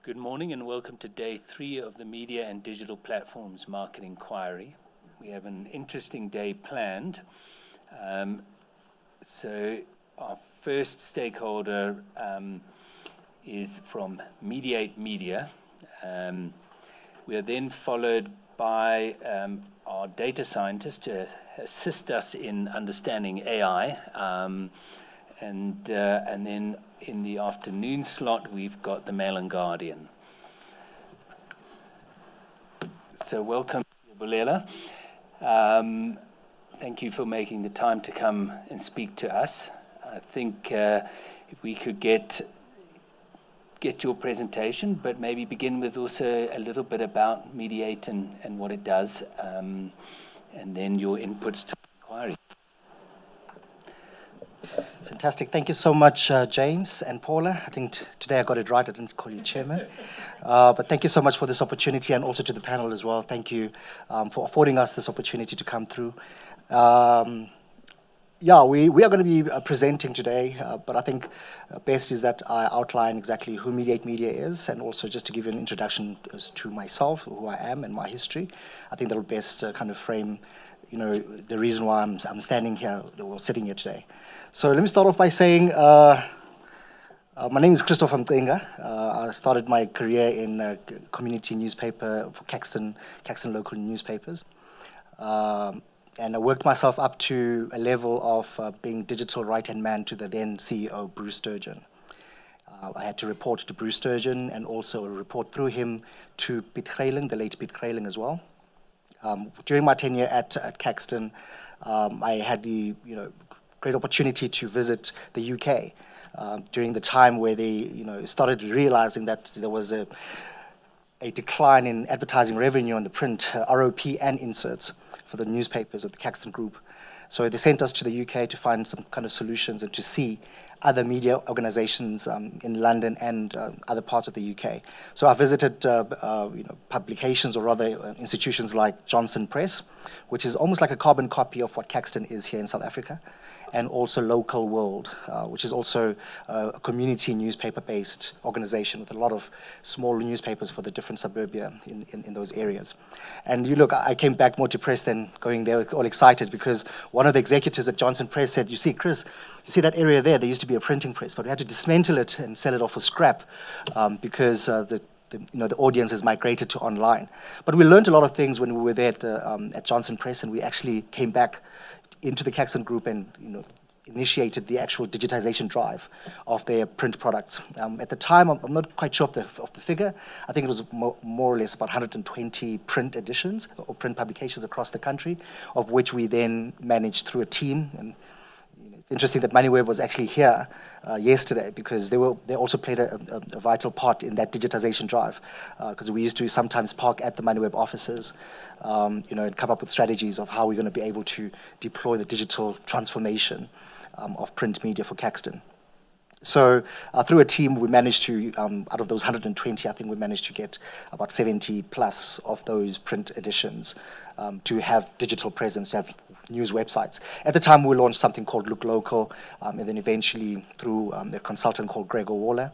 Good morning and welcome to day 3 of the Media and Digital Platforms Market Inquiry. We have an interesting day planned. So our first stakeholder is from Mediate Media. We are then followed by our data scientists to assist us in understanding AI. And then in the afternoon slot, we've got the Mail and Guardian. So welcome, Bulela. Thank you for making the time to come and speak to us. I think if we could get your presentation, but maybe begin with also a little bit about Mediate and what it does, and then your inputs to the inquiry. Fantastic. Thank you so much, James and Paula. I think today I got it right. I didn't call you chairman. But thank you so much for this opportunity, and also to the panel as well. Thank you for affording us this opportunity to come through. We are going to be presenting today, but I think best is that I outline exactly who Mediate Media is, and also just to give you an introduction as to myself, who I am, and my history. I think that'll best kind of frame, the reason why I'm standing here, or sitting here today. So let me start off by saying, my name is Christopher Mcinga. I started my career in a community newspaper for Caxton local newspapers. And I worked myself up to a level of being digital right-hand man to the then CEO, Bruce Sturgeon. I had to report to Bruce Sturgeon and also report through him to Piet Greyling, the late Piet Greyling as well. During my tenure at Caxton, I had the great opportunity to visit the UK during the time where they started realizing that there was a decline in advertising revenue on the print, ROP and inserts for the newspapers of the Caxton Group. So they sent us to the UK to find some kind of solutions and to see other media organizations in London and other parts of the UK. So I visited publications, or rather institutions like Johnson Press, which is almost like a carbon copy of what Caxton is here in South Africa, and also Local World, which is also a community newspaper-based organization with a lot of small newspapers for the different suburbia in those areas. And I came back more depressed than going there, all excited, because one of the executives at Johnson Press said, "You see, Chris, you see that area there? There used to be a printing press, but we had to dismantle it and sell it off for scrap because the audience has migrated to online." But we learned a lot of things when we were there at Johnson Press, and we actually came back into the Caxton Group and initiated the actual digitization drive of their print products. At the time, I'm not quite sure of the figure. I think it was more or less about 120 print editions or print publications across the country, of which we then managed through a team. And it's interesting that MoneyWeb was actually here yesterday, because they also played a vital part in that digitization drive, because we used to sometimes park at the MoneyWeb offices and come up with strategies of how we're going to be able to deploy the digital transformation of print media for Caxton. So through a team, we managed to, out of those 120, I think we managed to get about 70 plus of those print editions to have digital presence, to have news websites. At the time, we launched something called Look Local, and then eventually through a consultant called Gregor Waller,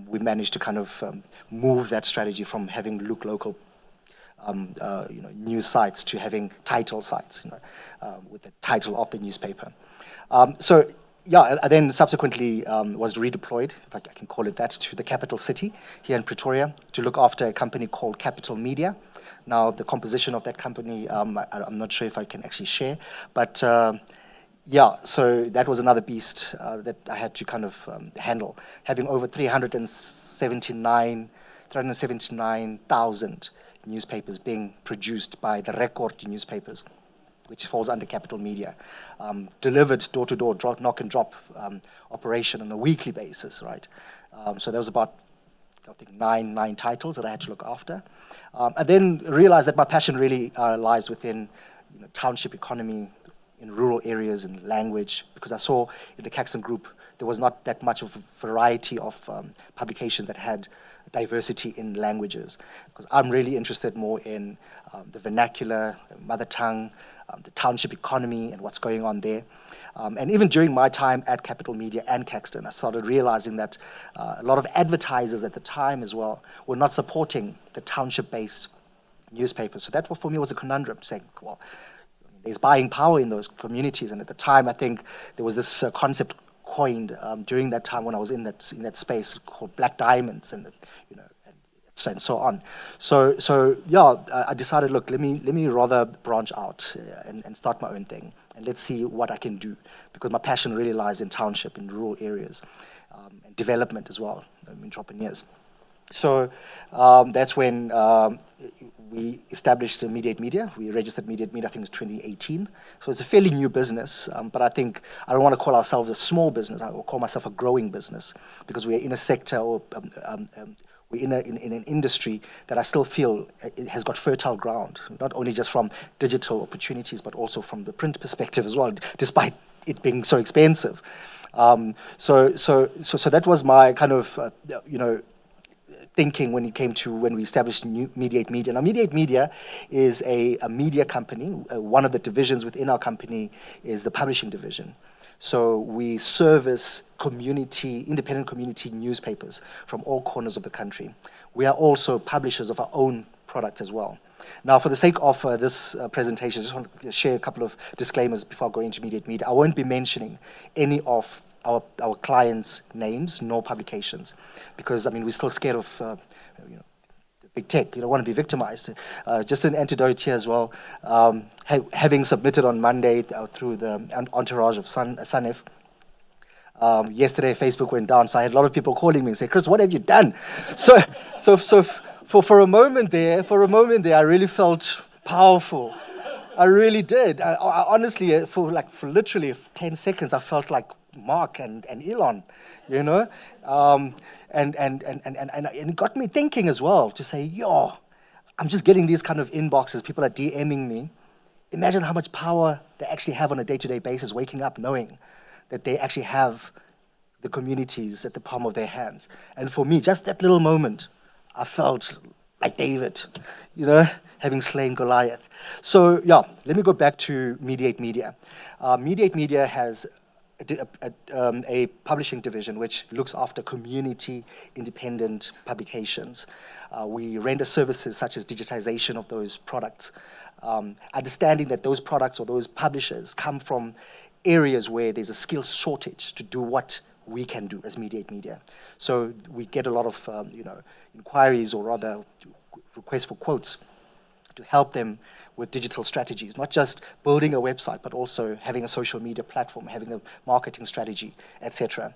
we managed to kind of move that strategy from having Look Local news sites to having title sites, with the title of the newspaper. I then subsequently was redeployed, if I can call it that, to the capital city here in Pretoria to look after a company called Capital Media. Now, the composition of that company, I'm not sure if I can actually share, but so that was another beast that I had to kind of handle, having over 379,000 newspapers being produced by the Record newspapers, which falls under Capital Media, delivered door-to-door, knock and drop operation on a weekly basis, right? So there was about, I think, nine titles that I had to look after. I then realized that my passion really lies within township economy, in rural areas, and language, because I saw in the Caxton Group there was not that much of a variety of publications that had diversity in languages, because I'm really interested more in the vernacular, mother tongue, the township economy and what's going on there. And even during my time at Capital Media and Caxton, I started realizing that a lot of advertisers at the time as well were not supporting the township-based newspapers. So that for me was a conundrum, saying, well, there's buying power in those communities. And at the time, I think there was this concept coined during that time when I was in that space called black diamonds, and and so on. So yeah, I decided, look, let me rather branch out and start my own thing, and let's see what I can do, because my passion really lies in township, in rural areas, and development as well, entrepreneurs. So that's when we established Mediate Media. We registered Mediate Media, I think it's 2018. So it's a fairly new business, but I think I don't want to call ourselves a small business. I will call myself a growing business, because we're in a sector, or we're in an industry that I still feel it has got fertile ground, not only just from digital opportunities, but also from the print perspective as well, despite it being so expensive. So that was my kind of, thinking when it came to when we established Mediate Media. Now, Mediate Media is a media company. One of the divisions within our company is the publishing division. So we service independent community newspapers from all corners of the country. We are also publishers of our own product as well. Now, for the sake of this presentation, I just want to share a couple of disclaimers before I go into Mediate Media. I won't be mentioning any of our clients' names nor publications, because, I mean, we're still scared of the big tech. You don't want to be victimized. Just an antidote here as well. Having submitted on Monday through the entourage of SANEF, yesterday Facebook went down, so I had a lot of people calling me and say, Chris, what have you done? So for a moment there, I really felt powerful. I really did. I honestly, for literally 10 seconds, I felt like Mark and Elon, and it got me thinking as well, to say, I'm just getting these kind of inboxes. People are DMing me. Imagine how much power they actually have on a day-to-day basis, waking up knowing that they actually have the communities at the palm of their hands. And for me, just that little moment, I felt like David, having slain Goliath. So yeah, let me go back to Mediate Media. Mediate Media has a publishing division which looks after community independent publications. We render services such as digitization of those products, understanding that those products or those publishers come from areas where there's a skills shortage to do what we can do as Mediate Media. So we get a lot of inquiries, or rather requests for quotes, to help them with digital strategies, not just building a website, but also having a social media platform, having a marketing strategy, etc.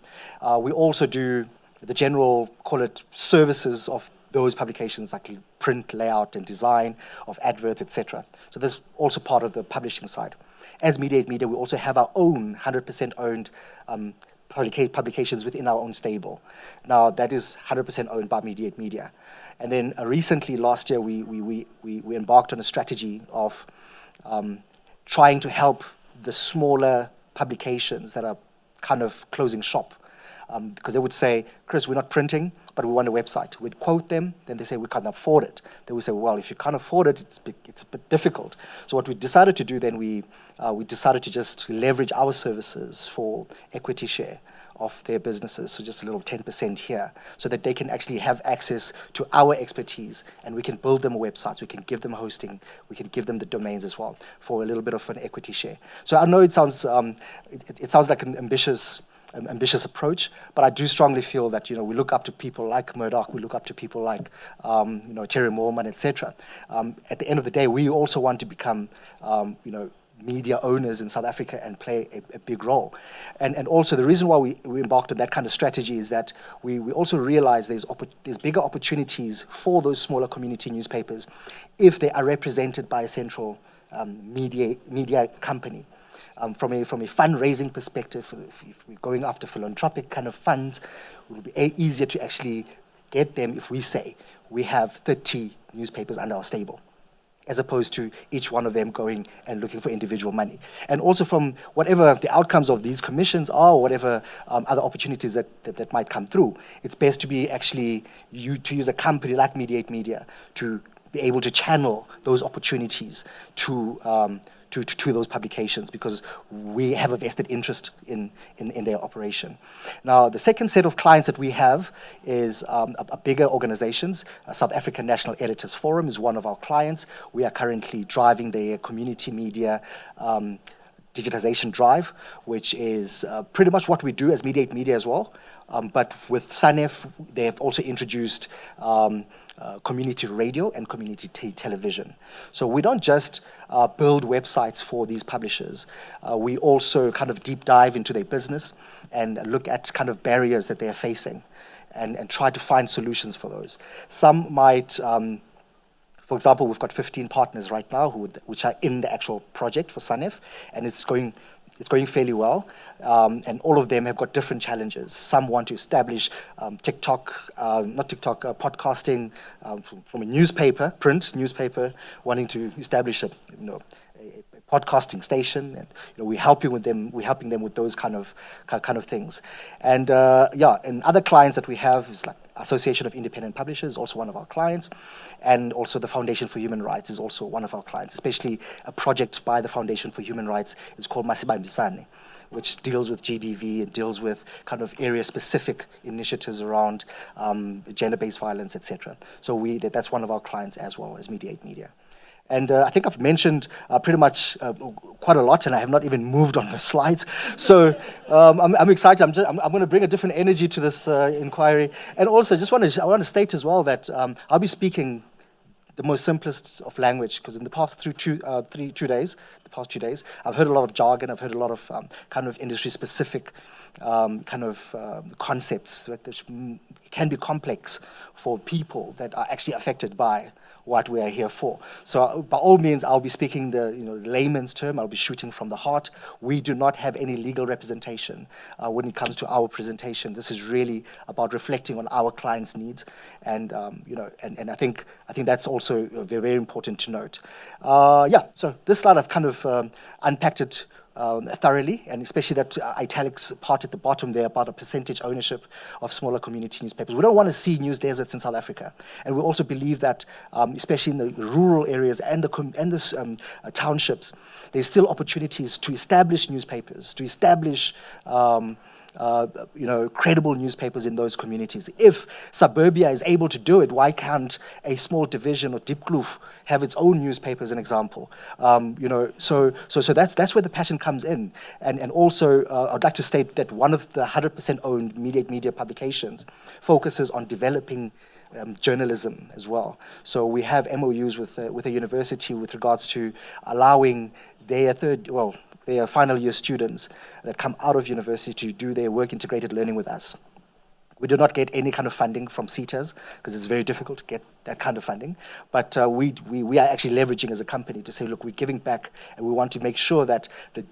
We also do the general, call it, services of those publications, like print, layout, and design of adverts, etc. So this is also part of the publishing side. As Mediate Media, we also have our own 100% owned publications within our own stable. Now, that is 100% owned by Mediate Media. And then recently, last year, we embarked on a strategy of trying to help the smaller publications that are kind of closing shop. Because they would say, Chris, we're not printing, but we want a website. We'd quote them, then they say, we can't afford it. They would say, well, if you can't afford it, it's a bit difficult. So what we decided to do then, we decided to just leverage our services for equity share of their businesses, so just a little 10% here, so that they can actually have access to our expertise, and we can build them websites, we can give them hosting, we can give them the domains as well for a little bit of an equity share. So I know it sounds like an ambitious approach, but I do strongly feel that we look up to people like Med8, we look up to people like Terry Moorman, etc. At the end of the day, we also want to become media owners in South Africa and play a big role. And also the reason why we embarked on that kind of strategy is that we also realize there's bigger opportunities for those smaller community newspapers if they are represented by a central media company. From a fundraising perspective, if we're going after philanthropic kind of funds, it will be easier to actually get them if we say we have 30 newspapers under our stable, as opposed to each one of them going and looking for individual money. And also from whatever the outcomes of these commissions are, or whatever other opportunities that might come through, it's best to be actually to use a company like Mediate Media to be able to channel those opportunities to to those publications because we have a vested interest in their operation. Now, the second set of clients that we have is a bigger organizations. South African National Editors Forum is one of our clients. We are currently driving their community media digitization drive, which is pretty much what we do as Mediate Media as well. But with SANEF, they have also introduced community radio and community television. So we don't just build websites for these publishers. We also kind of deep dive into their business and look at kind of barriers that they are facing and try to find solutions for those. Some might, for example, we've got 15 partners right now which are in the actual project for SANEF, and it's going fairly well, and all of them have got different challenges. Some want to establish podcasting from a newspaper, print newspaper, wanting to establish a podcasting station, and we're helping them with those kind of things. And and other clients that we have is like Association of Independent Publishers, also one of our clients, and also the Foundation for Human Rights is also one of our clients, especially a project by the Foundation for Human Rights. It's called Masibambisane, which deals with GBV, it deals with kind of area-specific initiatives around gender-based violence, etc. So that's one of our clients as well as Mediate Media. And I think I've mentioned pretty much quite a lot, and I have not even moved on the slides. So I'm excited. I'm going to bring a different energy to this inquiry. And also, I want to state as well that I'll be speaking the most simplest of language, because in the past 2 days, I've heard a lot of jargon. I've heard a lot of kind of industry-specific concepts that can be complex for people that are actually affected by what we are here for. So by all means, I'll be speaking the layman's term. I'll be shooting from the heart. We do not have any legal representation when it comes to our presentation. This is really about reflecting on our clients' needs, and and I think that's also very, very important to note. So this slide I've kind of unpacked it thoroughly, and especially that italics part at the bottom there about a percentage ownership of smaller community newspapers. We don't want to see news deserts in South Africa, and we also believe that, especially in the rural areas and the townships, there's still opportunities to establish newspapers, to establish credible newspapers in those communities. If suburbia is able to do it, why can't a small division or Diepkloof have its own newspaper, as an example? So that's where the passion comes in. And also, I'd like to state that one of the 100% owned Mediate Media publications focuses on developing journalism as well. So we have MOUs with a university with regards to allowing their final year students that come out of university to do their work integrated learning with us. We do not get any kind of funding from CETAs because it's very difficult to get that kind of funding. But we are actually leveraging as a company to say, look, we're giving back, and we want to make sure that the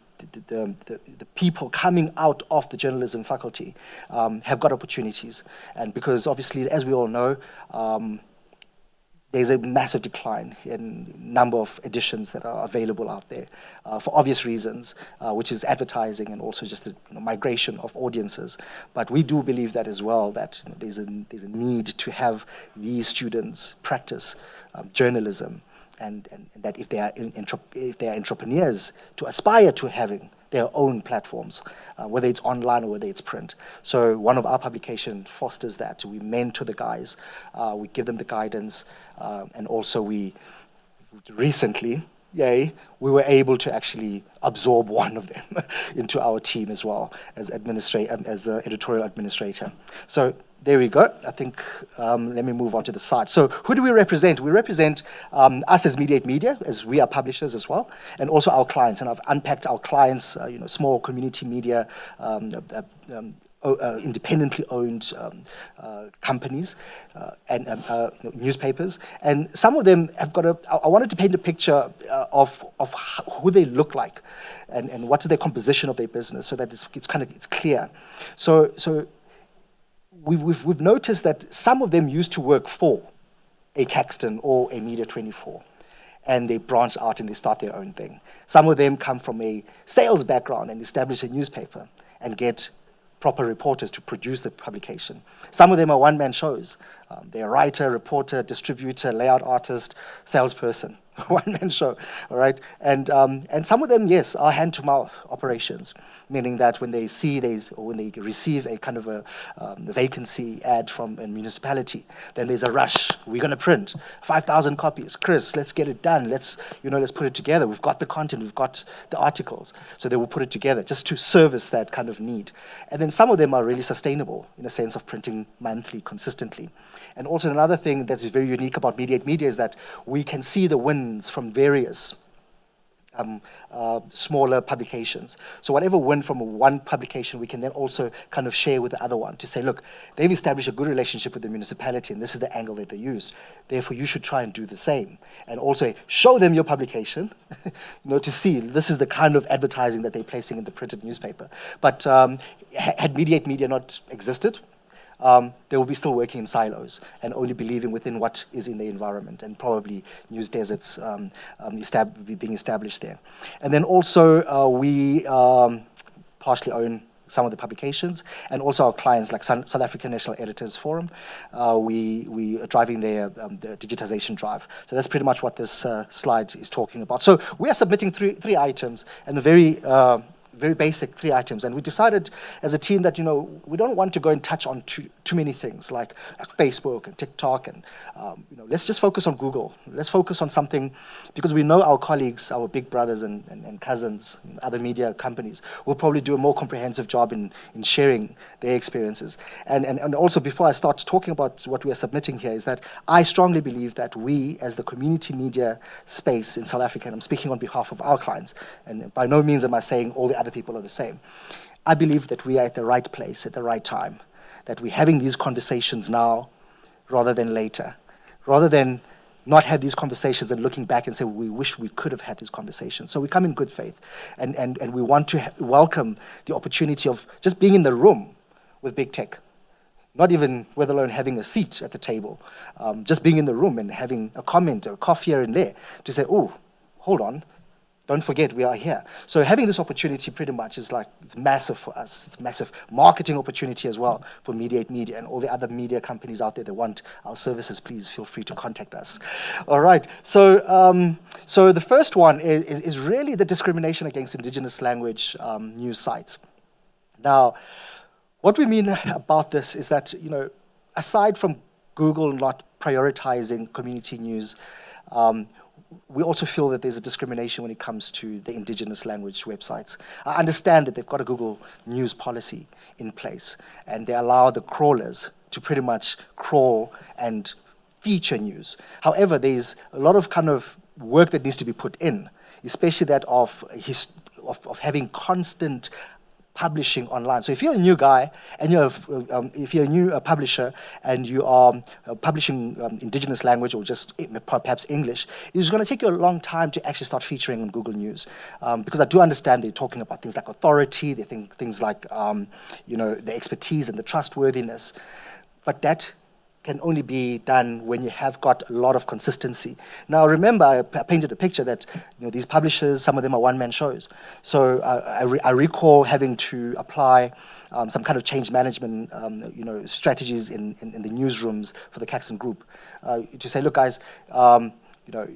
people coming out of the journalism faculty have got opportunities. And because obviously, as we all know, there's a massive decline in number of editions that are available out there for obvious reasons, which is advertising and also just the migration of audiences. But we do believe that as well, that there's a need to have these students practice journalism, and that if they are entrepreneurs, to aspire to having their own platforms, whether it's online or whether it's print. So one of our publications fosters that. We mentor the guys, we give them the guidance, and also we recently, we were able to actually absorb one of them into our team as well as editorial administrator. So there we go. I think, let me move on to the side. So who do we represent? We represent us as Mediate Media, as we are publishers as well, and also our clients. And I've unpacked our clients, small community media, independently owned companies and newspapers. And some of them have got I wanted to paint a picture of who they look like and what's the composition of their business, so that it's clear. So we've noticed that some of them used to work for a Caxton or a Media 24, and they branch out and they start their own thing. Some of them come from a sales background and establish a newspaper and get proper reporters to produce the publication. Some of them are one-man shows. They're a writer, reporter, distributor, layout artist, salesperson, one-man show, all right? And some of them, yes, are hand-to-mouth operations, meaning that when they see or when they receive a kind of a vacancy ad from a municipality, then there's a rush. We're going to print 5,000 copies. Chris, let's get it done. Let's put it together. We've got the content. We've got the articles. So they will put it together just to service that kind of need. And then some of them are really sustainable in a sense of printing monthly, consistently. And also another thing that's very unique about Mediate Media is that we can see the wins from various smaller publications. So whatever win from one publication, we can then also kind of share with the other one to say, look, they've established a good relationship with the municipality, and this is the angle that they use. Therefore, you should try and do the same. And also show them your publication, to see this is the kind of advertising that they're placing in the printed newspaper. But had Mediate Media not existed, they will be still working in silos and only believing within what is in the environment, and probably news deserts being established there. And then also we partially own some of the publications, and also our clients like South African National Editors Forum. We are driving the digitization drive. So that's pretty much what this slide is talking about. So we are submitting three items, and a very basic 3 items, and we decided as a team that we don't want to go and touch on too many things like Facebook and TikTok, and let's just focus on Google. Let's focus on something, because we know our colleagues, our big brothers and cousins, other media companies will probably do a more comprehensive job in sharing their experiences. And also, before I start talking about what we are submitting here, is that I strongly believe that we, as the community media space in South Africa, and I'm speaking on behalf of our clients, and by no means am I saying all the other people are the same. I believe that we are at the right place at the right time, that we're having these conversations now rather than later, rather than not have these conversations and looking back and say, we wish we could have had these conversations. So we come in good faith, and we want to welcome the opportunity of just being in the room with big tech, not even, let alone having a seat at the table, just being in the room and having a comment or a cough here and there to say, oh, hold on, don't forget, we are here. So having this opportunity pretty much is it's massive for us. It's a massive marketing opportunity as well for Mediate Media and all the other media companies out there that want our services. Please feel free to contact us. All right. So the first one is really the discrimination against indigenous language news sites. Now, what we mean about this is that, aside from Google not prioritizing community news, we also feel that there's a discrimination when it comes to the indigenous language websites. I understand that they've got a Google News policy in place, and they allow the crawlers to pretty much crawl and feature news. However, there's a lot of kind of work that needs to be put in, especially that of having constant publishing online. So if you're a new guy and if you're a new publisher and you are publishing indigenous language or just perhaps English, it's going to take you a long time to actually start featuring on Google News, because I do understand they're talking about things like authority, they think things like the expertise and the trustworthiness, but that can only be done when you have got a lot of consistency. Now, remember, I painted a picture that these publishers, some of them are one-man shows. So I recall having to apply some kind of change management, strategies in the newsrooms for the Caxton Group to say, look, guys, you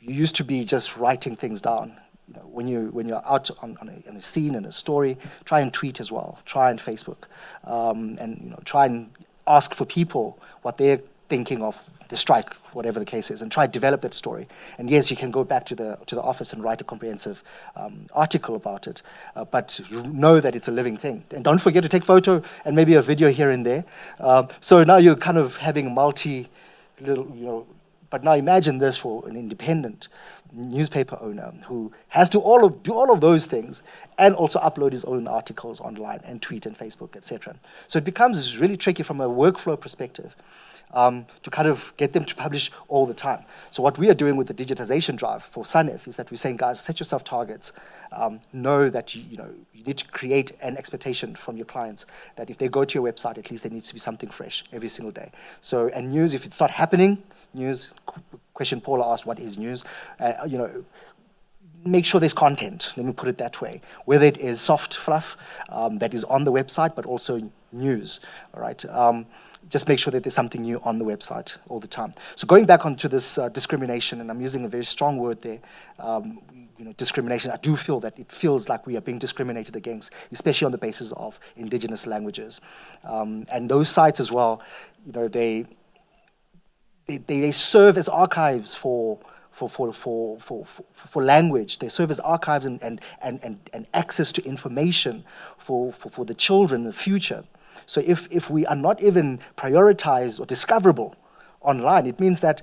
used to be just writing things down. When you're out on a scene and a story, try and tweet as well, try and Facebook, and try and ask for people what they're thinking of the strike, whatever the case is, and try to develop that story. And yes, you can go back to the office and write a comprehensive article about it, but know that it's a living thing. And don't forget to take photo and maybe a video here and there. So now you're kind of having but now imagine this for an independent newspaper owner who has to do all of those things and also upload his own articles online and tweet and Facebook, etc. So it becomes really tricky from a workflow perspective to kind of get them to publish all the time. So what we are doing with the digitization drive for SANEF is that we're saying, guys, set yourself targets. Know that you need to create an expectation from your clients that if they go to your website, at least there needs to be something fresh every single day. So, and news, if it's not happening, news, question Paula asked, what is news? make sure there's content, let me put it that way, whether it is soft fluff that is on the website, but also news, all right? Just make sure that there's something new on the website all the time. So going back onto this discrimination, and I'm using a very strong word there, discrimination, I do feel that it feels like we are being discriminated against, especially on the basis of indigenous languages. And those sites as well, they serve as archives for language. They serve as archives and access to information for the children in the future. So if we are not even prioritized or discoverable online, it means that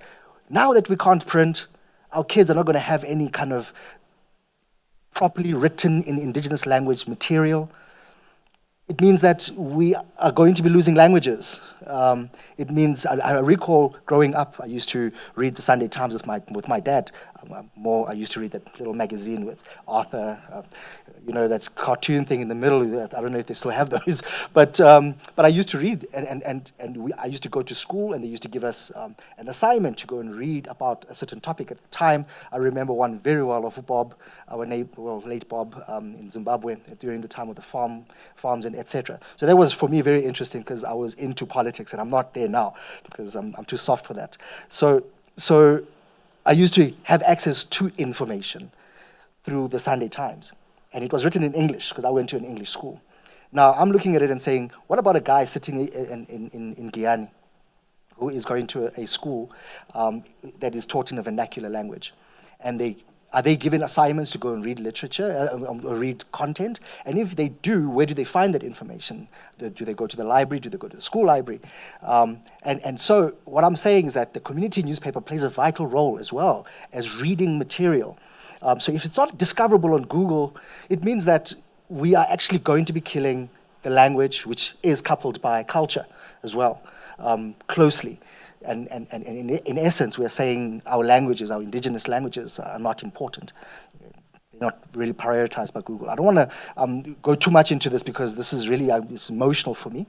now that we can't print, our kids are not going to have any kind of properly written in indigenous language material. It means that we are going to be losing languages. It means, I recall growing up, I used to read the Sunday Times with my dad. I used to read that little magazine with Arthur, that cartoon thing in the middle. I don't know if they still have those, but I used to read, and I used to go to school, and they used to give us an assignment to go and read about a certain topic. At the time, I remember one very well of Bob, our late Bob in Zimbabwe during the time of the farms and etc. So that was for me very interesting because I was into politics, and I'm not there now because I'm too soft for that. So I used to have access to information through the Sunday Times. And it was written in English because I went to an English school. Now, I'm looking at it and saying, what about a guy sitting in Guyana who is going to a school that is taught in a vernacular language? And are they given assignments to go and read literature, or read content? And if they do, where do they find that information? Do they go to the library? Do they go to the school library? And so what I'm saying is that the community newspaper plays a vital role as well as reading material. So if it's not discoverable on Google, it means that we are actually going to be killing the language, which is coupled by culture as well, closely. And in essence, we are saying our languages, our indigenous languages, are not important. They're not really prioritized by Google. I don't want to go too much into this because this is really it's emotional for me,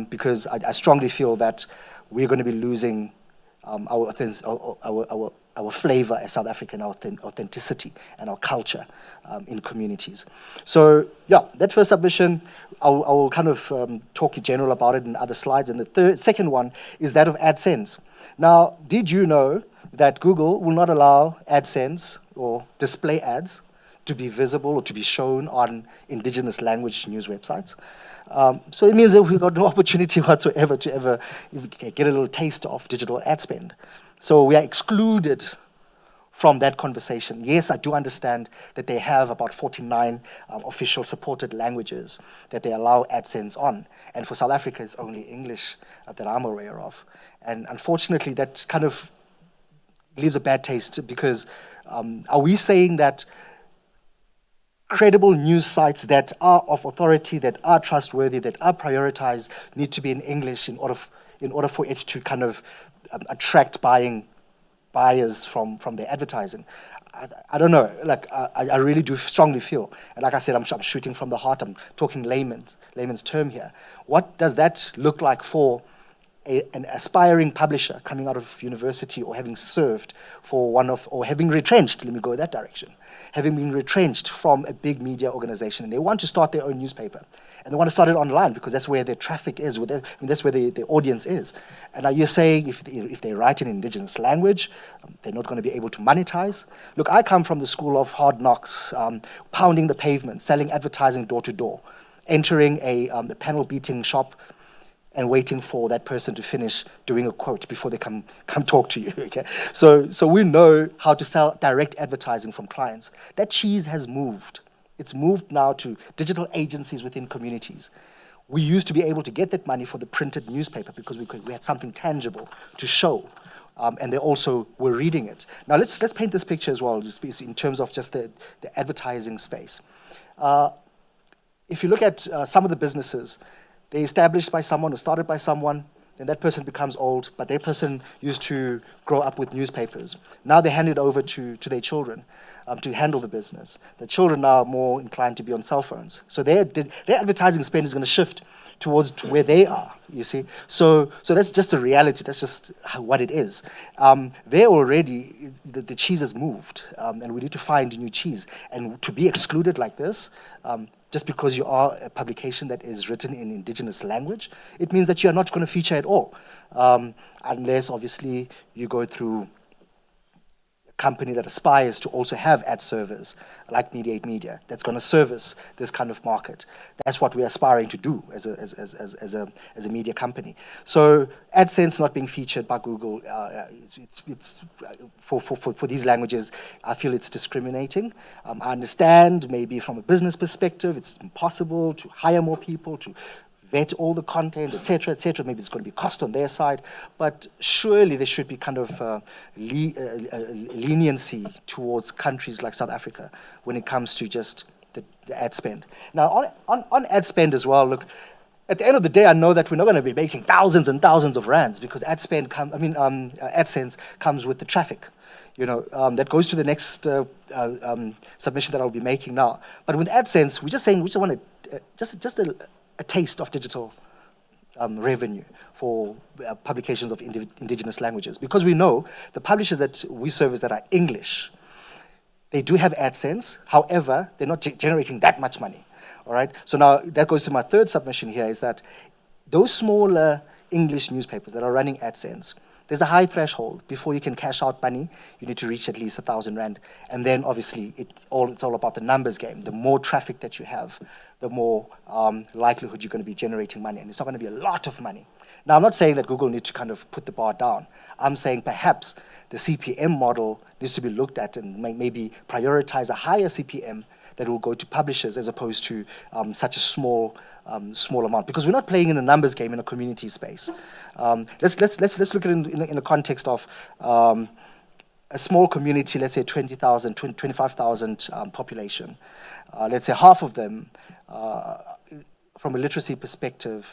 because I strongly feel that we're going to be losing our flavor as South African, our authenticity and our culture in communities. So yeah, that first submission, I will kind of talk in general about it in other slides. And the second one is that of AdSense. Now, did you know that Google will not allow AdSense or display ads to be visible or to be shown on indigenous language news websites? So it means that we've got no opportunity whatsoever to ever get a little taste of digital ad spend. So we are excluded from that conversation. Yes, I do understand that they have about 49 official supported languages that they allow AdSense on. And for South Africa, it's only English that I'm aware of. And unfortunately, that kind of leaves a bad taste because are we saying that credible news sites that are of authority, that are trustworthy, that are prioritized, need to be in English in order for it to kind of attract buyers from their advertising? I don't know. Like I really do strongly feel, and like I said, I'm shooting from the heart. I'm talking layman's term here. What does that look like for an aspiring publisher coming out of university or having served or having retrenched? Let me go that direction. Having been retrenched from a big media organization, and they want to start their own newspaper. And they want to start it online because that's where their traffic is, that's where the audience is. And are you saying if they write in indigenous language, they're not going to be able to monetize? Look, I come from the school of hard knocks, pounding the pavement, selling advertising door to door, entering a panel beating shop and waiting for that person to finish doing a quote before they come talk to you. Okay, so we know how to sell direct advertising from clients. That cheese has moved. It's moved now to digital agencies within communities. We used to be able to get that money for the printed newspaper because we had something tangible to show, and they also were reading it. Now let's paint this picture as well, just in terms of just the advertising space. If you look at some of the businesses, they're established by someone or started by someone, then that person becomes old, but that person used to grow up with newspapers. Now they hand it over to their children to handle the business. The children are more inclined to be on cell phones. So their advertising spend is going to shift towards to where they are, you see. So that's just a reality. That's just what it is. They're already, the cheese has moved, and we need to find new cheese. And to be excluded like this, just because you are a publication that is written in indigenous language, it means that you are not going to feature at all, unless obviously you go through company that aspires to also have ad servers like Mediate Media that's going to service this kind of market. That's what we're aspiring to do as a media company. So AdSense not being featured by Google, it's for these languages, I feel it's discriminating. I understand maybe from a business perspective, it's impossible to hire more people, to vet all the content, etc., etc. Maybe it's going to be cost on their side, but surely there should be kind of leniency towards countries like South Africa when it comes to just the ad spend. Now, on ad spend as well, look, at the end of the day, I know that we're not going to be making thousands and thousands of rands because ad spend, AdSense comes with the traffic. You know, that goes to the next submission that I'll be making now. But with AdSense, we're just saying we just want a taste of digital revenue for publications of indigenous languages. Because we know the publishers that we service that are English, they do have AdSense, however, they're not generating that much money, all right? So now that goes to my third submission here, is that those smaller English newspapers that are running AdSense, there's a high threshold. Before you can cash out money, you need to reach at least 1,000 rand. And then obviously it's all about the numbers game. The more traffic that you have, the more likelihood you're going to be generating money. And it's not going to be a lot of money. Now, I'm not saying that Google needs to kind of put the bar down. I'm saying perhaps the CPM model needs to be looked at and maybe prioritize a higher CPM that will go to publishers as opposed to such a small amount, because we're not playing in a numbers game in a community space. Let's look at it in the context of a small community, let's say 20,000, 25,000 population. Let's say half of them, from a literacy perspective,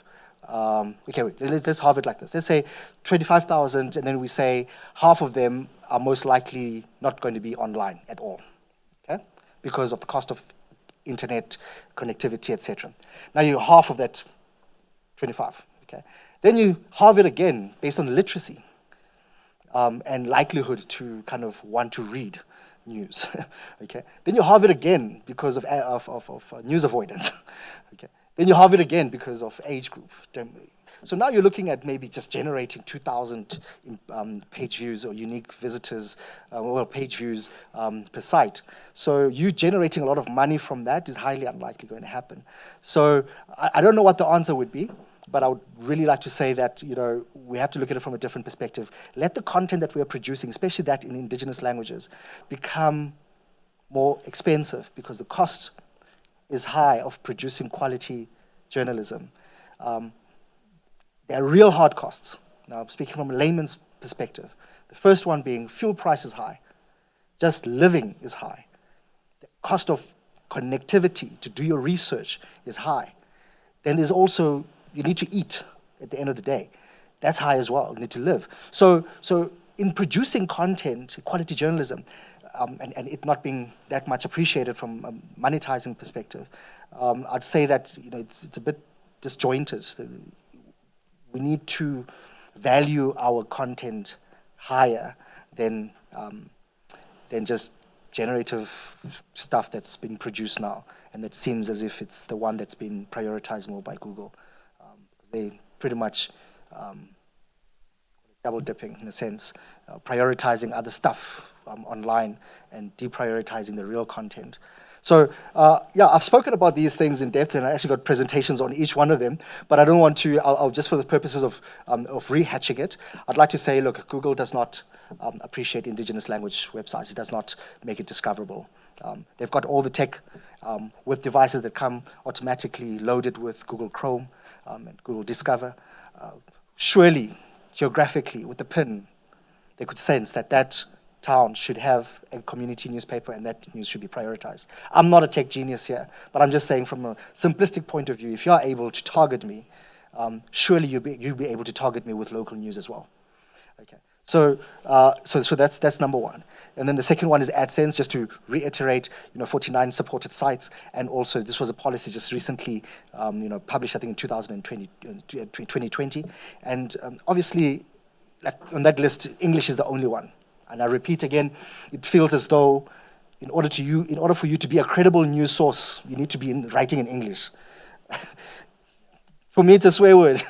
okay, let's halve it like this. Let's say 25,000, and then we say half of them are most likely not going to be online at all, okay, because of the cost of internet connectivity, etc. Now you half of that 25, okay? Then you halve it again based on literacy and likelihood to kind of want to read news, okay? Then you halve it again because of news avoidance, okay? Then you halve it again because of age group. So now you're looking at maybe just generating 2,000 page views or unique visitors or page views per site. So you generating a lot of money from that is highly unlikely going to happen. So I don't know what the answer would be, but I would really like to say that, you know, we have to look at it from a different perspective. Let the content that we are producing, especially that in indigenous languages, become more expensive because the cost is high of producing quality journalism. There are real hard costs. Now, I'm speaking from a layman's perspective. The first one being fuel price is high. Just living is high. The cost of connectivity to do your research is high. Then there's also, you need to eat at the end of the day. That's high as well. You need to live. So in producing content, quality journalism, and it not being that much appreciated from a monetizing perspective, I'd say that, you know, it's a bit disjointed. We need to value our content higher than just generative stuff that's being produced now, and that seems as if it's the one that's been prioritized more by Google. They pretty much double dipping in a sense, prioritizing other stuff online and deprioritizing the real content. So, yeah, I've spoken about these things in depth, and I actually got presentations on each one of them, but I don't want to, I'll just for the purposes of rehatching it, I'd like to say, look, Google does not appreciate indigenous language websites. It does not make it discoverable. They've got all the tech with devices that come automatically loaded with Google Chrome and Google Discover. Surely, geographically, with the pin, they could sense that that town should have a community newspaper and that news should be prioritized. I'm not a tech genius here, but I'm just saying from a simplistic point of view, if you are able to target me, surely you'll be able to target me with local news as well. Okay. So, so that's number one. And then the second one is AdSense, just to reiterate, 49 supported sites. And also this was a policy just recently, published, I think in 2020. And obviously, like on that list, English is the only one. And I repeat again, it feels as though in order for you to be a credible news source, you need to be writing in English. For me, it's a swear word,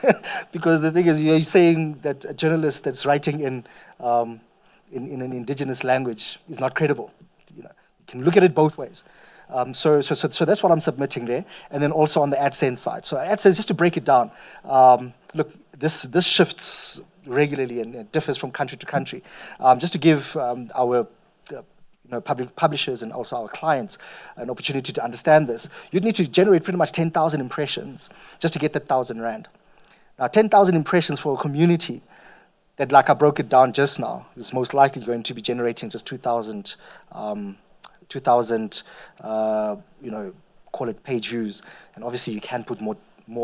because the thing is, you're saying that a journalist that's writing in an indigenous language is not credible. You can look at it both ways. So that's what I'm submitting there, and then also on the AdSense side. So AdSense, just to break it down, look, this shifts regularly and it differs from country to country. Just to give our public publishers and also our clients an opportunity to understand this, you'd need to generate pretty much 10,000 impressions just to get that 1,000 rand. Now, 10,000 impressions for a community that, like I broke it down just now, is most likely going to be generating just 2,000, call it page views. And obviously, you can put more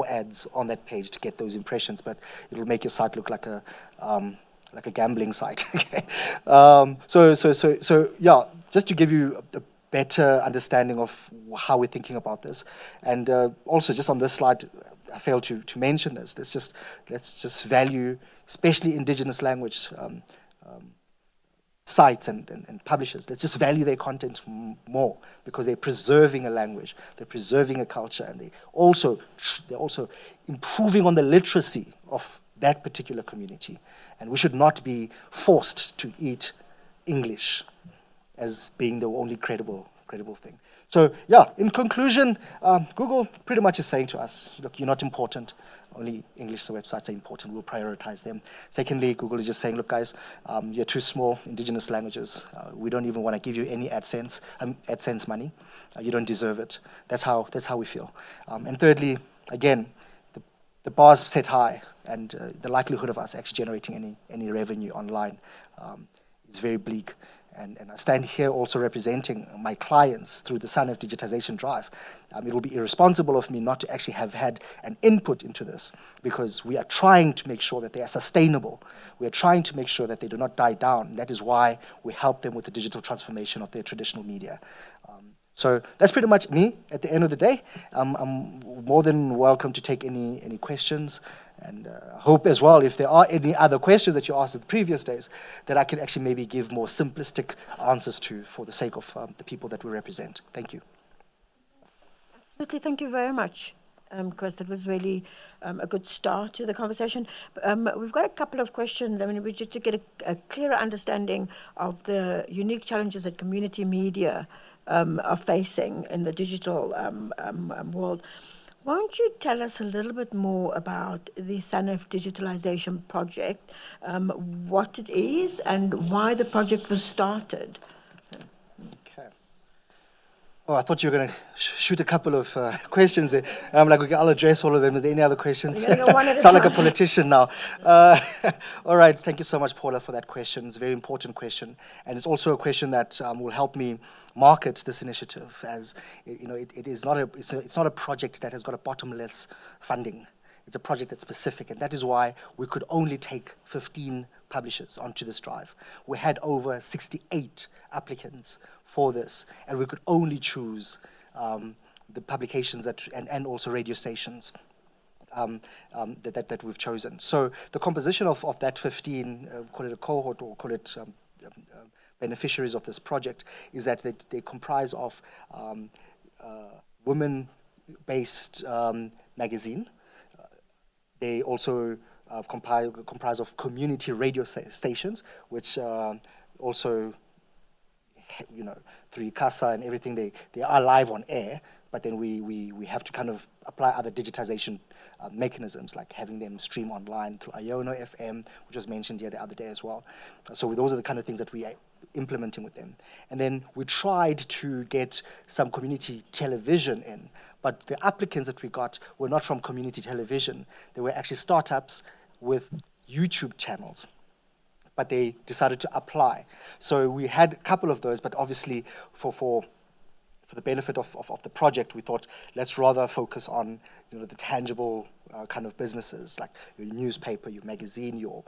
ads on that page to get those impressions, but it'll make your site look like a gambling site. Okay. So yeah, just to give you a better understanding of how we're thinking about this, and also just on this slide, I failed to mention this. Let's just value, especially indigenous language sites and publishers. Let's just value their content more, because they're preserving a language, they're preserving a culture, and they're also improving on the literacy of that particular community. And we should not be forced to eat English as being the only credible thing. So yeah, in conclusion, Google pretty much is saying to us, look, you're not important. Only English websites are important. We'll prioritize them. Secondly, Google is just saying, look, guys, you're too small. Indigenous languages. We don't even want to give you any AdSense money. You don't deserve it. That's how we feel. And thirdly, again, the bar's set high, and the likelihood of us actually generating any revenue online is very bleak. And I stand here also representing my clients through the SANEF digitization drive. It will be irresponsible of me not to actually have had an input into this, because we are trying to make sure that they are sustainable. We are trying to make sure that they do not die down. That is why we help them with the digital transformation of their traditional media. So that's pretty much me at the end of the day. I'm more than welcome to take any questions. And I hope as well, if there are any other questions that you asked in the previous days, that I can actually maybe give more simplistic answers to, for the sake of the people that we represent. Thank you. Absolutely, thank you very much, Chris. That was really a good start to the conversation. We've got a couple of questions. I mean, just to get a clearer understanding of the unique challenges that community media are facing in the digital world. Won't you tell us a little bit more about the SANEF digitalization project, what it is and why the project was started? Okay. Oh, I thought you were going to shoot a couple of questions there. I'm like, okay, I'll address all of them. Are there any other questions? Go one at a Sound like a time. politician now. All right, thank you so much, Paula, for that question. It's a very important question. And it's also a question that will help me market this initiative, as it's not a project that has got a bottomless funding. It's a project that's specific, and that is why we could only take 15 publishers onto this drive. We had over 68 applicants for this, and we could only choose the publications and also radio stations that we've chosen. So the composition of that 15, call it a cohort or call it beneficiaries of this project, is that they comprise of women-based magazine. They also comprise of community radio stations, which also, through ICASA and everything, they are live on air, but then we have to kind of apply other digitization mechanisms, like having them stream online through Iono FM, which was mentioned here the other day as well. So those are the kind of things that we are implementing with them. And then we tried to get some community television in, but the applicants that we got were not from community television. They were actually startups with YouTube channels, but they decided to apply. So we had a couple of those, but obviously for for the benefit of the project, we thought let's rather focus on the tangible kind of businesses like your newspaper, your magazine, your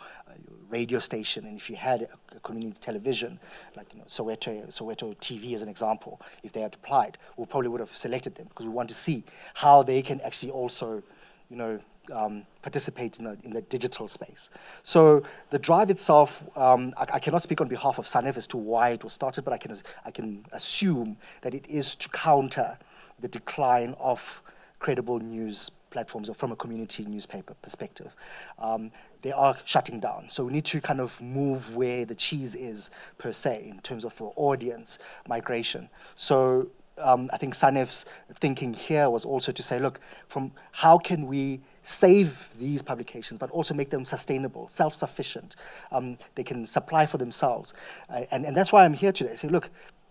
radio station, and if you had a community television, like Soweto TV as an example, if they had applied, we probably would have selected them because we want to see how they can actually also, participate in the digital space. So the drive itself, I cannot speak on behalf of SANEF as to why it was started, but I can assume that it is to counter the decline of credible news platforms or from a community newspaper perspective. They are shutting down. So we need to kind of move where the cheese is per se in terms of the audience migration. So I think SANEF's thinking here was also to say, look, from how can we save these publications, but also make them sustainable, self-sufficient. They can supply for themselves. And that's why I'm here today. Say, look,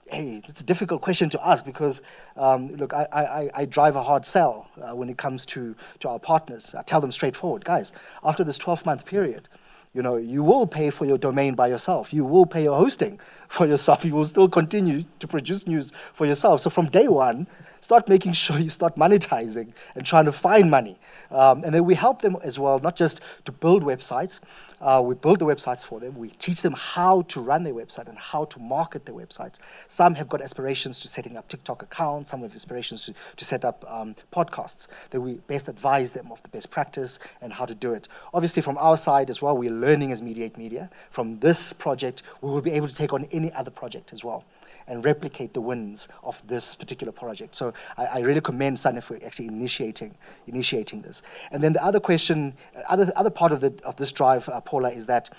hey, it's a difficult question to ask because, look, I drive a hard sell when it comes to our partners. I tell them straightforward, guys, after this 12-month period, you will pay for your domain by yourself. You will pay your hosting for yourself. You will still continue to produce news for yourself. So from day one, start making sure you start monetizing and trying to find money. And then we help them as well, not just to build websites. We build the websites for them. We teach them how to run their website and how to market their websites. Some have got aspirations to setting up TikTok accounts. Some have aspirations to set up podcasts. That we best advise them of the best practice and how to do it. Obviously, from our side as well, we're learning as Mediate Media. From this project, we will be able to take on any other project as well and replicate the wins of this particular project. So I really commend SANEF for actually initiating this. And then the other question, other part of this drive, Paula, is that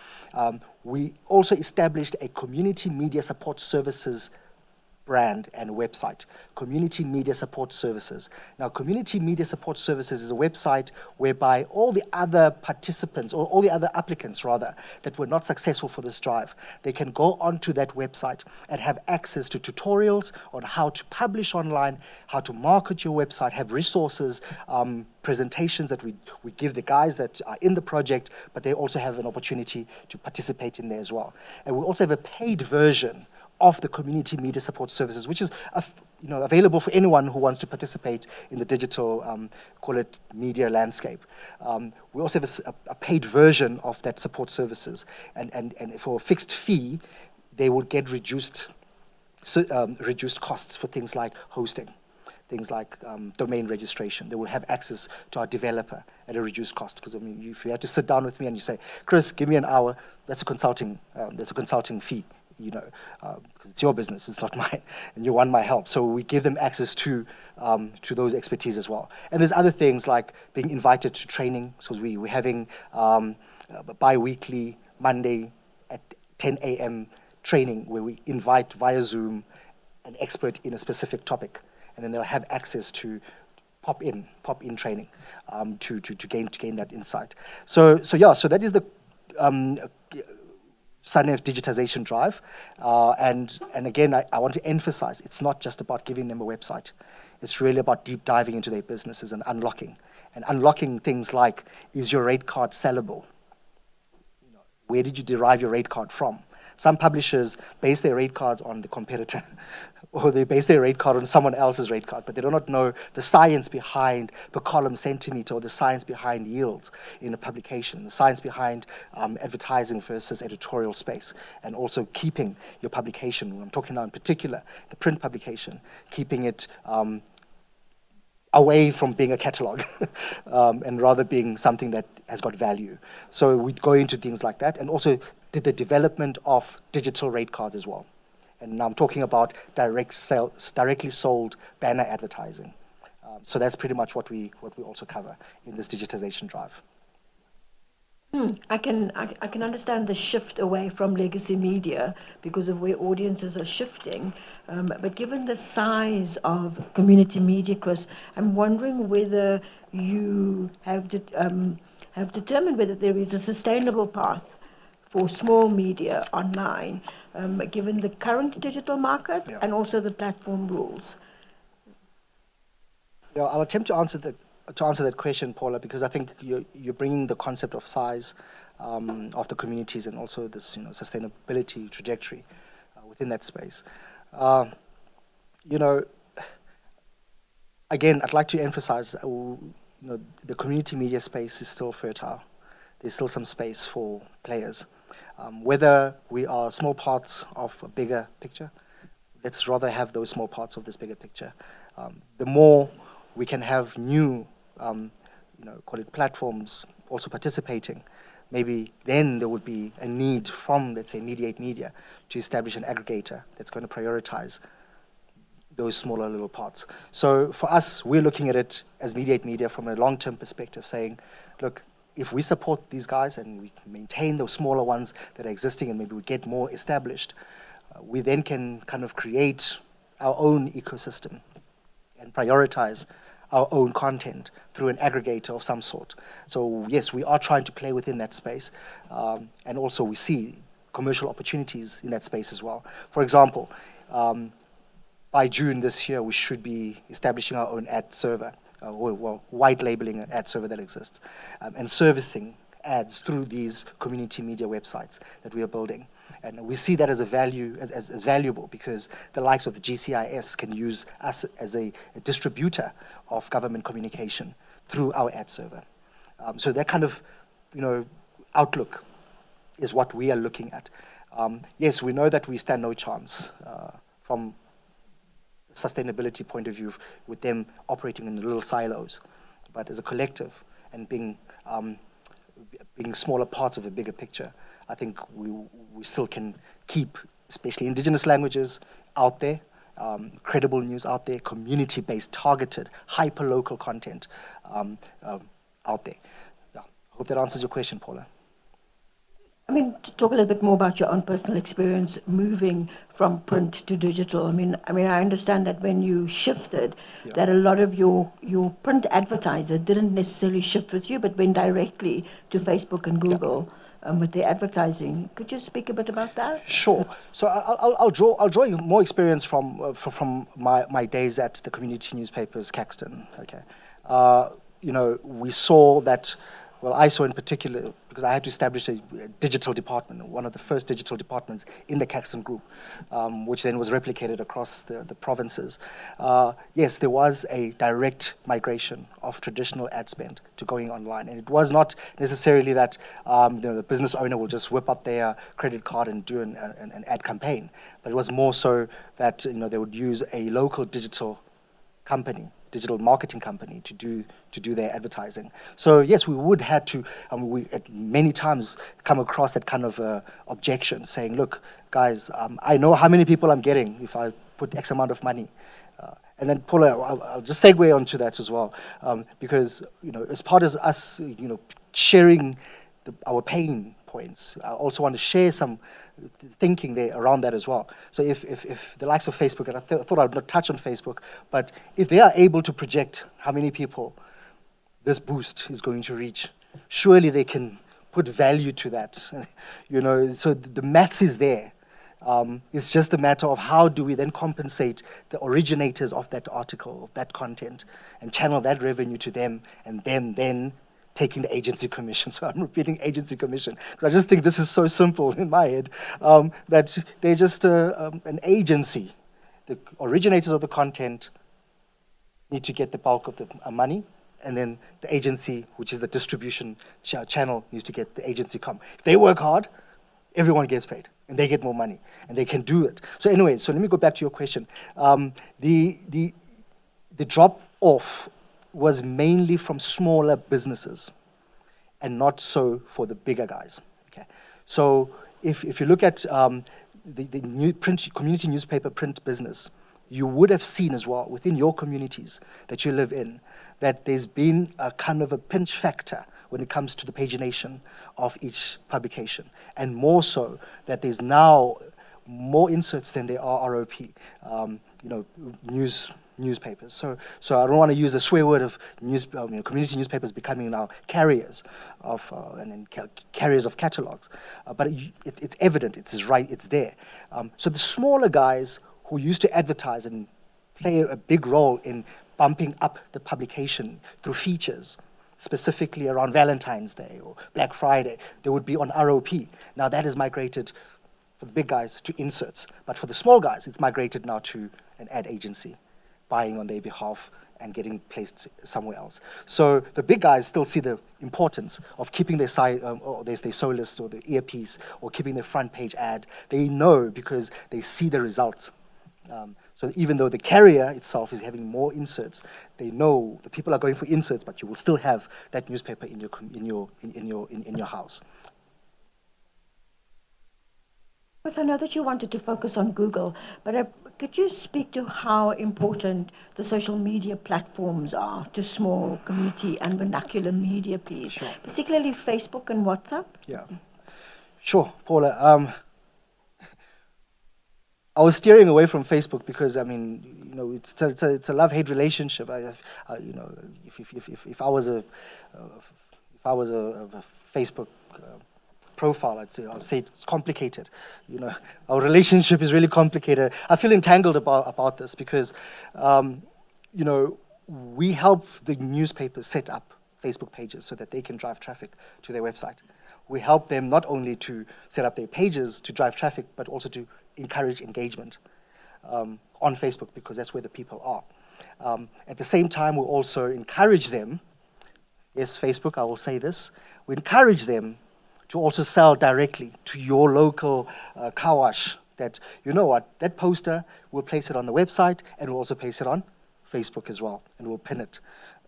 we also established a community media support services brand and website, Community Media Support Services. Now, Community Media Support Services is a website whereby all the other participants, or all the other applicants rather, that were not successful for this drive, they can go onto that website and have access to tutorials on how to publish online, how to market your website, have resources, presentations that we give the guys that are in the project, but they also have an opportunity to participate in there as well. And we also have a paid version of the Community Media Support Services, which is available for anyone who wants to participate in the digital, call it media landscape. We also have a paid version of that support services, and for a fixed fee, they will get reduced costs for things like hosting, things like domain registration. They will have access to our developer at a reduced cost. Because if you have to sit down with me and you say, Chris, give me an hour, that's a consulting fee. Because it's your business, it's not mine, and you want my help. So we give them access to those expertise as well. And there's other things like being invited to training. So we're having bi-weekly, Monday at 10 a.m. training where we invite via Zoom an expert in a specific topic, and then they'll have access to pop in training to gain that insight. So that is the SANEF digitization drive, and again, I want to emphasize, it's not just about giving them a website. It's really about deep diving into their businesses and unlocking things like, is your rate card sellable? Where did you derive your rate card from? Some publishers base their rate cards on the competitor, or they base their rate card on someone else's rate card, but they do not know the science behind per column centimeter, or the science behind yields in a publication, the science behind advertising versus editorial space, and also keeping your publication, I'm talking now in particular, the print publication, keeping it away from being a catalog and rather being something that has got value. So we go into things like that, and also did the development of digital rate cards as well. And now I'm talking about directly sold banner advertising. So that's pretty much what we also cover in this digitization drive. I can understand the shift away from legacy media because of where audiences are shifting. But given the size of community media, Chris, I'm wondering whether you have determined whether there is a sustainable path for small media online, given the current digital market and also the platform rules. Yeah, I'll attempt to answer that question, Paula, because I think you're bringing the concept of size of the communities and also this sustainability trajectory within that space. again, I'd like to emphasize, the community media space is still fertile. There's still some space for players. Whether we are small parts of a bigger picture, let's rather have those small parts of this bigger picture. The more we can have new, call it platforms also participating, maybe then there would be a need from, let's say, Mediate Media to establish an aggregator that's going to prioritize those smaller little parts. So for us, we're looking at it as Mediate Media from a long-term perspective, saying, look, if we support these guys and we maintain those smaller ones that are existing and maybe we get more established, we then can kind of create our own ecosystem and prioritize our own content through an aggregator of some sort. So yes, we are trying to play within that space, and also we see commercial opportunities in that space as well. For example, by June this year, we should be establishing our own ad server, white labeling an ad server that exists, and servicing ads through these community media websites that we are building. And we see that as a value, as valuable, because the likes of the GCIS can use us as a distributor of government communication through our ad server. So that kind of, outlook is what we are looking at. Yes, we know that we stand no chance from a sustainability point of view with them operating in little silos, but as a collective and being smaller parts of a bigger picture, I think we still can keep, especially indigenous languages, out there, credible news out there, community-based, targeted, hyper-local content out there. Yeah. I hope that answers your question, Paula. I mean, to talk a little bit more about your own personal experience moving from print to digital. I mean, I understand that when you shifted, that a lot of your print advertiser didn't necessarily shift with you, but went directly to Facebook and Google. With their advertising. Could you speak a bit about that? Sure. So I'll draw you more experience from my days at the community newspapers, Caxton. Okay. We saw that. Well, I saw in particular, because I had to establish a digital department, one of the first digital departments in the Caxton group, which then was replicated across the provinces. Yes, there was a direct migration of traditional ad spend to going online. And it was not necessarily that the business owner will just whip up their credit card and do an ad campaign, but it was more so that they would use a local digital marketing company to do their advertising. So yes, we would had to, we at many times come across that kind of objection, saying, look, guys, I know how many people I'm getting if I put X amount of money. And then Paula, I'll just segue onto that as well, because as part of us, sharing our pain points, I also want to share some thinking there around that as well. So if the likes of Facebook, and I thought I would not touch on Facebook, but if they are able to project how many people this boost is going to reach, surely they can put value to that. So the maths is there. It's just a matter of how do we then compensate the originators of that article, of that content, and channel that revenue to them, and then taking the agency commission. So I'm repeating agency commission, because I just think this is so simple in my head, that they're just an agency. The originators of the content need to get the bulk of the money, and then the agency, which is the distribution channel, needs to get the agency come. If they work hard, everyone gets paid, and they get more money, and they can do it. So anyway, so let me go back to your question. The drop-off was mainly from smaller businesses and not so for the bigger guys. Okay, so if you look at the new community newspaper print business, you would have seen as well within your communities that you live in that there's been a kind of a pinch factor when it comes to the pagination of each publication, and more so that there's now more inserts than there are ROP, newspapers. So I don't want to use the swear word of community newspapers becoming now carriers of carriers of catalogs, but it's evident, it's right, it's there. So the smaller guys who used to advertise and play a big role in bumping up the publication through features, specifically around Valentine's Day or Black Friday, they would be on ROP. Now that is migrated for the big guys to inserts, but for the small guys, it's migrated now to an ad agency, buying on their behalf and getting placed somewhere else. So the big guys still see the importance of keeping their or their soloist or the earpiece or keeping their front page ad. They know because they see the results. So even though the carrier itself is having more inserts, they know the people are going for inserts, but you will still have that newspaper in your house. Because I know that you wanted to focus on Google, but could you speak to how important the social media platforms are to small community and vernacular media, please? Sure. Particularly Facebook and WhatsApp? Yeah. Sure, Paula. I was steering away from Facebook because, I mean, you know, it's a love-hate relationship. You know, if I was a Facebook profile, I'd say it's complicated. You know, our relationship is really complicated. I feel entangled about this because, you know, we help the newspapers set up Facebook pages so that they can drive traffic to their website. We help them not only to set up their pages to drive traffic, but also to encourage engagement on Facebook, because that's where the people are. At the same time, we also encourage them, yes, Facebook, I will say this, we encourage them to also sell directly to your local car wash that, you know what, that poster, we'll place it on the website and we'll also place it on Facebook as well, and we'll pin it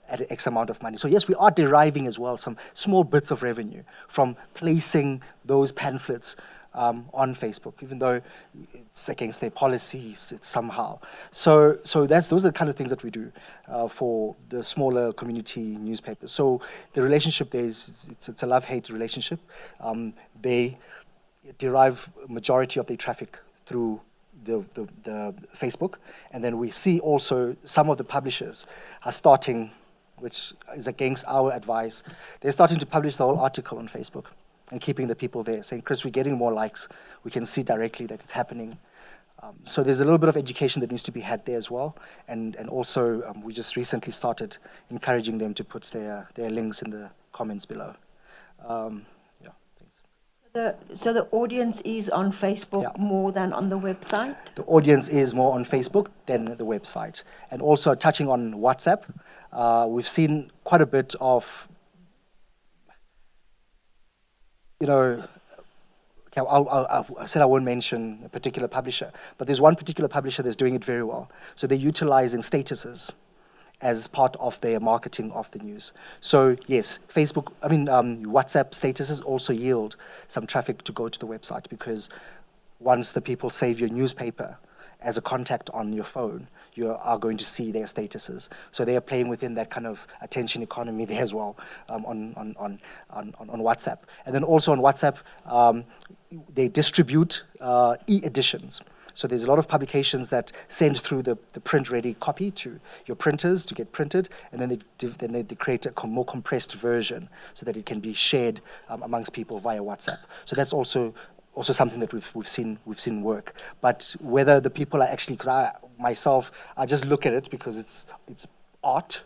at X amount of money. So yes, we are deriving as well some small bits of revenue from placing those pamphlets on Facebook, even though it's against their policies somehow. So those are the kind of things that we do for the smaller community newspapers. So the relationship there it's a love-hate relationship. They derive majority of their traffic through the Facebook, and then we see also some of the publishers are starting, which is against our advice, they're starting to publish the whole article on Facebook and keeping the people there, saying, Chris, we're getting more likes. We can see directly that it's happening. So there's a little bit of education that needs to be had there as well. And also, we just recently started encouraging them to put their links in the comments below. Yeah, thanks. So the audience is on Facebook more than on the website? The audience is more on Facebook than the website. And also touching on WhatsApp, we've seen quite a bit of, you know, I said I won't mention a particular publisher, but there's one particular publisher that's doing it very well. So they're utilizing statuses as part of their marketing of the news. So yes, WhatsApp statuses also yield some traffic to go to the website, because once the people save your newspaper as a contact on your phone, you are going to see their statuses. So they are playing within that kind of attention economy there as well on WhatsApp. And then also on WhatsApp, they distribute e-editions. So there's a lot of publications that send through the print-ready copy to your printers to get printed, and then they create a more compressed version so that it can be shared amongst people via WhatsApp. So that's also something that we've seen work. But whether the people are actually, because I just look at it because it's art.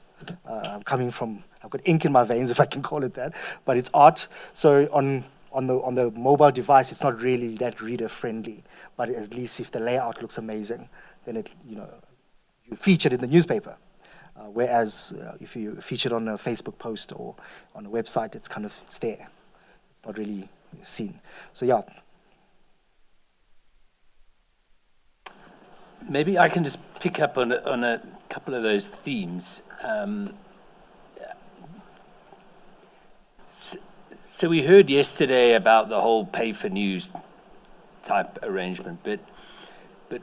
I'm coming from, I've got ink in my veins, if I can call it that, but it's art. So on the mobile device, it's not really that reader friendly. But at least if the layout looks amazing, then you feature it in the newspaper. Whereas if you feature it on a Facebook post or on a website, it's there. It's not really seen. So yeah. Maybe I can just pick up on a couple of those themes. So we heard yesterday about the whole pay-for-news type arrangement, but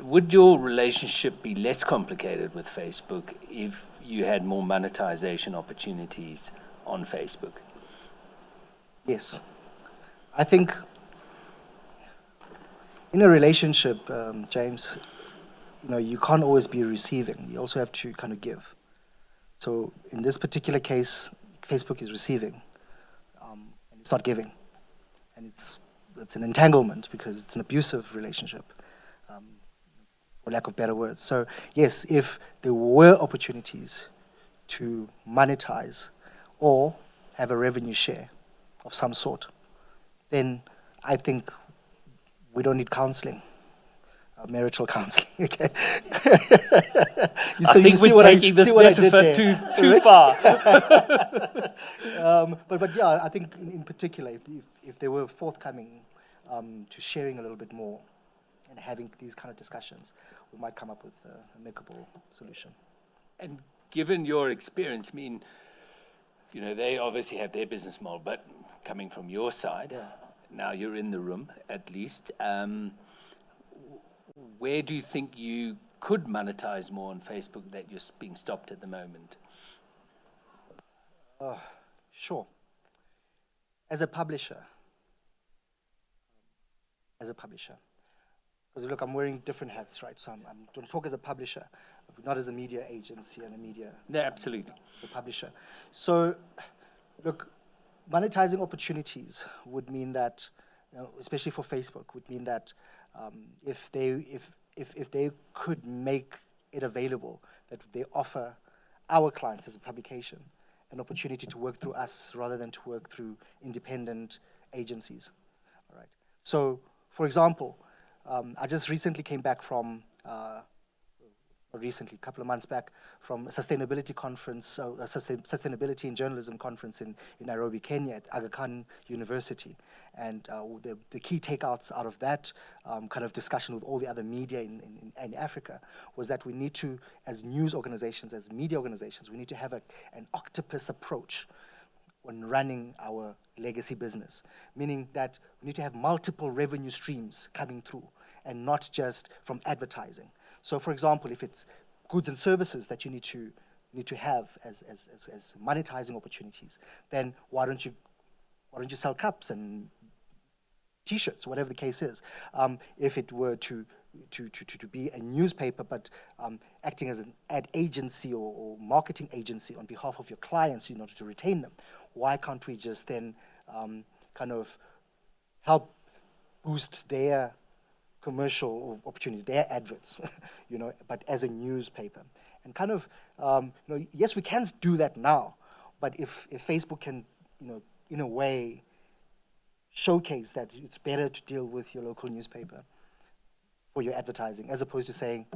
would your relationship be less complicated with Facebook if you had more monetization opportunities on Facebook? Yes. I think in a relationship, James, you can't always be receiving. You also have to kind of give. So in this particular case, Facebook is receiving, and it's not giving. And it's an entanglement because it's an abusive relationship, for lack of better words. So yes, if there were opportunities to monetize or have a revenue share of some sort, then I think we don't need counseling. marital counseling. Okay. I think we're taking this metaphor too far. But yeah, I think in particular, if they were forthcoming to sharing a little bit more and having these kind of discussions, we might come up with an amicable solution. And given your experience, I mean, you know, they obviously have their business model, but coming from your side, Yeah. now you're in the room at least. Where do you think you could monetize more on Facebook that you're being stopped at the moment? Sure. As a publisher, because look, I'm wearing different hats, right? So I'm going to talk as a publisher, not as a media agency and a media. No, absolutely. As a publisher. So, look, monetizing opportunities would mean that, you know, especially for Facebook, would mean that if they could make it available, that they offer our clients as a publication an opportunity to work through us rather than to work through independent agencies. All right. So, for example, I just recently came back from, a couple of months back, from a sustainability conference, a sustainability in journalism conference in Nairobi, Kenya, at Aga Khan University. And the key takeouts out of that kind of discussion with all the other media in Africa was that we need to, as news organizations, as media organizations, we need to have an octopus approach when running our legacy business, meaning that we need to have multiple revenue streams coming through and not just from advertising. So, for example, if it's goods and services that you need to have as monetizing opportunities, then why don't you sell cups and T-shirts, whatever the case is? If it were to be a newspaper, but acting as an ad agency or marketing agency on behalf of your clients in order to retain them, why can't we just then kind of help boost their commercial opportunities, their adverts, you know, but as a newspaper? And kind of, you know, yes, we can do that now, but if Facebook can, you know, in a way, showcase that it's better to deal with your local newspaper for your advertising, as opposed to saying,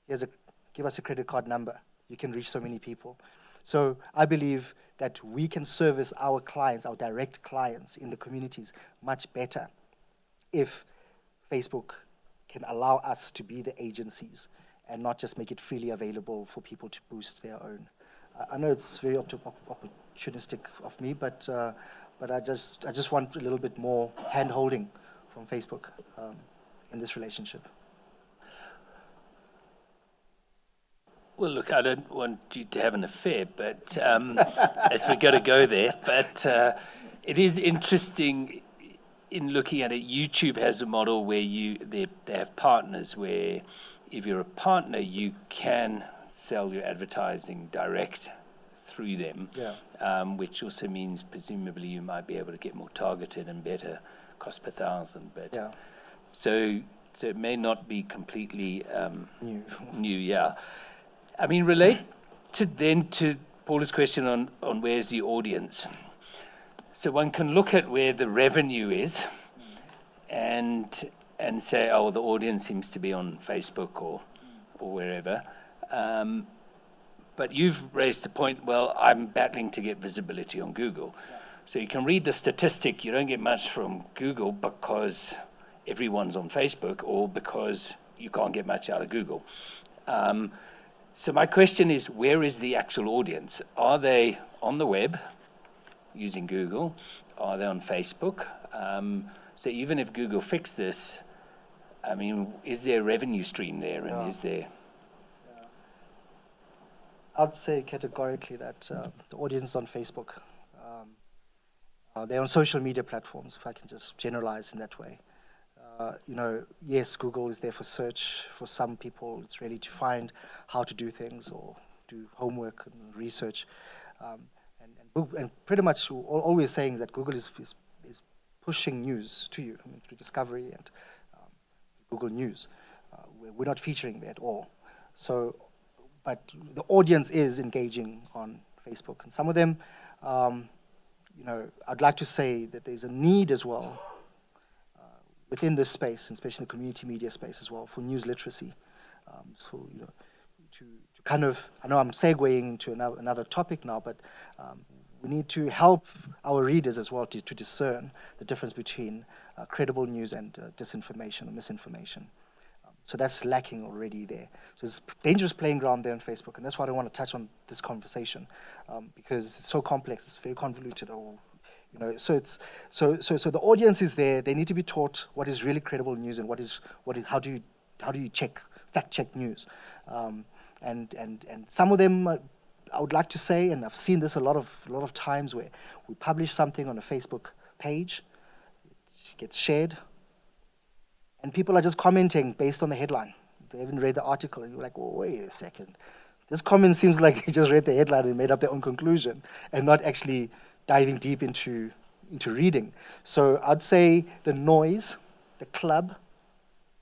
give us a credit card number, you can reach so many people. So I believe that we can service our clients, our direct clients in the communities much better if Facebook can allow us to be the agencies and not just make it freely available for people to boost their own. I know it's very opportunistic of me, but I just want a little bit more hand-holding from Facebook in this relationship. Well, look, I don't want you to have an affair, but as we're going to go there, but it is interesting in looking at it. YouTube has a model where they have partners where if you're a partner, you can sell your advertising direct through them, which also means presumably you might be able to get more targeted and better cost per thousand. But so it may not be completely new. Yeah. I mean, relate to Paula's question on where's the audience. So one can look at where the revenue is and say, oh, the audience seems to be on Facebook or wherever. But you've raised the point, well, I'm battling to get visibility on Google. So you can read the statistic, you don't get much from Google because everyone's on Facebook or because you can't get much out of Google. So my question is, where is the actual audience? Are they on the web using Google? Are they on Facebook? So even if Google fixed this, I mean, is there a revenue stream there? And is there... I'd say categorically that the audience on Facebook, they're on social media platforms, if I can just generalize in that way. You know, yes, Google is there for search. For some people, it's really to find how to do things or do homework and research. And pretty much all we're saying is that Google is pushing news to you, I mean, through discovery and Google News. We're not featuring there at all. So, but the audience is engaging on Facebook. And some of them, you know, I'd like to say that there's a need as well within this space, especially the community media space as well, for news literacy. So, you know, to kind of, I know I'm segueing into another topic now, but we need to help our readers as well to discern the difference between credible news and disinformation or misinformation. So that's lacking already there. So it's dangerous playing ground there on Facebook, and that's why I want to touch on this conversation, because it's so complex, it's very convoluted. Or, you know, so the audience is there. They need to be taught what is really credible news and how do you fact check news, and some of them. I would like to say, and I've seen this a lot of times, where we publish something on a Facebook page, it gets shared, and people are just commenting based on the headline. They haven't read the article, and you're like, well, wait a second. This comment seems like they just read the headline and made up their own conclusion, and not actually diving deep into reading. So I'd say the noise, the club,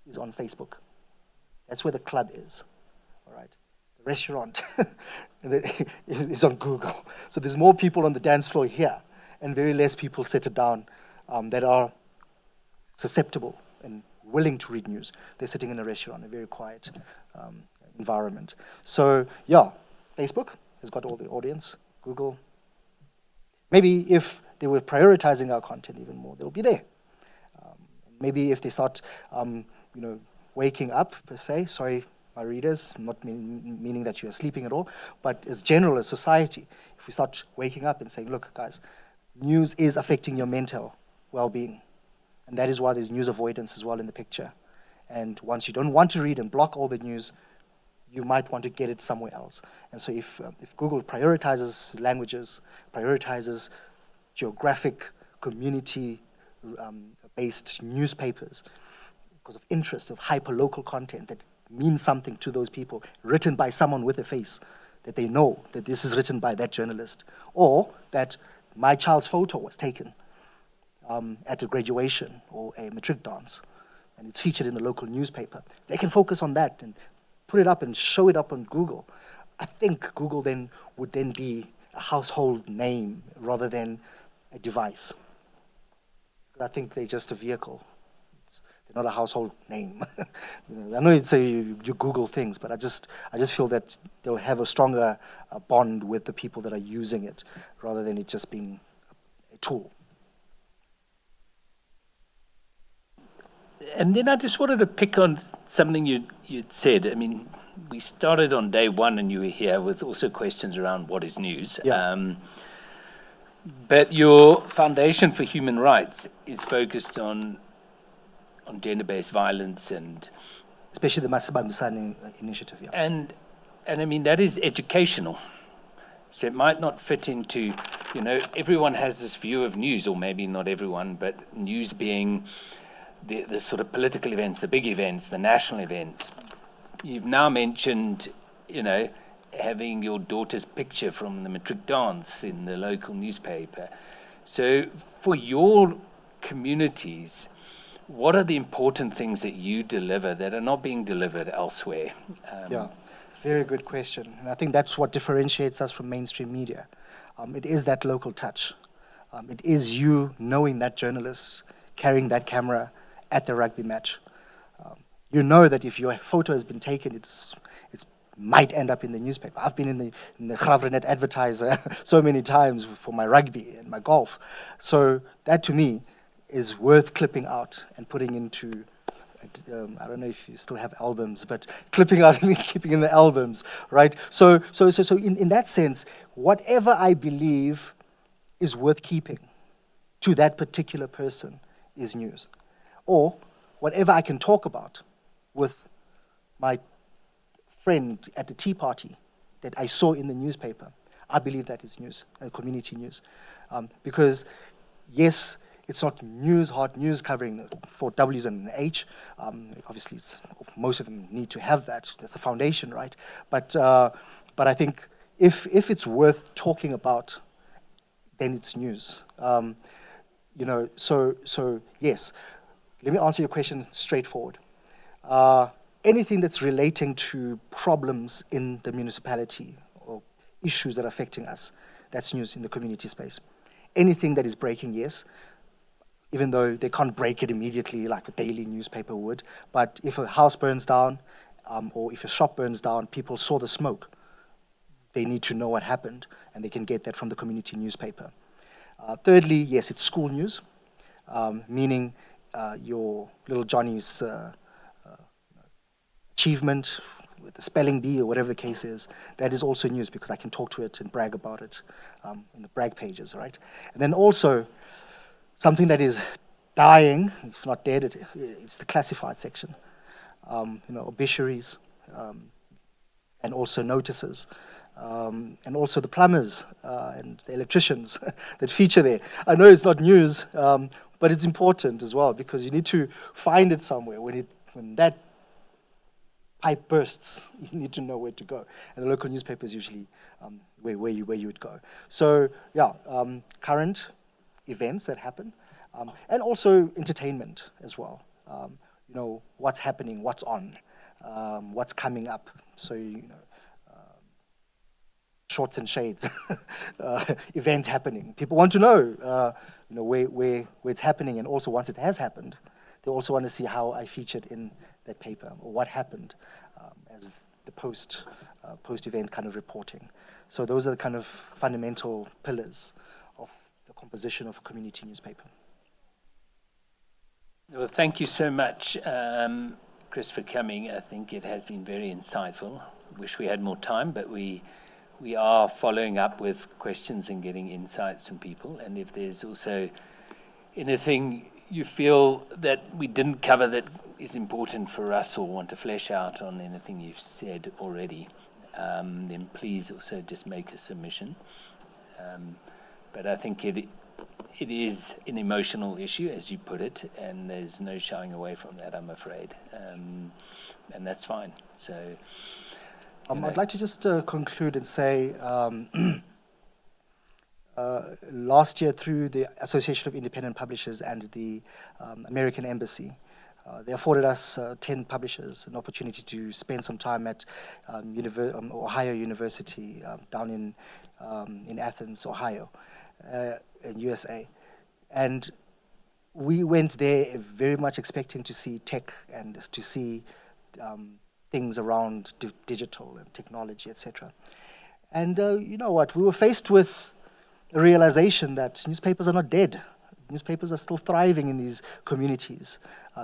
is on Facebook. That's where the club is, all right? Restaurant is on Google. So there's more people on the dance floor here, and very less people settled down that are susceptible and willing to read news. They're sitting in a restaurant, a very quiet environment. So yeah, Facebook has got all the audience. Google, maybe if they were prioritizing our content even more, they'll be there. Maybe if they start, waking up per se. Sorry, my readers, not meaning that you are sleeping at all, but as general as society, if we start waking up and saying, look, guys, news is affecting your mental well-being, and that is why there's news avoidance as well in the picture. And once you don't want to read and block all the news, you might want to get it somewhere else. And so if Google prioritizes languages, prioritizes geographic, community-based newspapers, because of interest of hyper-local content that means something to those people, written by someone with a face, that they know that this is written by that journalist, or that my child's photo was taken at a graduation or a matric dance, and it's featured in the local newspaper. They can focus on that and put it up and show it up on Google. I think Google would then be a household name rather than a device. I think they're just a vehicle. They're not a household name. I know you'd say you Google things, but I just feel that they'll have a stronger bond with the people that are using it, rather than it just being a tool. And then I just wanted to pick on something you'd said. I mean, we started on day one, and you were here with also questions around what is news. Yeah. But your Foundation for Human Rights is focused on gender-based violence, and especially the Masibambisane initiative. Yeah. And I mean, that is educational. So it might not fit into, everyone has this view of news, or maybe not everyone, but news being the sort of political events, the big events, the national events. You've now mentioned, having your daughter's picture from the matric dance in the local newspaper. So for your communities, what are the important things that you deliver that are not being delivered elsewhere? Yeah, very good question. And I think that's what differentiates us from mainstream media. It is that local touch. It is you knowing that journalist, carrying that camera at the rugby match. You know that if your photo has been taken, it might end up in the newspaper. I've been in the Graafrenet Advertiser so many times for my rugby and my golf. So that to me is worth clipping out and putting into, I don't know if you still have albums, but clipping out and keeping in the albums, right? So in that sense, whatever I believe is worth keeping to that particular person is news. Or whatever I can talk about with my friend at the tea party that I saw in the newspaper, I believe that is news, community news. Because yes, it's not hard news covering the 4 W's and an H. Obviously, most of them need to have that. That's the foundation, right? But I think if it's worth talking about, then it's news. So yes. Let me answer your question straightforward. Anything that's relating to problems in the municipality or issues that are affecting us, that's news in the community space. Anything that is breaking, yes. even though they can't break it immediately like a daily newspaper would. But if a house burns down, or if a shop burns down, people saw the smoke. They need to know what happened, and they can get that from the community newspaper. Thirdly, yes, it's school news, meaning your little Johnny's achievement with the spelling bee or whatever the case is. That is also news because I can talk to it and brag about it in the brag pages, right? And then also something that is dying, if not dead, it's the classified section. Obituaries, and also notices, and also the plumbers and the electricians that feature there. I know it's not news, but it's important as well because you need to find it somewhere. When that pipe bursts, you need to know where to go. And the local newspaper is usually where you would go. So yeah, current events that happen, and also entertainment as well. What's happening, what's on, what's coming up. So shorts and shades event happening. People want to know, where it's happening, and also once it has happened, they also want to see how I featured in that paper or what happened as the post-event kind of reporting. So those are the kind of fundamental pillars of the composition of a community newspaper. Well, thank you so much, Chris, for coming. I think it has been very insightful. Wish we had more time, but we are following up with questions and getting insights from people. And if there's also anything you feel that we didn't cover that is important for us or want to flesh out on anything you've said already, then please also just make a submission. But I think it is an emotional issue, as you put it, and there's no shying away from that, I'm afraid. And that's fine. So, I'd like to just conclude and say, last year through the Association of Independent Publishers and the American Embassy, they afforded us 10 publishers an opportunity to spend some time at Ohio University down in Athens, Ohio, in USA. And we went there very much expecting to see tech and to see things around digital and technology, etc. And you know what? We were faced with a realization that newspapers are not dead. Newspapers are still thriving in these communities,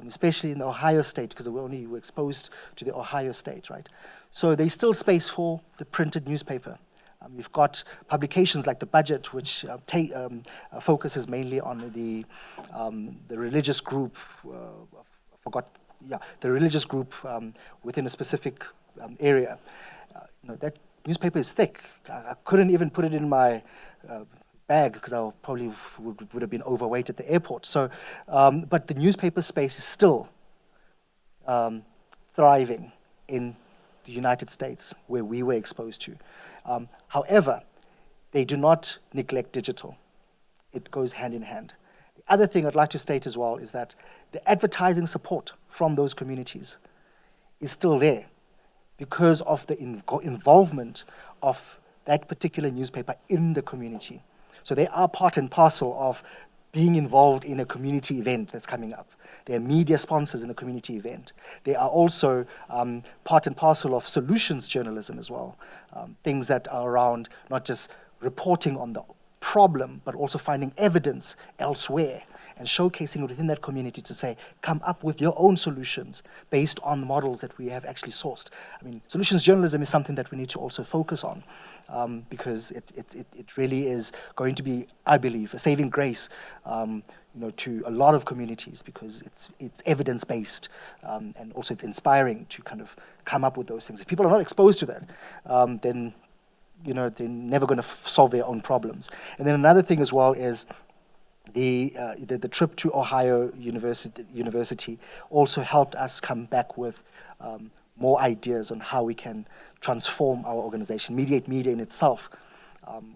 especially in the Ohio state, because we were exposed to the Ohio state, right? So there's still space for the printed newspaper. We've got publications like the Budget, which focuses mainly on the religious group. The religious group within a specific area. That newspaper is thick. I couldn't even put it in my bag because I probably would have been overweight at the airport. So, but the newspaper space is still thriving in the United States, where we were exposed to. However, they do not neglect digital. It goes hand in hand. The other thing I'd like to state as well is that the advertising support from those communities is still there because of the involvement of that particular newspaper in the community. So they are part and parcel of being involved in a community event that's coming up. They are media sponsors in a community event. They are also part and parcel of solutions journalism as well. Things that are around not just reporting on the problem, but also finding evidence elsewhere and showcasing it within that community to say, come up with your own solutions based on the models that we have actually sourced. I mean, solutions journalism is something that we need to also focus on because it really is going to be, I believe, a saving grace to a lot of communities because it's evidence-based and also it's inspiring to kind of come up with those things. If people are not exposed to that, then they're never going to solve their own problems. And then another thing as well is the trip to Ohio University also helped us come back with more ideas on how we can transform our organization. Mediate Media in itself,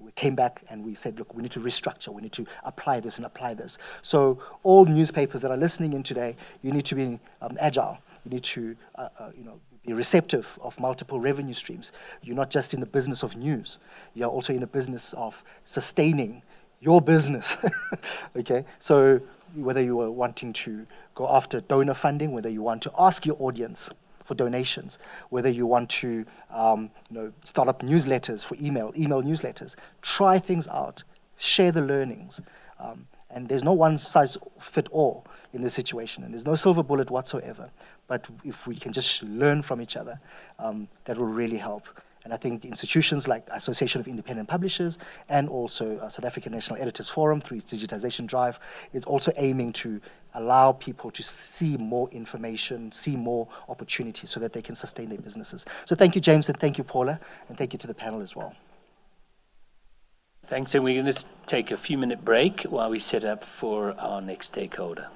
we came back and we said, look, we need to restructure, we need to apply this and apply this. So all newspapers that are listening in today, you need to be agile. You need to be receptive of multiple revenue streams. You're not just in the business of news. You're also in the business of sustaining your business. Okay, so whether you are wanting to go after donor funding, whether you want to ask your audience for donations, whether you want to start up newsletters for email newsletters, try things out, share the learnings. And there's no one size fit all in this situation, and there's no silver bullet whatsoever. But if we can just learn from each other, that will really help. And I think institutions like Association of Independent Publishers and also South African National Editors Forum through its digitization drive is also aiming to allow people to see more information, see more opportunities so that they can sustain their businesses. So thank you, James, and thank you, Paula, and thank you to the panel as well. Thanks, and we're going to take a few-minute break while we set up for our next stakeholder.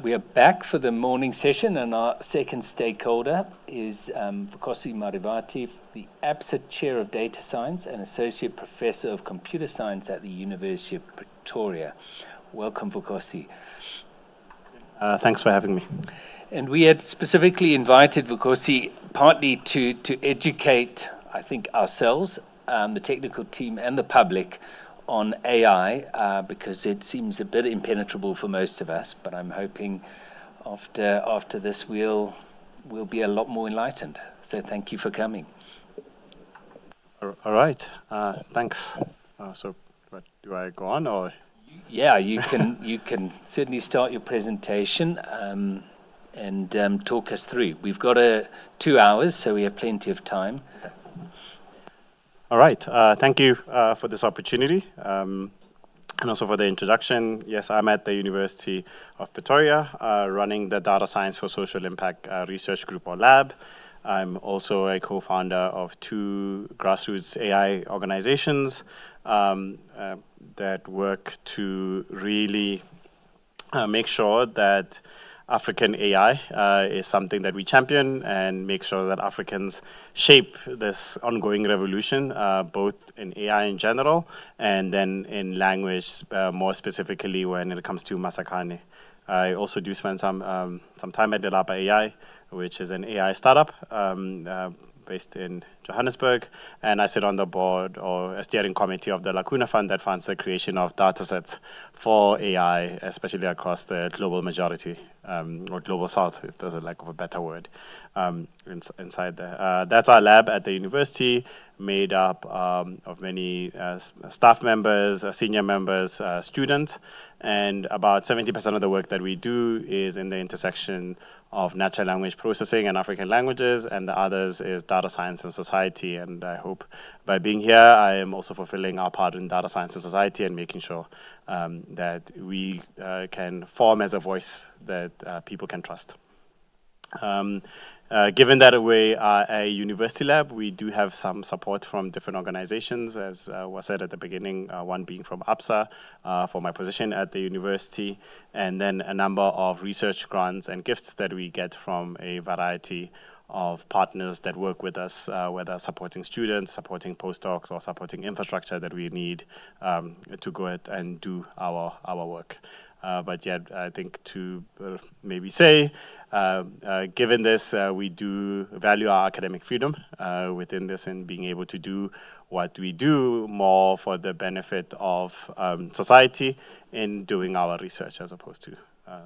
We are back for the morning session, and our second stakeholder is Vukosi Marivati, the ABSA Chair of Data Science and Associate Professor of Computer Science at the University of Pretoria. Welcome, Vukosi. Thanks for having me. And we had specifically invited Vukosi partly to educate, I think, ourselves, the technical team and the public on AI, because it seems a bit impenetrable for most of us, but I'm hoping after this we'll be a lot more enlightened. So thank you for coming. All right, thanks. So do I go on or? Yeah, you can certainly start your presentation and talk us through. We've got 2 hours, so we have plenty of time. All right, thank you for this opportunity and also for the introduction. Yes, I'm at the University of Pretoria, running the Data Science for Social Impact Research Group or Lab. I'm also a co-founder of 2 grassroots AI organizations that work to really make sure that African AI is something that we champion and make sure that Africans shape this ongoing revolution, both in AI in general and then in language, more specifically when it comes to Masakane. I also do spend some time at Delapa AI, which is an AI startup based in Johannesburg, and I sit on the board or a steering committee of the Lacuna Fund that funds the creation of datasets for AI, especially across the global majority, or global south, if there's a lack of a better word, inside there. That's our lab at the university, made up of many staff members, senior members, students, and about 70% of the work that we do is in the intersection of natural language processing and African languages, and the others is data science and society. And I hope by being here, I am also fulfilling our part in data science and society and making sure that we can form as a voice that people can trust. Given that we are a university lab, we do have some support from different organizations, as was said at the beginning, one being from ABSA for my position at the university, and then a number of research grants and gifts that we get from a variety of partners that work with us, whether supporting students, supporting postdocs, or supporting infrastructure that we need to go ahead and do our work. But yet, I think to maybe say, given this, we do value our academic freedom within this and being able to do what we do more for the benefit of society in doing our research as opposed to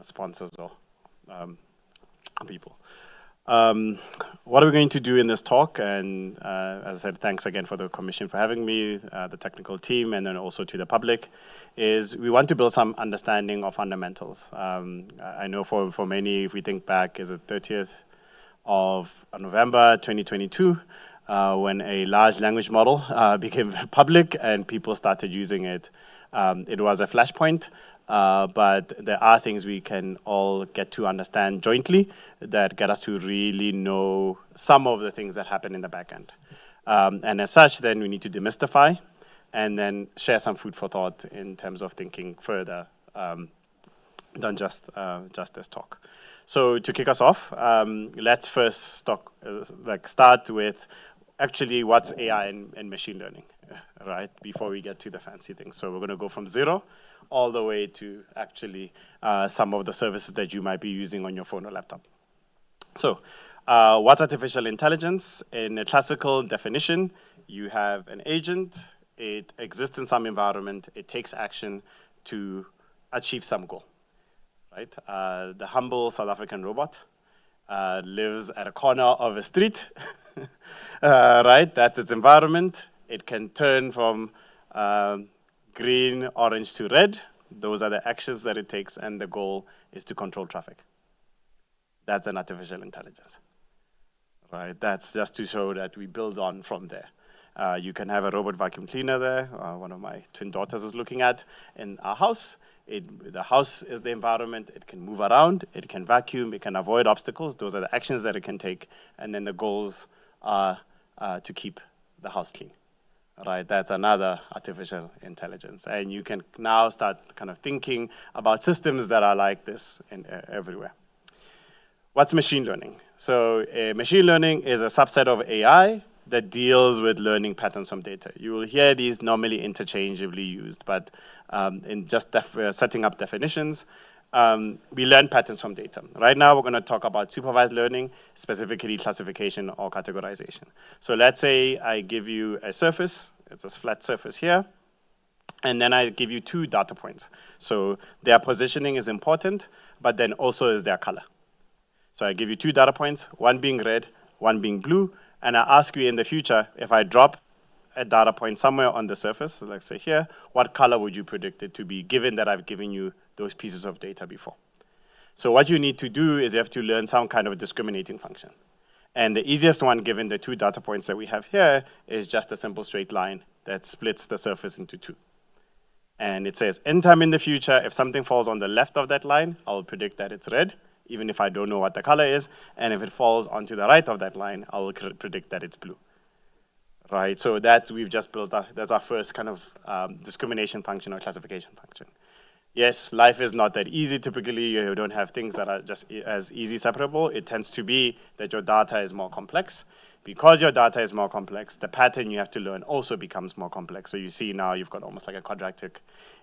sponsors or people. What are we going to do in this talk? And as I said, thanks again for the commission for having me, the technical team, and then also to the public, is we want to build some understanding of fundamentals. I know for many, if we think back, is it 30th of November 2022, when a large language model became public and people started using it. It was a flashpoint. But there are things we can all get to understand jointly that get us to really know some of the things that happen in the back end. And as such, then we need to demystify and then share some food for thought in terms of thinking further than just this talk. So to kick us off, let's first start with actually what's AI and machine learning, right? Before we get to the fancy things. So we're going to go from 0 all the way to actually some of the services that you might be using on your phone or laptop. So what's artificial intelligence? In a classical definition, you have an agent, it exists in some environment, it takes action to achieve some goal, right? The humble South African robot lives at a corner of a street, right? That's its environment. It can turn from green, orange to red. Those are the actions that it takes, and the goal is to control traffic. That's an artificial intelligence, right? That's just to show that we build on from there. You can have a robot vacuum cleaner there. One of my twin daughters is looking at in our house. The house is the environment. It can move around. It can vacuum. It can avoid obstacles. Those are the actions that it can take. And then the goals are to keep the house clean. right? That's another artificial intelligence. And you can now start kind of thinking about systems that are like this everywhere. What's machine learning? So machine learning is a subset of AI that deals with learning patterns from data. You will hear these normally interchangeably used, but in just setting up definitions, we learn patterns from data. Right now, we're going to talk about supervised learning, specifically classification or categorization. So let's say I give you a surface. It's a flat surface here. And then I give you 2 data points. So their positioning is important, but then also is their color. So I give you 2 data points, one being red, one being blue, and I ask you in the future, if I drop a data point somewhere on the surface, so let's say here, what color would you predict it to be, given that I've given you those pieces of data before? So what you need to do is you have to learn some kind of a discriminating function. And the easiest one, given the 2 data points that we have here, is just a simple straight line that splits the surface into 2. And it says, anytime in the future, if something falls on the left of that line, I'll predict that it's red, even if I don't know what the color is. And if it falls onto the right of that line, I will predict that it's blue. Right, so that we've just built, that's our first kind of discrimination function or classification function. Yes, life is not that easy. Typically, you don't have things that are just as easy separable. It tends to be that your data is more complex. Because your data is more complex, the pattern you have to learn also becomes more complex. So you see now you've got almost like a quadratic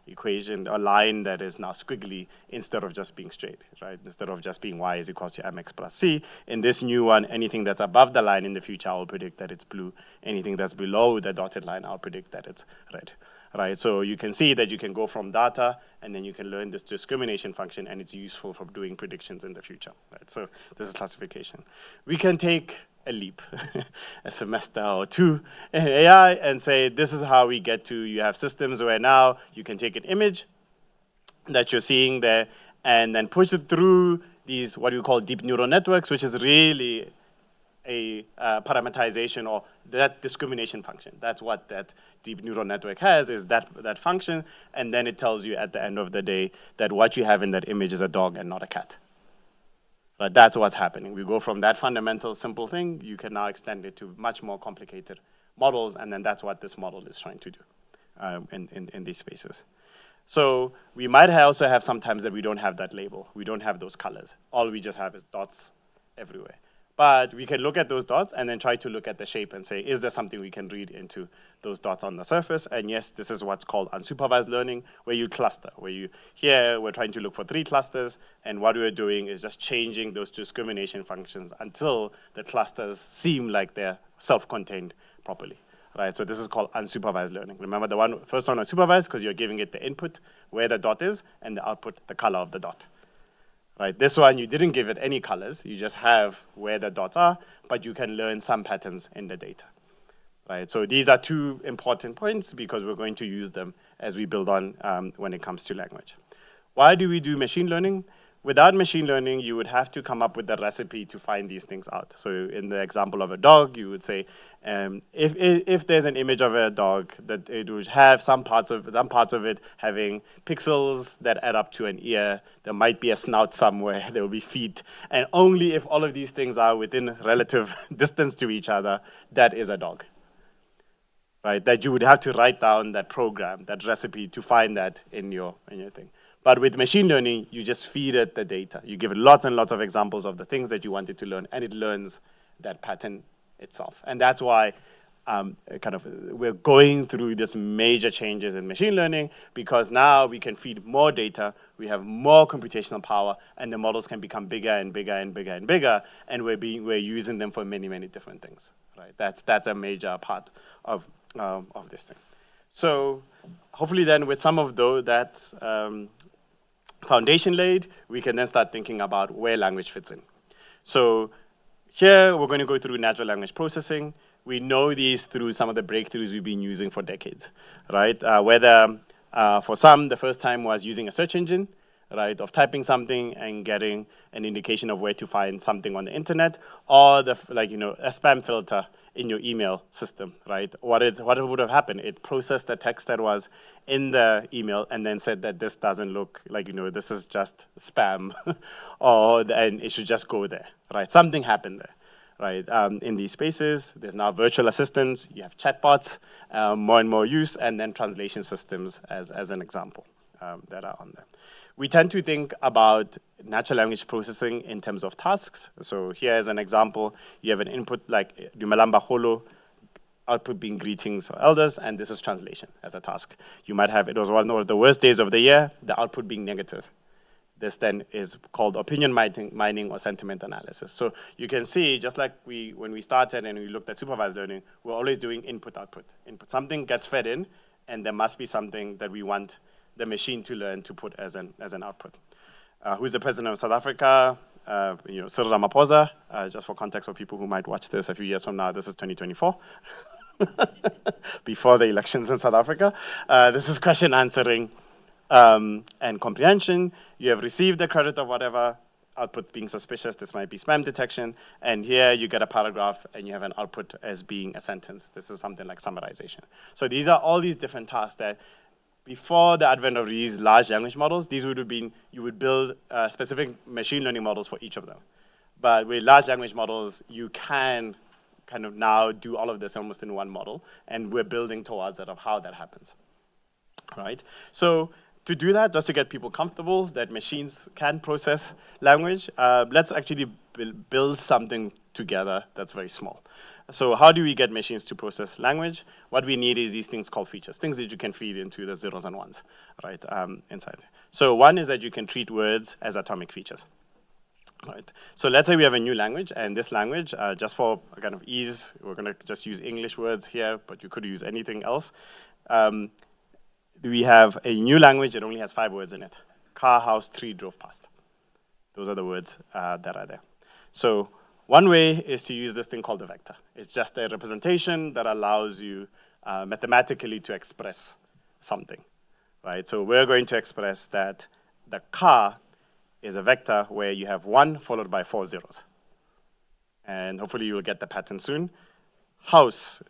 equation, a line that is now squiggly instead of just being straight, right? Instead of just being y is equals to mx plus c. In this new one, anything that's above the line in the future, I'll predict that it's blue. Anything that's below the dotted line, I'll predict that it's red, right? So you can see that you can go from data, and then you can learn this discrimination function, and it's useful for doing predictions in the future, right? So this is classification. We can take a leap, a semester or 2 in AI and say, this is how we get to, you have systems where now you can take an image that you're seeing there and then push it through these, what you call deep neural networks, which is really a parameterization or that discrimination function. That's what that deep neural network has, is that function, and then it tells you at the end of the day that what you have in that image is a dog and not a cat. But that's what's happening. We go from that fundamental simple thing, you can now extend it to much more complicated models, and then that's what this model is trying to do in these spaces. So we might also have sometimes that we don't have that label. We don't have those colors. All we just have is dots everywhere. But we can look at those dots and then try to look at the shape and say, is there something we can read into those dots on the surface? And yes, this is what's called unsupervised learning, where you cluster, here we're trying to look for 3 clusters, and what we're doing is just changing those discrimination functions until the clusters seem like they're self-contained properly, right? So this is called unsupervised learning. Remember the first one was supervised because you're giving it the input, where the dot is, and the output, the color of the dot. Right, this one, you didn't give it any colors. You just have where the dots are, but you can learn some patterns in the data. Right, so these are 2 important points because we're going to use them as we build on when it comes to language. Why do we do machine learning? Without machine learning, you would have to come up with the recipe to find these things out. So in the example of a dog, you would say, if there's an image of a dog, that it would have some parts of it having pixels that add up to an ear. There might be a snout somewhere. There will be feet. And only if all of these things are within relative distance to each other, that is a dog. Right? That you would have to write down that program, that recipe to find that in your thing. But with machine learning, you just feed it the data. You give it lots and lots of examples of the things that you want it to learn, and it learns that pattern itself. And that's why we're going through this major changes in machine learning, because now we can feed more data, we have more computational power, and the models can become bigger and bigger and bigger and bigger, and we're using them for many, many different things. Right? That's a major part of this thing. So hopefully then with some of that foundation laid, we can then start thinking about where language fits in. So here we're going to go through natural language processing. We know these through some of the breakthroughs we've been using for decades, right? Whether for some, the first time was using a search engine, right, of typing something and getting an indication of where to find something on the internet, or a spam filter in your email system, right? What would have happened? It processed the text that was in the email and then said that this doesn't look like, this is just spam, and it should just go there, right? Something happened there, right? In these spaces, there's now virtual assistants, you have chatbots, more and more use, and then translation systems as an example that are on there. We tend to think about natural language processing in terms of tasks. So here as an example, you have an input like Dumelamba Holo, output being greetings or elders, and this is translation as a task. You might have, it was one of the worst days of the year, the output being negative. This then is called opinion mining or sentiment analysis. So you can see, just like when we started and we looked at supervised learning, we're always doing input-output. Something gets fed in, and there must be something that we want the machine to learn to put as an output. Who's the president of South Africa? Cyril Ramaphosa. Just for context for people who might watch this a few years from now, this is 2024. Before the elections in South Africa. This is question answering and comprehension. You have received the credit of whatever, output being suspicious, this might be spam detection, and here you get a paragraph and you have an output as being a sentence. This is something like summarization. So these are all these different tasks that before the advent of these large language models, these would have been, you would build specific machine learning models for each of them. But with large language models, you can kind of now do all of this almost in one model, and we're building towards that of how that happens, right? So to do that, just to get people comfortable that machines can process language, let's actually build something together that's very small. So how do we get machines to process language? What we need is these things called features, things that you can feed into the zeros and ones, right, inside. So one is that you can treat words as atomic features, right? So let's say we have a new language, and this language, just for kind of ease, we're going to just use English words here, but you could use anything else. We have a new language, it only has 5 words in it. Car, house, tree, drove past. Those are the words that are there. So one way is to use this thing called a vector. It's just a representation that allows you mathematically to express something, right? So we're going to express that the car is a vector where you have 1 followed by 4 zeros. And hopefully you will get the pattern soon. House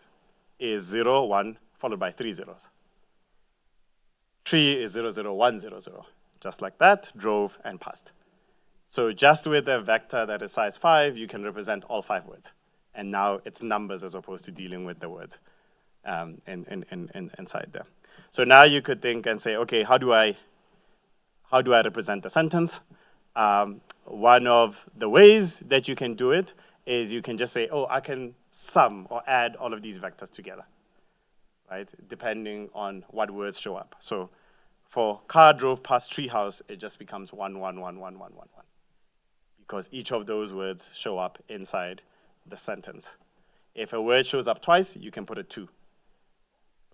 is 0, 1, followed by 3 zeros. Tree is 0, 0, 1, 0, 0. Just like that, drove and passed. So just with a vector that is size 5, you can represent all 5 words. And now it's numbers as opposed to dealing with the words inside there. So now you could think and say, okay, how do I represent a sentence? One of the ways that you can do it is you can just say, oh, I can sum or add all of these vectors together, right? Depending on what words show up. So for car drove past tree house, it just becomes 1, 1, 1, 1, 1, 1, 1. Because each of those words show up inside the sentence. If a word shows up twice, you can put a 2.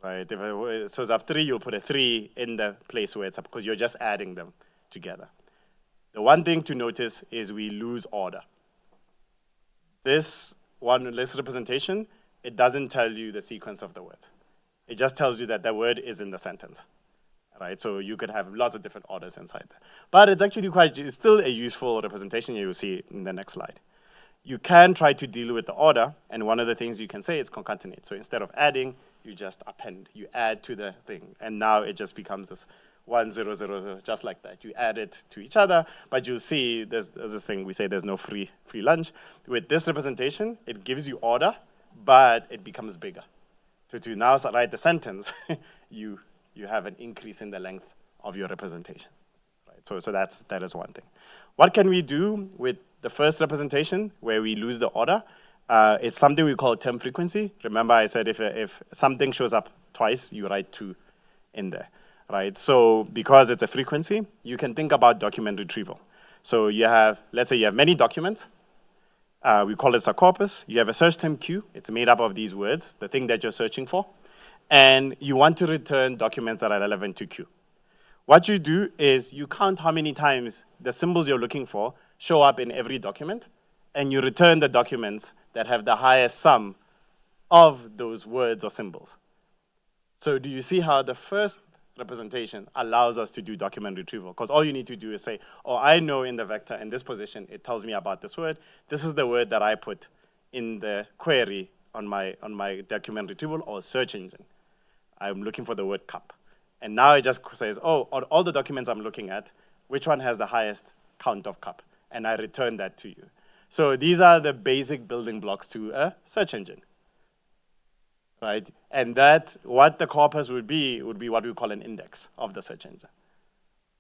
Right? If a word shows up 3, you'll put a 3 in the place where it's up, because you're just adding them together. The one thing to notice is we lose order. This representation, it doesn't tell you the sequence of the word. It just tells you that the word is in the sentence. Right? So you could have lots of different orders inside there. But it's actually it's still a useful representation. You will see in the next slide. You can try to deal with the order, and one of the things you can say is concatenate. So instead of adding, you just append. You add to the thing, and now it just becomes this 1, 0, 0, 0, just like that. You add it to each other, but you'll see there's this thing we say there's no free lunch. With this representation, it gives you order, but it becomes bigger. So to now write the sentence, you have an increase in the length of your representation. Right? So that is one thing. What can we do with the first representation where we lose the order? It's something we call term frequency. Remember I said if something shows up twice, you write 2 in there. Right? So because it's a frequency, you can think about document retrieval. So you have, let's say you have many documents. We call it a corpus. You have a search term queue. It's made up of these words, the thing that you're searching for. And you want to return documents that are relevant to queue. What you do is you count how many times the symbols you're looking for show up in every document, and you return the documents that have the highest sum of those words or symbols. So do you see how the first representation allows us to do document retrieval? Because all you need to do is say, oh, I know in the vector in this position, it tells me about this word. This is the word that I put in the query on my document retrieval or search engine. I'm looking for the word cup. And now it just says, oh, on all the documents I'm looking at, which one has the highest count of cup? And I return that to you. So these are the basic building blocks to a search engine, right? And that, what the corpus would be what we call an index of the search engine,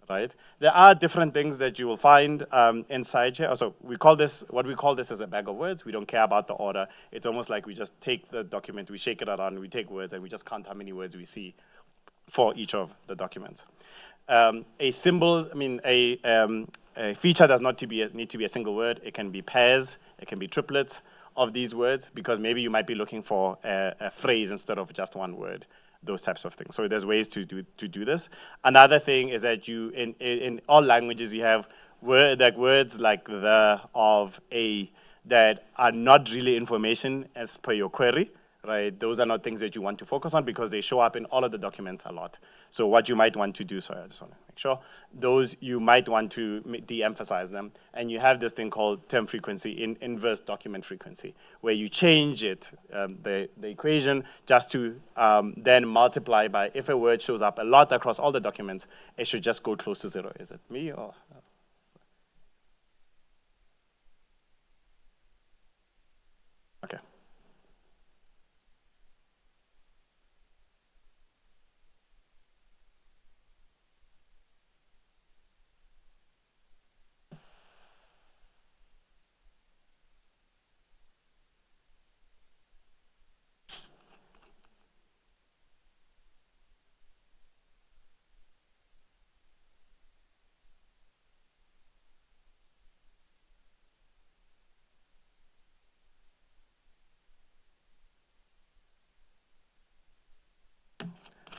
right? There are different things that you will find inside here. So what we call this is a bag of words. We don't care about the order. It's almost like we just take the document, we shake it around, we take words, and we just count how many words we see for each of the documents. A symbol, a feature does not need to be a single word. It can be pairs, it can be triplets of these words, because maybe you might be looking for a phrase instead of just one word, those types of things. So there's ways to do this. Another thing is that you, in all languages, you have words like the, of, a, that are not really information as per your query, right? Those are not things that you want to focus on because they show up in all of the documents a lot. So what you might want to do, sorry, I just want to make sure, those you might want to de-emphasize them. And you have this thing called term frequency, inverse document frequency, where you change it, the equation, just to then multiply by, if a word shows up a lot across all the documents, it should just go close to 0. Is it me or? Okay.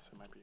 So it might be.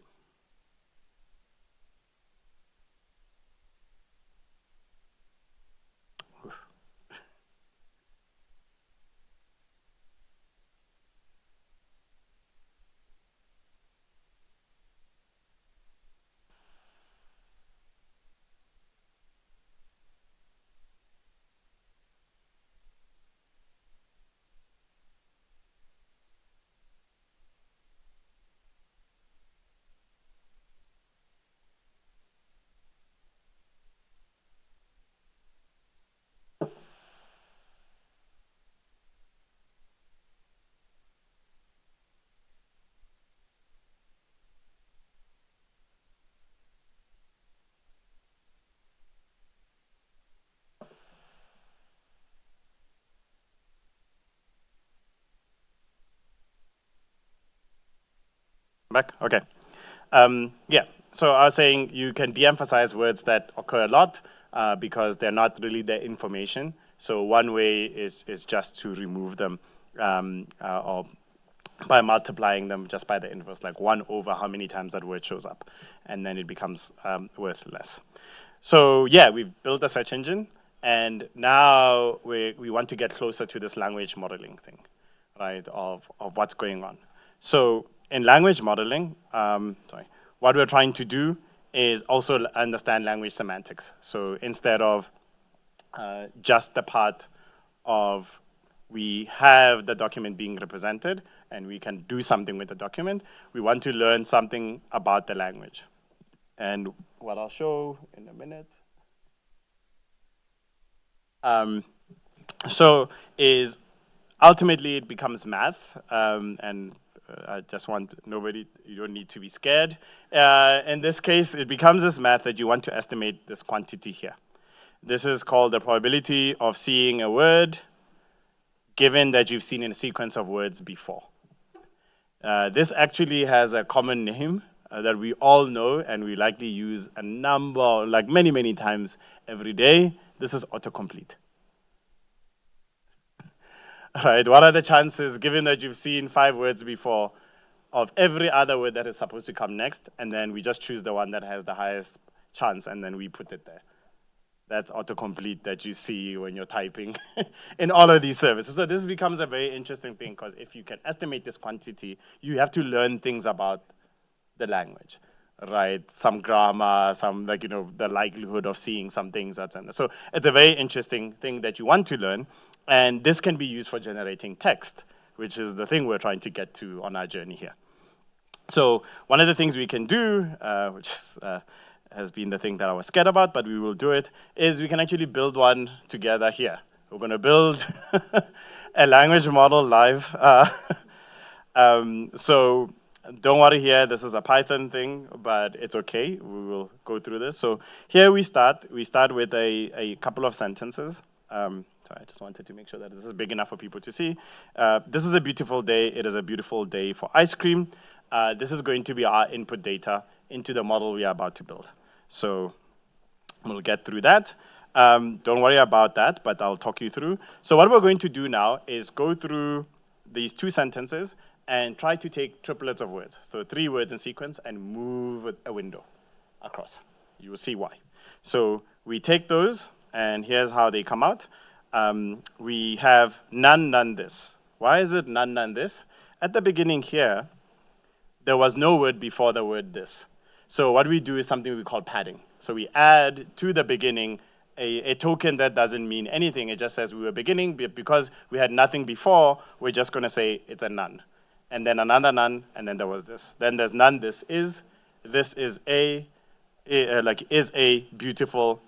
Back? Okay. Yeah, so I was saying you can de-emphasize words that occur a lot because they're not really their information. So one way is just to remove them or by multiplying them just by the inverse, like 1 over how many times that word shows up, and then it becomes worth less. So yeah, we've built a search engine, and now we want to get closer to this language modeling thing, right, of what's going on. So in language modeling, what we're trying to do is also understand language semantics. So instead of just the part of we have the document being represented and we can do something with the document, we want to learn something about the language. And what I'll show in a minute so is ultimately it becomes math, and I just want you don't need to be scared. In this case, it becomes this math that you want to estimate this quantity here. This is called the probability of seeing a word given that you've seen in a sequence of words before. This actually has a common name that we all know and we likely use a number, like many, many times every day. This is autocomplete. Right, what are the chances, given that you've seen 5 words before, of every other word that is supposed to come next, and then we just choose the one that has the highest chance, and then we put it there? That's autocomplete that you see when you're typing in all of these services. So this becomes a very interesting thing, because if you can estimate this quantity, you have to learn things about the language, right? Some grammar, some, like, you know, the likelihood of seeing some things, etc. So it's a very interesting thing that you want to learn. And this can be used for generating text, which is the thing we're trying to get to on our journey here. So one of the things we can do, which has been the thing that I was scared about, but we will do it, is we can actually build one together here. We're going to build a language model live. So don't worry here, this is a Python thing, but it's okay. We will go through this. So here we start. We start with a couple of sentences. Sorry, I just wanted to make sure that this is big enough for people to see. This is a beautiful day. It is a beautiful day for ice cream. This is going to be our input data into the model we are about to build. So we'll get through that. Don't worry about that, but I'll talk you through. So what we're going to do now is go through these two sentences and try to take triplets of words. So 3 words in sequence and move a window across. You will see why. So we take those, and here's how they come out. We have none, none, this. Why is it none, none, this? At the beginning here, there was no word before the word this. So what we do is something we call padding. So we add to the beginning a token that doesn't mean anything. It just says we were beginning, but because we had nothing before, we're just going to say it's a none. And then another none, and then there was this. Then there's none, this is a beautiful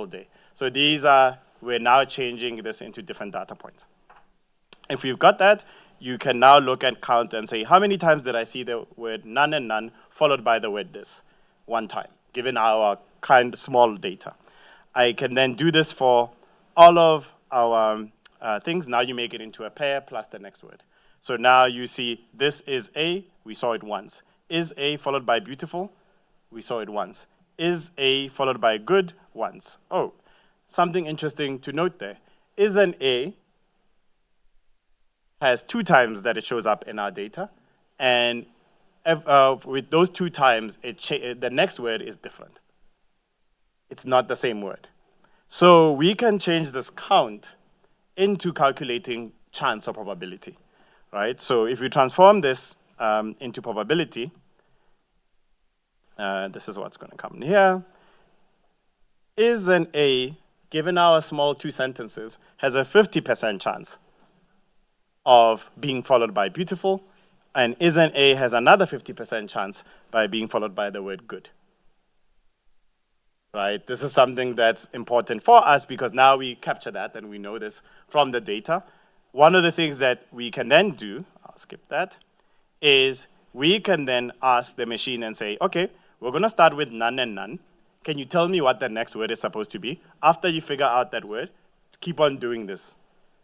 day. So these are, we're now changing this into different data points. If you've got that, you can now look and count and say, how many times did I see the word none and none followed by the word this? 1 time, given our small data. I can then do this for all of our things. Now you make it into a pair plus the next word. So now you see this is a, we saw it once. Is a followed by beautiful, we saw it once. Is a followed by good, once. Oh, something interesting to note there. Is an a has 2 times that it shows up in our data, and with those 2 times, the next word is different. It's not the same word. So we can change this count into calculating chance or probability, right? So if we transform this into probability, this is what's going to come here. Is an A, given our small 2 sentences, has a 50% chance of being followed by beautiful, and is an A has another 50% chance by being followed by the word good. Right? This is something that's important for us because now we capture that and we know this from the data. One of the things that we can then do, I'll skip that, is we can then ask the machine and say, okay, we're going to start with none and none. Can you tell me what the next word is supposed to be? After you figure out that word, keep on doing this.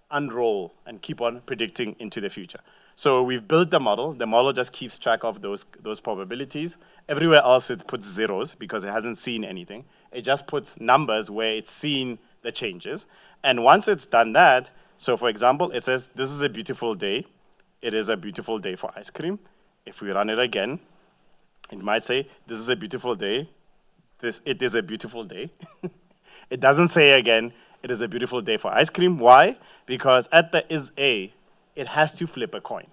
Unroll and keep on predicting into the future. So we've built the model. The model just keeps track of those probabilities. Everywhere else it puts zeros because it hasn't seen anything. It just puts numbers where it's seen the changes. And once it's done that, so for example, it says, this is a beautiful day. It is a beautiful day for ice cream. If we run it again, it might say, this is a beautiful day. It is a beautiful day. It doesn't say again, it is a beautiful day for ice cream. Why? Because at the is a, it has to flip a coin.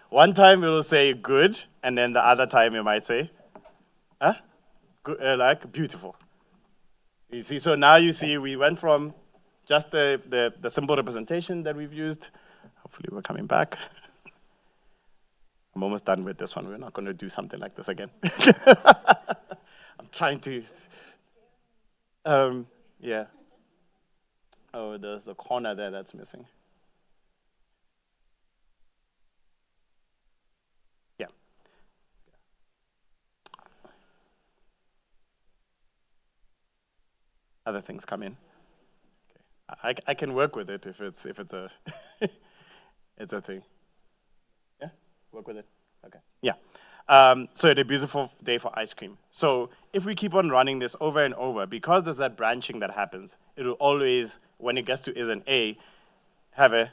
One time it will say good, and then the other time it might say, good, like beautiful. You see, so now you see we went from just the simple representation that we've used. Hopefully we're coming back. I'm almost done with this one. We're not going to do something like this again. I'm trying to. Yeah. Oh, there's a corner there that's missing. Yeah. Other things come in. Okay. I can work with it if it's a it's a thing. Yeah, work with it. Okay. Yeah. So it's a beautiful day for ice cream. So if we keep on running this over and over, because there's that branching that happens, it will always, when it gets to is an A, have a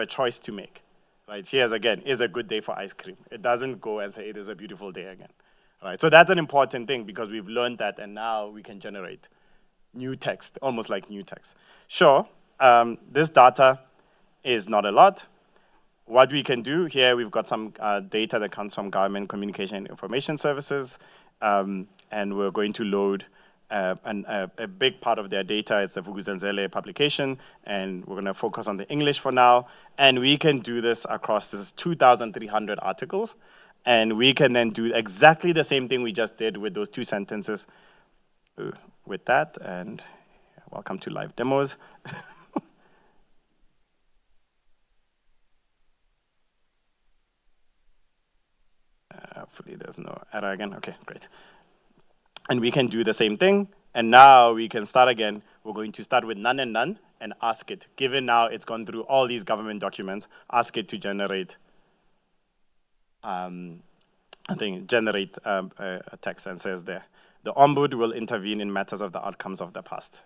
choice to make. Right? Here's again, is a good day for ice cream. It doesn't go and say it is a beautiful day again. Right? So that's an important thing because we've learned that and now we can generate new text, almost like new text. Sure, this data is not a lot. What we can do here, we've got some data that comes from Government Communication and Information Services, and we're going to load a big part of their data. It's the Vukuzenzele publication, and we're going to focus on the English for now. And we can do this across, this is 2,300 articles, and we can then do exactly the same thing we just did with those 2 sentences with that, and welcome to live demos. Hopefully there's no error again. Okay, great. And we can do the same thing. And now we can start again. We're going to start with none and none and ask it, given now it's gone through all these government documents, ask it to generate, generate a text, and says there, the Ombud will intervene in matters of the outcomes of the past.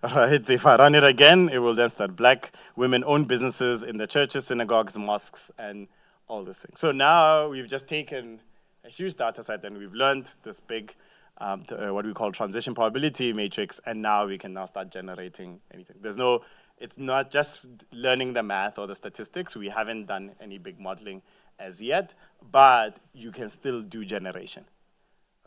Right, if I run it again, it will then start black women-owned businesses in the churches, synagogues, mosques, and all these things. So now we've just taken a huge data set and we've learned this big, what we call transition probability matrix, and now we can now start generating anything. It's not just learning the math or the statistics. We haven't done any big modeling as yet, but you can still do generation.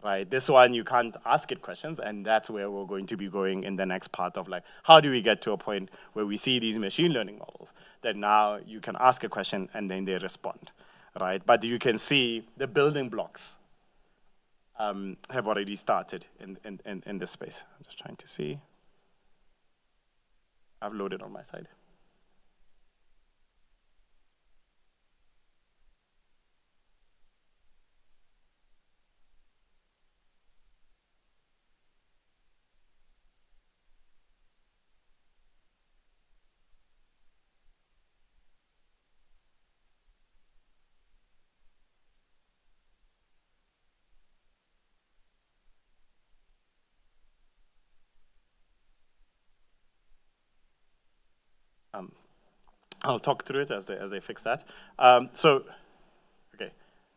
Right, this one you can't ask it questions, and that's where we're going to be going in the next part of like, how do we get to a point where we see these machine learning models that now you can ask a question and then they respond, right? But you can see the building blocks have already started in this space. I'm just trying to see. I've loaded on my side. I'll talk through it as they fix that.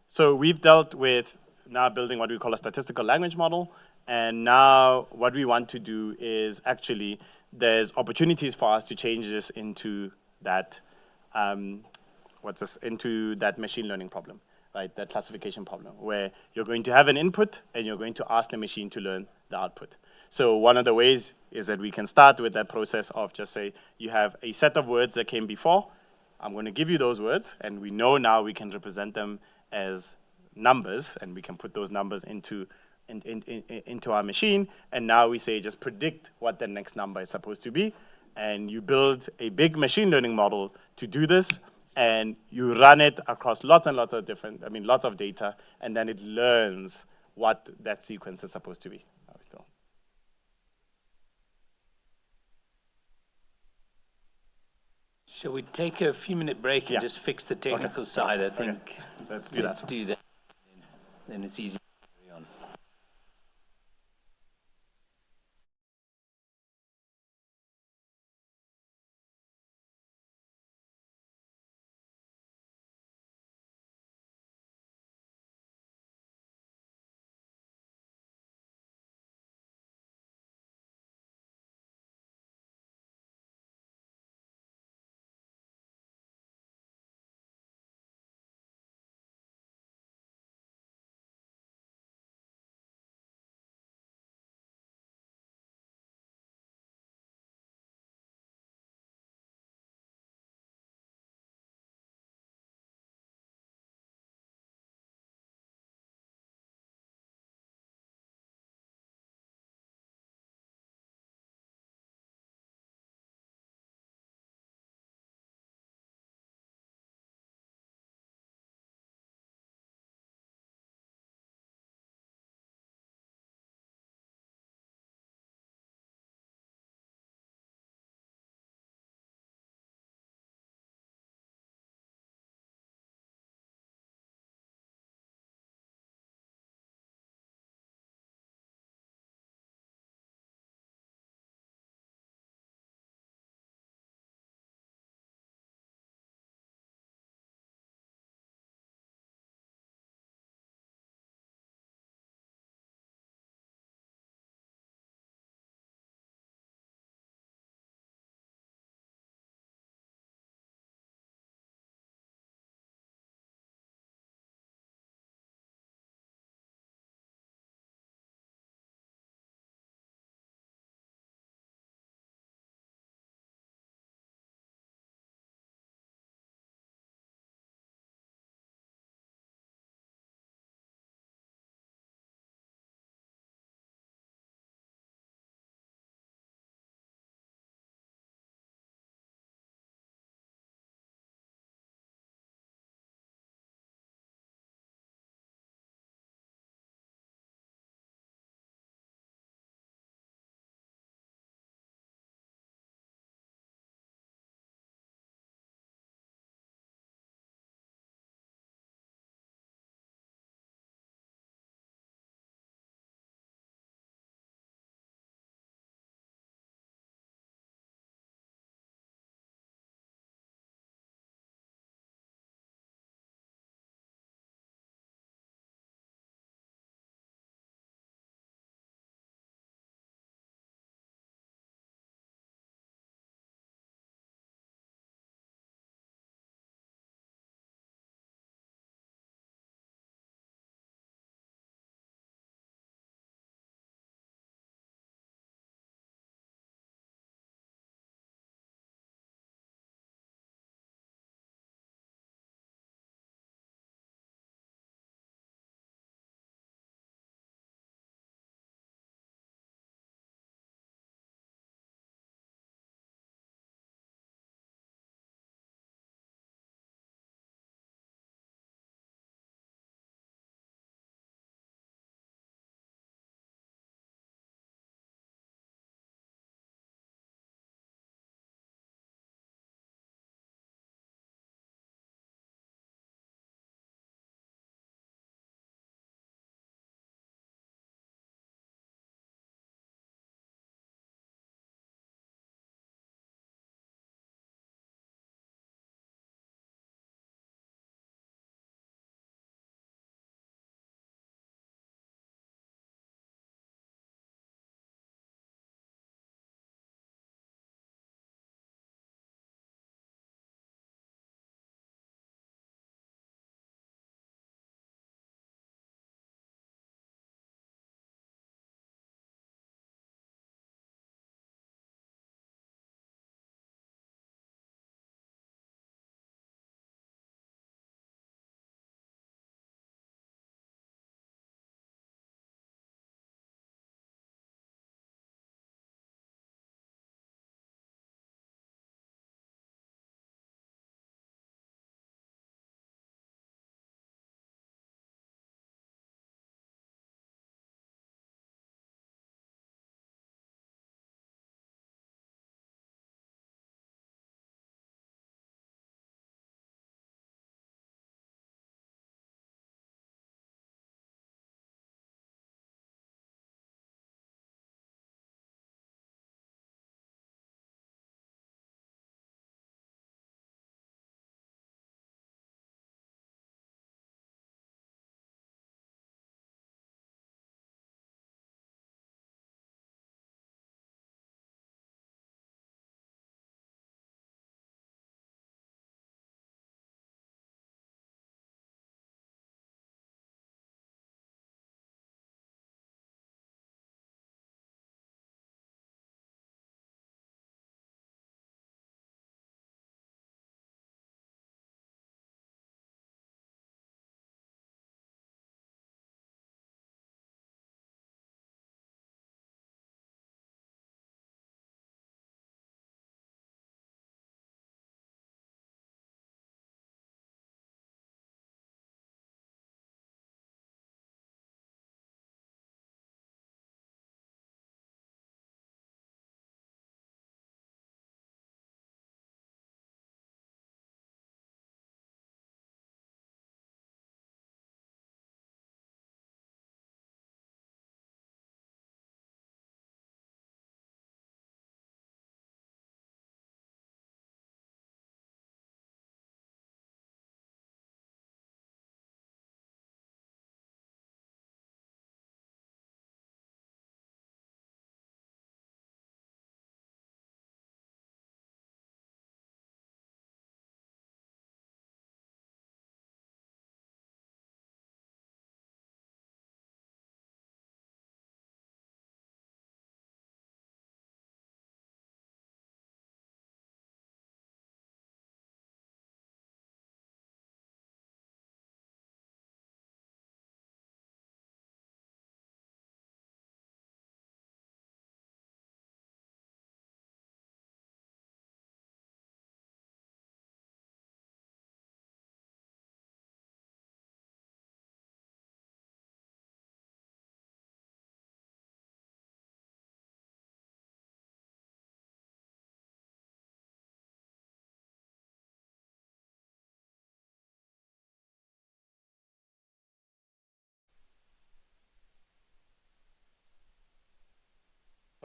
So we've dealt with now building what we call a statistical language model, and now what we want to do is actually there's opportunities for us to change this into that into that machine learning problem, right? That classification problem where you're going to have an input and you're going to ask the machine to learn the output. So one of the ways is that we can start with that process of just say, you have a set of words that came before. I'm going to give you those words, and we know now we can represent them as numbers, and we can put those numbers into our machine. And now we say, just predict what the next number is supposed to be. And you build a big machine learning model to do this, and you run it across lots and lots of lots of data, and then it learns what that sequence is supposed to be. Shall we take a few-minute break and just fix the technical side? I think let's do that. Then it's easy.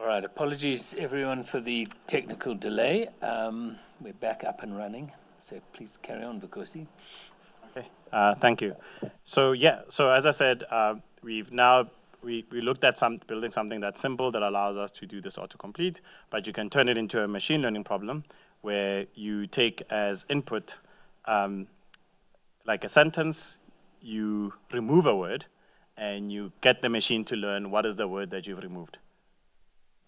right, apologies everyone for the technical delay. We're back up and running, so please carry on, Vukosi. Okay, thank you. So as I said, we've now we looked at building something that's simple that allows us to do this autocomplete, but you can turn it into a machine learning problem where you take as input like a sentence, you remove a word, and you get the machine to learn what is the word that you've removed.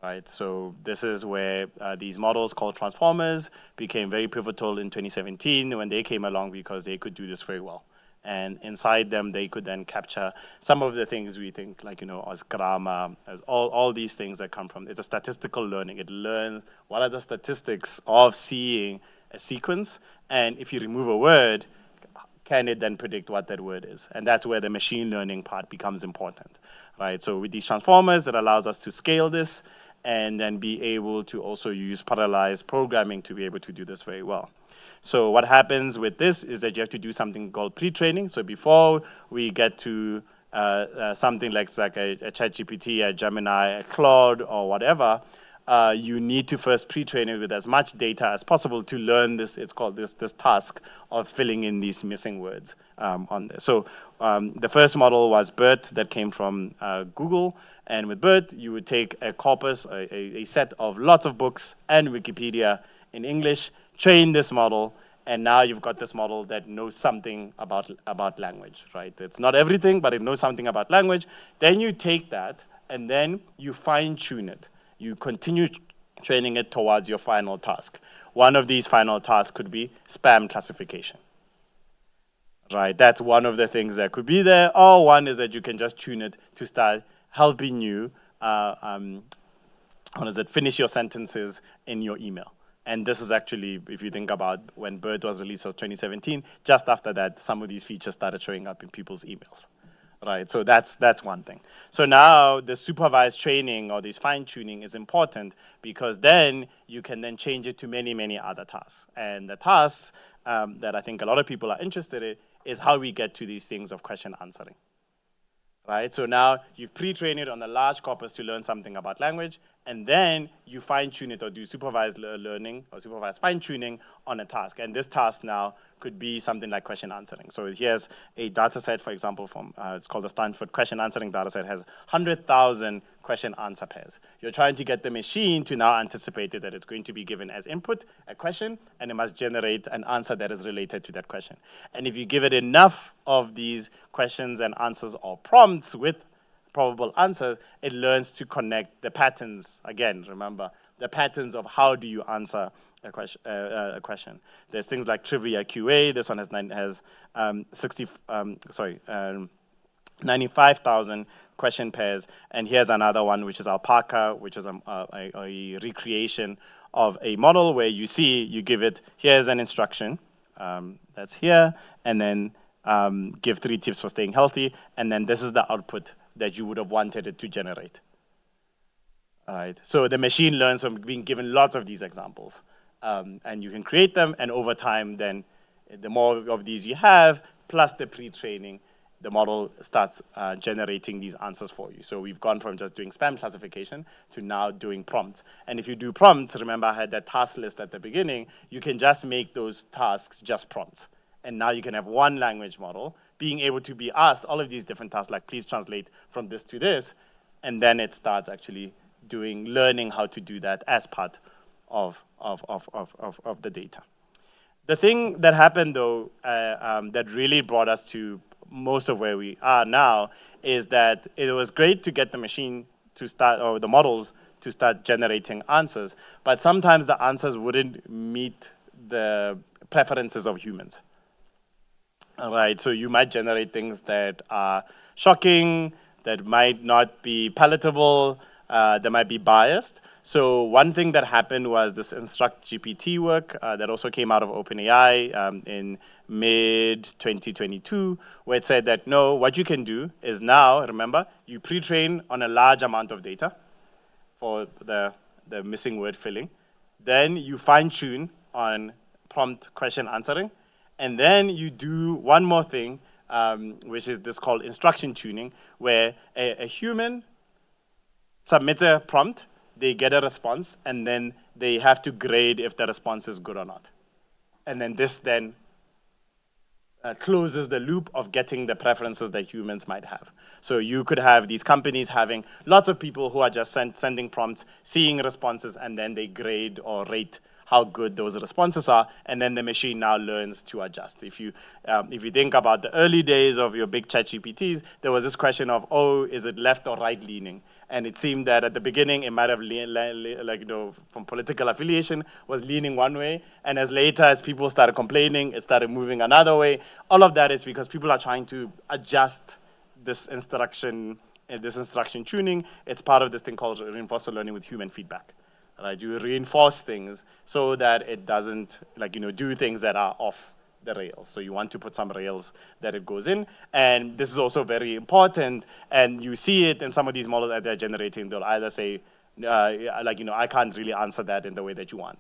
Right, so this is where these models called transformers became very pivotal in 2017 when they came along because they could do this very well. And inside them, they could then capture some of the things we think, like, as grammar, as all these things that come from. It's a statistical learning. It learns what are the statistics of seeing a sequence, and if you remove a word, can it then predict what that word is? And that's where the machine learning part becomes important, right? So with these transformers, it allows us to scale this and then be able to also use parallelized programming to be able to do this very well. So what happens with this is that you have to do something called pre-training. So before we get to something like a ChatGPT, a Gemini, a Claude, or whatever, you need to first pre-train it with as much data as possible to learn this. It's called this task of filling in these missing words on there. So the first model was BERT that came from Google. And with BERT, you would take a corpus, a set of lots of books and Wikipedia in English, train this model, and now you've got this model that knows something about language, right? It's not everything, but it knows something about language. Then you take that, and then you fine-tune it. You continue training it towards your final task. One of these final tasks could be spam classification. Right, that's one of the things that could be there. Or one is that you can just tune it to start helping you, finish your sentences in your email. And this is actually, if you think about when BERT was released, was 2017, just after that, some of these features started showing up in people's emails. Right, so that's one thing. So now the supervised training or this fine-tuning is important because then you can then change it to many, many other tasks. And the tasks that I think a lot of people are interested in is how we get to these things of question answering. Right, so now you've pre-trained it on a large corpus to learn something about language, and then you fine-tune it or do supervised learning or supervised fine-tuning on a task. And this task now could be something like question answering. So here's a data set, for example, from it's called the Stanford question answering data set, has 100,000 question answer pairs. You're trying to get the machine to now anticipate that it's going to be given as input a question, and it must generate an answer that is related to that question. And if you give it enough of these questions and answers or prompts with probable answers, it learns to connect the patterns. Again, remember, the patterns of how do you answer a question. There's things like trivia QA. This one has 95,000 question pairs. And here's another one, which is Alpaca, which is a recreation of a model where you see, you give it, here's an instruction, that's here, and then give 3 tips for staying healthy, and then this is the output that you would have wanted it to generate. All right, so the machine learns from being given lots of these examples. And you can create them, and over time, then the more of these you have, plus the pre-training, the model starts generating these answers for you. So we've gone from just doing spam classification to now doing prompts. And if you do prompts, remember I had that task list at the beginning, you can just make those tasks just prompts. And now you can have one language model being able to be asked all of these different tasks, like please translate from this to this, and then it starts actually learning how to do that as part of the data. The thing that happened, though, that really brought us to most of where we are now is that it was great to get the machine to start, or the models to start generating answers, but sometimes the answers wouldn't meet the preferences of humans. All right, so you might generate things that are shocking, that might not be palatable, that might be biased. So one thing that happened was this Instruct GPT work that also came out of OpenAI in mid-2022, where it said that, no, what you can do is now, remember, you pre-train on a large amount of data for the missing word filling. Then you fine-tune on prompt question answering. And then you do one more thing, which is this called instruction tuning, where a human submits a prompt, they get a response, and then they have to grade if the response is good or not. And then this then closes the loop of getting the preferences that humans might have. So you could have these companies having lots of people who are just sending prompts, seeing responses, and then they grade or rate how good those responses are, and then the machine now learns to adjust. If you think about the early days of your big ChatGPTs, there was this question of, oh, is it left or right leaning? And it seemed that at the beginning, it might have, from political affiliation, was leaning one way. And as later, as people started complaining, it started moving another way. All of that is because people are trying to adjust this instruction tuning. It's part of this thing called reinforcement learning with human feedback. Right? You reinforce things so that it doesn't, do things that are off the rails. So you want to put some rails that it goes in. And this is also very important. And you see it in some of these models that they're generating. They'll either say, I can't really answer that in the way that you want.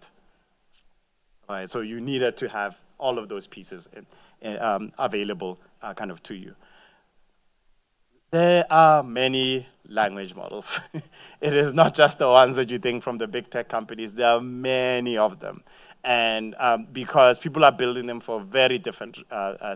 Right? So you needed to have all of those pieces available kind of to you. There are many language models. It is not just the ones that you think from the big tech companies. There are many of them. And because people are building them for very different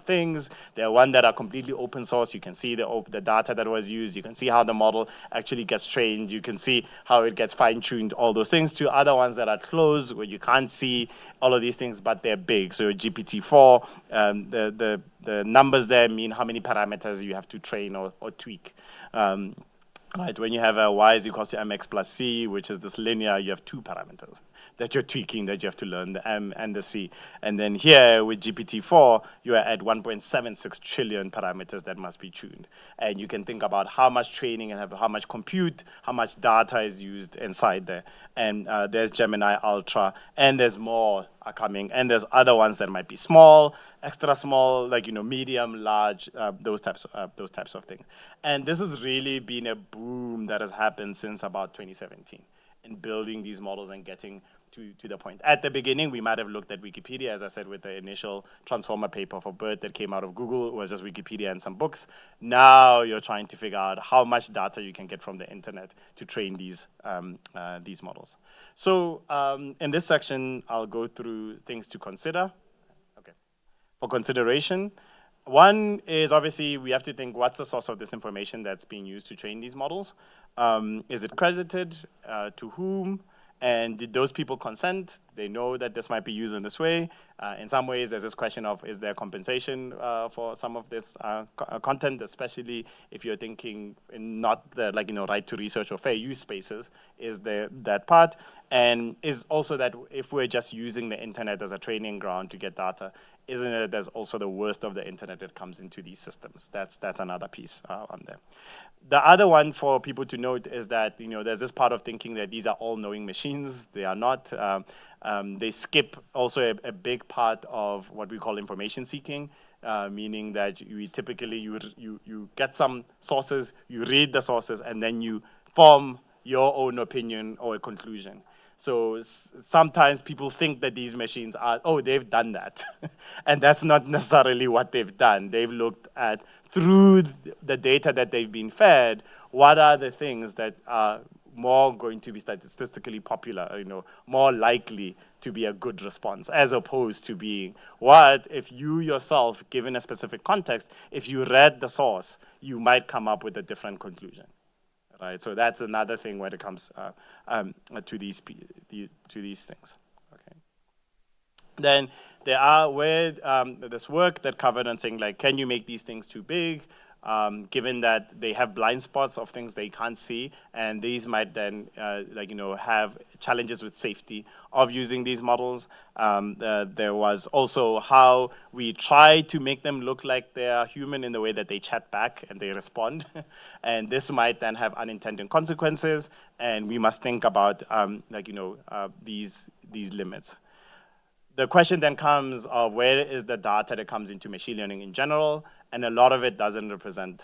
things. There are ones that are completely open source. You can see the data that was used. You can see how the model actually gets trained. You can see how it gets fine-tuned, all those things, to other ones that are closed, where you can't see all of these things, but they're big. So GPT-4, the numbers there mean how many parameters you have to train or tweak. Right, when you have a y is equals to mx plus c, which is this linear, you have 2 parameters that you're tweaking, that you have to learn, the m and the c. And then here with GPT-4, you are at 1.76 trillion parameters that must be tuned. And you can think about how much training and how much compute, how much data is used inside there. And there's Gemini Ultra, and there's more are coming. And there's other ones that might be small, extra small, medium, large, those types of things. And this has really been a boom that has happened since about 2017 in building these models and getting to the point. At the beginning, we might have looked at Wikipedia, as I said, with the initial transformer paper for BERT that came out of Google. It was just Wikipedia and some books. Now you're trying to figure out how much data you can get from the internet to train these models. So in this section, I'll go through things to consider. Okay. For consideration, one is obviously we have to think, what's the source of this information that's being used to train these models? Is it credited? To whom? And did those people consent? They know that this might be used in this way. In some ways, there's this question of, is there compensation for some of this content, especially if you're thinking in not the right to research or fair use spaces, is there that part? And is also that if we're just using the internet as a training ground to get data, isn't it there's also the worst of the internet that comes into these systems? That's another piece on there. The other one for people to note is that there's this part of thinking that these are all-knowing machines. They are not. They skip also a big part of what we call information seeking, meaning that you typically you get some sources, you read the sources, and then you form your own opinion or a conclusion. So sometimes people think that these machines are, they've done that. And that's not necessarily what they've done. They've looked at, through the data that they've been fed, what are the things that are more going to be statistically popular, more likely to be a good response, as opposed to being, what if you yourself, given a specific context, if you read the source, you might come up with a different conclusion. Right, so that's another thing when it comes to these things. Okay. Then there are this work that covered on saying can you make these things too big? Given that they have blind spots of things they can't see, and these might then, have challenges with safety of using these models. There was also how we try to make them look like they are human in the way that they chat back and they respond, and this might then have unintended consequences, and we must think about, these limits. The question then comes of where is the data that comes into machine learning in general, and a lot of it doesn't represent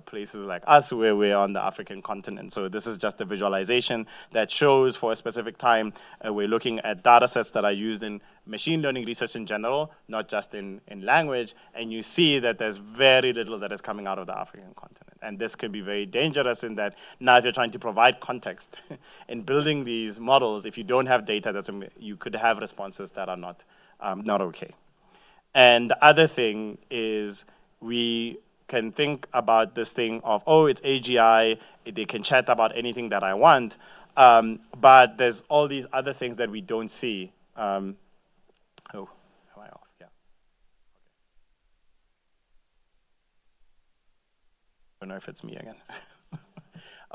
places like us where we're on the African continent. So this is just a visualization that shows for a specific time, we're looking at data sets that are used in machine learning research in general, not just in language, and you see that there's very little that is coming out of the African continent. And this can be very dangerous in that now if you're trying to provide context in building these models, if you don't have data, you could have responses that are not okay. And the other thing is we can think about this thing of, oh, it's AGI, they can chat about anything that I want, but there's all these other things that we don't see. Oh, am I off? Yeah. I don't know if it's me again.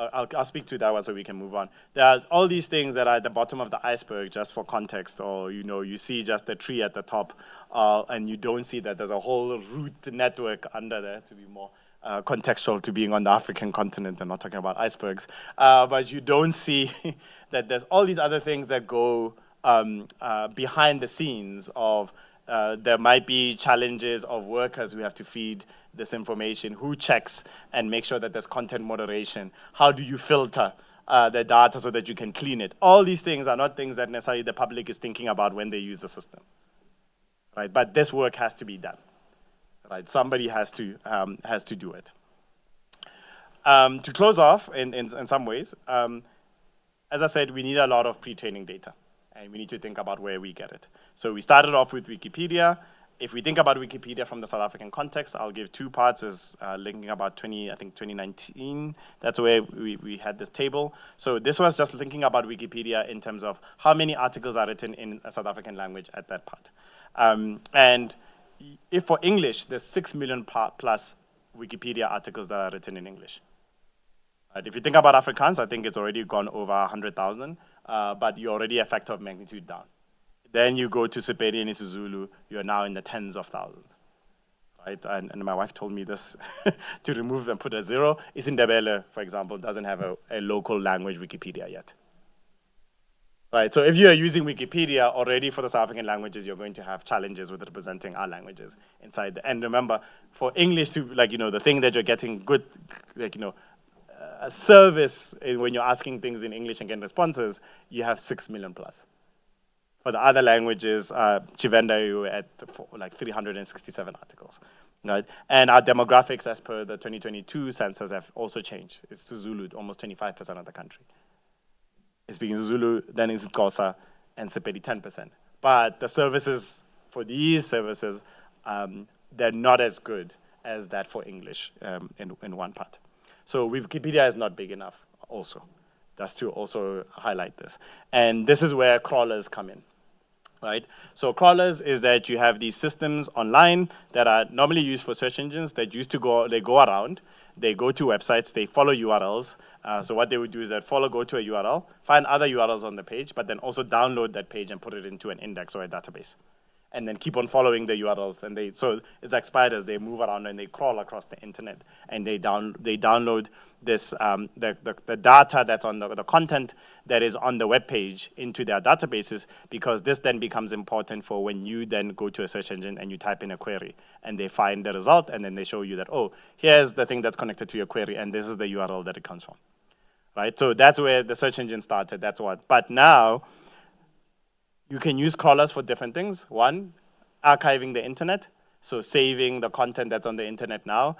I'll speak to that one so we can move on. There's all these things that are at the bottom of the iceberg, just for context, or you see just the tree at the top, and you don't see that there's a whole root network under there, to be more contextual to being on the African continent and not talking about icebergs. But you don't see that there's all these other things that go behind the scenes of there might be challenges of workers who have to feed this information, who checks and make sure that there's content moderation, how do you filter the data so that you can clean it. All these things are not things that necessarily the public is thinking about when they use the system, right? But this work has to be done, right? Somebody has to do it. To close off, in some ways, as I said, we need a lot of pre-training data, and we need to think about where we get it. So we started off with Wikipedia. If we think about Wikipedia from the South African context, I'll give two parts as linking about 2019. That's where we had this table. So this was just thinking about Wikipedia in terms of how many articles are written in a South African language at that part. And if for English, there's 6 million plus Wikipedia articles that are written in English. If you think about Afrikaans, I think it's already gone over 100,000, but you're already a factor of magnitude down. Then you go to Sepedi and isiZulu, you're now in the tens of thousands, right? And my wife told me this, to remove and put a zero. isiNdebele, for example, doesn't have a local language Wikipedia yet. Right, so if you are using Wikipedia already for the South African languages, you're going to have challenges with representing our languages inside. And remember, for English to, the thing that you're getting good, a service when you're asking things in English and getting responses, you have 6 million plus. For the other languages, Chivenda, you were at 367 articles, right? And our demographics, as per the 2022 census, have also changed. It's Zulu, almost 25% of the country. It's speaking Zulu, then it's Xhosa, and Sepedi 10%. But the services for these services, they're not as good as that for English in one part. So Wikipedia is not big enough also. Just to also highlight this. And this is where crawlers come in, right? So crawlers is that you have these systems online that are normally used for search engines that they go around, they go to websites, they follow URLs. So what they would do is that go to a URL, find other URLs on the page, but then also download that page and put it into an index or a database. And then keep on following the URLs. And so it's like spiders, they move around and they crawl across the internet. And they download this, the data that's on the content that is on the web page into their databases, because this then becomes important for when you then go to a search engine and you type in a query. And they find the result, and then they show you that, oh, here's the thing that's connected to your query, and this is the URL that it comes from. Right? So that's where the search engine started, that's what. But now, you can use crawlers for different things. One, archiving the internet, so saving the content that's on the internet now.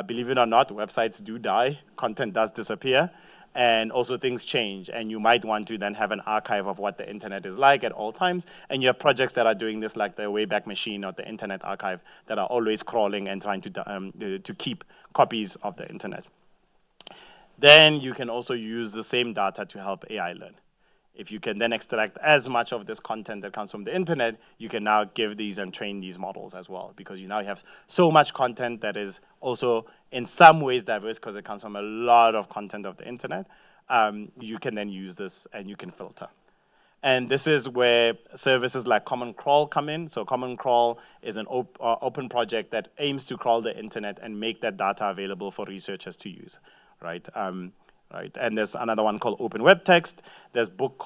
Believe it or not, websites do die, content does disappear, and also things change, and you might want to then have an archive of what the internet is like at all times, and you have projects that are doing this, like the Wayback Machine or the Internet Archive, that are always crawling and trying to keep copies of the internet. Then you can also use the same data to help AI learn. If you can then extract as much of this content that comes from the internet, you can now give these and train these models as well, because you now have so much content that is also in some ways diverse because it comes from a lot of content of the internet. You can then use this and you can filter. And this is where services like Common Crawl come in. So Common Crawl is an open project that aims to crawl the internet and make that data available for researchers to use, right? right? And there's another one called open web text. There's book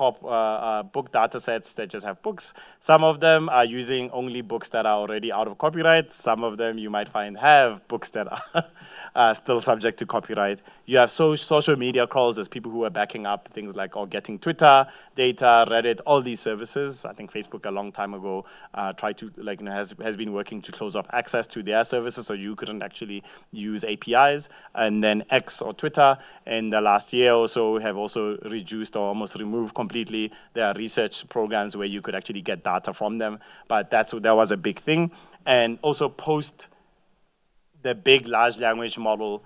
data sets that just have books. Some of them are using only books that are already out of copyright. Some of them you might find have books that are still subject to copyright. You have social media crawls. There's people who are backing up things like or getting Twitter data, Reddit, all these services. I think Facebook a long time ago tried to has been working to close off access to their services, so you couldn't actually use APIs. And then X or Twitter in the last year or so have also reduced or almost removed completely their research programs where you could actually get data from them. But that was a big thing. And also post the big large language model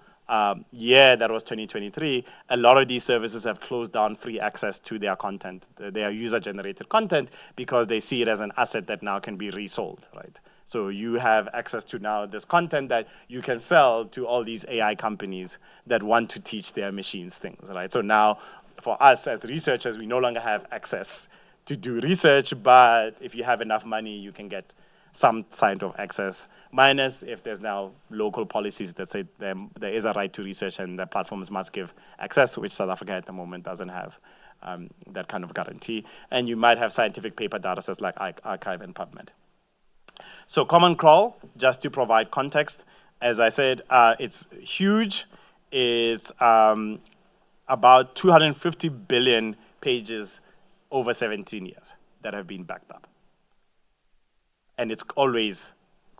year, that was 2023, a lot of these services have closed down free access to their content, their user-generated content, because they see it as an asset that now can be resold, right? So you have access to now this content that you can sell to all these AI companies that want to teach their machines things, right? So now, for us as researchers, we no longer have access to do research, but if you have enough money, you can get some kind of access, minus if there's now local policies that say there is a right to research and the platforms must give access, which South Africa at the moment doesn't have that kind of guarantee. And you might have scientific paper data sets like Archive and PubMed. So Common Crawl, just to provide context, as I said, it's huge. It's about 250 billion pages over 17 years that have been backed up. And it's always,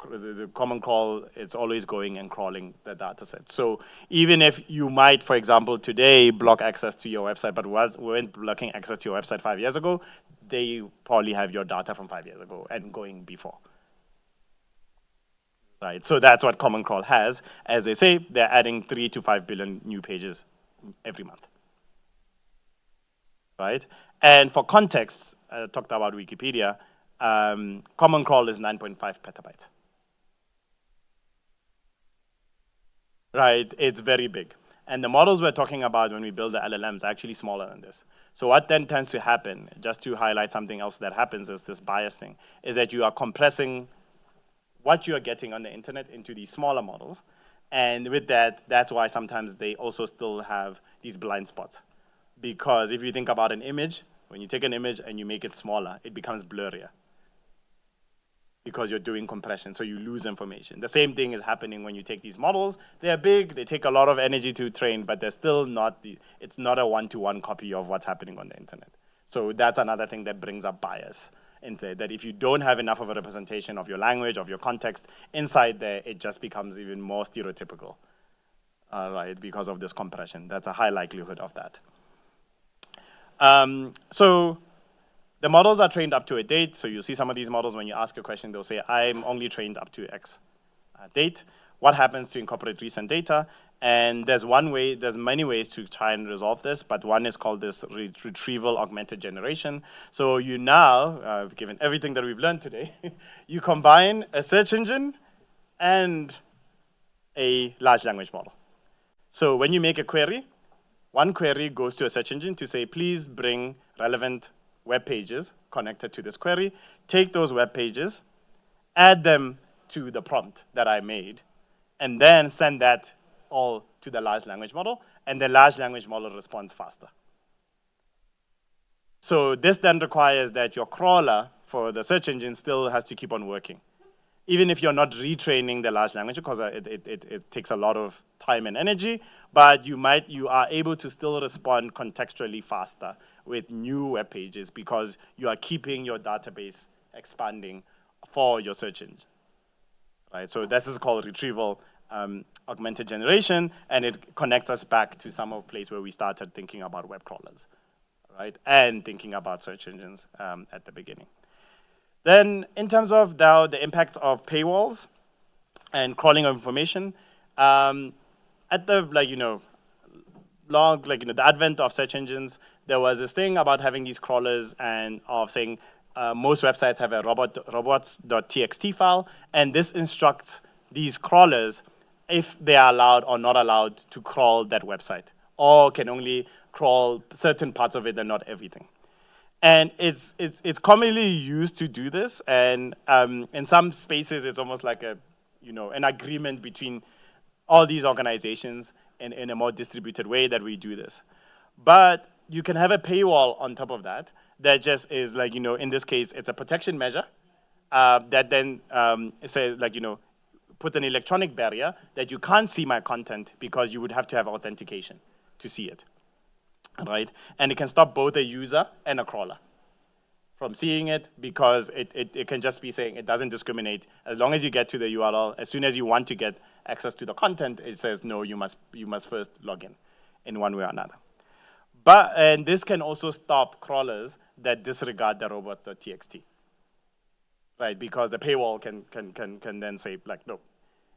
the Common Crawl, it's always going and crawling the data set. So even if you might, for example, today block access to your website, but weren't blocking access to your website 5 years ago, they probably have your data from 5 years ago and going before. Right, so that's what Common Crawl has. As they say, they're adding 3 to 5 billion new pages every month. Right? And for context, I talked about Wikipedia, Common Crawl is 9.5 petabytes. Right, it's very big. And the models we're talking about when we build the LLMs are actually smaller than this. So what then tends to happen, just to highlight something else that happens is this bias thing, is that you are compressing what you are getting on the internet into these smaller models. And with that, that's why sometimes they also still have these blind spots. Because if you think about an image, when you take an image and you make it smaller, it becomes blurrier, because you're doing compression, so you lose information. The same thing is happening when you take these models. They're big, they take a lot of energy to train, but they're still not, it's not a one-to-one copy of what's happening on the internet. So that's another thing that brings up bias, into that if you don't have enough of a representation of your language, of your context inside there, it just becomes even more stereotypical, right, because of this compression. That's a high likelihood of that. So the models are trained up to a date. So you see some of these models, when you ask a question, they'll say, I'm only trained up to X date. What happens to incorporate recent data? And there's many ways to try and resolve this, but one is called this retrieval augmented generation. So you now, given everything that we've learned today, you combine a search engine and a large language model. So when you make a query, one query goes to a search engine to say, please bring relevant web pages connected to this query, take those web pages, add them to the prompt that I made, and then send that all to the large language model, and the large language model responds faster. So this then requires that your crawler for the search engine still has to keep on working. Even if you're not retraining the large language, because it takes a lot of time and energy, but you are able to still respond contextually faster with new web pages because you are keeping your database expanding for your search engine. Right? So this is called retrieval augmented generation, and it connects us back to some of the place where we started thinking about web crawlers, right? And thinking about search engines at the beginning. Then in terms of now the impact of paywalls and crawling of information, at the the advent of search engines, there was this thing about having these crawlers and of saying most websites have a robots.txt file, and this instructs these crawlers if they are allowed or not allowed to crawl that website, or can only crawl certain parts of it and not everything. And it's commonly used to do this, and in some spaces it's almost like an agreement between all these organizations in a more distributed way that we do this. But you can have a paywall on top of that just is like, in this case, it's a protection measure that then says like, put an electronic barrier that you can't see my content because you would have to have authentication to see it, right? And it can stop both a user and a crawler from seeing it because it can just be saying it doesn't discriminate. As long as you get to the URL, as soon as you want to get access to the content, it says, no, you must first log in one way or another. And this can also stop crawlers that disregard the robot.txt, right? Because the paywall can then say, like, no,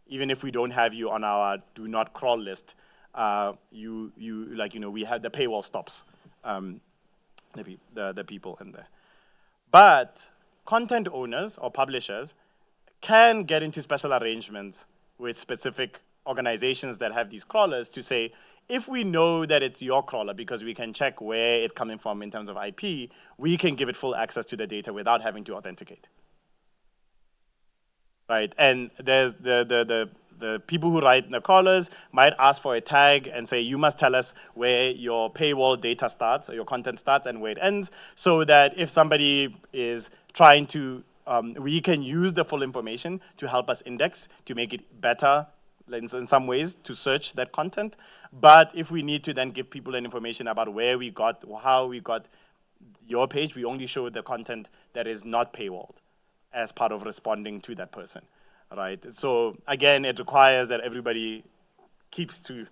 even if we don't have you on our do not crawl list, we have the paywall stops the people in there. But content owners or publishers can get into special arrangements with specific organizations that have these crawlers to say, if we know that it's your crawler because we can check where it's coming from in terms of IP, we can give it full access to the data without having to authenticate. Right, and there's the people who write the crawlers might ask for a tag and say, you must tell us where your paywall data starts, or your content starts and where it ends, so that if somebody is trying to, we can use the full information to help us index, to make it better in some ways to search that content. But if we need to then give people an information about how we got your page, we only show the content that is not paywalled as part of responding to that person, right? So again, it requires that everybody keeps to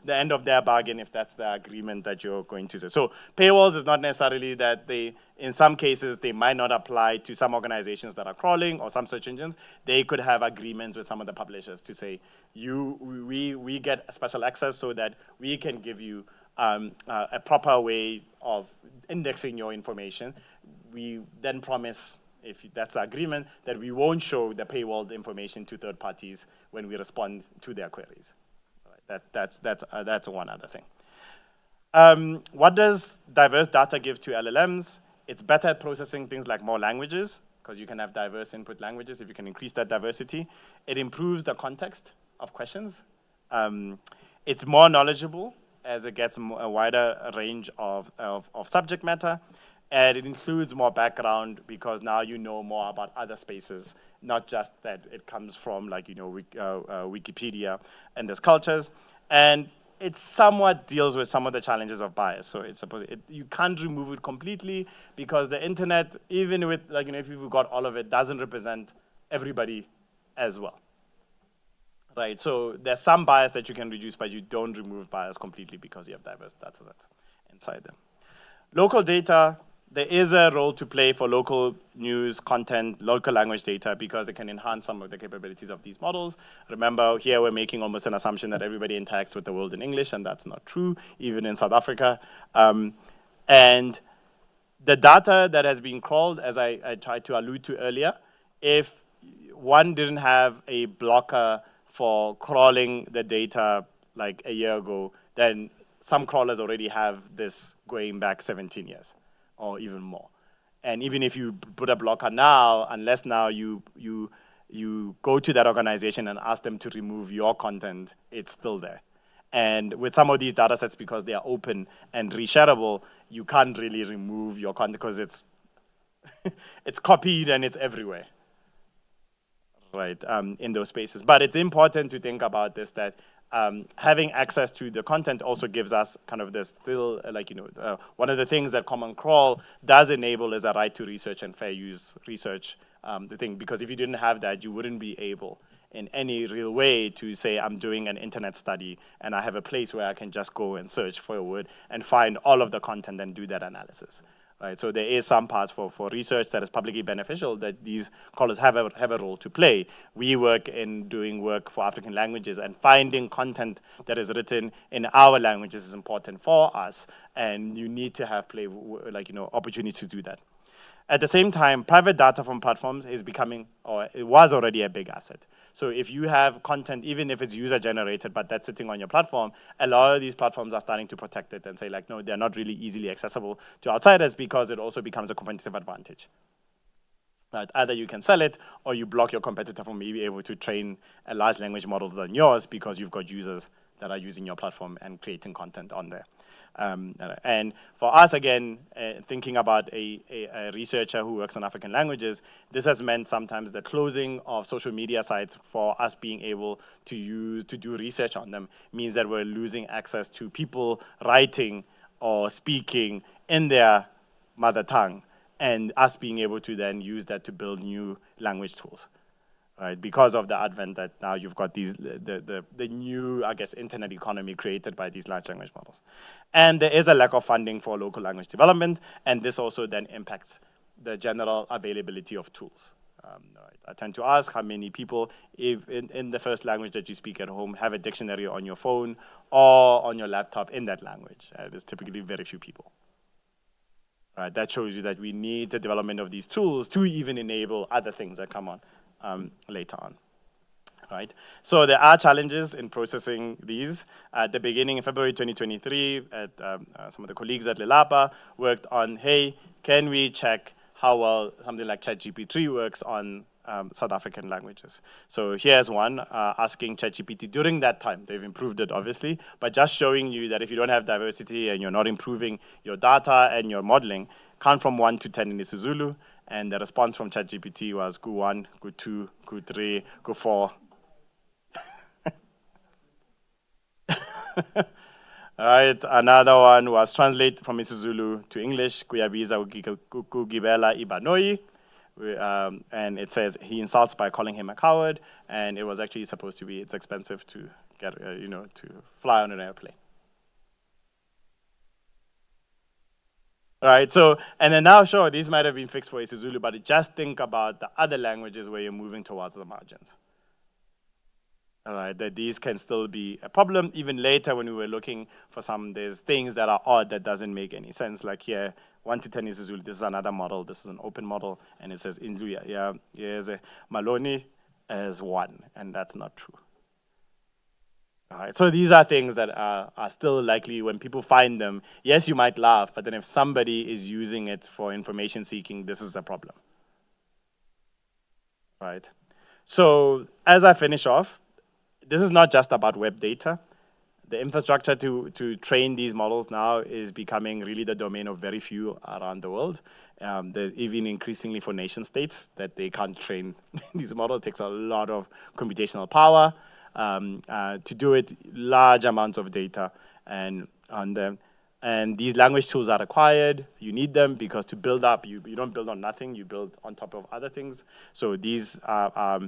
the end of their bargain if that's the agreement that you're going to say. So paywalls is not necessarily that in some cases, they might not apply to some organizations that are crawling or some search engines. They could have agreements with some of the publishers to say, we get special access so that we can give you a proper way of indexing your information. We then promise, if that's the agreement, that we won't show the paywalled information to third parties when we respond to their queries. That's one other thing. What does diverse data give to LLMs? It's better at processing things like more languages, because you can have diverse input languages if you can increase that diversity. It improves the context of questions. It's more knowledgeable as it gets a wider range of subject matter. And it includes more background because now you know more about other spaces, not just that it comes from Wikipedia and there's cultures. And it somewhat deals with some of the challenges of bias. So you can't remove it completely because the internet, even with if you've got all of it, doesn't represent everybody as well. Right, so there's some bias that you can reduce, but you don't remove bias completely because you have diverse data sets inside them. Local data. There is a role to play for local news, content, local language data because it can enhance some of the capabilities of these models. Remember, here we're making almost an assumption that everybody interacts with the world in English, and that's not true, even in South Africa. And the data that has been crawled, as I tried to allude to earlier, if one didn't have a blocker for crawling the data like a year ago, then some crawlers already have this going back 17 years. Or even more. And even if you put a blocker now, unless now you go to that organization and ask them to remove your content, it's still there. And with some of these data sets, because they are open and reshareable, you can't really remove your content because it's it's copied and it's everywhere, right, in those spaces. But it's important to think about this, that having access to the content also gives us kind of this still, one of the things that Common Crawl does enable is a right to research and fair use research, because if you didn't have that, you wouldn't be able in any real way to say, I'm doing an internet study and I have a place where I can just go and search for a word and find all of the content and do that analysis. Right, so there is some parts for research that is publicly beneficial that these crawlers have a role to play. We work in doing work for African languages, and finding content that is written in our languages is important for us, and you need to have opportunity to do that. At the same time, private data from platforms is becoming, or it was already a big asset. So if you have content, even if it's user-generated, but that's sitting on your platform, a lot of these platforms are starting to protect it and say, no, they're not really easily accessible to outsiders because it also becomes a competitive advantage. Right? Either you can sell it, or you block your competitor from being able to train a large language model than yours because you've got users that are using your platform and creating content on there. And for us, again, thinking about a researcher who works on African languages, this has meant sometimes the closing of social media sites for us being able to do research on them means that we're losing access to people writing or speaking in their mother tongue, and us being able to then use that to build new language tools. Right, because of the advent that now you've got these the new, I guess, internet economy created by these large language models. And there is a lack of funding for local language development, and this also then impacts the general availability of tools. Right. I tend to ask how many people, if in the first language that you speak at home, have a dictionary on your phone or on your laptop in that language. There's typically very few people. Right, that shows you that we need the development of these tools to even enable other things that come on later on, right? So there are challenges in processing these. At the beginning, in February 2023, some of the colleagues at Lelapa worked on, hey, can we check how well something like ChatGPT works on South African languages? So here's one, asking ChatGPT during that time. They've improved it, obviously, but just showing you that if you don't have diversity and you're not improving your data and your modeling, count from 1 to 10 in isiZulu. And the response from ChatGPT was go 1, go 2, go 3, go 4. All right, another one was translate from isiZulu to English, kuyabiza ukugibela ibanoi. And it says he insults by calling him a coward, and it was actually supposed to be it's expensive to get to fly on an airplane. Right, so, and then now, sure, these might have been fixed for isiZulu, but just think about the other languages where you're moving towards the margins. All right, that these can still be a problem. Even later when we were looking for there's things that are odd that doesn't make any sense. Like here, 1 to 10 isiZulu, this is another model, this is an open model, and it says Indlu, here's a Maloni as 1, and that's not true. All right, so these are things that are still likely when people find them. Yes, you might laugh, but then if somebody is using it for information seeking, this is a problem. Right? So as I finish off, this is not just about web data. The infrastructure to train these models now is becoming really the domain of very few around the world. There's even increasingly for nation states that they can't train these models. It takes a lot of computational power. To do it, large amounts of data and on them. And these language tools are required. You need them because to build up, you don't build on nothing, you build on top of other things. So these are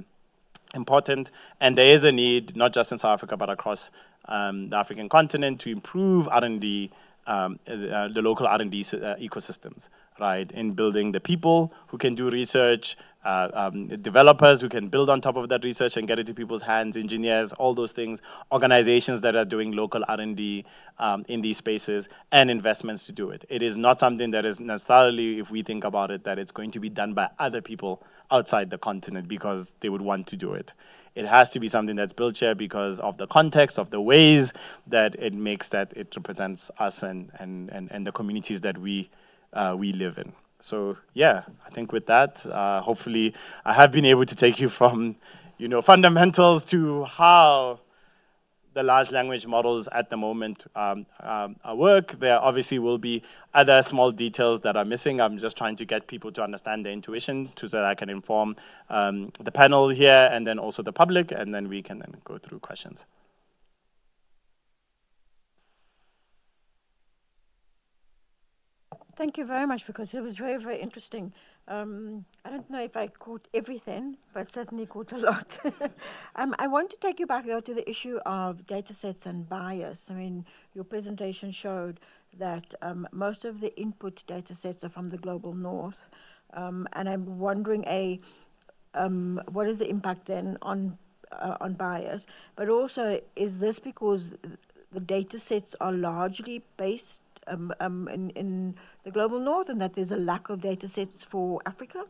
important. And there is a need, not just in South Africa, but across the African continent to improve R&D, the local R&D ecosystems, right? In building the people who can do research, developers who can build on top of that research and get it to people's hands, engineers, all those things, organizations that are doing local R&D in these spaces, and investments to do it. It is not something that is necessarily, if we think about it, that it's going to be done by other people outside the continent because they would want to do it. It has to be something that's built here because of the context, of the ways that it makes that it represents us and the communities that we live in. So yeah, I think with that, hopefully I have been able to take you from, fundamentals to how the large language models at the moment work. There obviously will be other small details that are missing. I'm just trying to get people to understand the intuition so that I can inform the panel here and then also the public, and then we can then go through questions. Thank you very much, because it was very, very interesting. I don't know if I caught everything, but certainly caught a lot. I want to take you back, though, to the issue of data sets and bias. I mean, your presentation showed that most of the input data sets are from the global north. And I'm wondering, what is the impact then on bias? But also, is this because the data sets are largely based in the global north, and that there's a lack of data sets for Africa?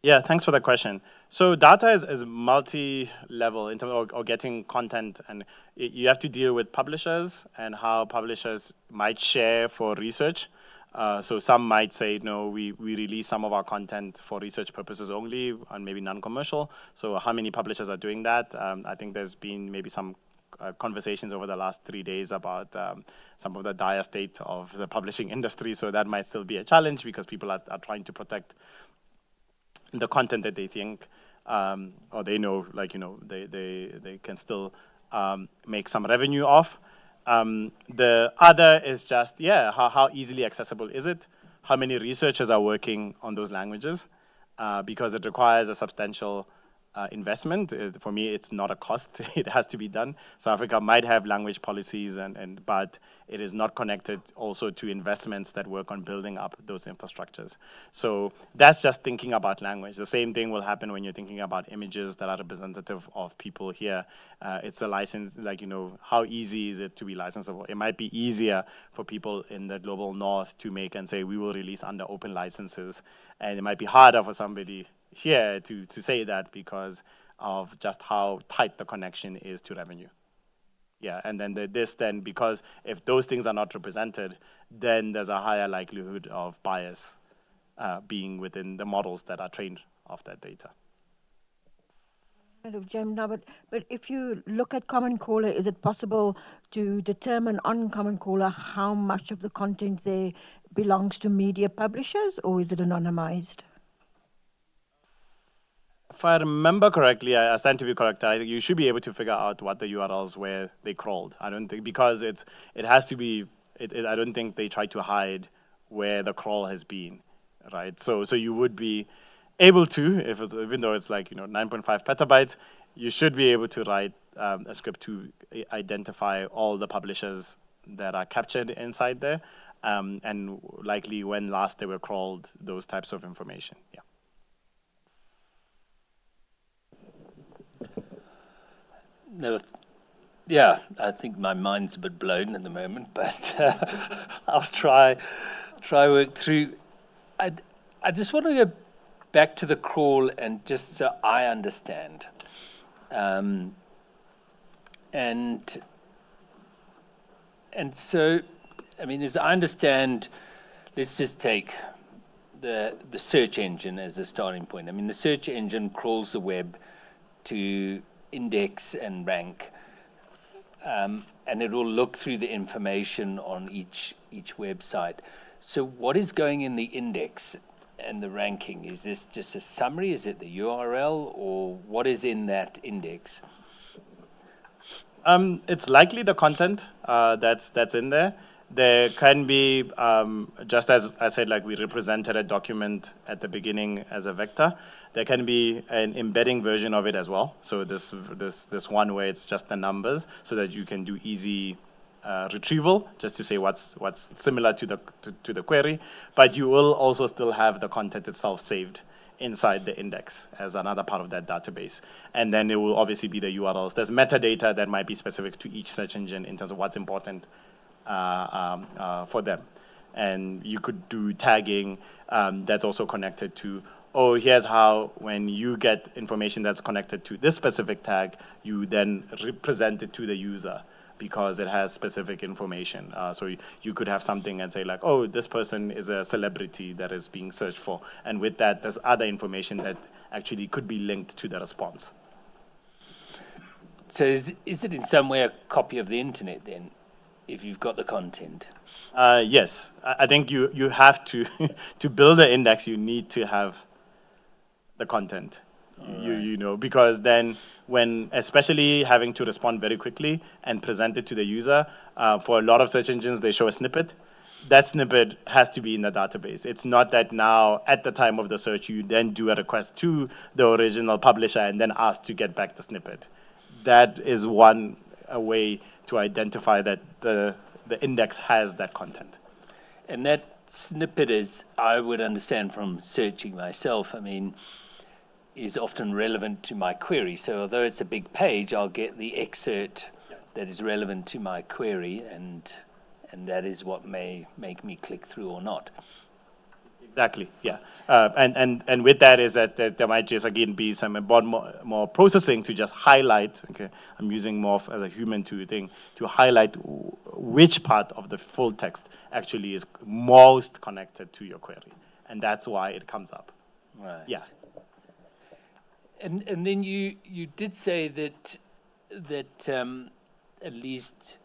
Yeah, thanks for the question. So data is multi-level in terms of getting content, and you have to deal with publishers and how publishers might share for research. So some might say, no, we release some of our content for research purposes only and maybe non-commercial. So how many publishers are doing that? I think there's been maybe some conversations over the last 3 days about some of the dire state of the publishing industry. So that might still be a challenge because people are trying to protect the content that they think or they know, like, they can still make some revenue off. The other is just, how easily accessible is it? How many researchers are working on those languages? Because it requires a substantial investment. For me, it's not a cost. It has to be done. South Africa might have language policies, but it is not connected also to investments that work on building up those infrastructures. So that's just thinking about language. The same thing will happen when you're thinking about images that are representative of people here. It's a license, like, how easy is it to be licensable? It might be easier for people in the global north to make and say, we will release under open licenses. And it might be harder for somebody here to say that because of just how tight the connection is to revenue. Yeah, and then because if those things are not represented, then there's a higher likelihood of bias being within the models that are trained off that data. But if you look at Common Caller, is it possible to determine on Common Caller how much of the content there belongs to media publishers, or is it anonymized? If I remember correctly, I stand to be correct, I think you should be able to figure out what the URLs where they crawled. I don't think, because it has to be, I don't think they try to hide where the crawl has been, right? So you would be able to, even though it's like 9.5 petabytes, you should be able to write a script to identify all the publishers that are captured inside there, and likely when last they were crawled, those types of information. Yeah. No, yeah, I think my mind's a bit blown at the moment, but I'll try work through. I just want to go back to the crawl and just so I understand. And so, I mean, as I understand, let's just take the search engine as a starting point. I mean, the search engine crawls the web to index and rank, and it will look through the information on each website. So what is going in the index and the ranking? Is this just a summary? Is it the URL, or what is in that index? It's likely the content that's in there. There can be, just as I said, like we represented a document at the beginning as a vector, there can be an embedding version of it as well. So this one where it's just the numbers, so that you can do easy retrieval, just to say what's similar to the query. But you will also still have the content itself saved inside the index as another part of that database. And then it will obviously be the URLs. There's metadata that might be specific to each search engine in terms of what's important for them. And you could do tagging that's also connected to, here's how when you get information that's connected to this specific tag, you then represent it to the user because it has specific information. So you could have something and say like, this person is a celebrity that is being searched for. And with that, there's other information that actually could be linked to the response. So is it in some way a copy of the internet then, if you've got the content? Yes, I think you have to, to build an index, you need to have the content, because then when, especially having to respond very quickly and present it to the user, for a lot of search engines, they show a snippet. That snippet has to be in the database. It's not that now, at the time of the search, you then do a request to the original publisher and then ask to get back the snippet. That is one way to identify that the index has that content. And that snippet is, I would understand from searching myself, I mean, is often relevant to my query. So although it's a big page, I'll get the excerpt that is relevant to my query, and that is what may make me click through or not. Exactly, yeah. And with that is that there might just, again, be some more processing to just highlight, okay, I'm using more as a human to highlight which part of the full text actually is most connected to your query. And that's why it comes up. Right. Yeah. And then you did say that at least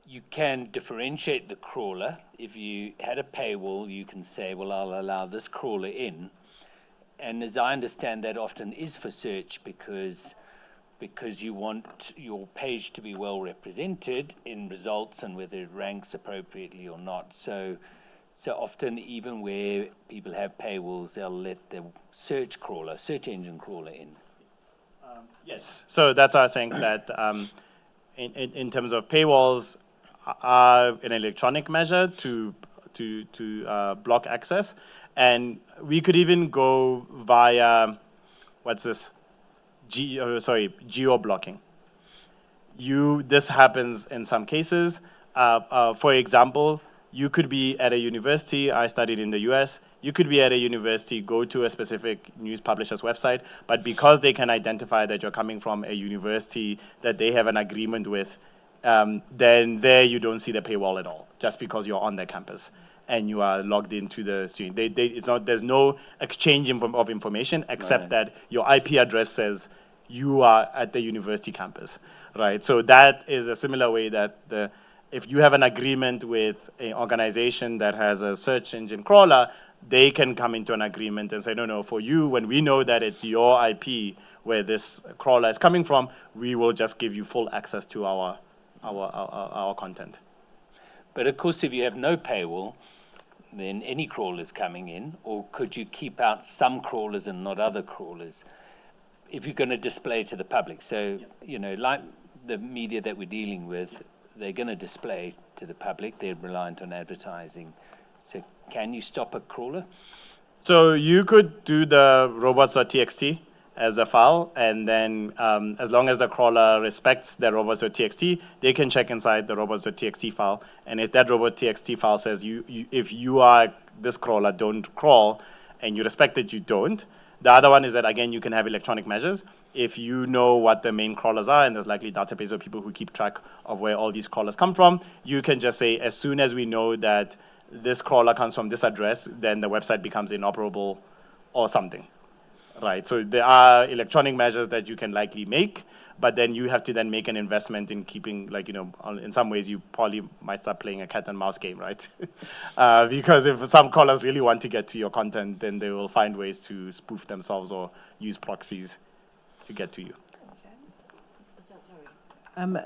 you can differentiate the crawler. If you had a paywall, you can say, well, I'll allow this crawler in. And as I understand, that often is for search because you want your page to be well represented in results and whether it ranks appropriately or not. So often, even where people have paywalls, they'll let the search engine crawler in. Yes. So that's why I was saying that in terms of paywalls, are an electronic measure to block access, and we could even go via geo blocking. This happens in some cases. For example, you could be at a university. I studied in the US. You could be at a university, go to a specific news publisher's website, but because they can identify that you're coming from a university that they have an agreement with, then there you don't see the paywall at all, just because you're on their campus and you are logged into the stream. There's no exchange of information except that your IP address says you are at the university campus, right? So that is a similar way that if you have an agreement with an organization that has a search engine crawler, they can come into an agreement and say, no, for you, when we know that it's your IP where this crawler is coming from, we will just give you full access to our content. But of course, if you have no paywall, then any crawlers coming in, or could you keep out some crawlers and not other crawlers if you're going to display to the public? So, like the media that we're dealing with, they're going to display to the public. They're reliant on advertising. So can you stop a crawler? So you could do the robots.txt as a file, and then as long as the crawler respects the robots.txt, they can check inside the robots.txt file. And if that robot.txt file says if you are this crawler, don't crawl, and you respect it, you don't. The other one is that, again, you can have electronic measures. If you know what the main crawlers are, and there's likely database of people who keep track of where all these crawlers come from, you can just say, as soon as we know that this crawler comes from this address, then the website becomes inoperable or something, right? So there are electronic measures that you can likely make, but then you have to then make an investment in keeping, in some ways you probably might start playing a cat and mouse game, right? Because if some crawlers really want to get to your content, then they will find ways to spoof themselves or use proxies to get to you.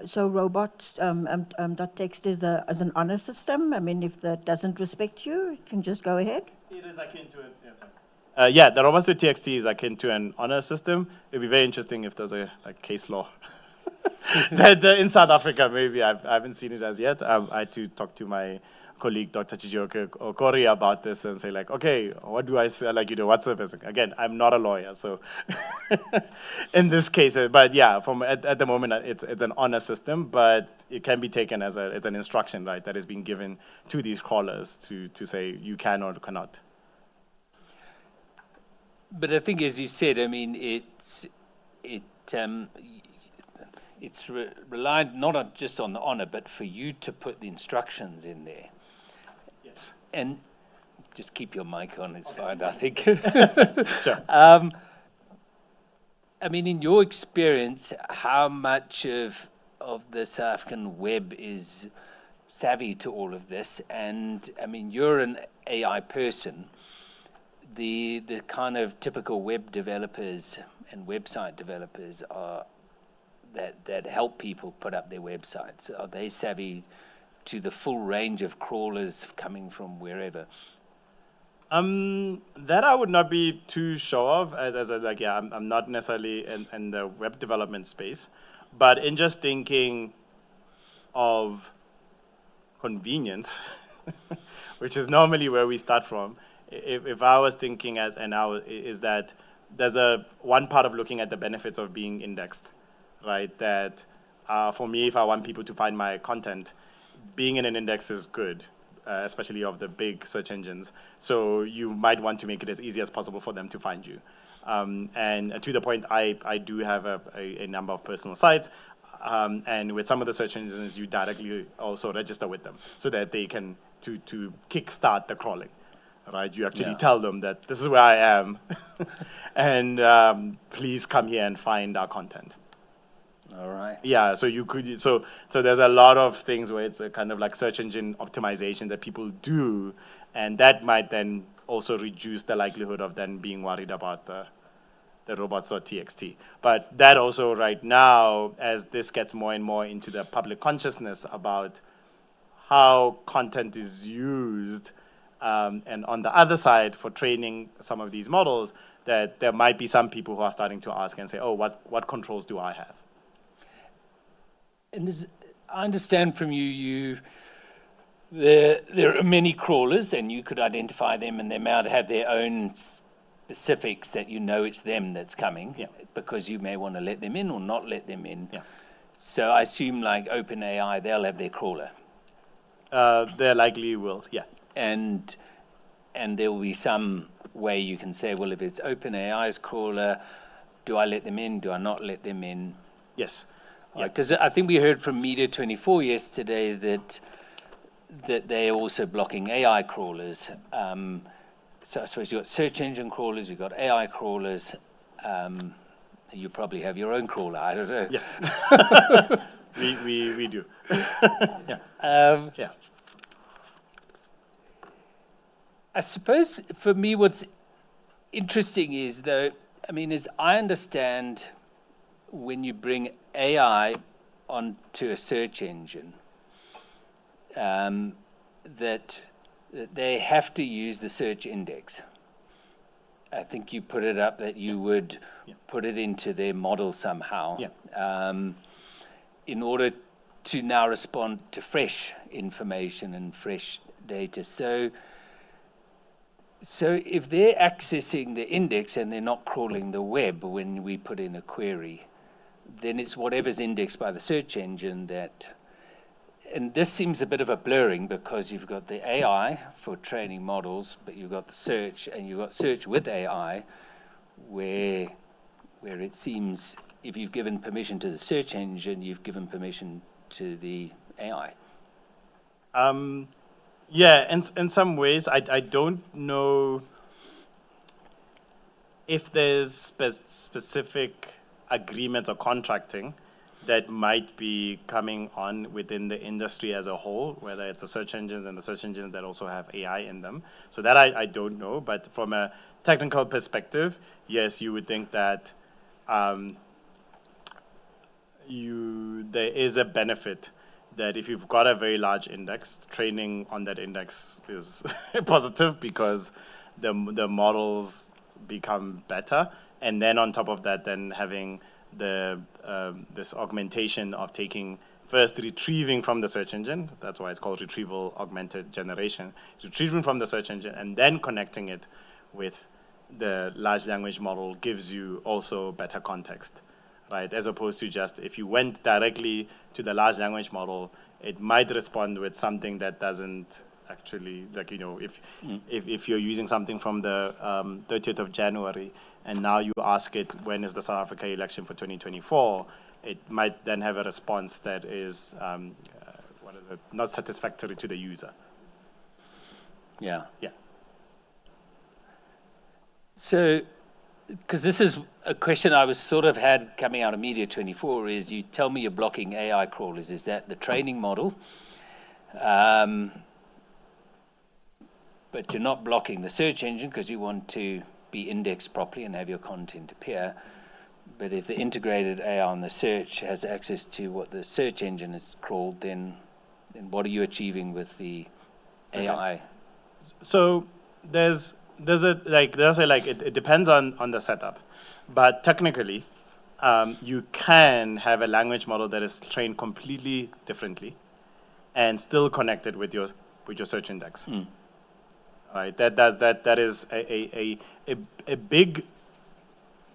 So robots .txt is an honor system. I mean, if that doesn't respect you, you can just go ahead. It is akin to it. Yeah, the robots.txt is akin to an honor system. It'd be very interesting if there's a case law. that in South Africa, maybe I haven't seen it as yet. I had to talk to my colleague, Dr. Chijioke Okori, about this and say, okay, what do I say? What's the best? Again, I'm not a lawyer, so in this case, but yeah, at the moment, it's an honor system, but it can be taken as an instruction, right, that is being given to these crawlers to say you can or cannot. But I think, as you said, I mean, it's reliant not just on the honor, but for you to put the instructions in there. Yes. And just keep your mic on, it's fine, I think. Sure. I mean, in your experience, how much of the South African web is savvy to all of this? And I mean, you're an AI person. The kind of typical web developers and website developers that help people put up their websites, are they savvy to the full range of crawlers coming from wherever? That I would not be too sure of, I'm not necessarily in the web development space, but in just thinking of convenience, which is normally where we start from. If I was thinking is that there's one part of looking at the benefits of being indexed, right? That for me, if I want people to find my content, being in an index is good. especially of the big search engines. So you might want to make it as easy as possible for them to find you. And to the point, I do have a number of personal sites, and with some of the search engines, you directly also register with them so that they can to kickstart the crawling. Right, you actually tell them that this is where I am, and please come here and find our content. All right. Yeah, so you could so there's a lot of things where it's a kind of like search engine optimization that people do, and that might then also reduce the likelihood of then being worried about the robots.txt. But that also right now, as this gets more and more into the public consciousness about how content is used. And on the other side, for training some of these models, that there might be some people who are starting to ask and say, oh, what controls do I have? And I understand from you, there are many crawlers, and you could identify them, and they might have their own specifics that you know it's them that's coming, because you may want to let them in or not let them in. Yeah. So I assume like OpenAI, they'll have their crawler. They likely will, yeah. And there will be some way you can say, well, if it's OpenAI's crawler, do I let them in? Do I not let them in? Yes. Because I think we heard from Media24 yesterday that they're also blocking AI crawlers. So I suppose you've got search engine crawlers, you've got AI crawlers. You probably have your own crawler. I don't know. Yes. we do. Yeah. Yeah. I suppose for me what's interesting is, though, I mean, as I understand, when you bring AI onto a search engine, that they have to use the search index. I think you put it up that you would put it into their model somehow, in order to now respond to fresh information and fresh data. So if they're accessing the index and they're not crawling the web when we put in a query, then it's whatever's indexed by the search engine that, and this seems a bit of a blurring because you've got the AI for training models, but you've got the search, and you've got search with AI, where it seems if you've given permission to the search engine, you've given permission to the AI. Yeah, in some ways, I don't know if there's specific agreements or contracting that might be coming on within the industry as a whole, whether it's the search engines and the search engines that also have AI in them. So that I don't know, but from a technical perspective, yes, you would think that there is a benefit that if you've got a very large index, training on that index is positive because the models become better. And then on top of that, then having this augmentation of first retrieving from the search engine, that's why it's called retrieval augmented generation, retrieving from the search engine and then connecting it with the large language model gives you also better context. Right, as opposed to just if you went directly to the large language model, it might respond with something that doesn't actually, like, if you're using something from the 30th of January and now you ask it when is the South Africa election for 2024, it might then have a response that is not satisfactory to the user. Yeah. Yeah. So, because this is a question I was sort of had coming out of Media24 is, you tell me you're blocking AI crawlers. Is that the training model? But you're not blocking the search engine because you want to be indexed properly and have your content appear. But if the integrated AI on the search has access to what the search engine has crawled, then what are you achieving with the AI? Okay. So it depends on the setup, but technically, you can have a language model that is trained completely differently, and still connected with your search index. Right? That is a big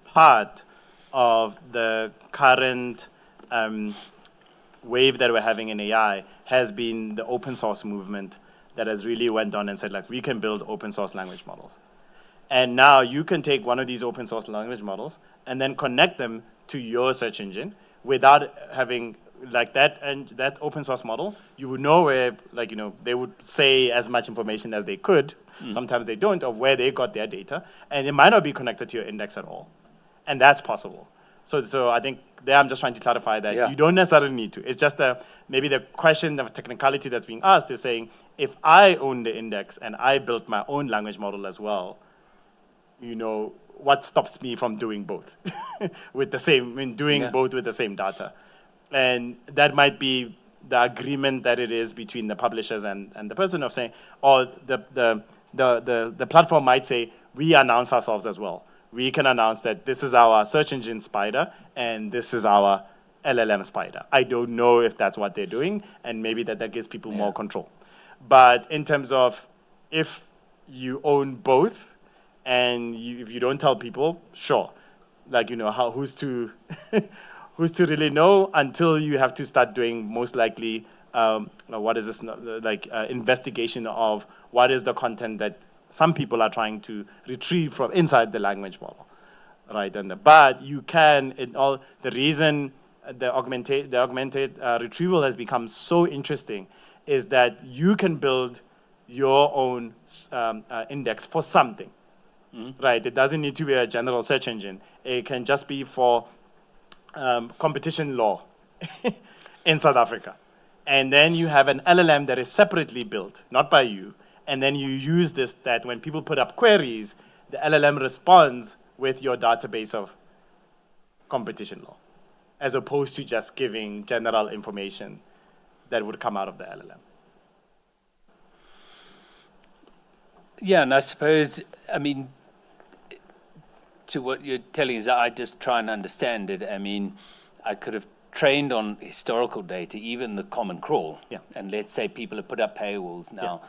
part of the current wave that we're having in AI has been the open source movement that has really went on and said, like, we can build open source language models. And now you can take one of these open source language models and then connect them to your search engine without having like that, and that open source model, you would know where, like, they would say as much information as they could. Sometimes they don't, of where they got their data, and it might not be connected to your index at all. And that's possible. So I think there I'm just trying to clarify that you don't necessarily need to. It's just maybe the question of technicality that's being asked is saying, if I own the index and I built my own language model as well, what stops me from doing both with the same, both with the same data? And that might be the agreement that it is between the publishers and the person of saying, or the platform might say, we announce ourselves as well. We can announce that this is our search engine spider and this is our LLM spider. I don't know if that's what they're doing, and maybe that gives people more control. But in terms of if you own both and if you don't tell people, sure, like, who's to who's to really know until you have to start doing most likely what is this, investigation of what is the content that some people are trying to retrieve from inside the language model, right? But you can, the reason the augmented retrieval has become so interesting is that you can build your own index for something, right? It doesn't need to be a general search engine. It can just be for competition law in South Africa. And then you have an LLM that is separately built, not by you. And then you use that when people put up queries, the LLM responds with your database of competition law, as opposed to just giving general information that would come out of the LLM. Yeah, and I suppose, to what you're telling is that I just try and understand it. I could have trained on historical data, even the common crawl. Yeah. And let's say people have put up paywalls now. Yeah.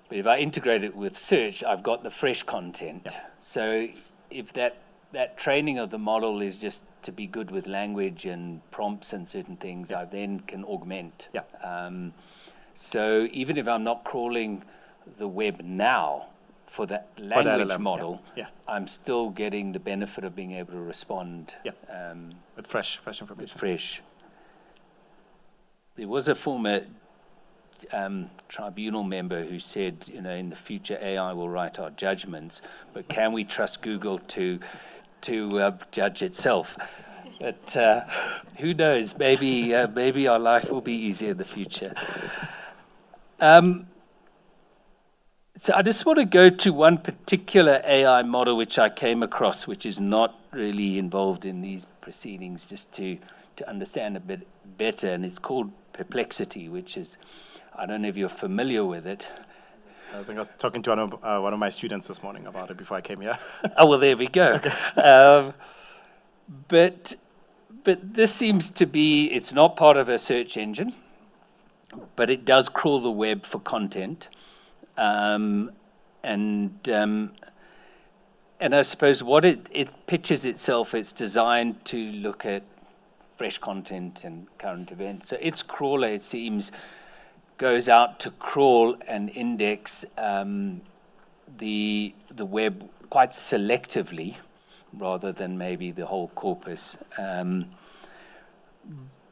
But if I integrate it with search, I've got the fresh content. Yeah. So if that training of the model is just to be good with language and prompts and certain things, I then can augment. Yeah. So even if I'm not crawling the web now for that language model, I'm still getting the benefit of being able to respond with fresh information. There was a former tribunal member who said, in the future AI will write our judgments, but can we trust Google to judge itself? But who knows? Maybe our life will be easier in the future. So I just want to go to one particular AI model which I came across, which is not really involved in these proceedings, just to understand a bit better, and it's called Perplexity, which is, I don't know if you're familiar with it. I think I was talking to one of my students this morning about it before I came here. Oh, well, there we go. Okay. But this seems to be, it's not part of a search engine, but it does crawl the web for content. And I suppose what it pitches itself, it's designed to look at fresh content and current events. So its crawler, it seems, goes out to crawl and index the web quite selectively, rather than maybe the whole corpus.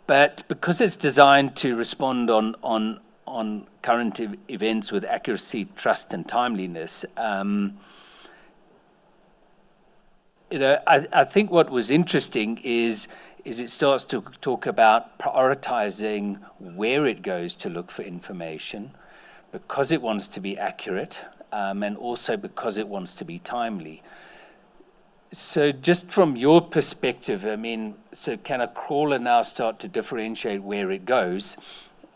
But because it's designed to respond on current events with accuracy, trust, and timeliness, I think what was interesting is it starts to talk about prioritizing where it goes to look for information, because it wants to be accurate, and also because it wants to be timely. So just from your perspective, so can a crawler now start to differentiate where it goes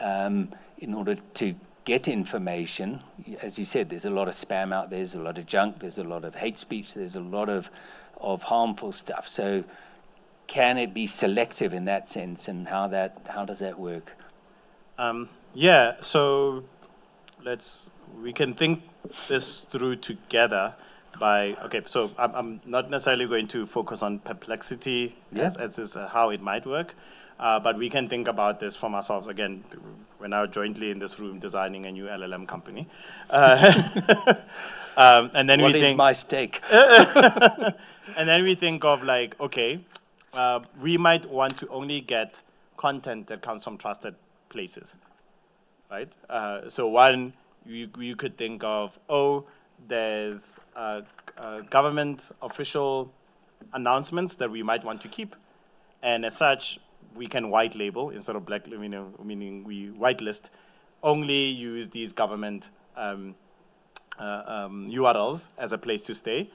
in order to get information? As you said, there's a lot of spam out there, there's a lot of junk, there's a lot of hate speech, there's a lot of harmful stuff. So can it be selective in that sense, and how does that work? So we can think this through together so I'm not necessarily going to focus on Perplexity as is how it might work, but we can think about this from ourselves again. We're now jointly in this room designing a new LLM company. And then What we is think, my stake? and then we think of like, okay, we might want to only get content that comes from trusted places, right? So one, you could think of, there's government official announcements that we might want to keep, and as such, we can white label instead of black, meaning we whitelist, only use these government URLs as a place to stay.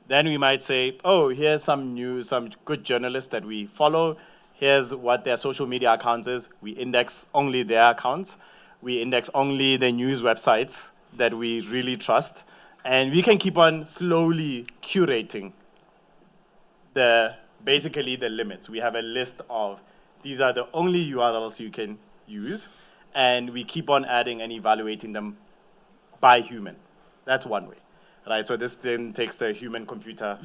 Then we might say, here's some news, some good journalists that we follow. Here's what their social media accounts is. We index only their accounts. We index only the news websites that we really trust. And we can keep on slowly curating basically the limits. We have a list of, these are the only URLs you can use. And we keep on adding and evaluating them by human. That's one way, right? So this then takes the human-computer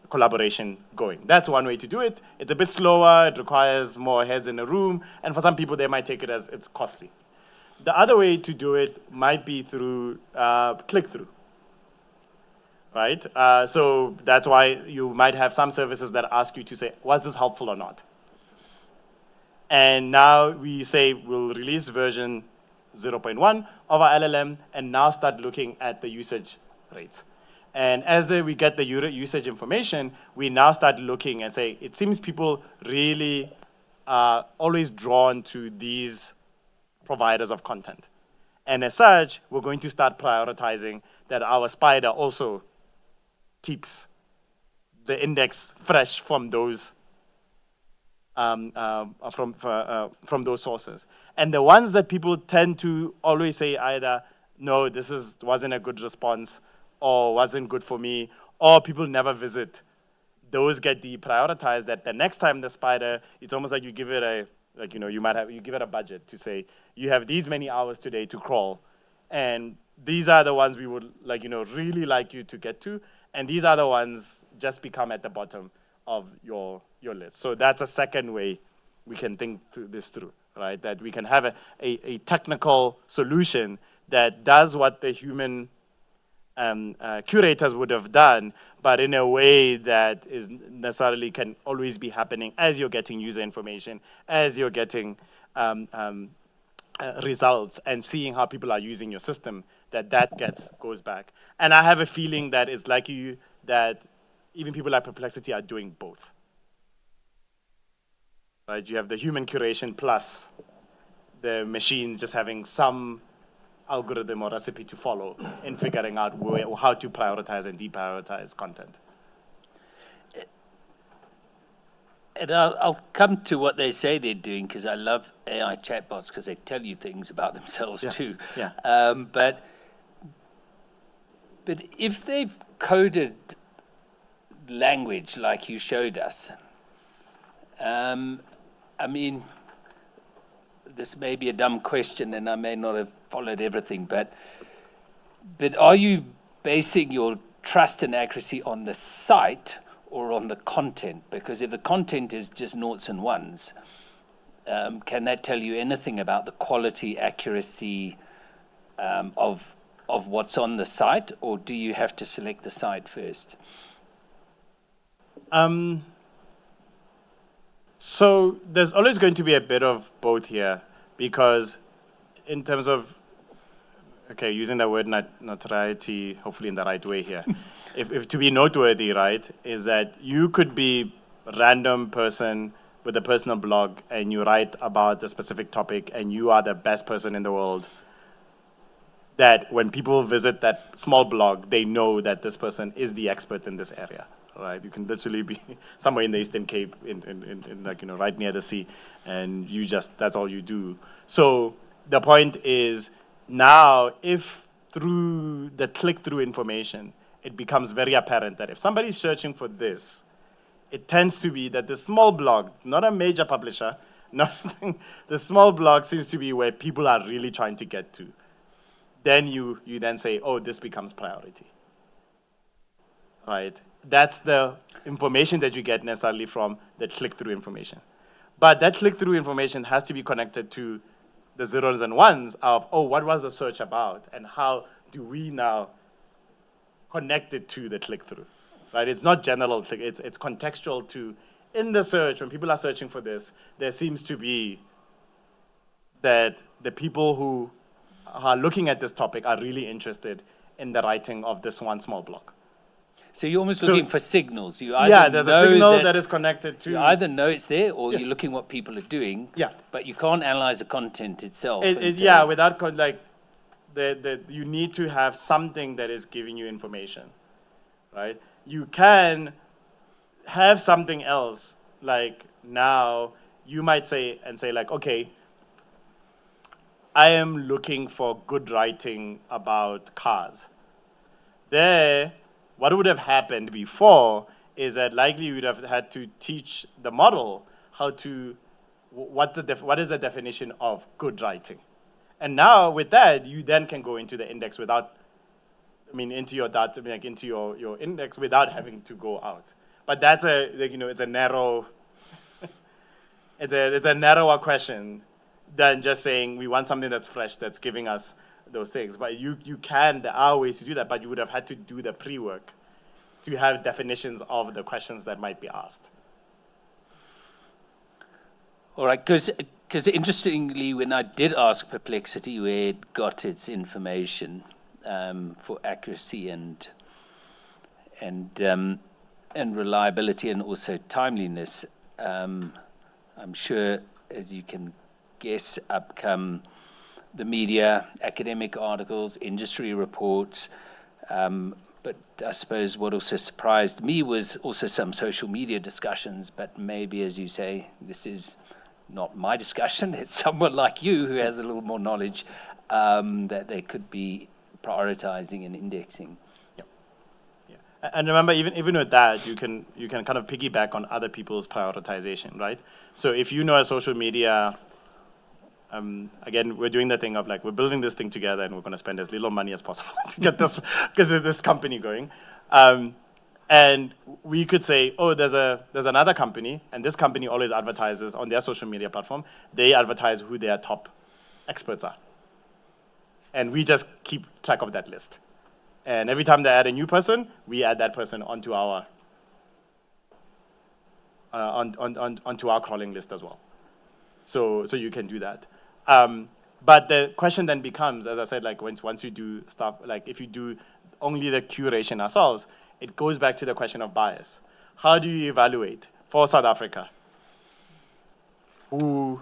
collaboration going. That's one way to do it. It's a bit slower. It requires more heads in a room. And for some people, they might take it as it's costly. The other way to do it might be through click-through, right? So that's why you might have some services that ask you to say, was this helpful or not? And now we say we'll release version 0.1 of our LLM and now start looking at the usage rates. And as we get the usage information, we now start looking and say, it seems people really are always drawn to these providers of content. And as such, we're going to start prioritizing that our spider also keeps the index fresh from those from those sources. And the ones that people tend to always say either, no, this wasn't a good response, or wasn't good for me, or people never visit, those get deprioritized. That the next time the spider, it's almost like you give it you give it a budget to say, you have these many hours today to crawl, and these are the ones we would really like you to get to, and these are the ones just become at the bottom of your list. So that's a second way we can think this through, right? That we can have a technical solution that does what the human curators would have done, but in a way that is necessarily can always be happening as you're getting user information, as you're getting results and seeing how people are using your system, that goes back. And I have a feeling that it's likely that even people like Perplexity are doing both. Right? You have the human curation plus the machine just having some algorithm or recipe to follow in figuring out how to prioritize and deprioritize content. And I'll come to what they say they're doing, because I love AI chatbots because they tell you things about themselves too. Yeah. But if they've coded language like you showed us, I mean, this may be a dumb question and I may not have followed everything, but are you basing your trust and accuracy on the site or on the content? Because if the content is just noughts and ones, can that tell you anything about the quality, accuracy of what's on the site, or do you have to select the site first? So there's always going to be a bit of both here, because in terms of, using the word notoriety, hopefully in the right way here. if to be noteworthy, right, is that you could be a random person with a personal blog and you write about a specific topic and you are the best person in the world, that when people visit that small blog, they know that this person is the expert in this area. Right, you can literally be somewhere in the Eastern Cape, right near the sea, and that's all you do. So the point is, now if through the click-through information, it becomes very apparent that if somebody's searching for this, it tends to be that the small blog, not a major publisher, the small blog seems to be where people are really trying to get to. Then you then say, this becomes priority. Right? That's the information that you get necessarily from the click-through information. But that click-through information has to be connected to the zeros and ones of, oh, what was the search about, and how do we now connect it to the click-through, right? It's not general click, it's contextual to, in the search, when people are searching for this, there seems to be that the people who are looking at this topic are really interested in the writing of this one small block. So you're almost So- looking for signals. You either Yeah, there's a know signal that is connected to. You either know it's there, or Yeah. you're looking what people are doing. Yeah. But you can't analyze the content itself. It and is, say, yeah, without you need to have something that is giving you information, right? You can have something else, like now you might say like, okay, I am looking for good writing about cars. There, what would have happened before is that likely you would have had to teach the model how to, what is the definition of good writing. And now with that, you then can go into the index without, into your data, into your index without having to go out. But that's it's a narrow, it's a narrower question than just saying we want something that's fresh, that's giving us those things. But there are ways to do that, but you would have had to do the pre-work to have definitions of the questions that might be asked. All right, because interestingly, when I did ask Perplexity where it got its information for accuracy and reliability and also timeliness, I'm sure, as you can guess, up come the media, academic articles, industry reports. But I suppose what also surprised me was also some social media discussions, but maybe, as you say, this is not my discussion. It's someone like you who has a little more knowledge that they could be prioritizing and indexing. Yeah. And remember, even with that, you can kind of piggyback on other people's prioritization, right? So if you know a social media, again, we're doing the thing of like, we're building this thing together and we're going to spend as little money as possible to get this company going. And we could say, oh, there's another company, and this company always advertises on their social media platform. They advertise who their top experts are. And we just keep track of that list. And every time they add a new person, we add that person onto our onto our crawling list as well. So you can do that. But the question then becomes, as I said, like once you do stuff, like if you do only the curation ourselves, it goes back to the question of bias. How do you evaluate for South Africa who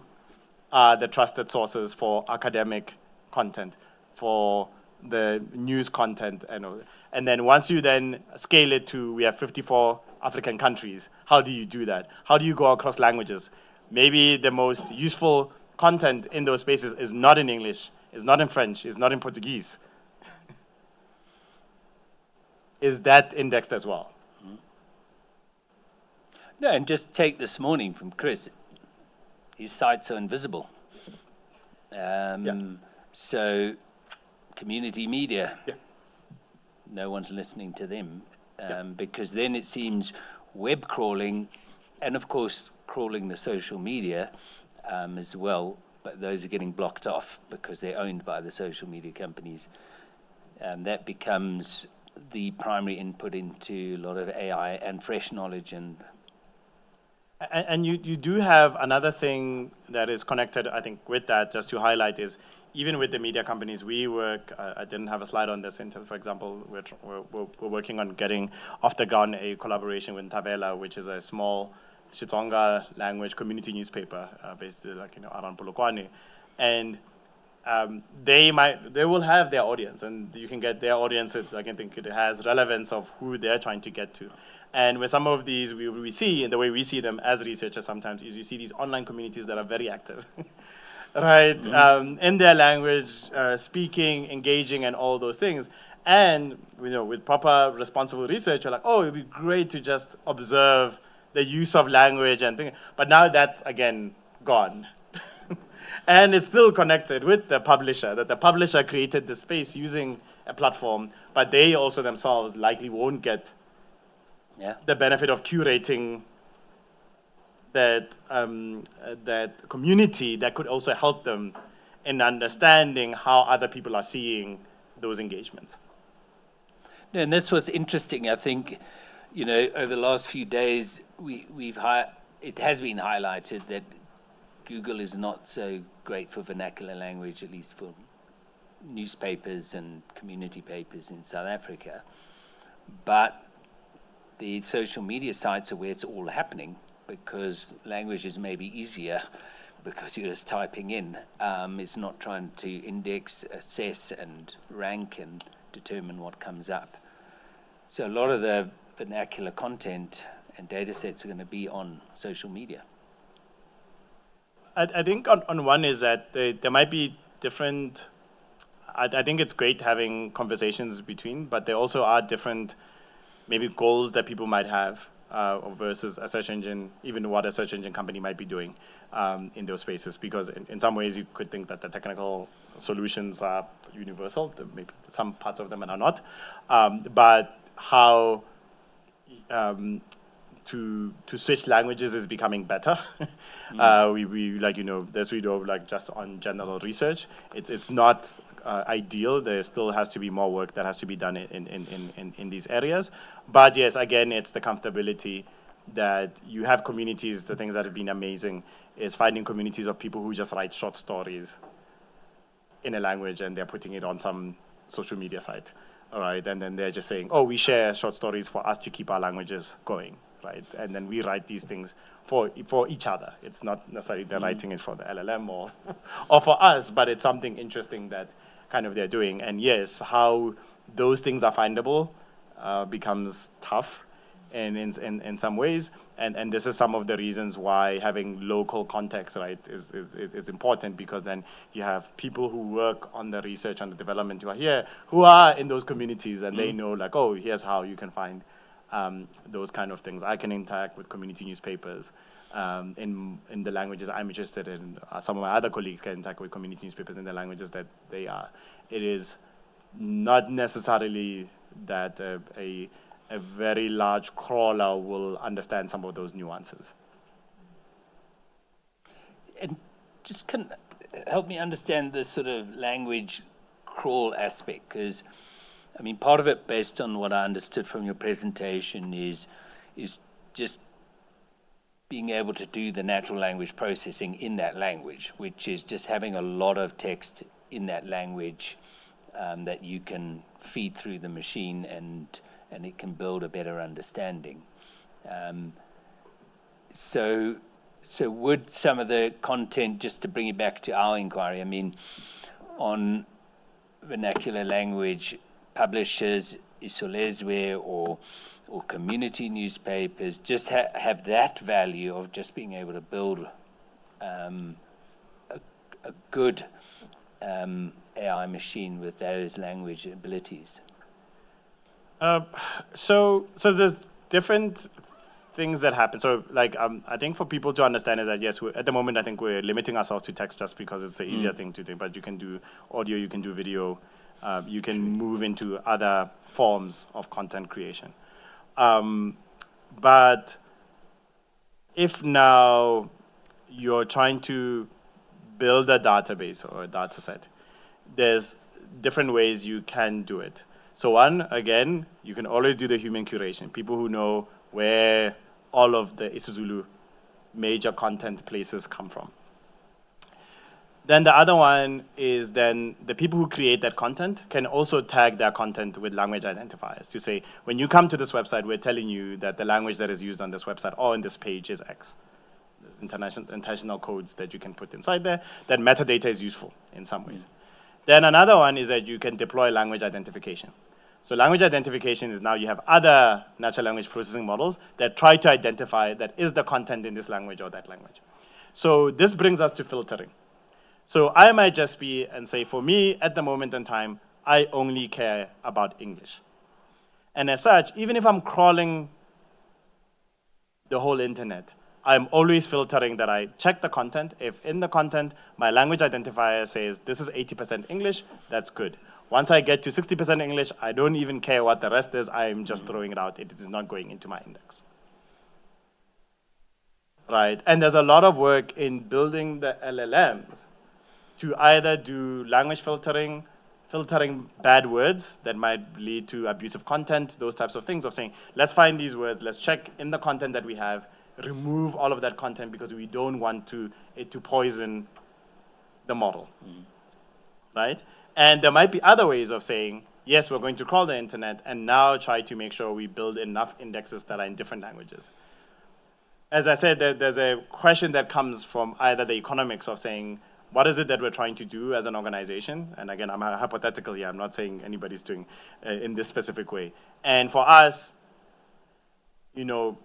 are the trusted sources for academic content, for the news content, and then once you then scale it to, we have 54 African countries, how do you do that? How do you go across languages? Maybe the most useful content in those spaces is not in English, is not in French, is not in Portuguese. Is that indexed as well? No, and just take this morning from Chris. His sites are invisible. So community media, no one's listening to them because then it seems web crawling and, of course, crawling the social media as well, but those are getting blocked off because they're owned by the social media companies. That becomes the primary input into a lot of AI and fresh knowledge. And you do have another thing that is connected, I think, with that, just to highlight, is even with the media companies we work, I didn't have a slide on this, for example, we're working on getting off the ground a collaboration with Ntavela, which is a small Xitsonga language community newspaper based around Polokwane. And they will have their audience, and you can get their audience. I can think it has relevance of who they're trying to get to. And with some of these, we see, and the way we see them as researchers sometimes, is you see these online communities that are very active, right? In their language, speaking, engaging, and all those things. And with proper responsible research, you're like, oh, it'd be great to just observe the use of language and things. But now that's again gone. And it's still connected with the publisher, that the publisher created the space using a platform, but they also themselves likely won't get the benefit of curating that that community that could also help them in understanding how other people are seeing those engagements. No, and that's what's interesting. I think, over the last few days, it has been highlighted that Google is not so great for vernacular language, at least for newspapers and community papers in South Africa. But the social media sites are where it's all happening, because language is maybe easier because you're just typing in. It's not trying to index, assess, and rank and determine what comes up. So a lot of the vernacular content and data sets are going to be on social media. I think on one is that there might be different, I think it's great having conversations between, but there also are different maybe goals that people might have versus a search engine, even what a search engine company might be doing in those spaces. Because in some ways you could think that the technical solutions are universal, maybe some parts of them are not, but how to switch languages is becoming better. There's just on general research. It's not ideal. There still has to be more work that has to be done in these areas. But yes, again, it's the comfortability that you have communities. The things that have been amazing is finding communities of people who just write short stories in a language and they're putting it on some social media site. All right, and then they're just saying, oh, we share short stories for us to keep our languages going, right? And then we write these things for each other. It's not necessarily they're writing it for the LLM or for us, but it's something interesting that kind of they're doing. And yes, how those things are findable becomes tough in some ways. And this is some of the reasons why having local context, right, is important, because then you have people who work on the research, on the development who are here, who are in those communities, and they know, like, oh, here's how you can find those kind of things. I can interact with community newspapers in the languages I'm interested in. Some of my other colleagues can interact with community newspapers in the languages that they are. It is not necessarily that a very large crawler will understand some of those nuances. And just can help me understand the sort of language crawl aspect, because, I mean, part of it, based on what I understood from your presentation, is just being able to do the natural language processing in that language, which is just having a lot of text in that language that you can feed through the machine, and it can build a better understanding. So would some of the content, just to bring it back to our inquiry, I mean, on vernacular language, publishers, Isolezwe or community newspapers, just have that value of just being able to build a good AI machine with those language abilities? So there's different things that happen. So I think for people to understand is that, yes, at the moment, I think we're limiting ourselves to text just because it's the easier thing to do, but you can do audio, you can do video, you can move into other forms of content creation. But if now you're trying to build a database or a data set, there's different ways you can do it. So one, again, you can always do the human curation, people who know where all of the isiZulu major content places come from. Then the other one is then the people who create that content can also tag their content with language identifiers to say, when you come to this website, we're telling you that the language that is used on this website or on this page is X. There's international codes that you can put inside there. That metadata is useful in some ways. Then another one is that you can deploy language identification. So language identification is now you have other natural language processing models that try to identify that is the content in this language or that language. So this brings us to filtering. So I might just be and say, for me, at the moment in time, I only care about English. And as such, even if I'm crawling the whole internet, I'm always filtering that I check the content. If in the content, my language identifier says this is 80% English, that's good. Once I get to 60% English, I don't even care what the rest is. I'm just throwing it out. It is not going into my index. Right? And there's a lot of work in building the LLMs to either do language filtering bad words that might lead to abusive content, those types of things, of saying, let's find these words, let's check in the content that we have, remove all of that content because we don't want it to poison the model, right? And there might be other ways of saying, yes, we're going to crawl the internet and now try to make sure we build enough indexes that are in different languages. As I said, there's a question that comes from either the economics of saying, what is it that we're trying to do as an organization? And again, I'm hypothetical here. I'm not saying anybody's doing in this specific way. And for us, 50%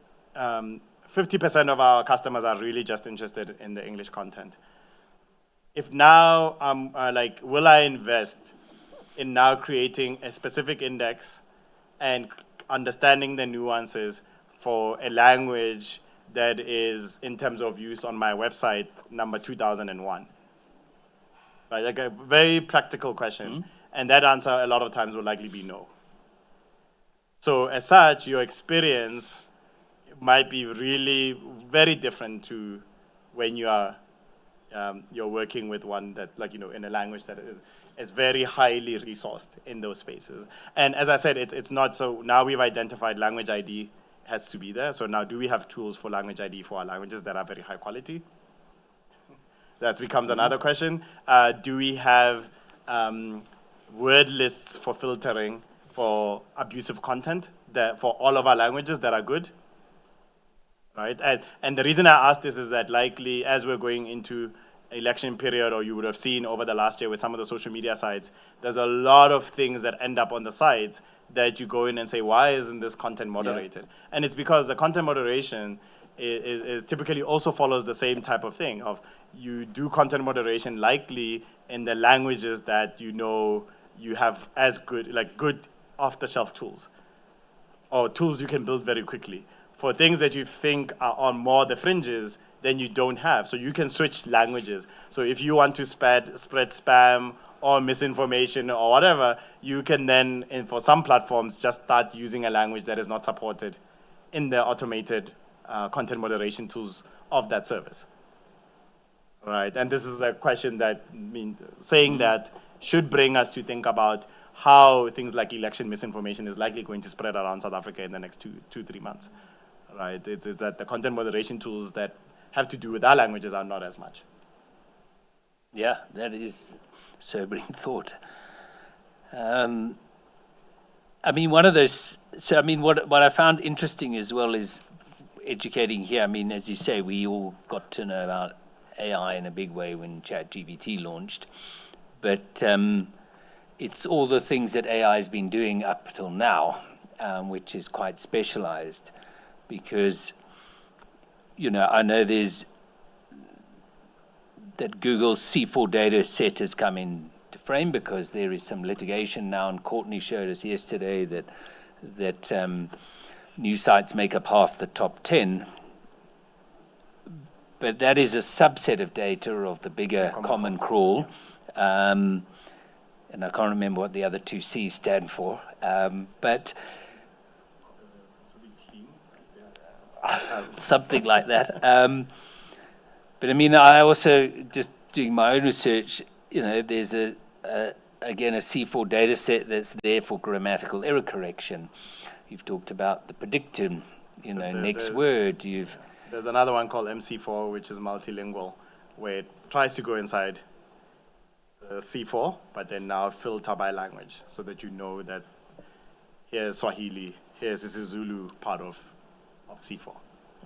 of our customers are really just interested in the English content. If now I'm will I invest in now creating a specific index and understanding the nuances for a language that is, in terms of use on my website, number 2001? Right, like a very practical question. And that answer a lot of times will likely be no. So as such, your experience might be really very different to when you are you're working with one that, in a language that is very highly resourced in those spaces. And as I said, it's not, so now we've identified language ID has to be there. So now do we have tools for language ID for our languages that are very high quality? That becomes another question. Do we have word lists for filtering for abusive content for all of our languages that are good? Right? And the reason I ask this is that likely as we're going into election period, or you would have seen over the last year with some of the social media sites, there's a lot of things that end up on the sites that you go in and say, why isn't this content moderated? Yeah. And it's because the content moderation is typically also follows the same type of thing of you do content moderation likely in the languages that you have as good, good off-the-shelf tools or tools you can build very quickly. For things that you think are on more the fringes, then you don't have. So you can switch languages. So if you want to spread spam or misinformation or whatever, you can then, and for some platforms, just start using a language that is not supported in the automated content moderation tools of that service. Right, and this is a question that saying that should bring us to think about how things like election misinformation is likely going to spread around South Africa in the next 2-3 months. Right, it's that the content moderation tools that have to do with our languages are not as much. Yeah, that is sobering thought. One of those. So, what I found interesting as well is educating here. As you say, we all got to know about AI in a big way when ChatGPT launched, but it's all the things that AI has been doing up till now, which is quite specialized, because I know there's that Google's C4 data set has come into frame because there is some litigation now, and Courtney showed us yesterday that news sites make up half the top 10. But that is a subset of data of the bigger common crawl. And I can't remember what the other two C's stand for. But something like that. But I also, just doing my own research, there's again a C4 data set that's there for grammatical error correction. You've talked about the predictive, next word. There's another one called MC4, which is multilingual, where it tries to go inside C4, but then now filter by language, so that you know that here's Swahili, here's this is Zulu part of C4.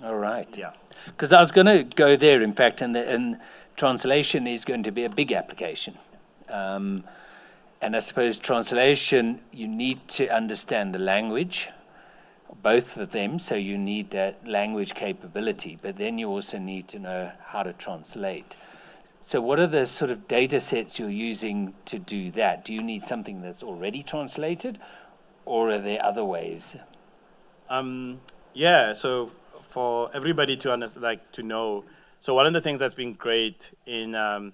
All right. Yeah. Because I was going to go there, in fact, and translation is going to be a big application. And I suppose translation, you need to understand the language, both of them, so you need that language capability, but then you also need to know how to translate. So what are the sort of data sets you're using to do that? Do you need something that's already translated, or are there other ways? So for everybody to understand, to know, so one of the things that's been great in the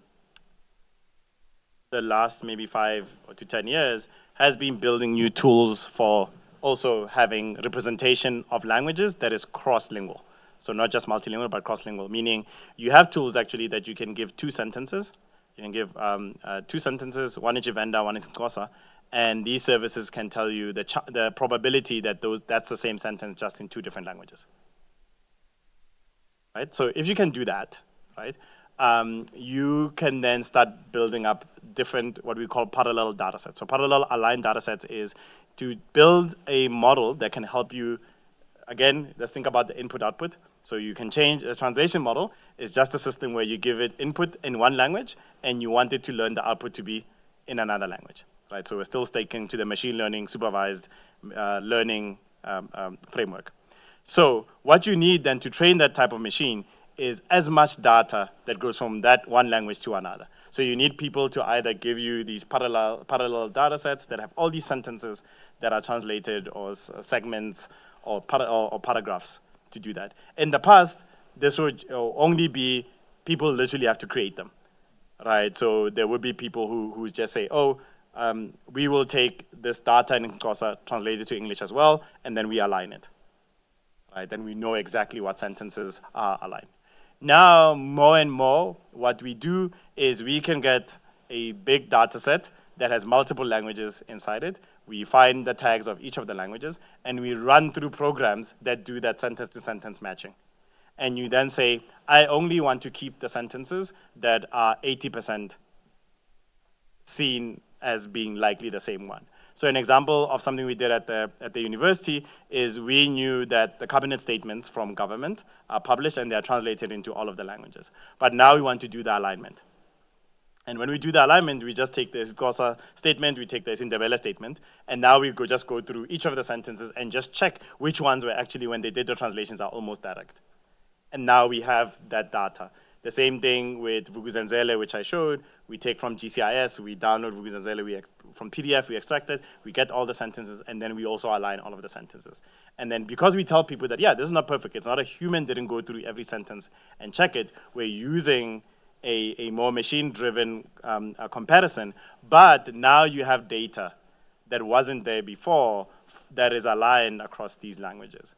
last maybe 5 to 10 years has been building new tools for also having representation of languages that is cross-lingual. So not just multilingual, but cross-lingual, meaning you have tools actually that you can give 2 sentences You can give 2 sentences, one is Venda, one is Xhosa, and these services can tell you the probability that that's the same sentence just in 2 different languages. Right? So if you can do that, right, you can then start building up different, what we call parallel data sets. So parallel aligned data sets is to build a model that can help you. Again, let's think about the input-output. So you can change. A translation model is just a system where you give it input in one language, and you want it to learn the output to be in another language, right? So we're still sticking to the machine learning supervised learning framework. So what you need then to train that type of machine is as much data that goes from that one language to another. So you need people to either give you these parallel data sets that have all these sentences that are translated, or segments, or paragraphs to do that. In the past, this would only be people literally have to create them, right? So there would be people who just say, we will take this data in Xhosa, translate it to English as well, and then we align it, right? Then we know exactly what sentences are aligned. Now, more and more, what we do is we can get a big data set that has multiple languages inside it. We find the tags of each of the languages, and we run through programs that do that sentence-to-sentence matching. And you then say, I only want to keep the sentences that are 80% seen as being likely the same one. So an example of something we did at the university is we knew that the cabinet statements from government are published and they are translated into all of the languages. But now we want to do the alignment. And when we do the alignment, we just take the Xhosa statement, we take the Indebele statement, and now we just go through each of the sentences and just check which ones were actually, when they did the translations, are almost direct. And now we have that data. The same thing with Vuk'uzenzele, which I showed. We take from GCIS, we download Vuk'uzenzele, from PDF, we extract it, we get all the sentences, and then we also align all of the sentences. And then because we tell people that, yeah, this is not perfect, it's not a human didn't go through every sentence and check it, we're using a more machine-driven comparison, but now you have data that wasn't there before that is aligned across these languages,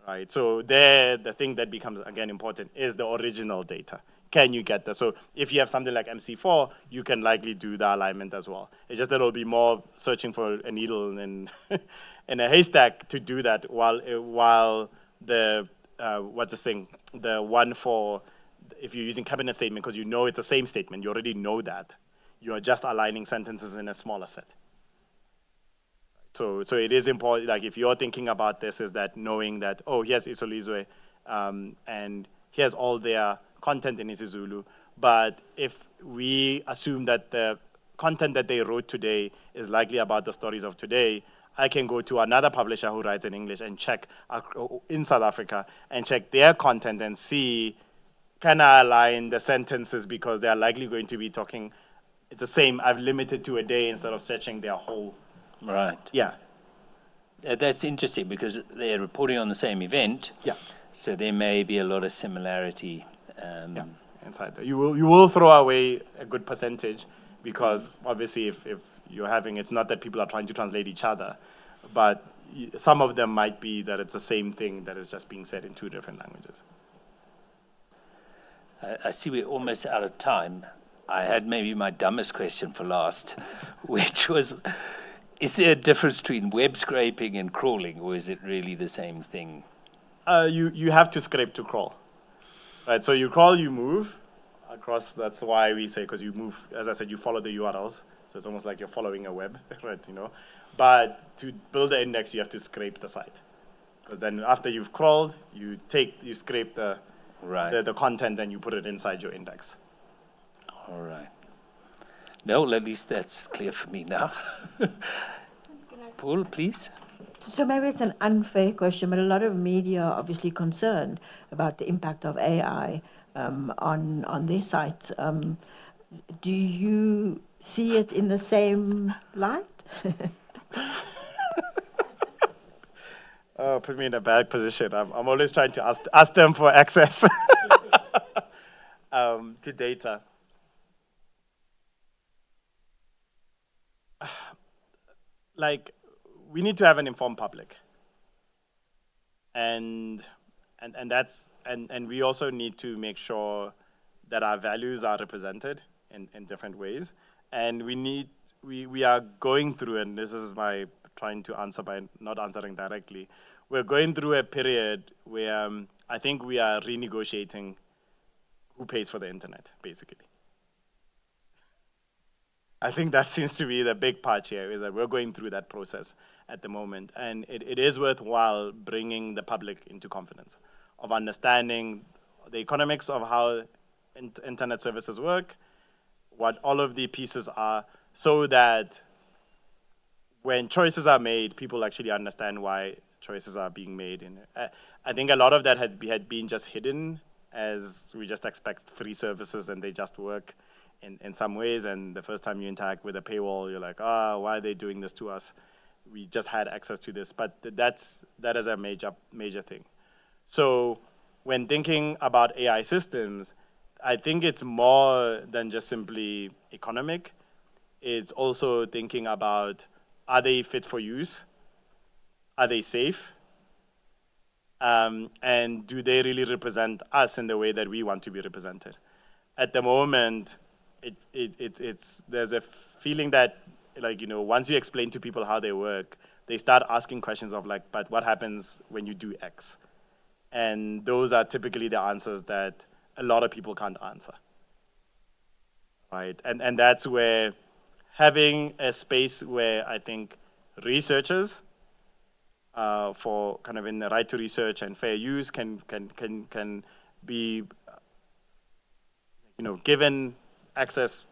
right? So there, the thing that becomes, again, important is the original data. Can you get that? So if you have something like MC4, you can likely do the alignment as well. It's just that it'll be more searching for a needle in, in a haystack to do that, while the, what's this thing, the one for, if you're using cabinet statement, because you know it's the same statement, you already know that. You're just aligning sentences in a smaller set. So it is important, like if you're thinking about this, is that knowing that, oh, here's Isolizwe, and here's all their content in isiZulu, but if we assume that the content that they wrote today is likely about the stories of today, I can go to another publisher who writes in English and check in South Africa and check their content and see, can I align the sentences, because they are likely going to be talking, it's the same, I've limited to a day instead of searching their whole. Right. Yeah. That's interesting because they're reporting on the same event. Yeah. So there may be a lot of similarity. Yeah. Inside there. You will throw away a good percentage, because obviously if you're having, it's not that people are trying to translate each other, but some of them might be that it's the same thing that is just being said in 2 different languages. I see we're almost out of time. I had maybe my dumbest question for last, which was, is there a difference between web scraping and crawling, or is it really the same thing? You have to scrape to crawl, right? So you crawl, you move across. That's why we say, because you move, as I said, you follow the URLs. So it's almost like you're following a web, right? You know, but to build the index, you have to scrape the site, because then after you've crawled, you scrape the content and you put it inside your index. All right. No, well, at least that's clear for me now. Paul, please. So maybe it's an unfair question, but a lot of media are obviously concerned about the impact of AI on their sites. Do you see it in the same light? Oh, put me in a bad position. I'm always trying to ask them for access to data. Like, we need to have an informed public, and we also need to make sure that our values are represented in different ways. And we are going through, and this is my trying to answer by not answering directly, we're going through a period where I think we are renegotiating who pays for the internet, basically. I think that seems to be the big part here, is that we're going through that process at the moment. And it is worthwhile bringing the public into confidence of understanding the economics of how internet services work, what all of the pieces are, so that when choices are made, people actually understand why choices are being made. And I think a lot of that had been just hidden, as we just expect free services and they just work in some ways. And the first time you interact with a paywall, you're like, why are they doing this to us? We just had access to this. But that is a major thing. So when thinking about AI systems, I think it's more than just simply economic. It's also thinking about, are they fit for use? Are they safe? And do they really represent us in the way that we want to be represented? At the moment, there's a feeling that, like, once you explain to people how they work, they start asking questions of like, but what happens when you do X? And those are typically the answers that a lot of people can't answer, right? And that's where having a space where I think researchers, for kind of in the right to research and fair use, can be, given access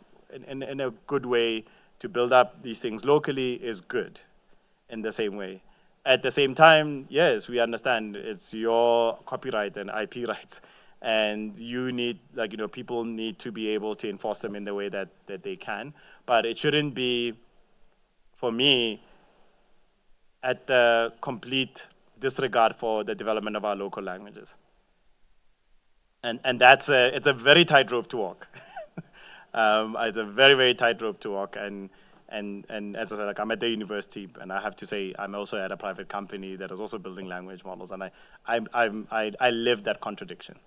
in a good way to build up these things locally is good in the same way. At the same time, yes, we understand it's your copyright and IP rights, and you need, people need to be able to enforce them in the way that they can. But it shouldn't be, for me, at the complete disregard for the development of our local languages. And it's a very tight rope to walk. It's a very, very tight rope to walk. And as I said, I'm at the university, and I have to say I'm also at a private company that is also building language models, and I live that contradiction.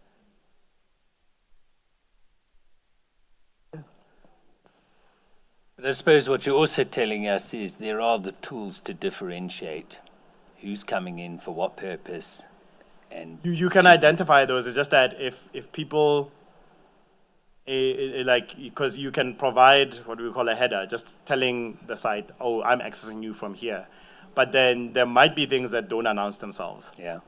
But I suppose what you're also telling us is there are the tools to differentiate who's coming in for what purpose, and you can identify those. It's just that if people, because you can provide what we call a header, just telling the site, oh, I'm accessing you from here. But then there might be things that don't announce themselves. Yeah.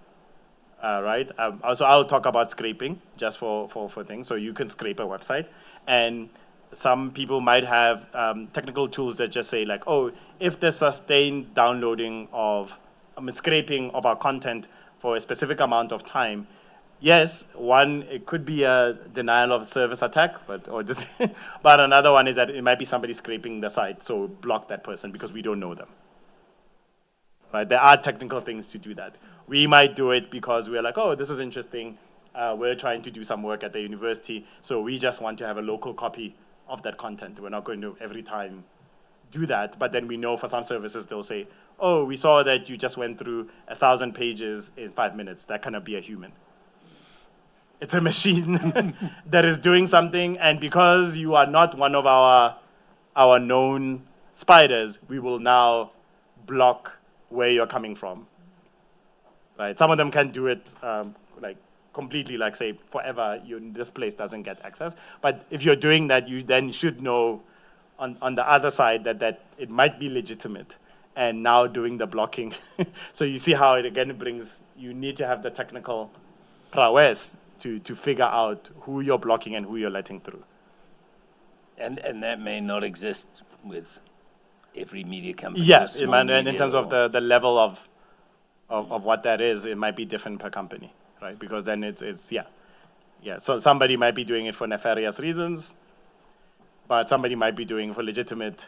Right? Also, I'll talk about scraping just for things. So you can scrape a website, and some people might have technical tools that just say like, oh, if the sustained downloading of, scraping of our content for a specific amount of time, yes, one, it could be a denial of service attack, but another one is that it might be somebody scraping the site, so block that person because we don't know them. Right? There are technical things to do that. We might do it because we're like, oh, this is interesting. We're trying to do some work at the university, so we just want to have a local copy of that content. We're not going to every time do that, but then we know for some services they'll say, oh, we saw that you just went through 1,000 pages in 5 minutes. That cannot be a human. It's a machine that is doing something, and because you are not one of our known spiders, we will now block where you're coming from. Right? Some of them can do it completely, like say forever, this place doesn't get access. But if you're doing that, you then should know on the other side that it might be legitimate, and now doing the blocking. So you see how it again brings, you need to have the technical prowess to figure out who you're blocking and who you're letting through. And that may not exist with every media company. Yes, in terms of the level of what that is, it might be different per company, right? Because then it's. So somebody might be doing it for nefarious reasons, but somebody might be doing it for legitimate,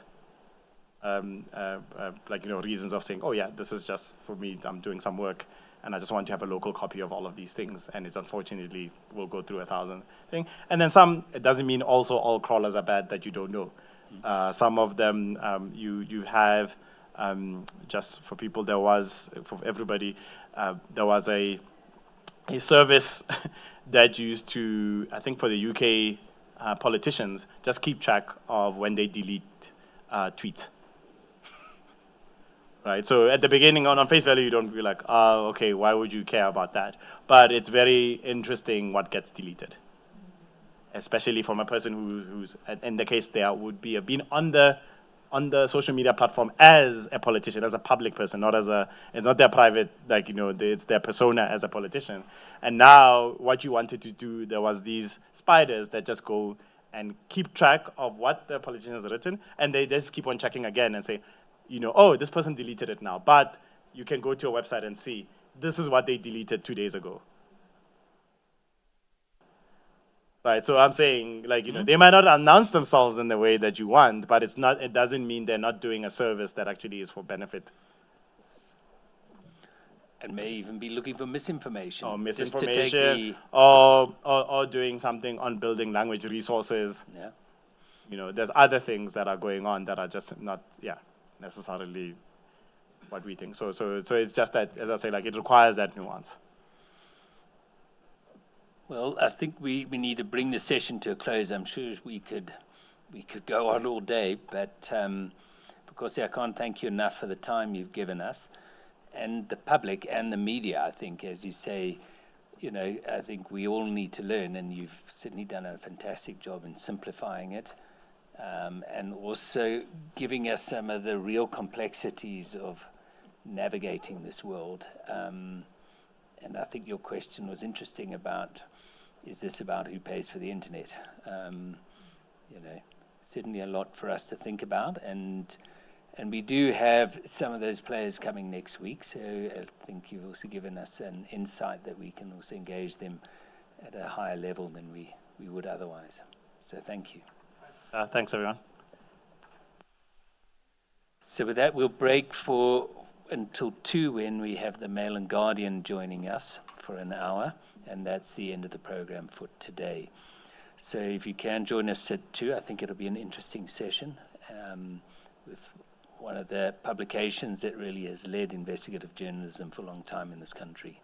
reasons of saying, oh yeah, this is just for me, I'm doing some work, and I just want to have a local copy of all of these things, and it's unfortunately will go through 1,000 thing. And then some, it doesn't mean also all crawlers are bad that you don't know. Some of them you have, just for people, for everybody, there was a service that used to, I think for the UK politicians just keep track of when they delete tweets. Right, so at the beginning, on face value, you don't be like, oh, okay, why would you care about that? But it's very interesting what gets deleted, especially from a person who's, in the case there would be been on the social media platform as a politician, as a public person, not as it's not their private, like, it's their persona as a politician. And now what you wanted to do, there was these spiders that just go and keep track of what the politician has written, and they just keep on checking again and say, oh, this person deleted it now, but you can go to a website and see, this is what they deleted 2 days ago. Right, so I'm saying, like, they might not announce themselves in the way that you want, but it doesn't mean they're not doing a service that actually is for benefit. And may even be looking for misinformation. Or just to take misinformation, or doing something on building language resources. Yeah. There's other things that are going on that are just not, necessarily what we think. So it's just that, as I say, like, it requires that nuance. Well, I think we need to bring the session to a close. I'm sure we could go on all day, but because I can't thank you enough for the time you've given us, and the public and the media. I think, as you say, I think we all need to learn, and you've certainly done a fantastic job in simplifying it, and also giving us some of the real complexities of navigating this world. And I think your question was interesting about, is this about who pays for the internet? Certainly a lot for us to think about, and we do have some of those players coming next week, so I think you've also given us an insight that we can also engage them at a higher level than we would otherwise. So thank you. Thanks, everyone. So with that, we'll break until 2 when we have the Mail and Guardian joining us for an hour, and that's the end of the program for today. So if you can join us at 2, I think it'll be an interesting session with one of the publications that really has led investigative journalism for a long time in this country.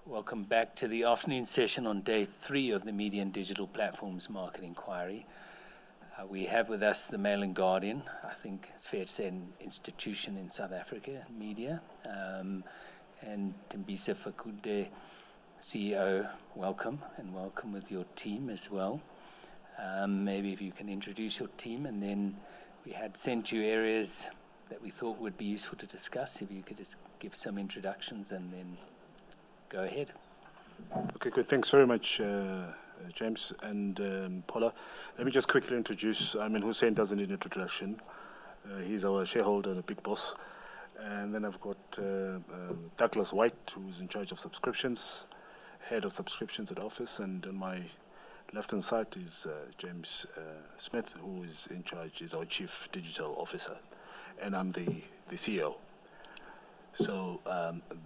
Welcome back to the afternoon session on day 3 of the Media and Digital Platforms Market Inquiry. We have with us the Mail and Guardian, I think it's fair to say an institution in South Africa, media, and Tembisa Fakude, CEO, welcome, and welcome with your team as well. Maybe if you can introduce your team, and then we had sent you areas that we thought would be useful to discuss. If you could just give some introductions and then go ahead. Okay, good. Thanks very much, James and Paula. Let me just quickly introduce, Hussein doesn't need an introduction. He's our shareholder, the big boss. And then I've got Douglas White, who's in charge of subscriptions, head of subscriptions at Office. And on my left-hand side is James Smith, who is in charge, is our chief digital officer. And I'm the CEO. So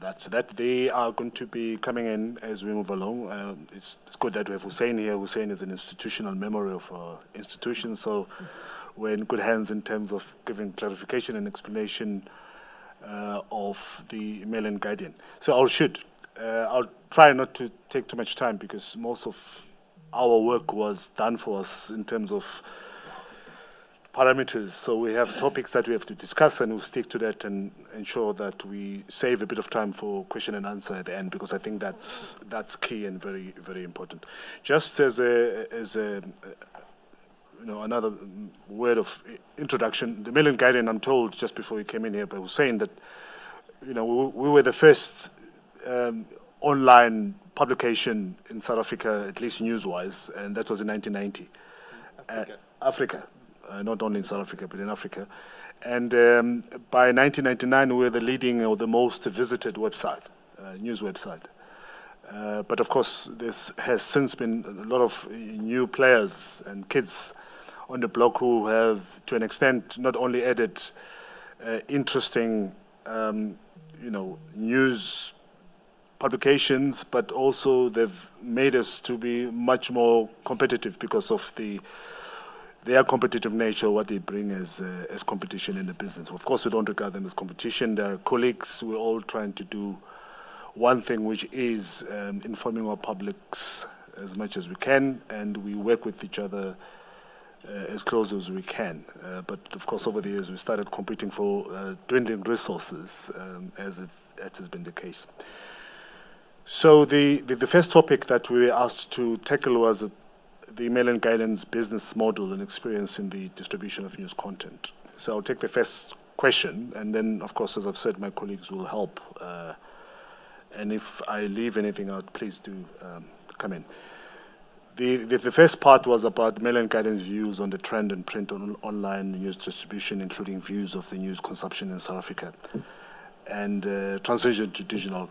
that's that. They are going to be coming in as we move along. It's good that we have Hussein here. Hussein is an institutional memory of our institution, so we're in good hands in terms of giving clarification and explanation of the Mail and Guardian. So I'll try not to take too much time because most of our work was done for us in terms of parameters. So we have topics that we have to discuss, and we'll stick to that and ensure that we save a bit of time for question and answer at the end, because I think that's key and very, very important. Just as a another word of introduction, the Mail and Guardian, I'm told just before we came in here by Hussein that we were the first online publication in South Africa, at least news-wise, and that was in 1990. Africa. Not only in South Africa, but in Africa. And by 1999, we were the leading or the most visited website, news website. But of course, this has since been a lot of new players and kids on the block who have, to an extent, not only added interesting, news publications, but also they've made us to be much more competitive because of their competitive nature, what they bring as competition in the business. Of course, we don't regard them as competition. They're colleagues. We're all trying to do one thing, which is informing our publics as much as we can, and we work with each other as close as we can. But of course, over the years, we started competing for dwindling resources, as it has been the case. So the first topic that we were asked to tackle was the Mail and Guardian's business model and experience in the distribution of news content. So I'll take the first question, and then, of course, as I've said, my colleagues will help. And if I leave anything out, please do come in. The first part was about Mail and Guardian's views on the trend in print and online news distribution, including views of the news consumption in South Africa, and transition to digital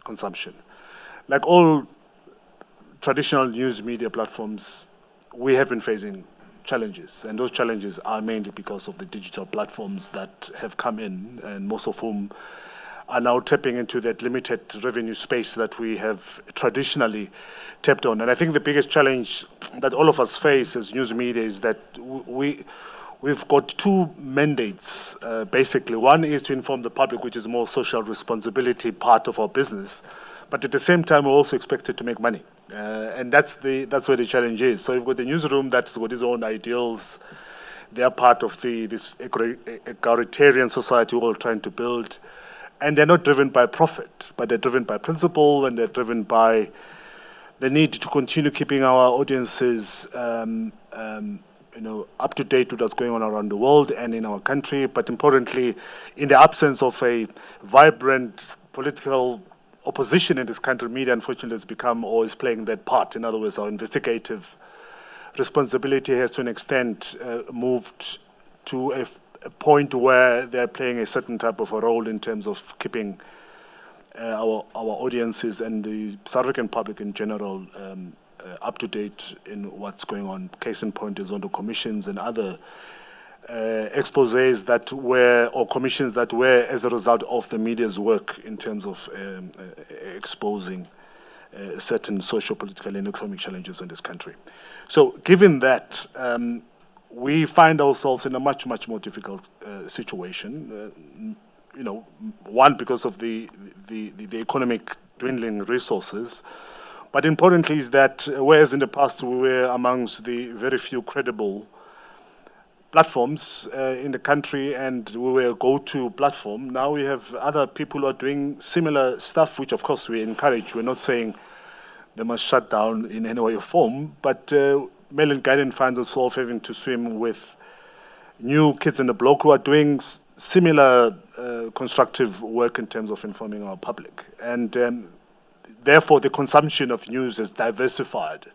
consumption. Like all traditional news media platforms, we have been facing challenges, and those challenges are mainly because of the digital platforms that have come in, and most of whom are now tapping into that limited revenue space that we have traditionally tapped on. And I think the biggest challenge that all of us face as news media is that we've got two mandates, basically. One is to inform the public, which is more social responsibility part of our business, but at the same time, we're also expected to make money. And that's where the challenge is. So you've got the newsroom that's got its own ideals. They're part of this egalitarian society we're all trying to build. And they're not driven by profit, but they're driven by principle, and they're driven by the need to continue keeping our audiences up to date with what's going on around the world and in our country. But importantly, in the absence of a vibrant political opposition in this country, media unfortunately has become or is playing that part. In other words, our investigative responsibility has to an extent moved to a point where they're playing a certain type of a role in terms of keeping our audiences and the South African public in general up to date in what's going on. Case in point is on the commissions and other exposés that were, or commissions that were as a result of the media's work in terms of exposing certain social, political, and economic challenges in this country. So given that, we find ourselves in a much, much more difficult situation. One, because of the economic dwindling resources. But importantly is that whereas in the past we were amongst the very few credible platforms in the country and we were a go-to platform, now we have other people who are doing similar stuff, which of course we encourage. We're not saying they must shut down in any way or form, but Mail and Guardian finds itself having to swim with new kids in the block who are doing similar constructive work in terms of informing our public. And therefore, the consumption of news has diversified.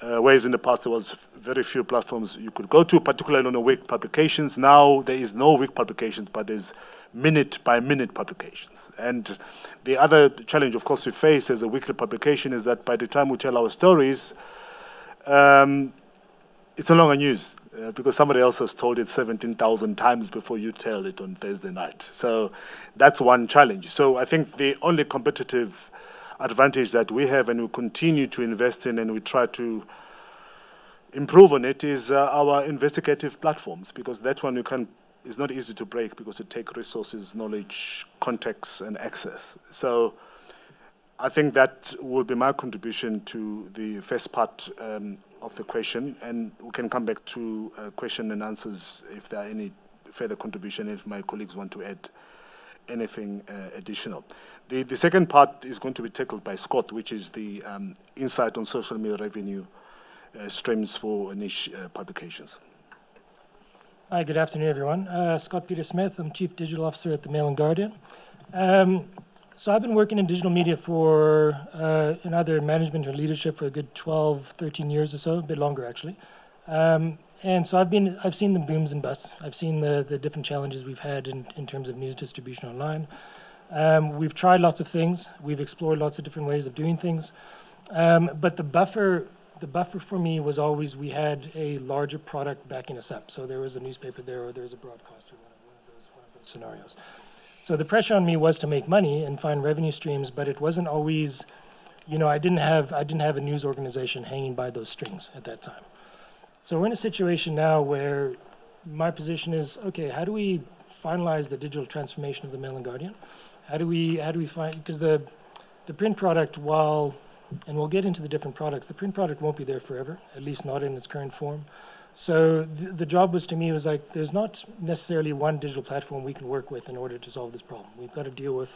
Whereas in the past, there was very few platforms you could go to, particularly on the week publications. Now, there is no week publications, but there's minute-by-minute publications. And the other challenge, of course, we face as a weekly publication is that by the time we tell our stories, it's no longer news because somebody else has told it 17,000 times before you tell it on Thursday night. So that's one challenge. So I think the only competitive advantage that we have and we continue to invest in and we try to improve on it is our investigative platforms, because that one is not easy to break because it takes resources, knowledge, context, and access. So I think that will be my contribution to the first part of the question, and we can come back to question and answers if there are any further contribution, if my colleagues want to add anything additional. The second part is going to be tackled by Scott, which is the insight on social media revenue streams for niche publications. Hi, good afternoon, everyone. Scott Peter Smith, I'm Chief Digital Officer at the Mail and Guardian. So I've been working in digital media for in either management or leadership for a good 12, 13 years or so, a bit longer actually. And so I've seen the booms and busts. I've seen the different challenges we've had in terms of news distribution online. We've tried lots of things. We've explored lots of different ways of doing things. But the buffer for me was always we had a larger product backing us up. So there was a newspaper there or there was a broadcaster, one of those scenarios. So the pressure on me was to make money and find revenue streams, but it wasn't always, I didn't have a news organization hanging by those strings at that time. So we're in a situation now where my position is, okay, how do we finalize the digital transformation of the Mail and Guardian? How do we find, because the print product, and we'll get into the different products, the print product won't be there forever, at least not in its current form. So the job was, to me, was like, there's not necessarily one digital platform we can work with in order to solve this problem. We've got to deal with,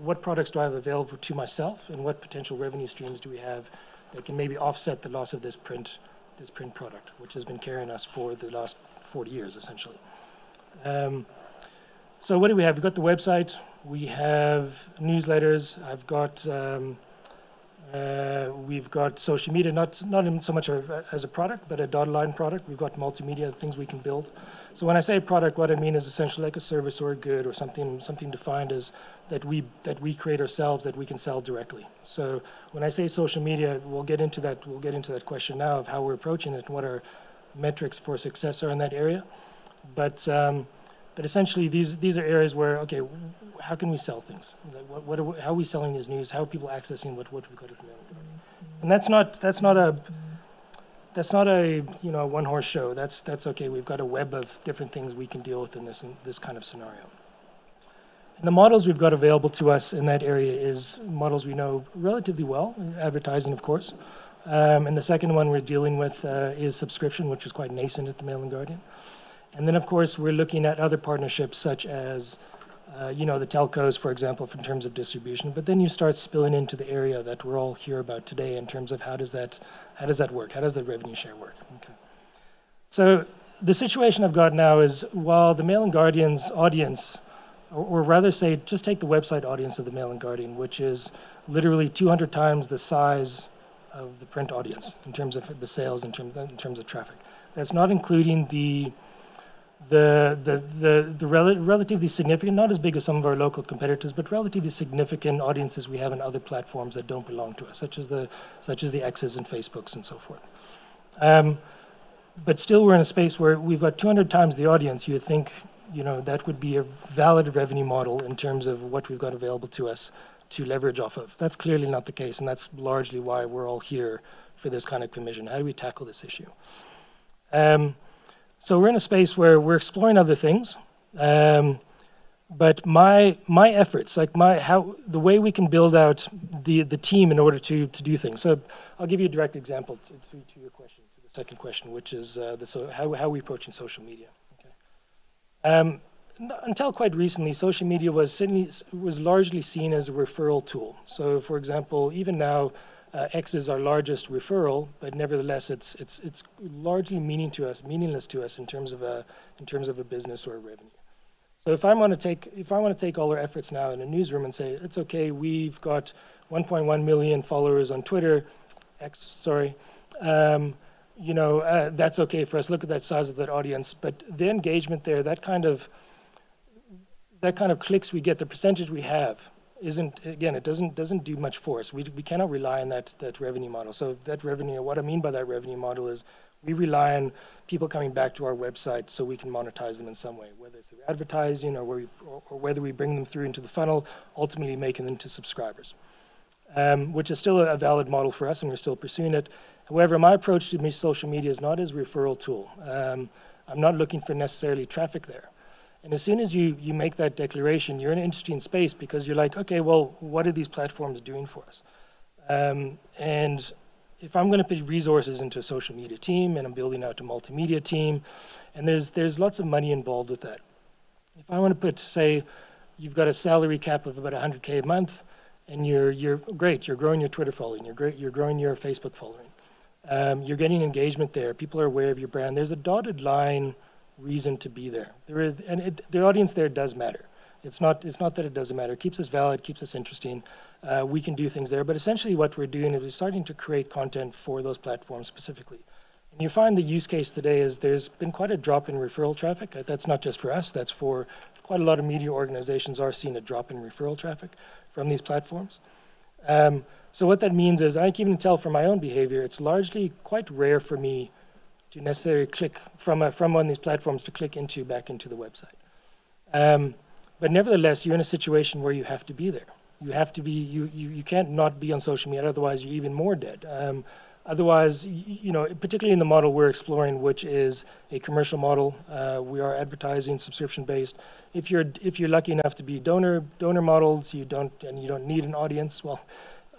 what products do I have available to myself and what potential revenue streams do we have that can maybe offset the loss of this print product, which has been carrying us for the last 40 years, essentially. So what do we have? We've got the website. We have newsletters. We've got social media, not in so much as a product, but a dotted line product. We've got multimedia things we can build. So when I say product, what I mean is essentially like a service or a good or something defined as that we create ourselves that we can sell directly. So when I say social media, we'll get into that question now of how we're approaching it and what our metrics for success are in that area. But essentially these are areas where, okay, how can we sell things? How are we selling this news? How are people accessing what we've got at the moment? And that's not a one horse show. That's okay. We've got a web of different things we can deal with in this kind of scenario. And the models we've got available to us in that area is models we know relatively well, advertising, of course. And the second one we're dealing with is subscription, which is quite nascent at the Mail and Guardian. And then, of course, we're looking at other partnerships such as, the telcos, for example, in terms of distribution. But then you start spilling into the area that we're all here about today in terms of how does that work? How does that revenue share work? Okay. So the situation I've got now is while the Mail and Guardian's audience, or rather say, just take the website audience of the Mail and Guardian, which is literally 200 times the size of the print audience in terms of the sales, in terms of traffic. That's not including the relatively significant, not as big as some of our local competitors, but relatively significant audiences we have in other platforms that don't belong to us, such as the X's and Facebooks and so forth. But still, we're in a space where we've got 200 times the audience. You would think, that would be a valid revenue model in terms of what we've got available to us to leverage off of. That's clearly not the case, and that's largely why we're all here for this kind of commission. How do we tackle this issue? So we're in a space where we're exploring other things. but my efforts, like the way we can build out the team in order to do things. So I'll give you a direct example to your question, to the second question, which is how we approaching social media. Okay. Until quite recently, social media was largely seen as a referral tool. So, for example, even now, X is our largest referral, but nevertheless, it's largely meaningless to us in terms of a business or a revenue. So if I want to take all our efforts now in a newsroom and say it's okay, we've got 1.1 million followers on Twitter, that's okay for us. Look at that size of that audience, but the engagement there, that kind of clicks we get, the percentage we have, it doesn't do much for us. We cannot rely on that revenue model. So that revenue, what I mean by that revenue model is we rely on people coming back to our website so we can monetize them in some way, whether it's through advertising or whether we bring them through into the funnel, ultimately making them to subscribers, which is still a valid model for us, and we're still pursuing it. However, my approach to social media is not as a referral tool. I'm not looking for necessarily traffic there. And as soon as you make that declaration, you're in an interesting space because you're like, okay, well, what are these platforms doing for us? And if I'm going to put resources into a social media team and I'm building out a multimedia team, and there's lots of money involved with that. If I want to put, say, you've got a salary cap of about 100K a month, and you're great, you're growing your Twitter following, you're growing your Facebook following, you're getting engagement there, people are aware of your brand, there's a dotted line reason to be there. The audience there does matter. It's not that it doesn't matter. It keeps us valid, keeps us interesting. We can do things there, but essentially what we're doing is we're starting to create content for those platforms specifically. And you find the use case today is there's been quite a drop in referral traffic. That's not just for us, that's for quite a lot of media organizations are seeing a drop in referral traffic from these platforms. So what that means is, I can even tell from my own behavior, it's largely quite rare for me to necessarily click from one of these platforms to click back into the website. But nevertheless, you're in a situation where you have to be there. You have to be, you can't not be on social media, otherwise you're even more dead. Otherwise, particularly in the model we're exploring, which is a commercial model, we are advertising, subscription-based. If you're lucky enough to be donor models, you don't need an audience, well,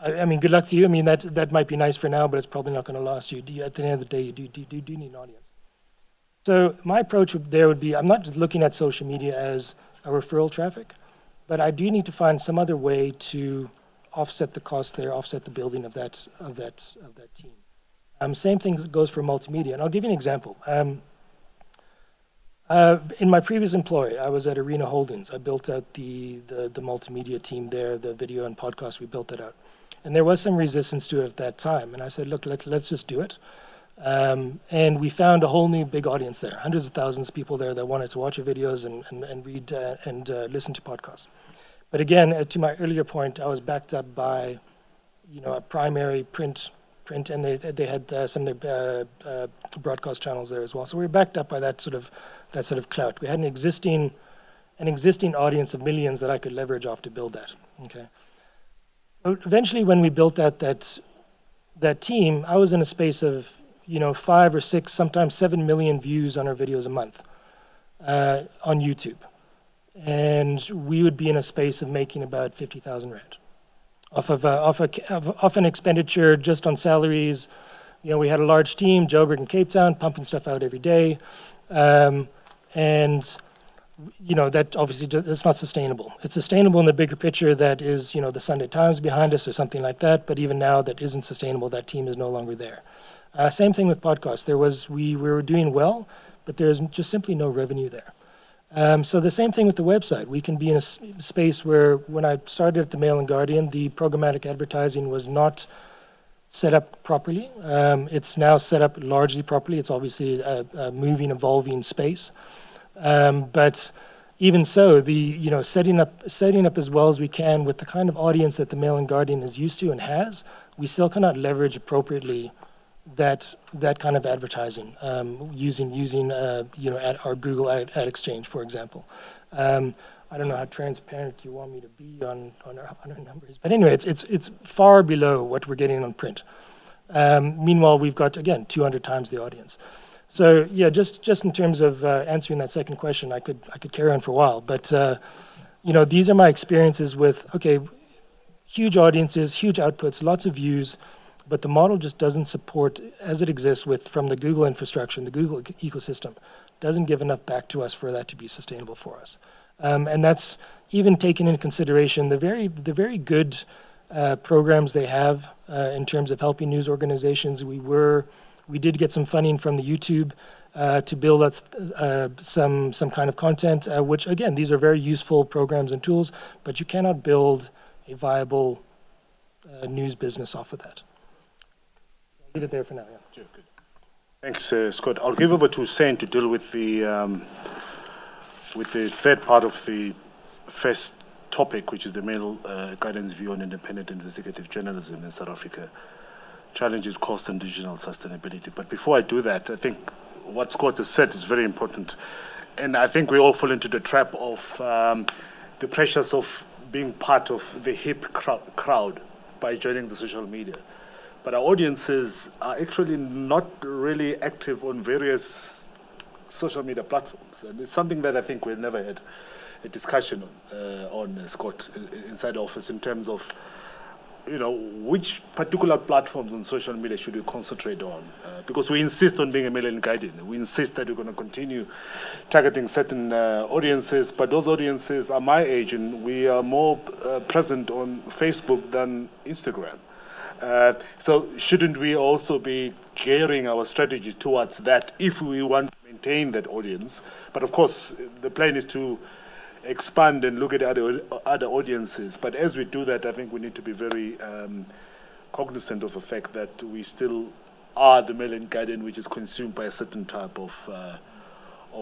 I mean, good luck to you. I mean, that might be nice for now, but it's probably not going to last you. At the end of the day, you do need an audience. So my approach there would be, I'm not just looking at social media as a referral traffic, but I do need to find some other way to offset the cost there, offset the building of that team. Same thing goes for multimedia, and I'll give you an example. In my previous employ, I was at Arena Holdings. I built out the multimedia team there, the video and podcast. We built that out. And there was some resistance to it at that time. And I said, look, let's just do it. And we found a whole new big audience there, hundreds of thousands of people there that wanted to watch our videos and read and listen to podcasts. But again, to my earlier point, I was backed up by, a primary print, and they had some of their broadcast channels there as well. So we were backed up by that sort of clout. We had an existing audience of millions that I could leverage off to build that. Okay. Eventually, when we built out that team, I was in a space of 5 or 6, sometimes 7 million views on our videos a month on YouTube, and we would be in a space of making about 50,000 rand off an expenditure just on salaries. We had a large team, Joburg and Cape Town, pumping stuff out every day, and that obviously that's not sustainable. It's sustainable in the bigger picture that is, the Sunday Times behind us or something like that, but even now that isn't sustainable. That team is no longer there. Same thing with podcasts. We were doing well, but there's just simply no revenue there. So the same thing with the website. We can be in a space where when I started at the Mail and Guardian, the programmatic advertising was not set up properly. It's now set up largely properly. It's obviously a moving, evolving space. But even so, setting up as well as we can with the kind of audience that the Mail and Guardian is used to and has, we still cannot leverage appropriately that kind of advertising using our Google ad exchange, for example. I don't know how transparent you want me to be on our numbers, but anyway, it's far below what we're getting on print. Meanwhile, we've got, again, 200 times the audience. So yeah, just in terms of answering that second question, I could carry on for a while, but these are my experiences with, okay, huge audiences, huge outputs, lots of views, but the model just doesn't support, as it exists from the Google infrastructure and the Google ecosystem, doesn't give enough back to us for that to be sustainable for us. And that's even taken into consideration the very good programs they have in terms of helping news organizations. We did get some funding from the YouTube to build up some kind of content, which again, these are very useful programs and tools, but you cannot build a viable news business off of that. I'll leave it there for now. Yeah. Sure, good. Thanks, Scott. I'll give over to Sane to deal with the third part of the first topic, which is the Mail Guardian's view on independent investigative journalism in South Africa, challenges, cost, and digital sustainability. But before I do that, I think what Scott has said is very important. And I think we all fall into the trap of the pressures of being part of the hip crowd by joining the social media. But our audiences are actually not really active on various social media platforms. And it's something that I think we've never had a discussion on Scott, inside the office, in terms of, which particular platforms on social media should we concentrate on? Because we insist on being a Mail Guardian. We insist that we're going to continue targeting certain audiences, but those audiences are my age, and we are more present on Facebook than Instagram. So shouldn't we also be gearing our strategy towards that if we want to maintain that audience? But of course, the plan is to expand and look at other audiences. But as we do that, I think we need to be very cognizant of the fact that we still are the Mail Guardian, which is consumed by a certain type of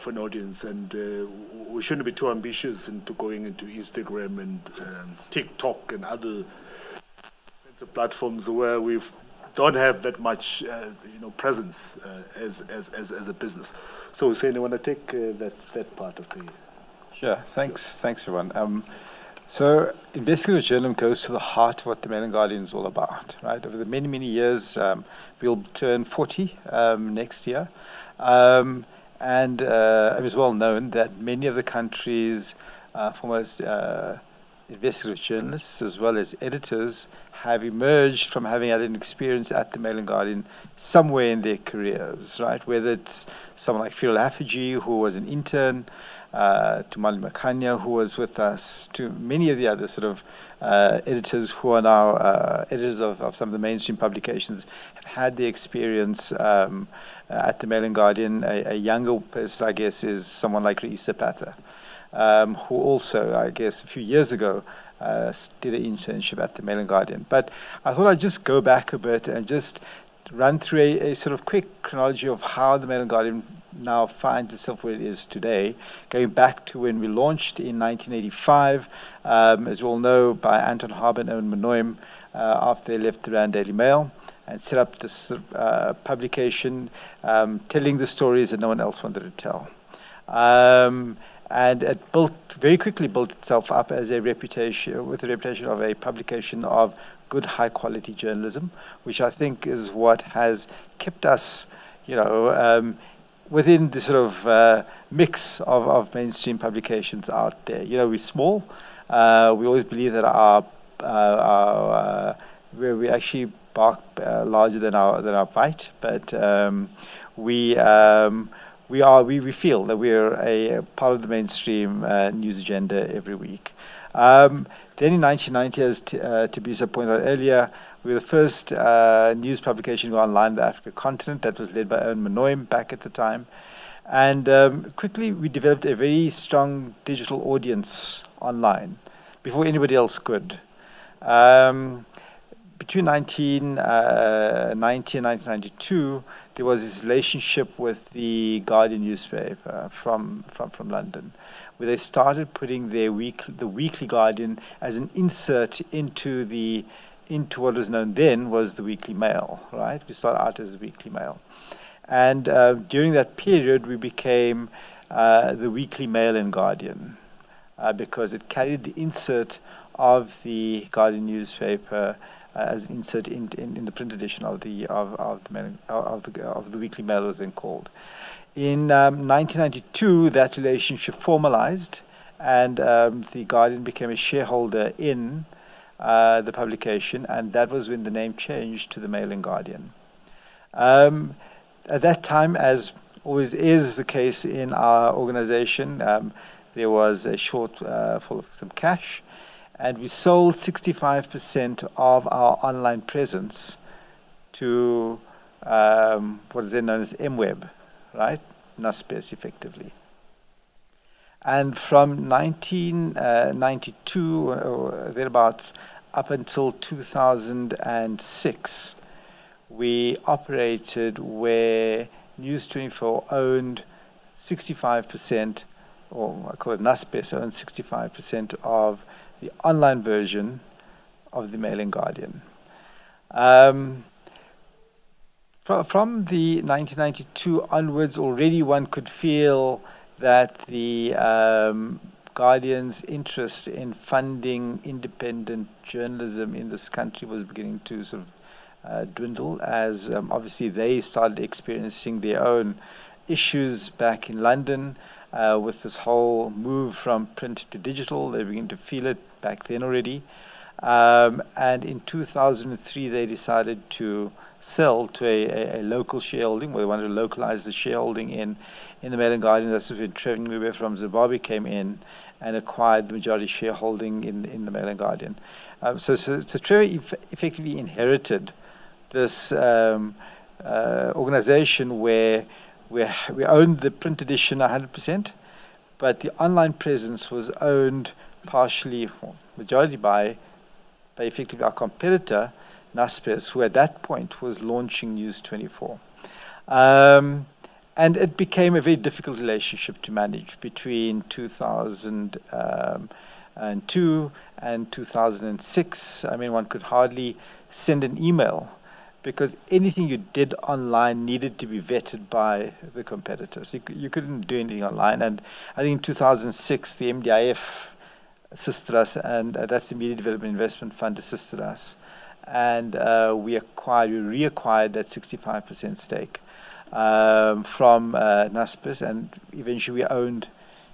an audience, and we shouldn't be too ambitious into going into Instagram and TikTok and other platforms where we don't have that much presence as a business. So, Hussein, you want to take that part of the... Sure. Thanks, everyone. So investigative journalism goes to the heart of what the Mail Guardian is all about, right? Over the many years, we'll turn 40 next year. And it was well known that many of the country's foremost investigative journalists, as well as editors, have emerged from having had an experience at the Mail Guardian somewhere in their careers, right? Whether it's someone like Phil Afiji, who was an intern, to Mali Makanya, who was with us, to many of the other sort of editors who are now editors of some of the mainstream publications, have had the experience at the Mail Guardian. A younger person, I guess, is someone like Raisa Patha, who also, I guess, a few years ago did an internship at the Mail Guardian. But I thought I'd just go back a bit and just run through a sort of quick chronology of how the Mail Guardian now finds itself where it is today, going back to when we launched in 1985, as you all know, by Anton Harber and Owen Manoim, after they left the Rand Daily Mail, and set up this publication telling the stories that no one else wanted to tell. And it very quickly built itself up as with a reputation of a publication of good, high-quality journalism, which I think is what has kept us, within the sort of mix of mainstream publications out there. We're small. We always believe that we actually bark larger than our bite, but we feel that we're a part of the mainstream news agenda every week. Then in 1990, as Thabisa pointed out earlier, we were the first news publication online in the African continent. That was led by Owen Manoim back at the time. And quickly, we developed a very strong digital audience online before anybody else could. Between 1990 and 1992, there was this relationship with the Guardian newspaper from London, where they started putting the Weekly Guardian as an insert into what was known then was the Weekly Mail, right? We started out as the Weekly Mail. And during that period, we became the Weekly Mail and Guardian because it carried the insert of the Guardian newspaper as an insert in the print edition of the Weekly Mail, was then called. In 1992, that relationship formalized, and the Guardian became a shareholder in the publication, and that was when the name changed to the Mail and Guardian. At that time, as always is the case in our organization, there was a shortfall of some cash, and we sold 65% of our online presence to what is then known as MWeb, right? Naspers, effectively. And from 1992 or thereabouts up until 2006, we operated where News24 owned 65%, or I call it Naspers, owned 65% of the online version of the Mail and Guardian. From the 1992 onwards, already one could feel that the Guardian's interest in funding independent journalism in this country was beginning to sort of dwindle, as obviously they started experiencing their own issues back in London with this whole move from print to digital. They began to feel it back then already. And in 2003, they decided to sell to a local shareholding, where they wanted to localize the shareholding in the Mail and Guardian. That's when Trevor Ngube from Zimbabwe came in and acquired the majority shareholding in the Mail and Guardian. So Trevor effectively inherited this organization where we owned the print edition 100%, but the online presence was owned partially, majority by effectively our competitor, Naspers, who at that point was launching News24. And it became a very difficult relationship to manage between 2002 and 2006. I mean, one could hardly send an email because anything you did online needed to be vetted by the competitors. You couldn't do anything online. And I think in 2006, the MDIF assisted us, and that's the Media Development Investment Fund assisted us. And we reacquired that 65% stake from Naspers, and eventually we owned,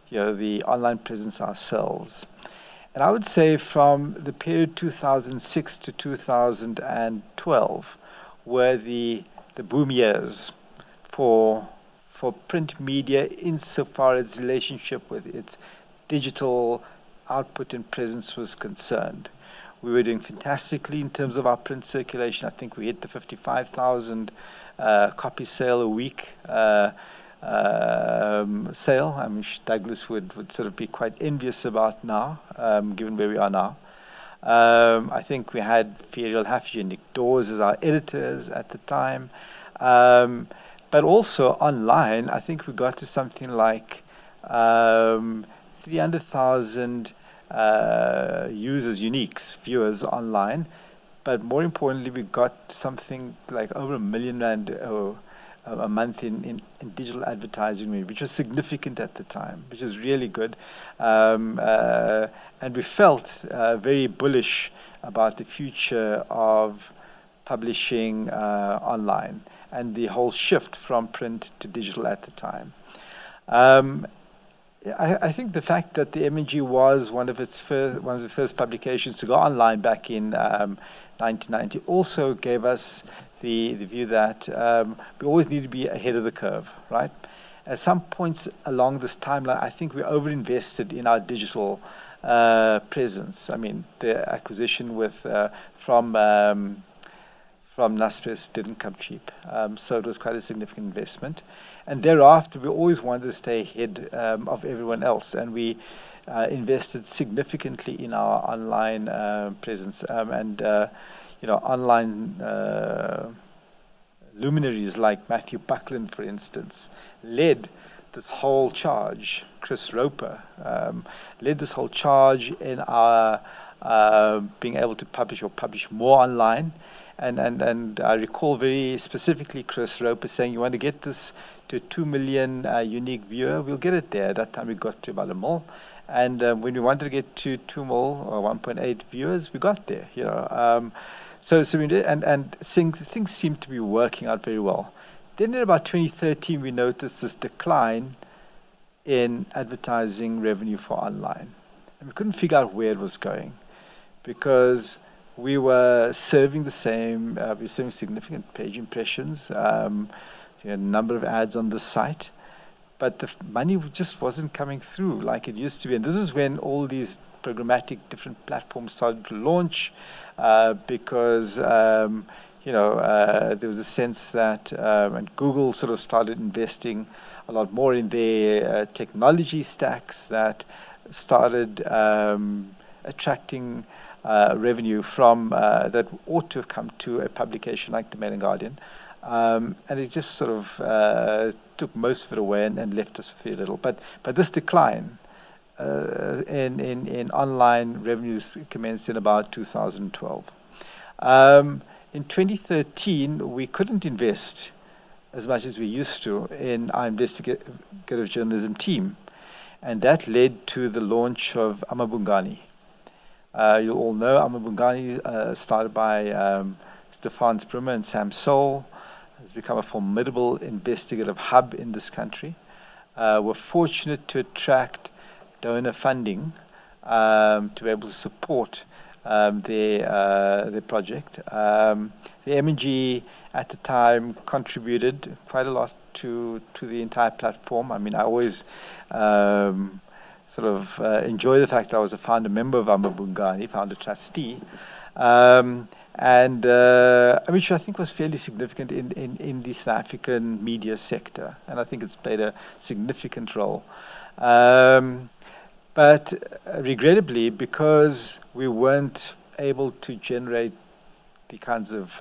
the online presence ourselves. And I would say from the period 2006 to 2012 were the boom years for print media insofar as relationship with its digital output and presence was concerned. We were doing fantastically in terms of our print circulation. I think we hit the 55,000 copy sale a week sale. I mean, Douglas would sort of be quite envious about now, given where we are now. I think we had Ferial Haffy and Nick Dawes as our editors at the time. But also online, I think we got to something like 300,000 users, uniques, viewers online. But more importantly, we got something like over R1 million a month in digital advertising, which was significant at the time, which is really good. And we felt very bullish about the future of publishing online and the whole shift from print to digital at the time. I think the fact that the MNG was one of the first publications to go online back in 1990 also gave us the view that we always need to be ahead of the curve, right? At some points along this timeline, I think we overinvested in our digital presence. I mean, the acquisition from Naspers didn't come cheap, so it was quite a significant investment. And thereafter, we always wanted to stay ahead of everyone else, and we invested significantly in our online presence. Online luminaries like Matthew Buckland, for instance, led this whole charge. Chris Roper led this whole charge in our being able to publish more online. And I recall very specifically Chris Roper saying, you want to get this to 2 million unique viewer, we'll get it there. At that time we got to about 1 million. And when we wanted to get to 2 million or 1.8 viewers, we got there. So we did, and things seemed to be working out very well. Then in about 2013, we noticed this decline in advertising revenue for online. And we couldn't figure out where it was going because we were serving the same, we were serving significant page impressions, we had a number of ads on the site, but the money just wasn't coming through like it used to be. And this is when all these programmatic different platforms started to launch because there was a sense that, and Google sort of started investing a lot more in their technology stacks that started attracting revenue from that ought to have come to a publication like the Mail and Guardian. And it just sort of took most of it away and left us with very little. But this decline in online revenues commenced in about 2012. In 2013, we couldn't invest as much as we used to in our investigative journalism team. And that led to the launch of Amabungani. You all know Amabungani, started by Stefan Sprummer and Sam Soul, has become a formidable investigative hub in this country. We're fortunate to attract donor funding to be able to support their project. The M&G at the time contributed quite a lot to the entire platform. I mean, I always enjoy the fact that I was a founder member of Amabungani, founder trustee, which I think was fairly significant in the South African media sector, and I think it's played a significant role. But regrettably, because we weren't able to generate the kinds of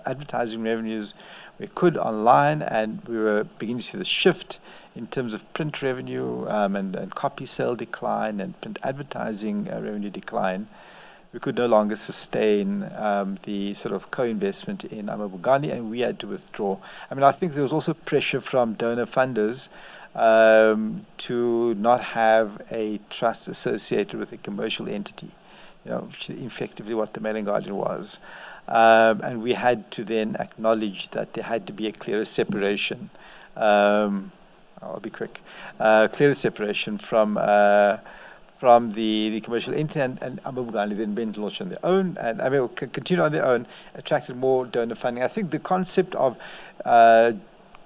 advertising revenues we could online, and we were beginning to see the shift in terms of print revenue and copy sale decline and print advertising revenue decline, we could no longer sustain the sort of co-investment in Amabungani, and we had to withdraw. I mean, I think there was also pressure from donor funders to not have a trust associated with a commercial entity, which is effectively what the Mail and Guardian was. And we had to then acknowledge that there had to be a clearer separation. I'll be quick. Clearer separation from the commercial entity, and Amabungani then went to launch on their own, and I mean, continue on their own, attracted more donor funding. I think the concept of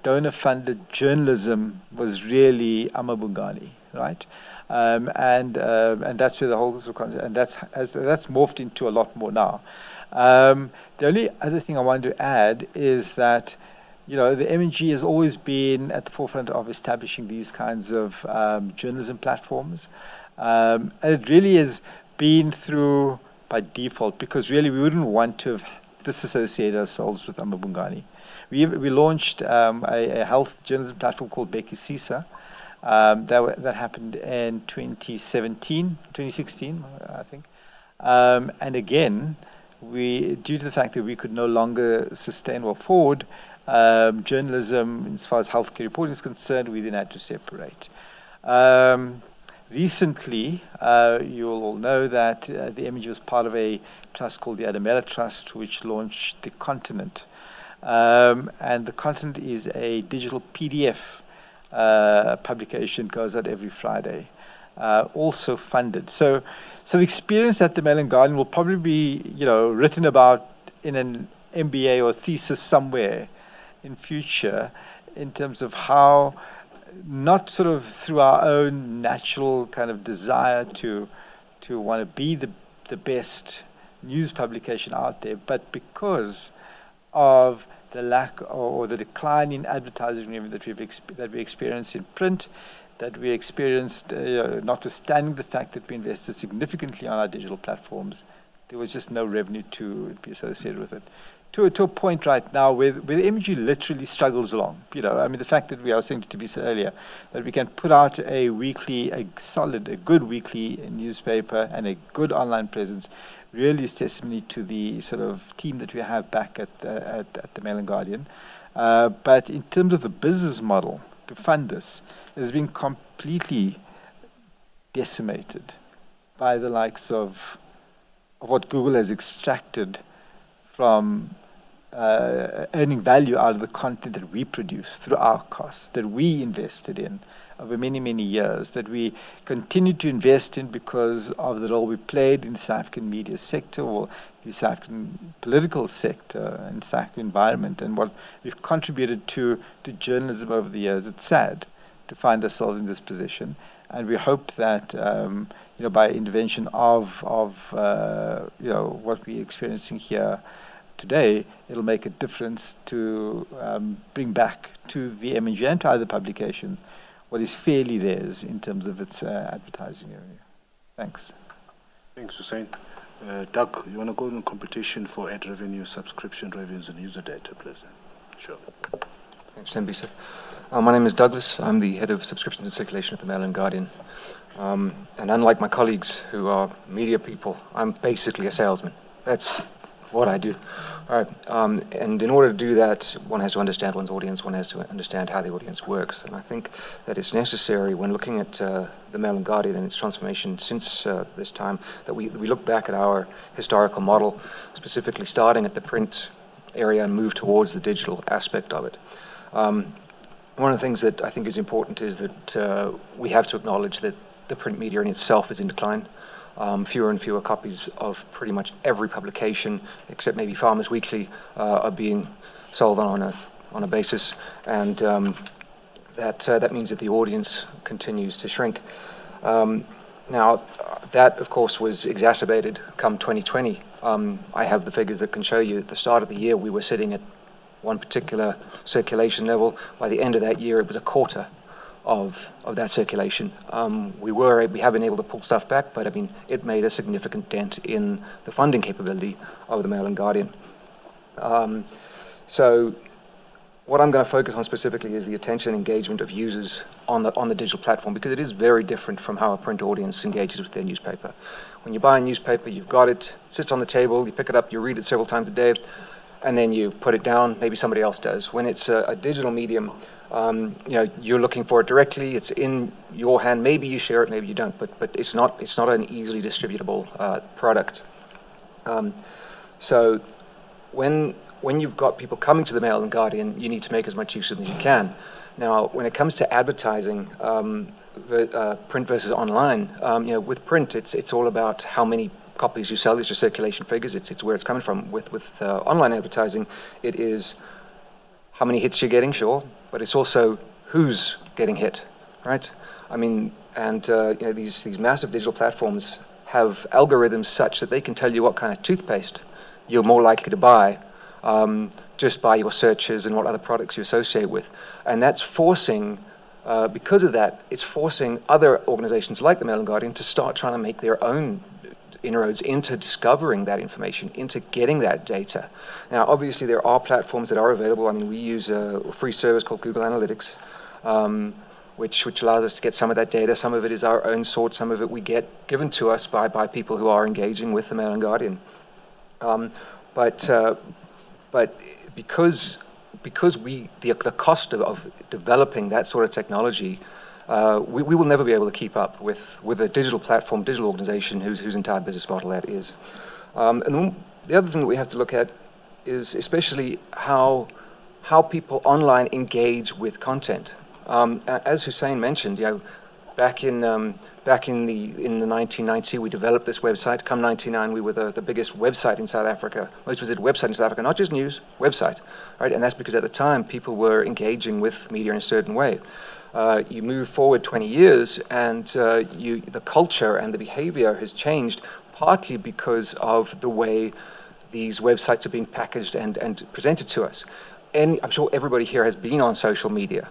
donor-funded journalism was really Amabungani, right? And that's where the whole sort of concept, and that's morphed into a lot more now. The only other thing I wanted to add is that the M&G has always been at the forefront of establishing these kinds of journalism platforms. And it really has been through by default, because really we wouldn't want to have disassociated ourselves with Amabungani. We launched a health journalism platform called Becky Sisa. That happened in 2016, I think. And again, due to the fact that we could no longer sustain or afford journalism as far as healthcare reporting is concerned, we then had to separate. Recently, you will all know that the MDPMI was part of a trust called the Adamela Trust, which launched The Continent. And The Continent is a digital PDF publication, goes out every Friday, also funded. So the experience at the Mail and Guardian will probably be, written about in an MBA or thesis somewhere in future, in terms of how, not sort of through our own natural kind of desire to want to be the best news publication out there, but because of the lack or the decline in advertising revenue that we experienced in print, that we experienced, notwithstanding the fact that we invested significantly on our digital platforms, there was just no revenue to be associated with it. To a point right now where the MG literally struggles along. I mean, the fact that we are saying to Tibisa earlier, that we can put out a good weekly newspaper and a good online presence, really is testimony to the sort of team that we have back at the Mail and Guardian. But in terms of the business model to fund this, it has been completely decimated by the likes of what Google has extracted from earning value out of the content that we produce through our costs, that we invested in over many, many years, that we continue to invest in because of the role we played in the South African media sector or the South African political sector and South African environment, and what we've contributed to journalism over the years. It's sad to find ourselves in this position, and we hope that by intervention of what we're experiencing here today, it'll make a difference to bring back to the MNG and to other publications what is fairly theirs in terms of its advertising area. Thanks. Thanks, Hussein. Doug, you want to go in competition for ad revenue, subscription revenues, and user data, please? Sure. Thanks, Mbisa. My name is Douglas. I'm the head of subscriptions and circulation at the Mail and Guardian. And unlike my colleagues who are media people, I'm basically a salesman. That's what I do. All right. And in order to do that, one has to understand one's audience. One has to understand how the audience works. And I think that it's necessary when looking at the Mail and Guardian and its transformation since this time that we look back at our historical model, specifically starting at the print area and move towards the digital aspect of it. One of the things that I think is important is that we have to acknowledge that the print media in itself is in decline. Fewer and fewer copies of pretty much every publication, except maybe Farmers Weekly, are being sold on a basis, and that means that the audience continues to shrink. Now, that of course was exacerbated come 2020. I have the figures that can show you at the start of the year we were sitting at one particular circulation level. By the end of that year, it was a quarter of that circulation. We have been able to pull stuff back, but I mean, it made a significant dent in the funding capability of the Mail and Guardian. So what I'm going to focus on specifically is the attention and engagement of users on the digital platform, because it is very different from how a print audience engages with their newspaper. When you buy a newspaper, you've got it, sits on the table, you pick it up, you read it several times a day, and then you put it down, maybe somebody else does. When it's a digital medium, you're looking for it directly, it's in your hand, maybe you share it, maybe you don't, but it's not an easily distributable product. So when you've got people coming to the Mail and Guardian, you need to make as much use of them as you can. Now, when it comes to advertising, print versus online, with print, it's all about how many copies you sell. It's your circulation figures. It's where it's coming from. With online advertising, it is how many hits you're getting, sure, but it's also who's getting hit, right? I mean, and these massive digital platforms have algorithms such that they can tell you what kind of toothpaste you're more likely to buy just by your searches and what other products you associate with. And that's forcing, because of that, it's forcing other organizations like the Mail and Guardian to start trying to make their own inroads into discovering that information, into getting that data. Now, obviously, there are platforms that are available. I mean, we use a free service called Google Analytics, which allows us to get some of that data. Some of it is our own sort. Some of it we get given to us by people who are engaging with the Mail and Guardian. But because the cost of developing that sort of technology, we will never be able to keep up with a digital platform, digital organization whose entire business model that is. And then the other thing that we have to look at is especially how people online engage with content. As Hussein mentioned, back in the 1990s, we developed this website. Come 99, we were the biggest website in South Africa, most visited website in South Africa, not just news, website, right? And that's because at the time people were engaging with media in a certain way. You move forward 20 years, and the culture and the behavior has changed, partly because of the way these websites are being packaged and presented to us. And I'm sure everybody here has been on social media.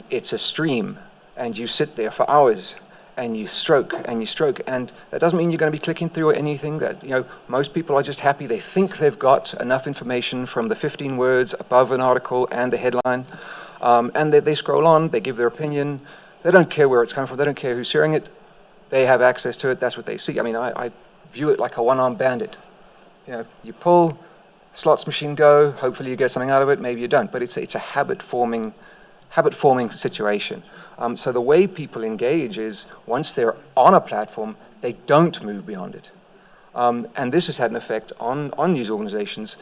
It's a stream, and you sit there for hours, and you stroke, and that doesn't mean you're going to be clicking through anything. That most people are just happy. They think they've got enough information from the 15 words above an article and the headline. And they scroll on, they give their opinion. They don't care where it's coming from. They don't care who's sharing it. They have access to it. That's what they see. I mean, I view it like a one-armed bandit. You pull, slots machine go. Hopefully you get something out of it. Maybe you don't. But it's a habit-forming situation. So the way people engage is once they're on a platform, they don't move beyond it. And this has had an effect on news organizations.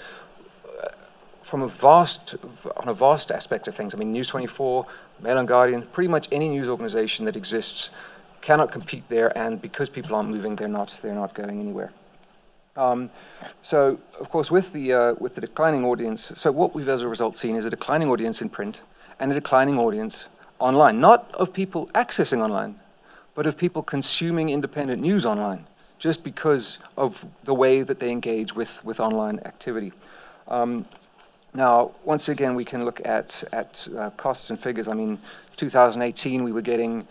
on a vast aspect of things. I mean, News 24, Mail and Guardian, pretty much any news organization that exists cannot compete there, and because people aren't moving, they're not going anywhere. So, of course, with the declining audience, so what we've as a result seen is a declining audience in print and a declining audience online, not of people accessing online, but of people consuming independent news online, just because of the way that they engage with online activity. Now, once again, we can look at costs and figures. I mean, 2018, we were getting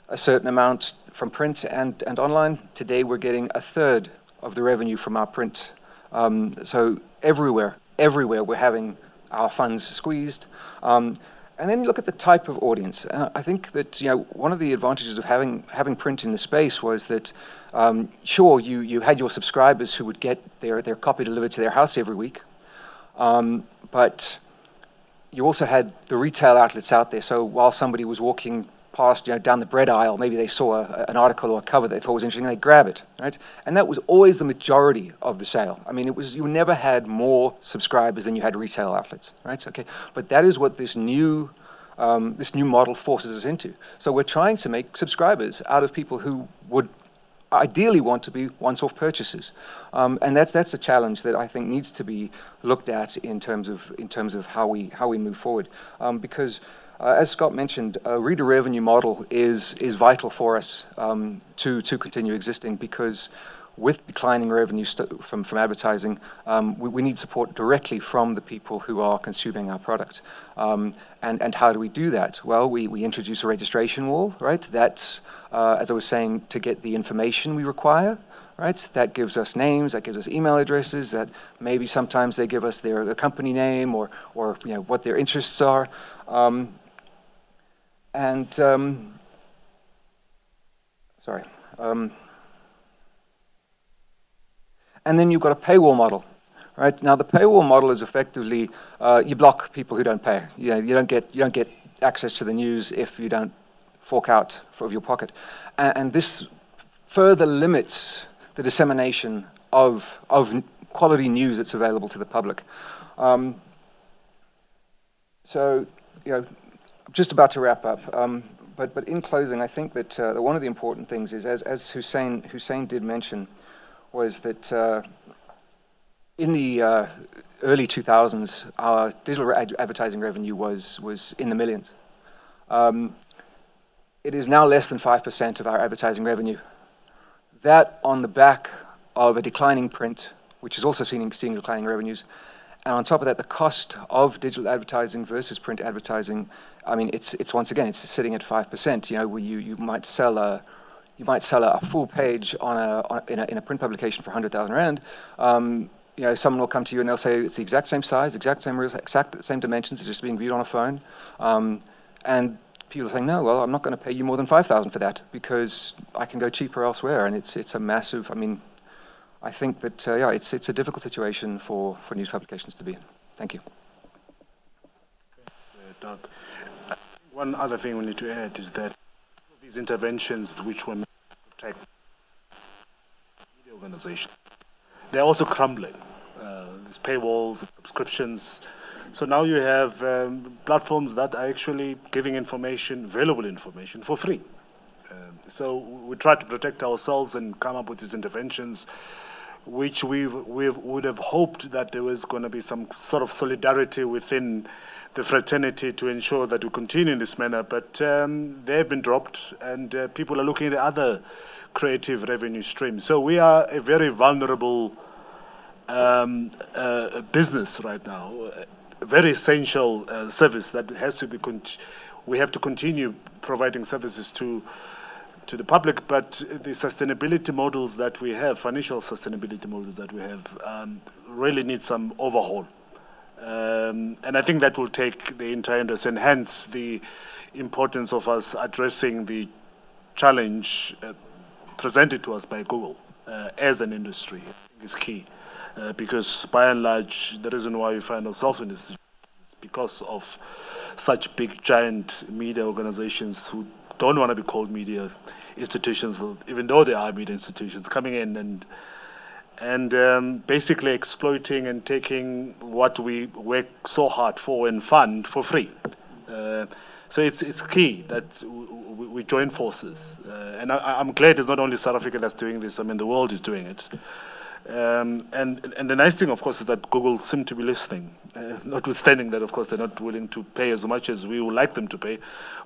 a certain amount from print and online. Today, we're getting a third of the revenue from our print. So everywhere, we're having our funds squeezed. And then you look at the type of audience. I think that one of the advantages of having print in the space was that, sure, you had your subscribers who would get their copy delivered to their house every week, but you also had the retail outlets out there. So while somebody was walking past, down the bread aisle, maybe they saw an article or a cover that they thought was interesting, and they grab it, right? And that was always the majority of the sale. I mean, you never had more subscribers than you had retail outlets, right? Okay, but that is what this new model forces us into. So we're trying to make subscribers out of people who would ideally want to be once-off purchases, and that's a challenge that I think needs to be looked at in terms of how we move forward, because. As Scott mentioned, a reader revenue model is vital for us to continue existing, because with declining revenue from advertising, we need support directly from the people who are consuming our product. And how do we do that? Well, we introduce a registration wall, right? That's, as I was saying, to get the information we require. Right? That gives us names, that gives us email addresses, that maybe sometimes they give us their company name or what their interests are. And then you've got a paywall model, right? Now the paywall model is effectively you block people who don't pay. You don't get access to the news if you don't fork out of your pocket, and this further limits the dissemination of quality news that's available to the public. So just about to wrap up, but in closing, I think that one of the important things is, as Hussein did mention, was that in the early 2000s, our digital advertising revenue was in the millions. It is now less than 5% of our advertising revenue. That on the back of a declining print, which is also seeing declining revenues, and on top of that, the cost of digital advertising versus print advertising, I mean, it's once again, it's sitting at 5%. You might sell a full page in a print publication for 100,000 rand. Someone will come to you and they'll say it's the exact same size, exact same dimensions. It's just being viewed on a phone, and people are saying, no, well, I'm not going to pay you more than 5,000 for that because I can go cheaper elsewhere, and it's a massive. I mean, I think that it's a difficult situation for news publications to be in. Thank you. Doug, one other thing we need to add is that these interventions which were made to protect media organizations, they're also crumbling. There's paywalls, subscriptions. So now you have platforms that are actually giving valuable information for free. So we try to protect ourselves and come up with these interventions, which we would have hoped that there was going to be some sort of solidarity within the fraternity to ensure that we continue in this manner. But they have been dropped, and people are looking at other creative revenue streams. So we are a very vulnerable business right now, a very essential service that has to be. We have to continue providing services to the public, but the sustainability models that we have, financial sustainability models that we have, really need some overhaul. And I think that will take the entire industry, and hence the importance of us addressing the challenge presented to us by Google as an industry is key. Because by and large, the reason why we find ourselves in this situation is because of such big, giant media organizations who don't want to be called media institutions, even though they are media institutions, coming in and basically exploiting and taking what we work so hard for and fund for free. So it's key that we join forces. And I'm glad it's not only South Africa that's doing this. I mean, the world is doing it. And the nice thing, of course, is that Google seem to be listening, notwithstanding that, of course, they're not willing to pay as much as we would like them to pay.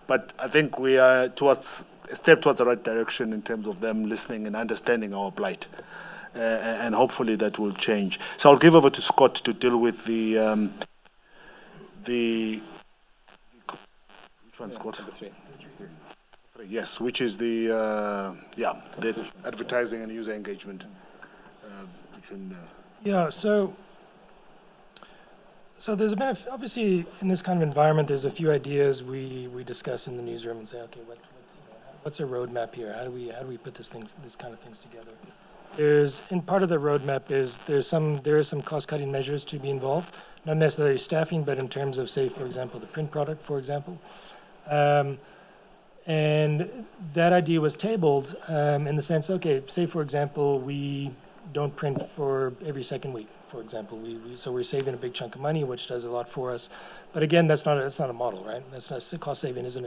But I think we are towards a step towards the right direction in terms of them listening and understanding our plight. And hopefully that will change. So I'll give over to Scott to deal with the which one, Scott? Number 3. Yes, which is the advertising and user engagement. So there's a bit of, obviously in this kind of environment, there's a few ideas we discuss in the newsroom and say, okay, what's a roadmap here? How do we put this kind of things together? In part of the roadmap there are some cost-cutting measures to be involved, not necessarily staffing, but in terms of, say, for example, the print product, for example. And that idea was tabled in the sense, okay, say, for example, we don't print for every second week, for example. So we're saving a big chunk of money, which does a lot for us. But again, that's not a model, right? That's not cost saving. It's not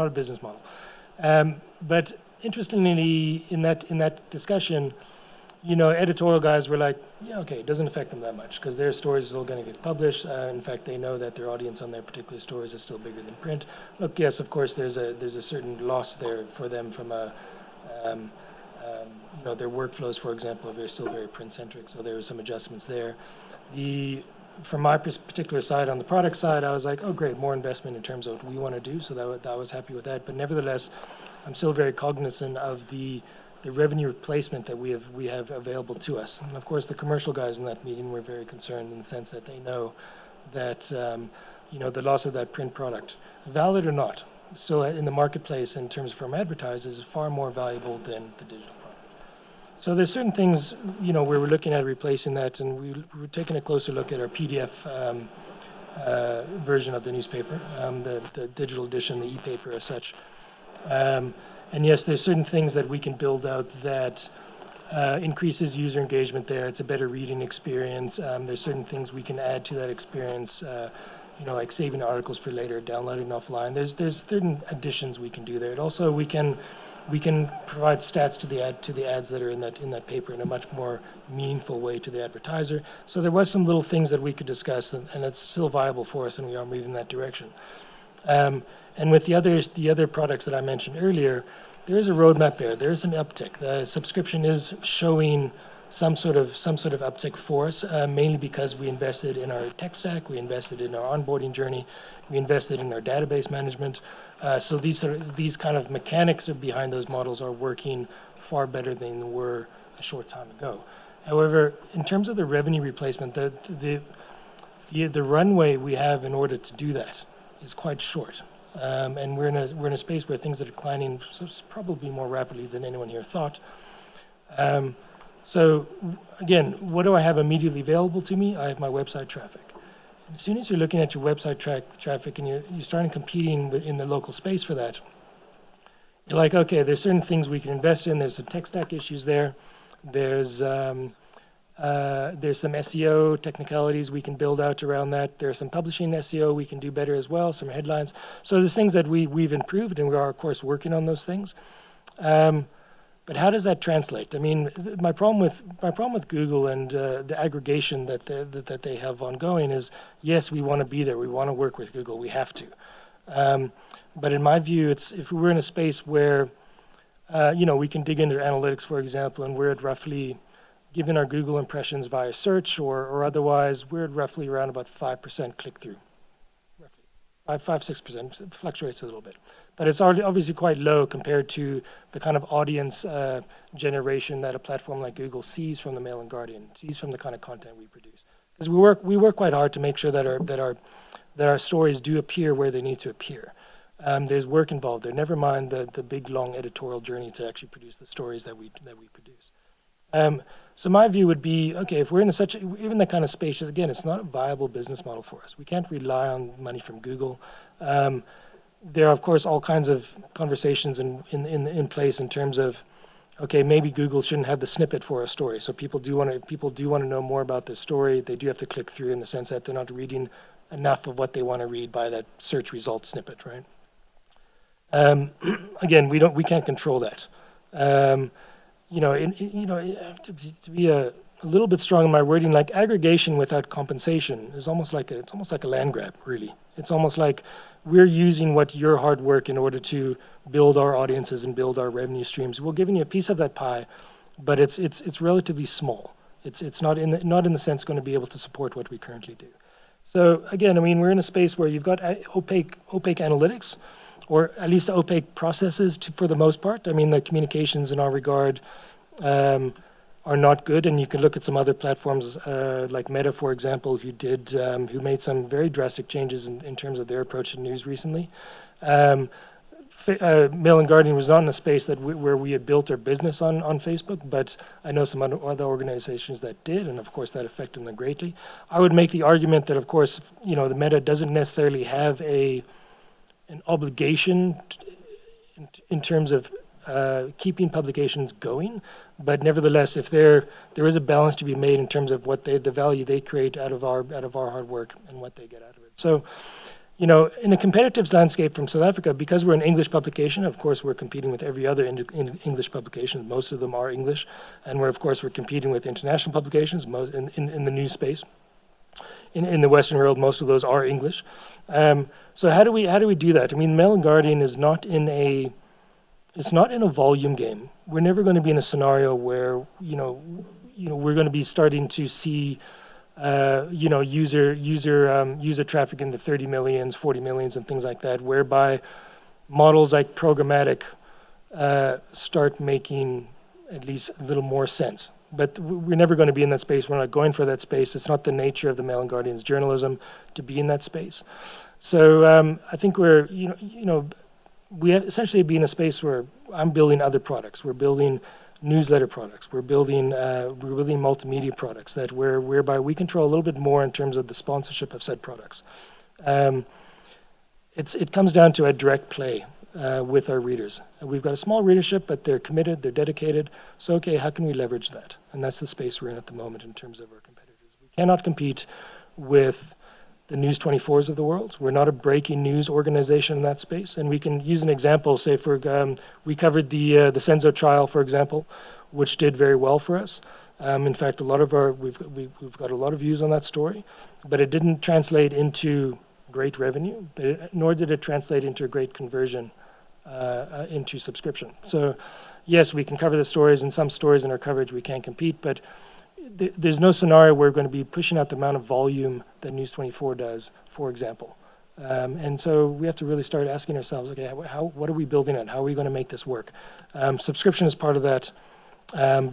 a business model. But interestingly, in that discussion, editorial guys were like, yeah, okay, it doesn't affect them that much because their stories are all going to get published. In fact, they know that their audience on their particular stories is still bigger than print. Look, yes, of course, there's a certain loss there for them from their workflows, for example, are still very print-centric, so there were some adjustments there. From my particular side, on the product side, I was like, oh, great, more investment in terms of what we want to do, so I was happy with that. But nevertheless, I'm still very cognizant of the revenue replacement that we have available to us. And of course, the commercial guys in that meeting were very concerned in the sense that they know that the loss of that print product, valid or not, still in the marketplace in terms from advertisers is far more valuable than the digital product. So there's certain things where we're looking at replacing that, and we're taking a closer look at our PDF version of the newspaper, the digital edition, the e-paper as such. And yes, there's certain things that we can build out that increases user engagement there. It's a better reading experience. There's certain things we can add to that experience, like saving articles for later, downloading offline. There's certain additions we can do there. And also we can provide stats to the ads that are in that paper in a much more meaningful way to the advertiser. So there was some little things that we could discuss, and it's still viable for us, and we are moving in that direction. And with the other products that I mentioned earlier, there is a roadmap there. There is some uptick. The subscription is showing some sort of uptick for us, mainly because we invested in our tech stack, we invested in our onboarding journey, we invested in our database management. So these kind of mechanics behind those models are working far better than they were a short time ago. However, in terms of the revenue replacement, the runway we have in order to do that is quite short. And we're in a space where things are declining probably more rapidly than anyone here thought. So again, what do I have immediately available to me? I have my website traffic. As soon as you're looking at your website traffic and you're starting competing in the local space for that, you're like, okay, there's certain things we can invest in. There's some tech stack issues there. There's some SEO technicalities we can build out around that. There's some publishing SEO we can do better as well, some headlines. So there's things that we've improved, and we are, of course, working on those things. But how does that translate? I mean, my problem with Google and the aggregation that they have ongoing is, yes, we want to be there. We want to work with Google. We have to. But in my view, if we're in a space where, we can dig into analytics, for example, and we're at roughly, given our Google impressions via search or otherwise, we're at roughly around about 5% click-through. Roughly 5-6%. It fluctuates a little bit. But it's obviously quite low compared to the kind of audience generation that a platform like Google sees from the Mail and Guardian, sees from the kind of content we produce. Because we work quite hard to make sure that our stories do appear where they need to appear. There's work involved there. Never mind the big long editorial journey to actually produce the stories that we produce. So my view would be, okay, if we're in even that kind of space, again, it's not a viable business model for us. We can't rely on money from Google. There are, of course, all kinds of conversations in place in terms of, okay, maybe Google shouldn't have the snippet for a story. So people do want to know more about the story. They do have to click through in the sense that they're not reading enough of what they want to read by that search result snippet, right? Again, we can't control that. To be a little bit strong in my wording, like aggregation without compensation is almost like a land grab, really. It's almost like we're using your hard work in order to build our audiences and build our revenue streams. We're giving you a piece of that pie, but it's relatively small. It's not in the sense going to be able to support what we currently do. So again, I mean, we're in a space where you've got opaque analytics, or at least opaque processes for the most part. I mean, the communications in our regard are not good, and you can look at some other platforms like Meta, for example, who made some very drastic changes in terms of their approach to news recently. Mail and Guardian was not in a space where we had built our business on Facebook, but I know some other organizations that did, and of course that affected them greatly. I would make the argument that, of course, the Meta doesn't necessarily have an obligation in terms of keeping publications going, but nevertheless, if there is a balance to be made in terms of the value they create out of our hard work and what they get out of it. So, in a competitive landscape from South Africa, because we're an English publication, of course, we're competing with every other English publication. Most of them are English, and we're competing with international publications in the news space. In the Western world, most of those are English. So how do we do that? I mean, Mail and Guardian is not in a volume game. We're never going to be in a scenario where we're going to be starting to see user traffic in the 30 millions, 40 millions, and things like that, whereby models like programmatic start making at least a little more sense. But we're never going to be in that space. We're not going for that space. It's not the nature of the Mail and Guardian's journalism to be in that space. So I think we essentially be in a space where I'm building other products. We're building newsletter products. We're building multimedia products whereby we control a little bit more in terms of the sponsorship of said products. It comes down to a direct play with our readers. We've got a small readership, but they're committed, they're dedicated. So, okay, how can we leverage that? And that's the space we're in at the moment in terms of our competitors. We cannot compete with the News 24s of the world. We're not a breaking news organization in that space. And we can use an example, say we covered the Senzo trial, for example, which did very well for us. In fact, we've got a lot of views on that story, but it didn't translate into great revenue, nor did it translate into a great conversion into subscription. So yes, we can cover the stories, and some stories in our coverage we can't compete, but there's no scenario where we're going to be pushing out the amount of volume that News 24 does, for example. And so we have to really start asking ourselves, okay, what are we building at? How are we going to make this work? Subscription is part of that.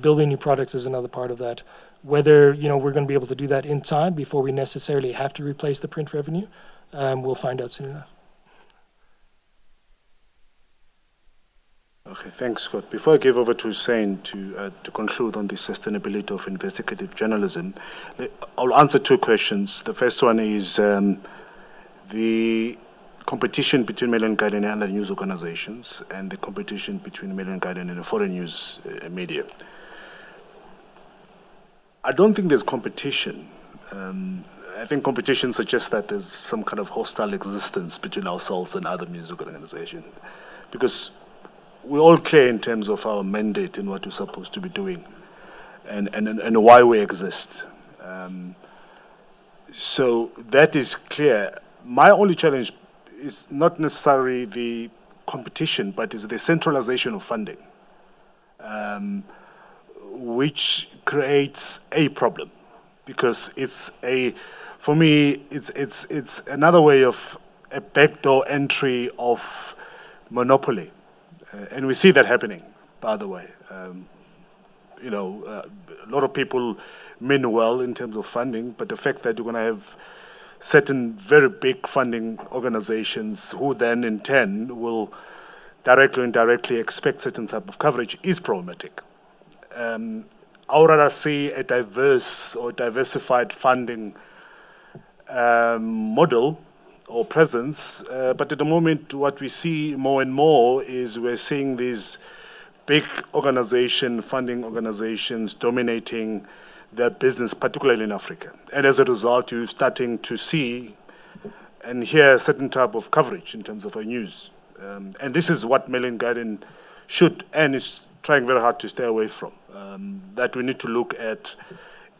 Building new products is another part of that. Whether we're going to be able to do that in time before we necessarily have to replace the print revenue, we'll find out soon enough. Okay, thanks, Scott. Before I give over to Hussein to conclude on the sustainability of investigative journalism, I'll answer two questions. The first one is the competition between Mail and Guardian and other news organizations, and the competition between Mail and Guardian and the foreign news media. I don't think there's competition. I think competition suggests that there's some kind of hostile existence between ourselves and other music organizations, because we're all clear in terms of our mandate and what we're supposed to be doing, and why we exist. So that is clear. My only challenge is not necessarily the competition, but is the centralization of funding, which creates a problem, because for me, it's another way of a backdoor entry of monopoly. And we see that happening, by the way. A lot of people mean well in terms of funding, but the fact that you're going to have certain very big funding organizations who then in turn will directly or indirectly expect certain type of coverage is problematic. I would rather see a diverse or diversified funding model or presence, but at the moment what we see more and more is we're seeing these big funding organizations dominating their business, particularly in Africa. And as a result, you're starting to see and hear a certain type of coverage in terms of our news. And this is what Mail and Guardian should and is trying very hard to stay away from. That we need to look at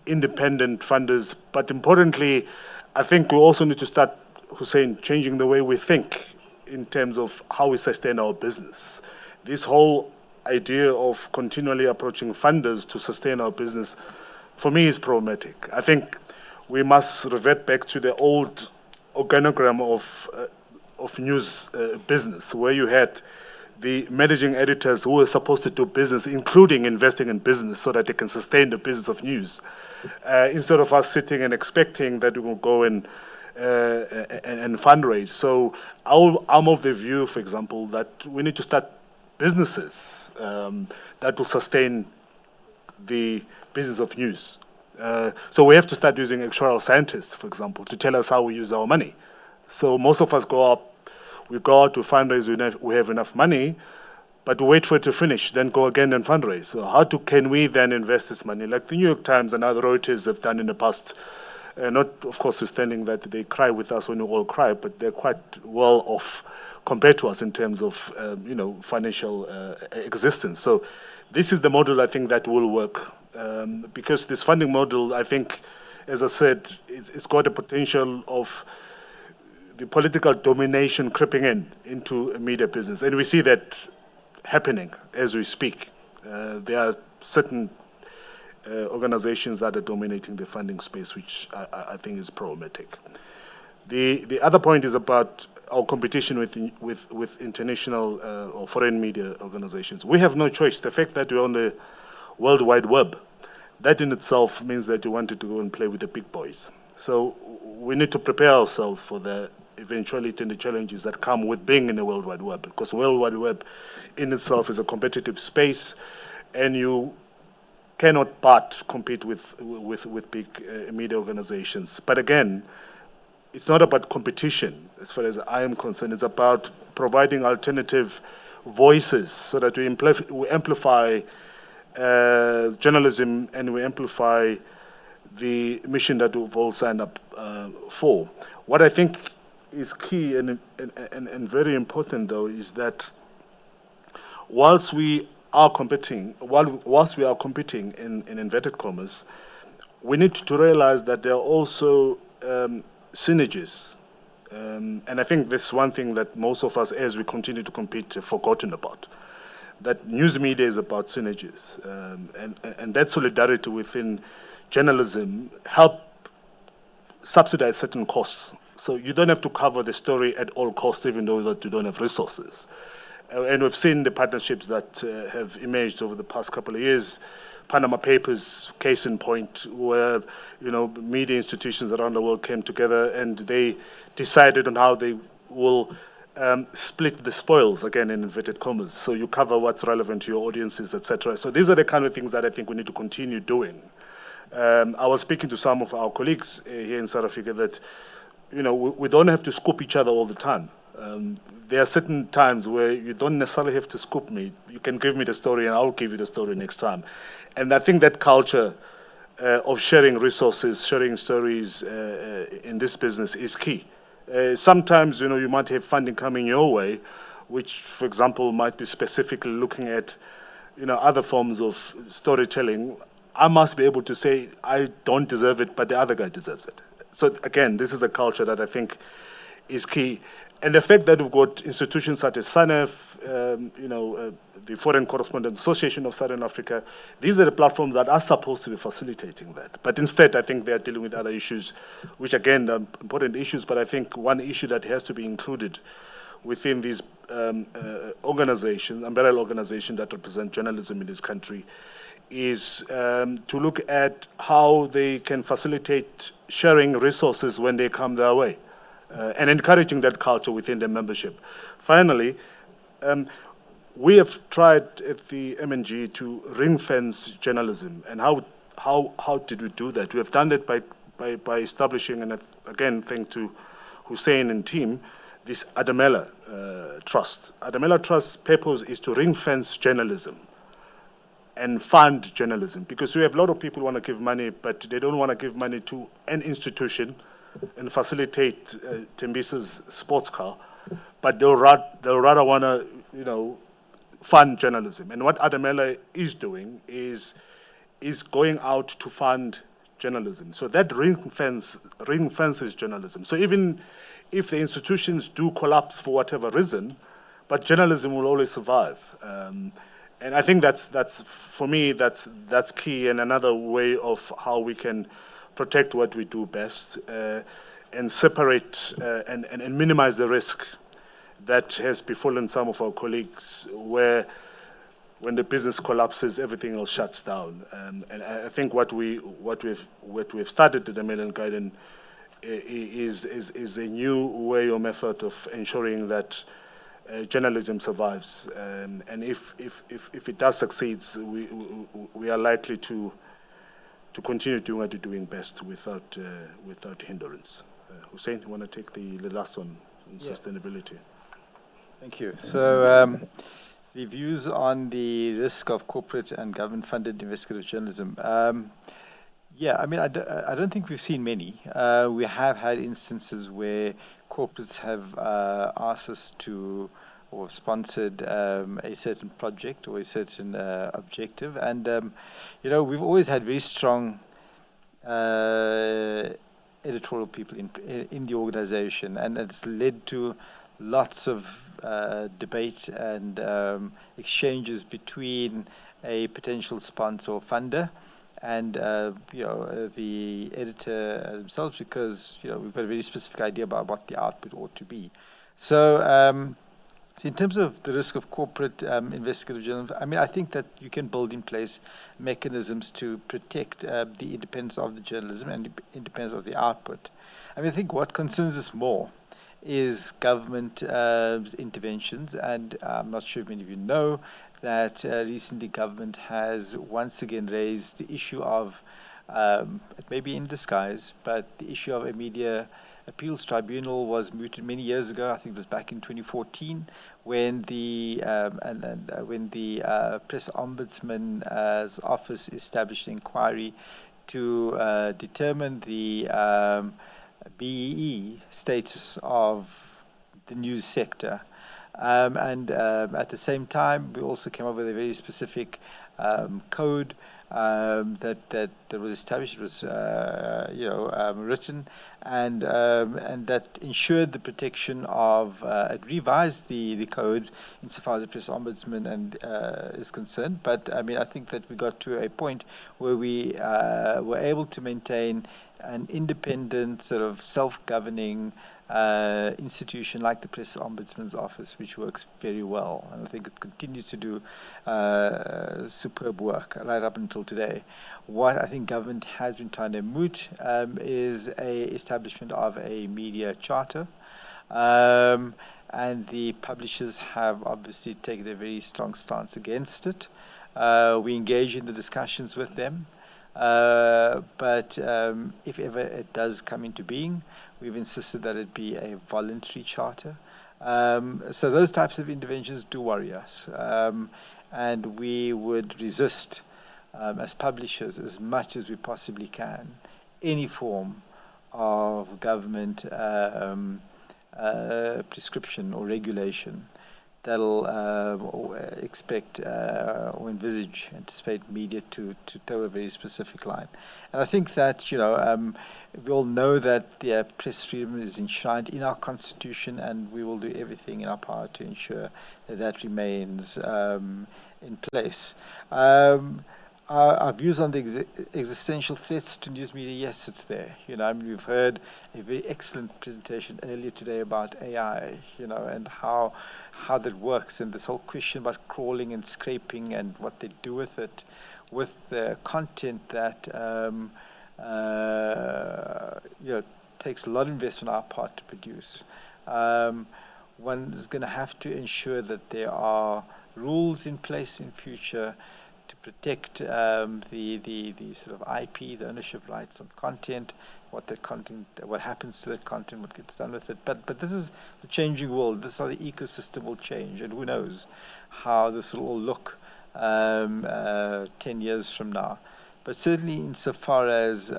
independent funders, but importantly, I think we also need to start, Hussein, changing the way we think in terms of how we sustain our business. This whole idea of continually approaching funders to sustain our business, for me, is problematic. I think we must revert back to the old organogram of news business, where you had the managing editors who were supposed to do business, including investing in business, so that they can sustain the business of news, instead of us sitting and expecting that we will go and fundraise. So I'm of the view, for example, that we need to start businesses that will sustain the business of news. So we have to start using actuarial scientists, for example, to tell us how we use our money. So most of us go out to fundraise, we have enough money, but we wait for it to finish, then go again and fundraise. So can we then invest this money? Like the New York Times and other Reuters have done in the past, not, of course, withstanding that they cry with us when we all cry, but they're quite well off compared to us in terms of, financial existence. So this is the model I think that will work, because this funding model, I think, as I said, it's got a potential of the political domination creeping into a media business. And we see that happening as we speak. There are certain organizations that are dominating the funding space, which I think is problematic. The other point is about our competition with international or foreign media organizations. We have no choice. The fact that we're on the World Wide Web, that in itself means that you wanted to go and play with the big boys. So we need to prepare ourselves for the eventuality and the challenges that come with being in the World Wide Web, because World Wide Web in itself is a competitive space, and you cannot but compete with big media organizations. But again, it's not about competition as far as I am concerned. It's about providing alternative voices so that we amplify journalism, and we amplify the mission that we've all signed up for. What I think is key and very important, though, is that whilst we are competing in inverted commas, we need to realize that there are also synergies. And I think this is one thing that most of us, as we continue to compete, have forgotten about. That news media is about synergies. And that solidarity within journalism help subsidize certain costs. So you don't have to cover the story at all costs, even though that you don't have resources. And we've seen the partnerships that have emerged over the past couple of years. Panama Papers, case in point, where media institutions around the world came together and they decided on how they will split the spoils, again in inverted commas. So you cover what's relevant to your audiences, etc. So these are the kind of things that I think we need to continue doing. I was speaking to some of our colleagues here in South Africa that we don't have to scoop each other all the time. There are certain times where you don't necessarily have to scoop me. You can give me the story and I'll give you the story next time. And I think that culture of sharing resources, sharing stories in this business is key. Sometimes, you might have funding coming your way, which, for example, might be specifically looking at, other forms of storytelling. I must be able to say, I don't deserve it, but the other guy deserves it. So again, this is a culture that I think is key. And the fact that we've got institutions such as SANEF, the Foreign Correspondents Association of Southern Africa, these are the platforms that are supposed to be facilitating that. But instead, I think they are dealing with other issues, which again are important issues, but I think one issue that has to be included within these organizations, umbrella organizations that represent journalism in this country, is to look at how they can facilitate sharing resources when they come their way, and encouraging that culture within their membership. Finally, we have tried at the MNG to ring-fence journalism. And how did we do that? We have done it by establishing, and again, thanks to Hussein and team, this Adamela Trust. Adamela Trust's purpose is to ring-fence journalism. and fund journalism, because we have a lot of people who want to give money, but they don't want to give money to an institution and facilitate Tembisa's sports car, but they'll rather want to, fund journalism. And what Adamela is doing is going out to fund journalism. So that ring-fences journalism. So even if the institutions do collapse for whatever reason, but journalism will always survive. And I think that's for me, that's key, and another way of how we can protect what we do best, and separate and minimize the risk that has befallen some of our colleagues, where when the business collapses, everything else shuts down. And I think what we've started at the Mail and Guardian is a new way or method of ensuring that journalism survives. And if it does succeed, we are likely to continue doing what we're doing best without hindrance. Hussein, you want to take the last one on sustainability? Thank you. So the views on the risk of corporate and government-funded investigative journalism. I don't think we've seen many. We have had instances where corporates have asked us to, or sponsored a certain project or a certain objective. And, we've always had very strong editorial people in the organization, and it's led to lots of debate and exchanges between a potential sponsor or funder and the editor themselves, because we've got a very specific idea about what the output ought to be. So, so in terms of the risk of corporate investigative journalism, I think that you can build in place mechanisms to protect the independence of the journalism and independence of the output. I think what concerns us more is government interventions, and I'm not sure if many of you know that recently government has once again raised the issue of, it may be in disguise, but the issue of a media appeals tribunal was mooted many years ago. I think it was back in 2014 when the press ombudsman's office established an inquiry to determine the BEE status of the news sector. And at the same time, we also came up with a very specific code that was established. It was written, and that ensured the protection of. It revised the codes insofar as the press ombudsman is concerned. But I think that we got to a point where we were able to maintain an independent, sort of self-governing institution like the Press Ombudsman's Office, which works very well. And I think it continues to do superb work right up until today. What I think government has been trying to moot is a establishment of a media charter. And the publishers have obviously taken a very strong stance against it. We engage in the discussions with them. But if ever it does come into being, we've insisted that it be a voluntary charter. So those types of interventions do worry us. And we would resist, as publishers, as much as we possibly can, any form of government prescription or regulation that'll expect or anticipate media to toe a very specific line. And I think that, we all know that the press freedom is enshrined in our Constitution, and we will do everything in our power to ensure that that remains in place. Our views on the existential threats to news media, yes, it's there. We've heard a very excellent presentation earlier today about AI, and how that works, and this whole question about crawling and scraping and what they do with it, with the content that takes a lot of investment on our part to produce. One is going to have to ensure that there are rules in place in future to protect the sort of IP, the ownership rights on content, what happens to that content, what gets done with it. But this is the changing world. This is how the ecosystem will change, and who knows how this will all look 10 years from now. But certainly insofar as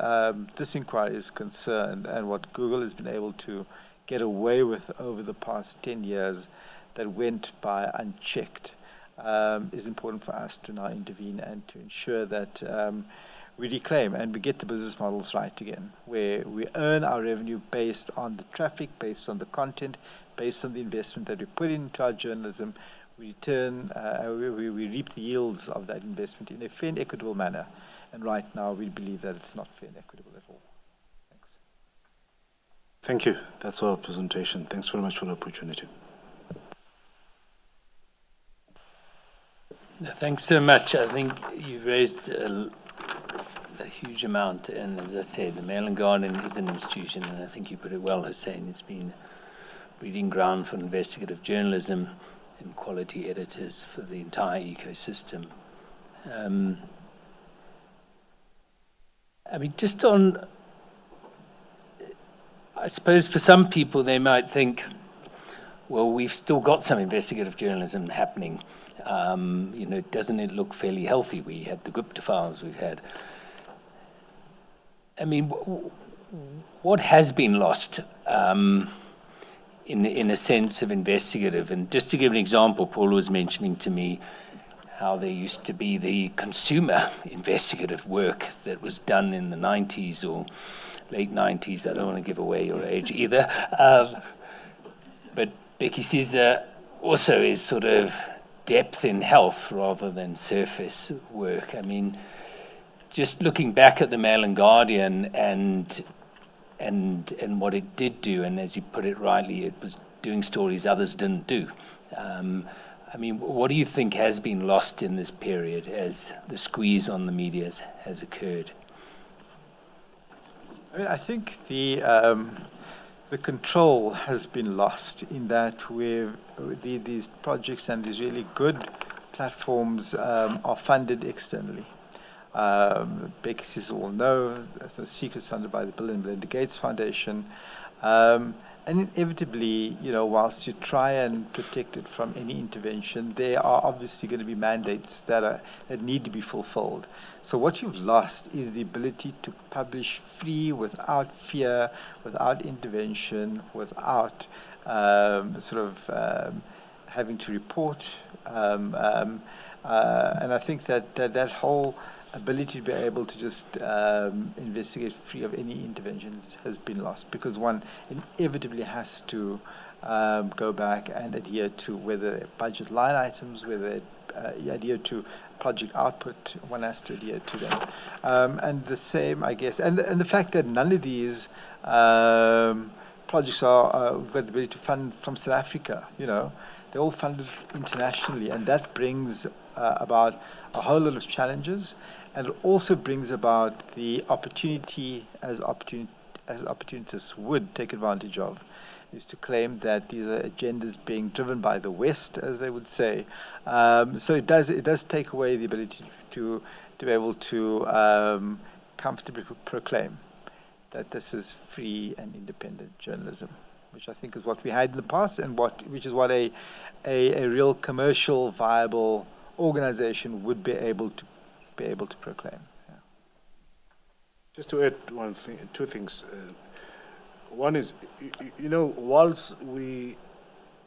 this inquiry is concerned and what Google has been able to get away with over the past 10 years that went by unchecked, is important for us to now intervene and to ensure that we reclaim and we get the business models right again, where we earn our revenue based on the traffic, based on the content, based on the investment that we put into our journalism. We return, we reap the yields of that investment in a fair and equitable manner. And right now, we believe that it's not fair and equitable at all. Thanks. Thank you. That's our presentation. Thanks very much for the opportunity. Thanks so much. I think you've raised a huge amount, and as I said, the Mail and Guardian is an institution, and I think you put it well, Hussein. It's been a breeding ground for investigative journalism and quality editors for the entire ecosystem. I mean, just on, I suppose for some people they might think, well, we've still got some investigative journalism happening. You know, doesn't it look fairly healthy? We had the Gupta files, we've had. I mean, what has been lost in a sense of investigative? And just to give an example, Paul was mentioning to me how there used to be the consumer investigative work that was done in the 90s or late 90s. I don't want to give away your age either. But Becky says also is sort of depth in health rather than surface work. I mean, just looking back at the Mail and Guardian and what it did do, and as you put it rightly, it was doing stories others didn't do. I mean, what do you think has been lost in this period as the squeeze on the media has occurred? I mean, I think the control has been lost in that these projects and these really good platforms are funded externally. Becky will know, there's no secrets, funded by the Bill and Melinda Gates Foundation. And inevitably, you know, whilst you try and protect it from any intervention, there are obviously going to be mandates that need to be fulfilled. So what you've lost is the ability to publish free, without fear, without intervention, without having to report. And I think that whole ability to be able to just investigate free of any interventions has been lost, because one inevitably has to go back and adhere to whether budget line items, whether adhere to project output, one has to adhere to them. And the same, I guess, and the fact that none of these projects are we've got the ability to fund from South Africa, you know, they're all funded internationally, and that brings about a whole lot of challenges. And it also brings about the opportunity, as opportunists would take advantage of, is to claim that these are agendas being driven by the West, as they would say. So it does take away the ability to be able to comfortably proclaim that this is free and independent journalism, which I think is what we had in the past, and which is what a real commercial viable organization would be able to proclaim. Yeah. Just to add two things. One is, you know, whilst we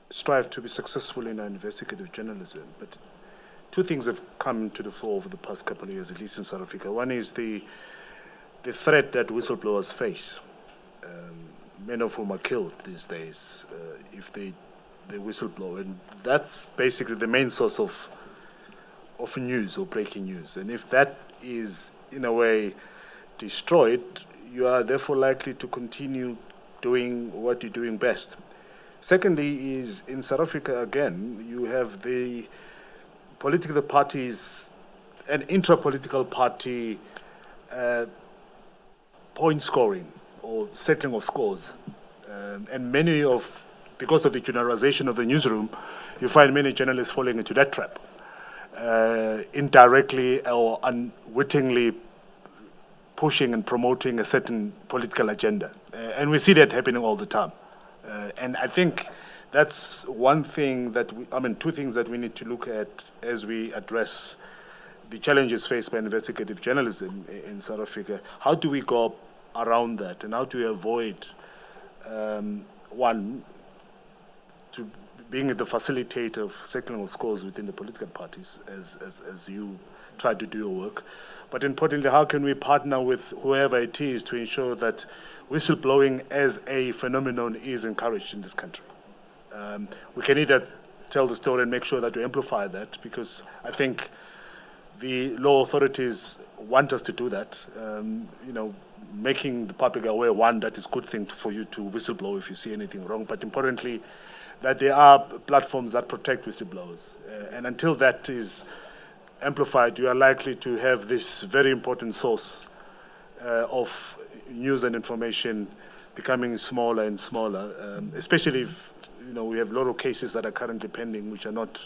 strive to be successful in our investigative journalism, but two things have come to the fore over the past couple of years, at least in South Africa. One is the threat that whistleblowers face, many of whom are killed these days if they whistleblow, and that's basically the main source of news or breaking news. And if that is, in a way, destroyed, you are therefore likely to continue doing what you're doing best. Secondly is, in South Africa, again, you have the political parties and intra-political party point scoring or settling of scores. And because of the generalization of the newsroom, you find many journalists falling into that trap. Indirectly or unwittingly pushing and promoting a certain political agenda. And we see that happening all the time. And I think that's one thing that two things that we need to look at as we address the challenges faced by investigative journalism in South Africa. How do we go around that, and how do we avoid one, to being the facilitator of sectional scores within the political parties, as you try to do your work, but importantly, how can we partner with whoever it is to ensure that whistleblowing as a phenomenon is encouraged in this country? We can either tell the story and make sure that we amplify that, because I think the law authorities want us to do that. Making the public aware, one, that is a good thing for you to whistleblow if you see anything wrong, but importantly, that there are platforms that protect whistleblowers. And until that is amplified, you are likely to have this very important source of news and information becoming smaller and smaller, especially if we have a lot of cases that are currently pending which are not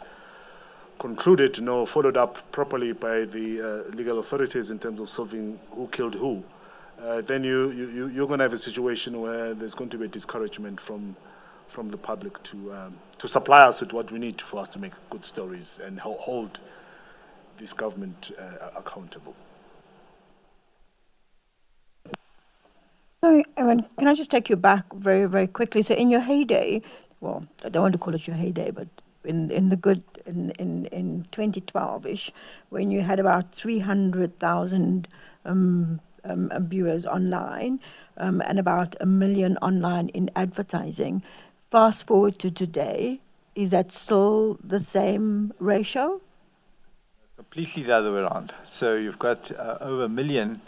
concluded nor followed up properly by the legal authorities in terms of solving who killed who. Then you're going to have a situation where there's going to be a discouragement from the public to supply us with what we need for us to make good stories and hold this government accountable. Sorry, Evan, can I just take you back very, very quickly? So in your heyday, well, I don't want to call it your heyday, but in 2012-ish, when you had about 300,000 viewers online and about 1 million online in advertising, fast forward to today, is that still the same ratio? Completely the other way around. So you've got over 1 million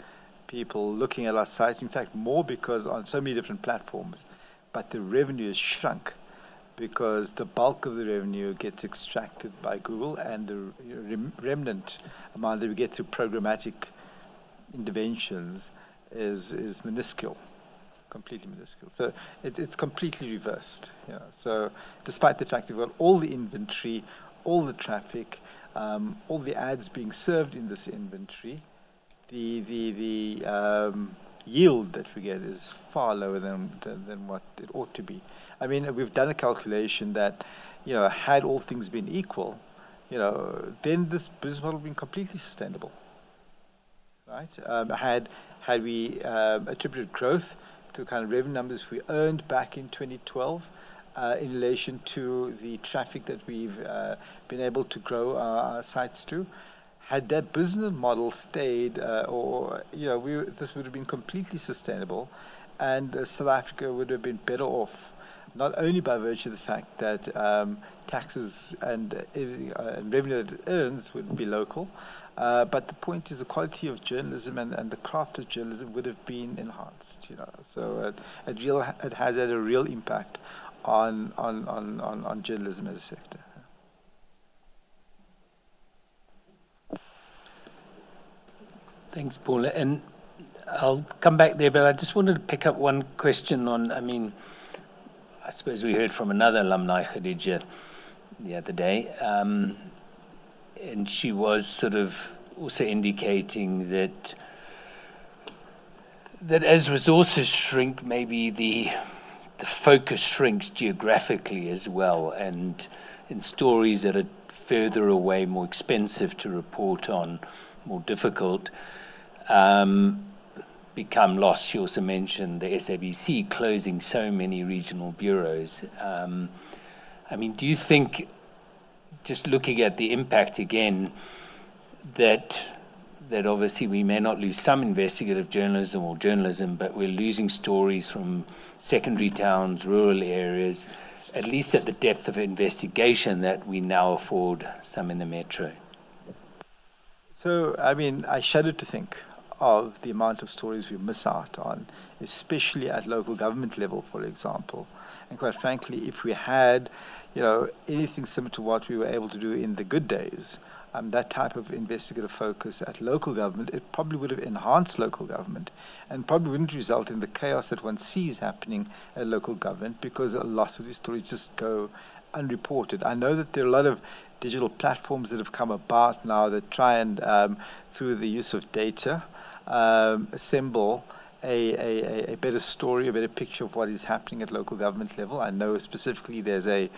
people looking at our sites. In fact, more, because on so many different platforms. But the revenue is shrunk because the bulk of the revenue gets extracted by Google, and the remnant amount that we get through programmatic interventions is minuscule, completely minuscule. So it's completely reversed. So despite the fact we've got all the inventory, all the traffic, all the ads being served in this inventory, the yield that we get is far lower than what it ought to be. I mean, we've done a calculation that, had all things been equal, then this business model would been completely sustainable, right? Had we attributed growth to kind of revenue numbers we earned back in 2012 in relation to the traffic that we've been able to grow our sites to, had that business model stayed, this would have been completely sustainable, and South Africa would have been better off, not only by virtue of the fact that taxes and revenue that it earns would be local, but the point is the quality of journalism and the craft of journalism would have been enhanced. So it has had a real impact on journalism as a sector. Thanks, Paula. And I'll come back there, but I just wanted to pick up one question on, I suppose we heard from another alumni, Khadija, the other day, and she was sort of also indicating that as resources shrink, maybe the focus shrinks geographically as well, and in stories that are further away, more expensive to report on, more difficult, become lost. She also mentioned the SABC closing so many regional bureaus. Do you think, just looking at the impact again, that obviously we may not lose some investigative journalism or journalism, but we're losing stories from secondary towns, rural areas, at least at the depth of investigation that we now afford some in the metro? So, I shudder to think of the amount of stories we miss out on, especially at local government level, for example. And quite frankly, if we had, anything similar to what we were able to do in the good days, that type of investigative focus at local government, it probably would have enhanced local government and probably wouldn't result in the chaos that one sees happening at local government, because a lot of these stories just go unreported. I know that there are a lot of digital platforms that have come about now that try and, through the use of data, assemble a better story, a better picture of what is happening at local government level. I know specifically there's a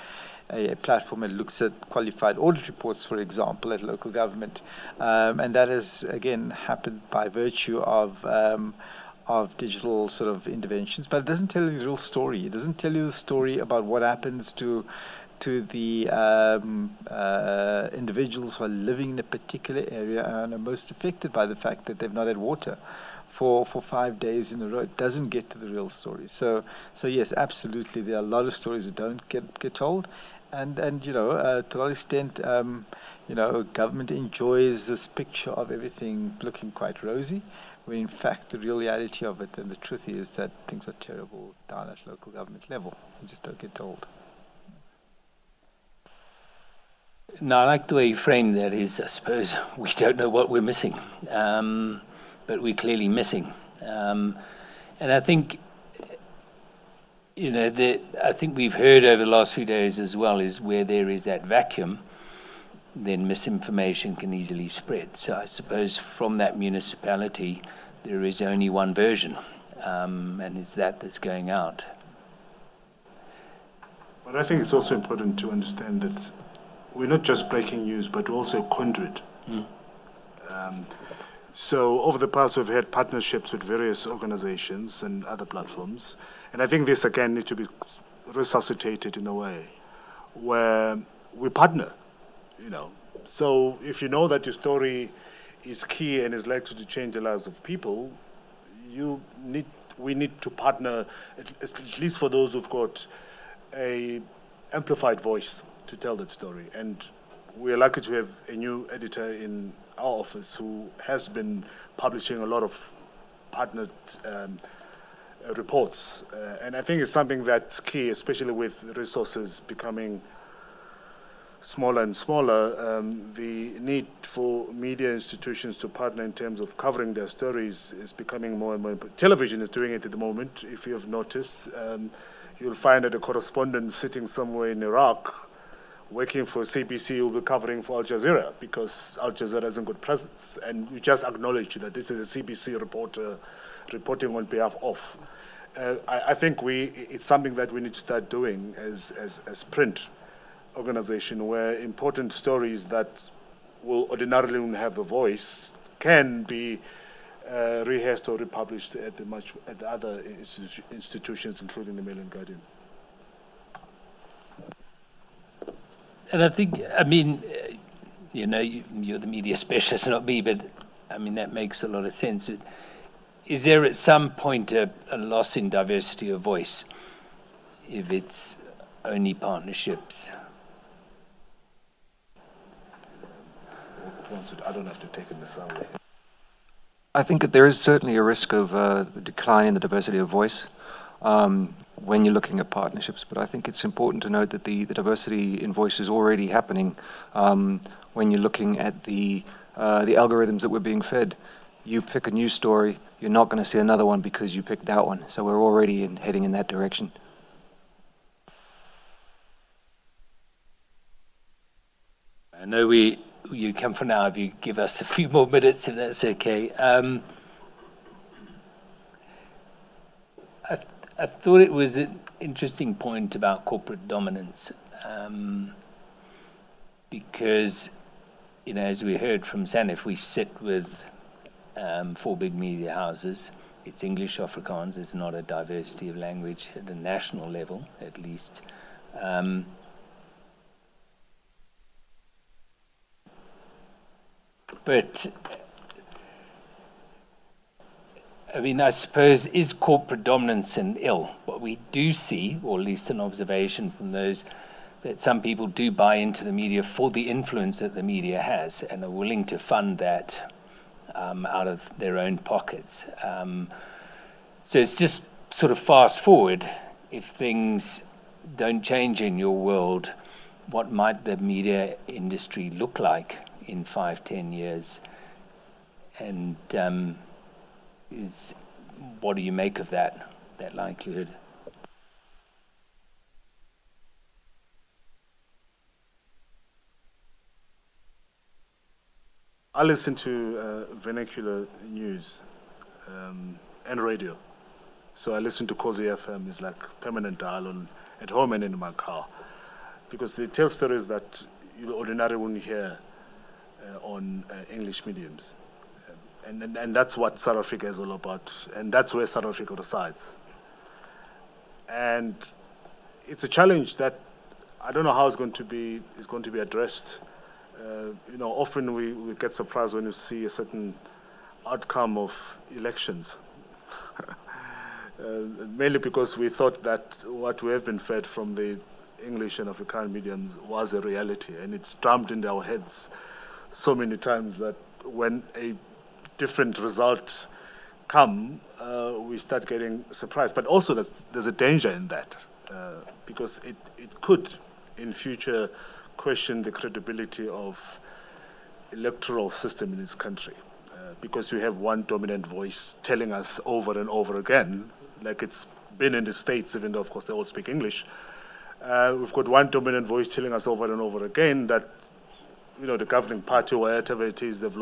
platform that looks at qualified audit reports, for example, at local government. And that has, again, happened by virtue of digital sort of interventions. But it doesn't tell you the real story. It doesn't tell you the story about what happens to the individuals who are living in a particular area and are most affected by the fact that they've not had water for 5 days in a row. It doesn't get to the real story. So yes, absolutely, there are a lot of stories that don't get told, and to a lot of extent, government enjoys this picture of everything looking quite rosy, when in fact the real reality of it and the truth is that things are terrible down at local government level. You just don't get told. No, I like the way you frame that. Is, I suppose, we don't know what we're missing, but we're clearly missing. And I think, I think we've heard over the last few days as well, is where there is that vacuum, then misinformation can easily spread. So I suppose from that municipality, there is only one version, and it's that's going out. But I think it's also important to understand that we're not just breaking news, but we're also a conduit. So over the past, we've had partnerships with various organizations and other platforms. And I think this, again, needs to be resuscitated in a way where we partner, So if you know that your story is key and is likely to change the lives of people, we need to partner, at least for those who've got a amplified voice to tell that story. And we're lucky to have a new editor in our office who has been publishing a lot of partnered reports. And I think it's something that's key, especially with resources becoming smaller and smaller. The need for media institutions to partner in terms of covering their stories is becoming more and more important. Television is doing it at the moment, if you have noticed. You'll find that a correspondent sitting somewhere in Iraq working for CBC will be covering for Al Jazeera because Al Jazeera hasn't got presence. And you just acknowledge that this is a CBC reporter reporting on behalf of. I think it's something that we need to start doing as print organization, where important stories that will ordinarily not have a voice can be rehearsed or republished at the other institutions, including the Mail and Guardian. And I think, you're the media specialist, not me, but that makes a lot of sense. Is there at some point a loss in diversity of voice if it's only partnerships? I don't have to take it this way. I think that there is certainly a risk of the decline in the diversity of voice when you're looking at partnerships. But I think it's important to note that the diversity in voice is already happening when you're looking at the algorithms that we're being fed. You pick a news story, you're not going to see another one because you picked that one. So we're already heading in that direction. I know you come for now. If you give us a few more minutes, if that's okay. I thought it was an interesting point about corporate dominance, because, as we heard from SANEF, we sit with 4 big media houses. It's English Afrikaans. There's not a diversity of language at a national level, at least. But, I suppose, is corporate dominance an ill? What we do see, or at least an observation from those, that some people do buy into the media for the influence that the media has and are willing to fund that out of their own pockets. So it's just sort of fast forward. If things don't change in your world, what might the media industry look like in 5-10 years? And what do you make of that likelihood? I listen to vernacular news, and radio. So I listen to Cozy FM. It's like permanent dial on at home and in my car, because they tell stories that you ordinarily wouldn't hear on English mediums. And that's what South Africa is all about, and that's where South Africa resides. And it's a challenge that I don't know how it's going to be addressed. Often we get surprised when you see a certain outcome of elections, mainly because we thought that what we have been fed from the English and Afrikaans mediums was a reality, and it's drummed into our heads so many times that when a different result come, we start getting surprised. But also there's a danger in that, because it could in future question the credibility of electoral system in this country, because you have one dominant voice telling us over and over again, like it's been in the States, even though of course they all speak English. We've got one dominant voice telling us over and over again that the governing party, or whatever it is, have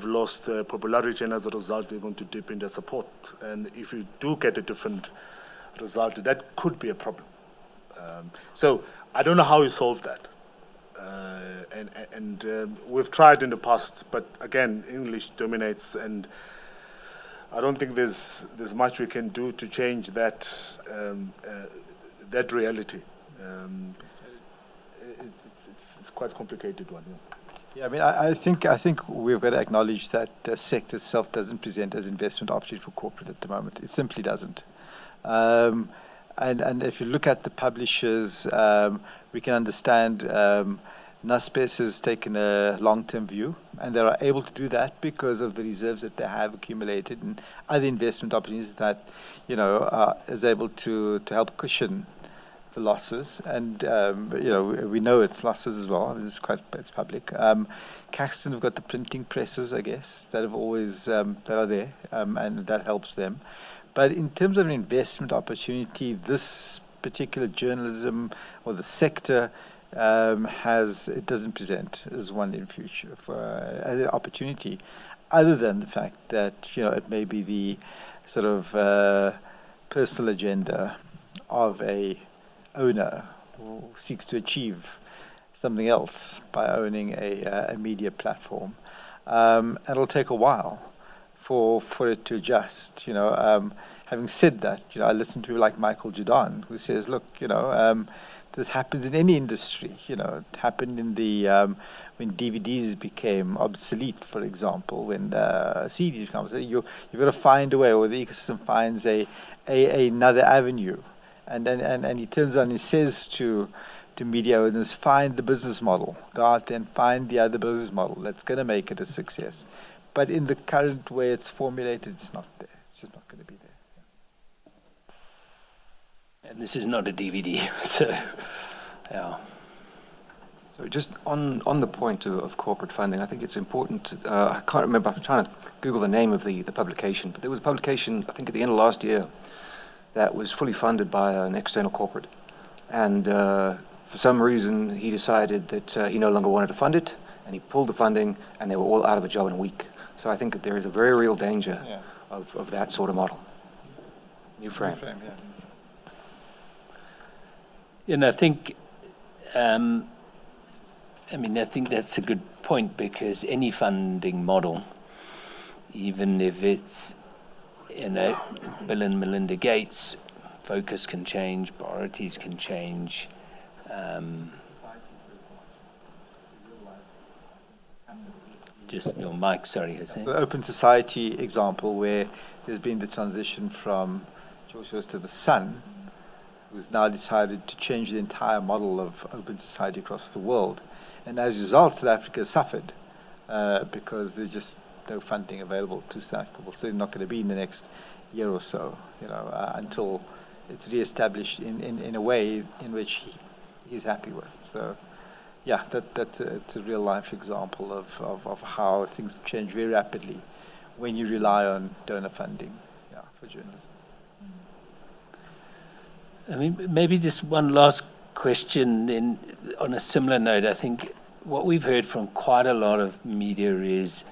lost popularity, and as a result they're going to dip in their support. And if you do get a different result, that could be a problem. So I don't know how you solve that. And we've tried in the past, but again, English dominates, and I don't think there's much we can do to change that that reality. It's quite a complicated one. Yeah. Yeah, I mean, I think we've got to acknowledge that the sector itself doesn't present as investment opportunity for corporate at the moment. It simply doesn't. And if you look at the publishers, we can understand Naspers has taken a long-term view, and they are able to do that because of the reserves that they have accumulated and other investment opportunities that is able to help cushion the losses. And we know it's losses as well. It's public. Caxton have got the printing presses, I guess, that have always that are there, and that helps them. But in terms of an investment opportunity, this particular journalism or the sector it doesn't present as one in future for as an opportunity, other than the fact that it may be the sort of personal agenda of a owner who seeks to achieve something else by owning a media platform. It'll take a while for it to adjust. Having said that, I listen to people like Michael Jordan, who says, look, this happens in any industry. It happened in the when DVDs became obsolete, for example, when CDs became obsolete. You've got to find a way, or the ecosystem finds another avenue. And he turns on and he says to media owners, find the business model. Go out there and find the other business model that's going to make it a success. But in the current way it's formulated, it's not there. It's just not going to be there. And this is not a DVD, so yeah. So just on the point of corporate funding, I think it's important. I can't remember. I'm trying to Google the name of the publication, but there was a publication, I think at the end of last year, that was fully funded by an external corporate. And for some reason, he decided that he no longer wanted to fund it, and he pulled the funding, and they were all out of a job in a week. So I think that there is a very real danger of that sort of model. New frame. And I think, I think that's a good point, because any funding model, even if it's, Bill and Melinda Gates, focus can change, priorities can change. Just your mic, sorry, Hussein. The Open Society example, where there's been the transition from George Soros to the Sun, who's now decided to change the entire model of open society across the world. And as a result, South Africa has suffered because there's just no funding available to South Africa. Well, certainly not going to be in the next year or so, until it's reestablished in a way in which he's happy with. So, yeah, it's a real life example of how things change very rapidly when you rely on donor funding for journalism. I mean, maybe just one last question then on a similar note. I think what we've heard from quite a lot of media is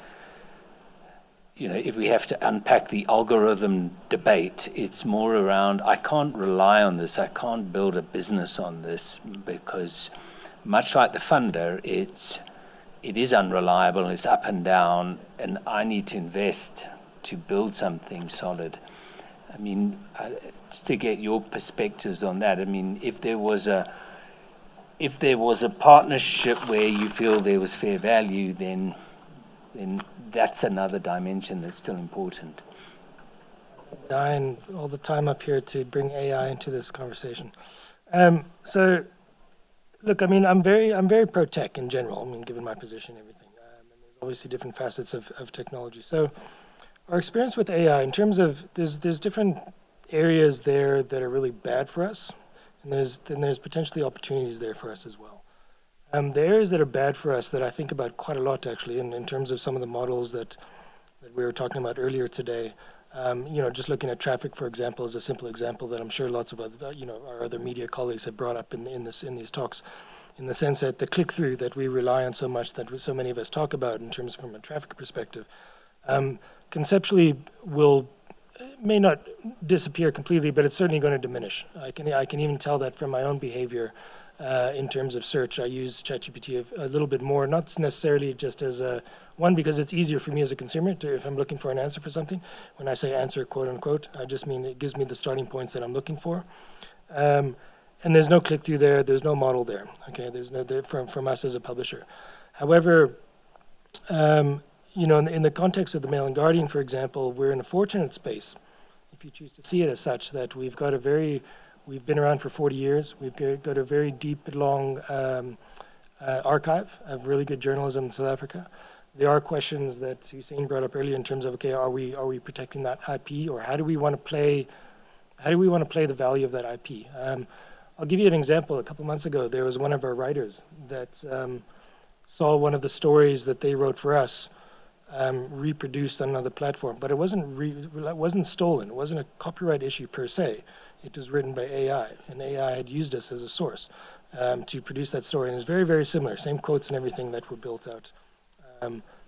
if we have to unpack the algorithm debate, it's more around, I can't rely on this, I can't build a business on this, because much like the funder, it is unreliable, it's up and down, and I need to invest to build something solid. I mean, just to get your perspectives on that, I mean, if there was a partnership where you feel there was fair value, then that's another dimension that's still important. Dying all the time up here to bring AI into this conversation. So, look, I mean, I'm very pro tech in general. I mean, given my position and everything, and there's obviously different facets of technology. So, our experience with AI, in terms of there's different areas there that are really bad for us, and there's potentially opportunities there for us as well. The areas that are bad for us that I think about quite a lot, actually, in terms of some of the models that we were talking about earlier today. Just looking at traffic, for example, is a simple example that I'm sure lots of other, our other media colleagues have brought up in these talks, in the sense that the click-through that we rely on so much, that so many of us talk about in terms from a traffic perspective, conceptually may not disappear completely, but it's certainly going to diminish. I can even tell that from my own behavior. In terms of search, I use ChatGPT a little bit more, not necessarily just as one, because it's easier for me as a consumer if I'm looking for an answer for something. When I say answer, quote unquote, I just mean it gives me the starting points that I'm looking for. And there's no click-through there, there's no model there. Okay, there's no from us as a publisher. However, in the context of the Mail and Guardian, for example, we're in a fortunate space, if you choose to see it as such, that we've been around for 40 years. We've got a very deep, long archive of really good journalism in South Africa. There are questions that Hussein brought up earlier in terms of, okay, are we protecting that IP, or how do we want to play the value of that IP? I'll give you an example. A couple months ago, there was one of our writers that saw one of the stories that they wrote for us reproduced on another platform, but it wasn't stolen. It wasn't a copyright issue per se. It was written by AI, and AI had used us as a source to produce that story. And it's very, very similar, same quotes and everything that were built out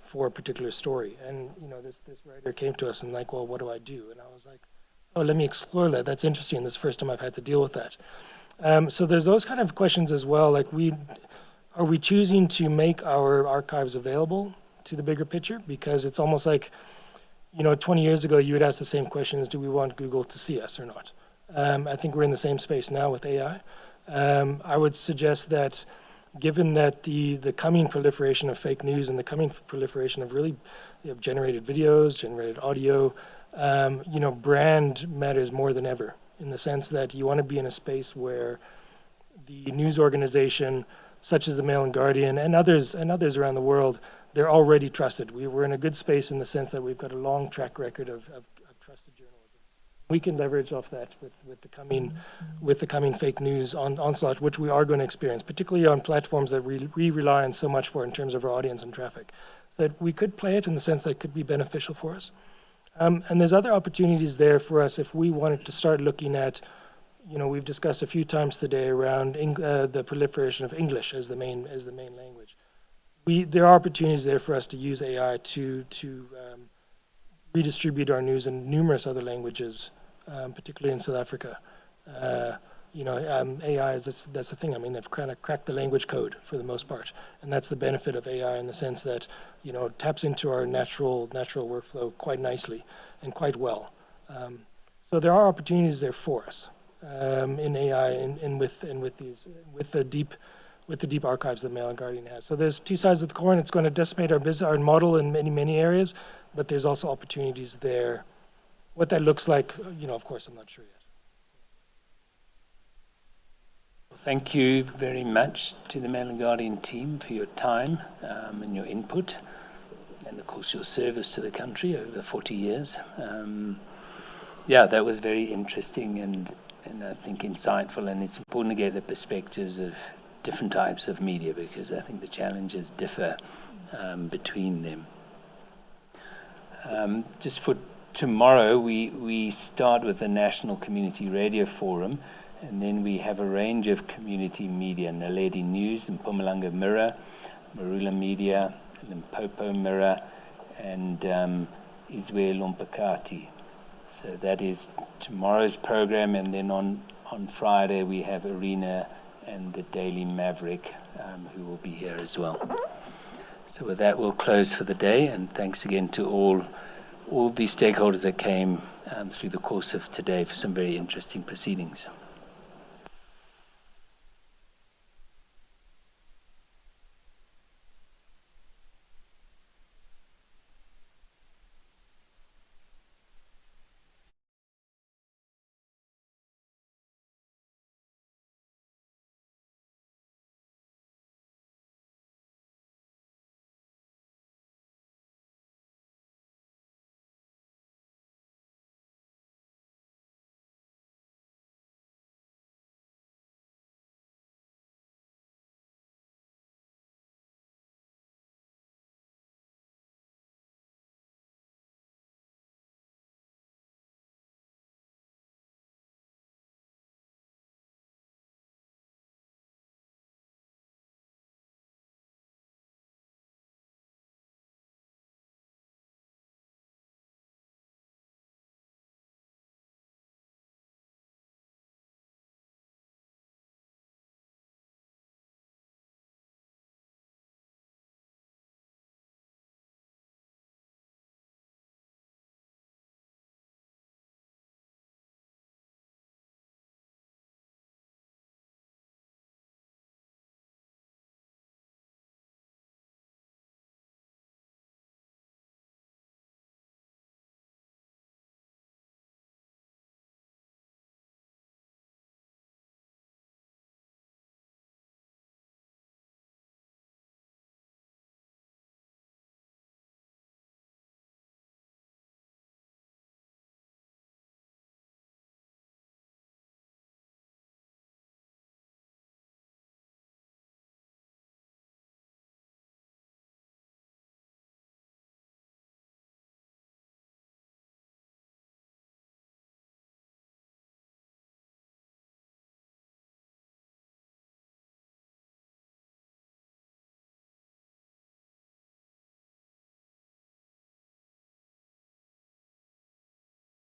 for a particular story. And this writer came to us and like, well, what do I do? And I was like, oh, let me explore that. That's interesting. This is the first time I've had to deal with that. So there's those kind of questions as well. Like, are we choosing to make our archives available to the bigger picture? Because it's almost like, 20 years ago, you would ask the same questions: do we want Google to see us or not? I think we're in the same space now with AI. I would suggest that, given that the coming proliferation of fake news and the coming proliferation of really generated videos, generated audio, brand matters more than ever, in the sense that you want to be in a space where the news organization, such as the Mail and Guardian and others around the world, they're already trusted. We're in a good space in the sense that we've got a long track record of trusted journalism. We can leverage off that with the coming fake news onslaught, which we are going to experience, particularly on platforms that we rely on so much for in terms of our audience and traffic. So that we could play it in the sense that it could be beneficial for us. And there's other opportunities there for us if we wanted to start looking at, we've discussed a few times today around the proliferation of English as the main language. There are opportunities there for us to use AI to redistribute our news in numerous other languages, particularly in South Africa. AI, that's the thing. I mean, they've kind of cracked the language code for the most part, and that's the benefit of AI in the sense that it taps into our natural workflow quite nicely and quite well. So there are opportunities there for us in AI and with the deep archives that Mail and Guardian has. So there's two sides of the coin. It's going to decimate our model in many areas, but there's also opportunities there. What that looks like, of course, I'm not sure yet. Thank you very much to the Mail and Guardian team for your time and your input, and of course your service to the country over 40 years. That was very interesting and I think insightful, and it's important to get the perspectives of different types of media, because I think the challenges differ between them. Just for tomorrow, we start with the National Community Radio Forum, and then we have a range of community media: Naledi News, Mpumalanga Mirror, Marula Media, Limpopo Mirror, and Izwe Lompakati. So that is tomorrow's program, and then on Friday we have Arena and the Daily Maverick, who will be here as well. So with that, we'll close for the day, and thanks again to all the stakeholders that came through the course of today for some very interesting proceedings.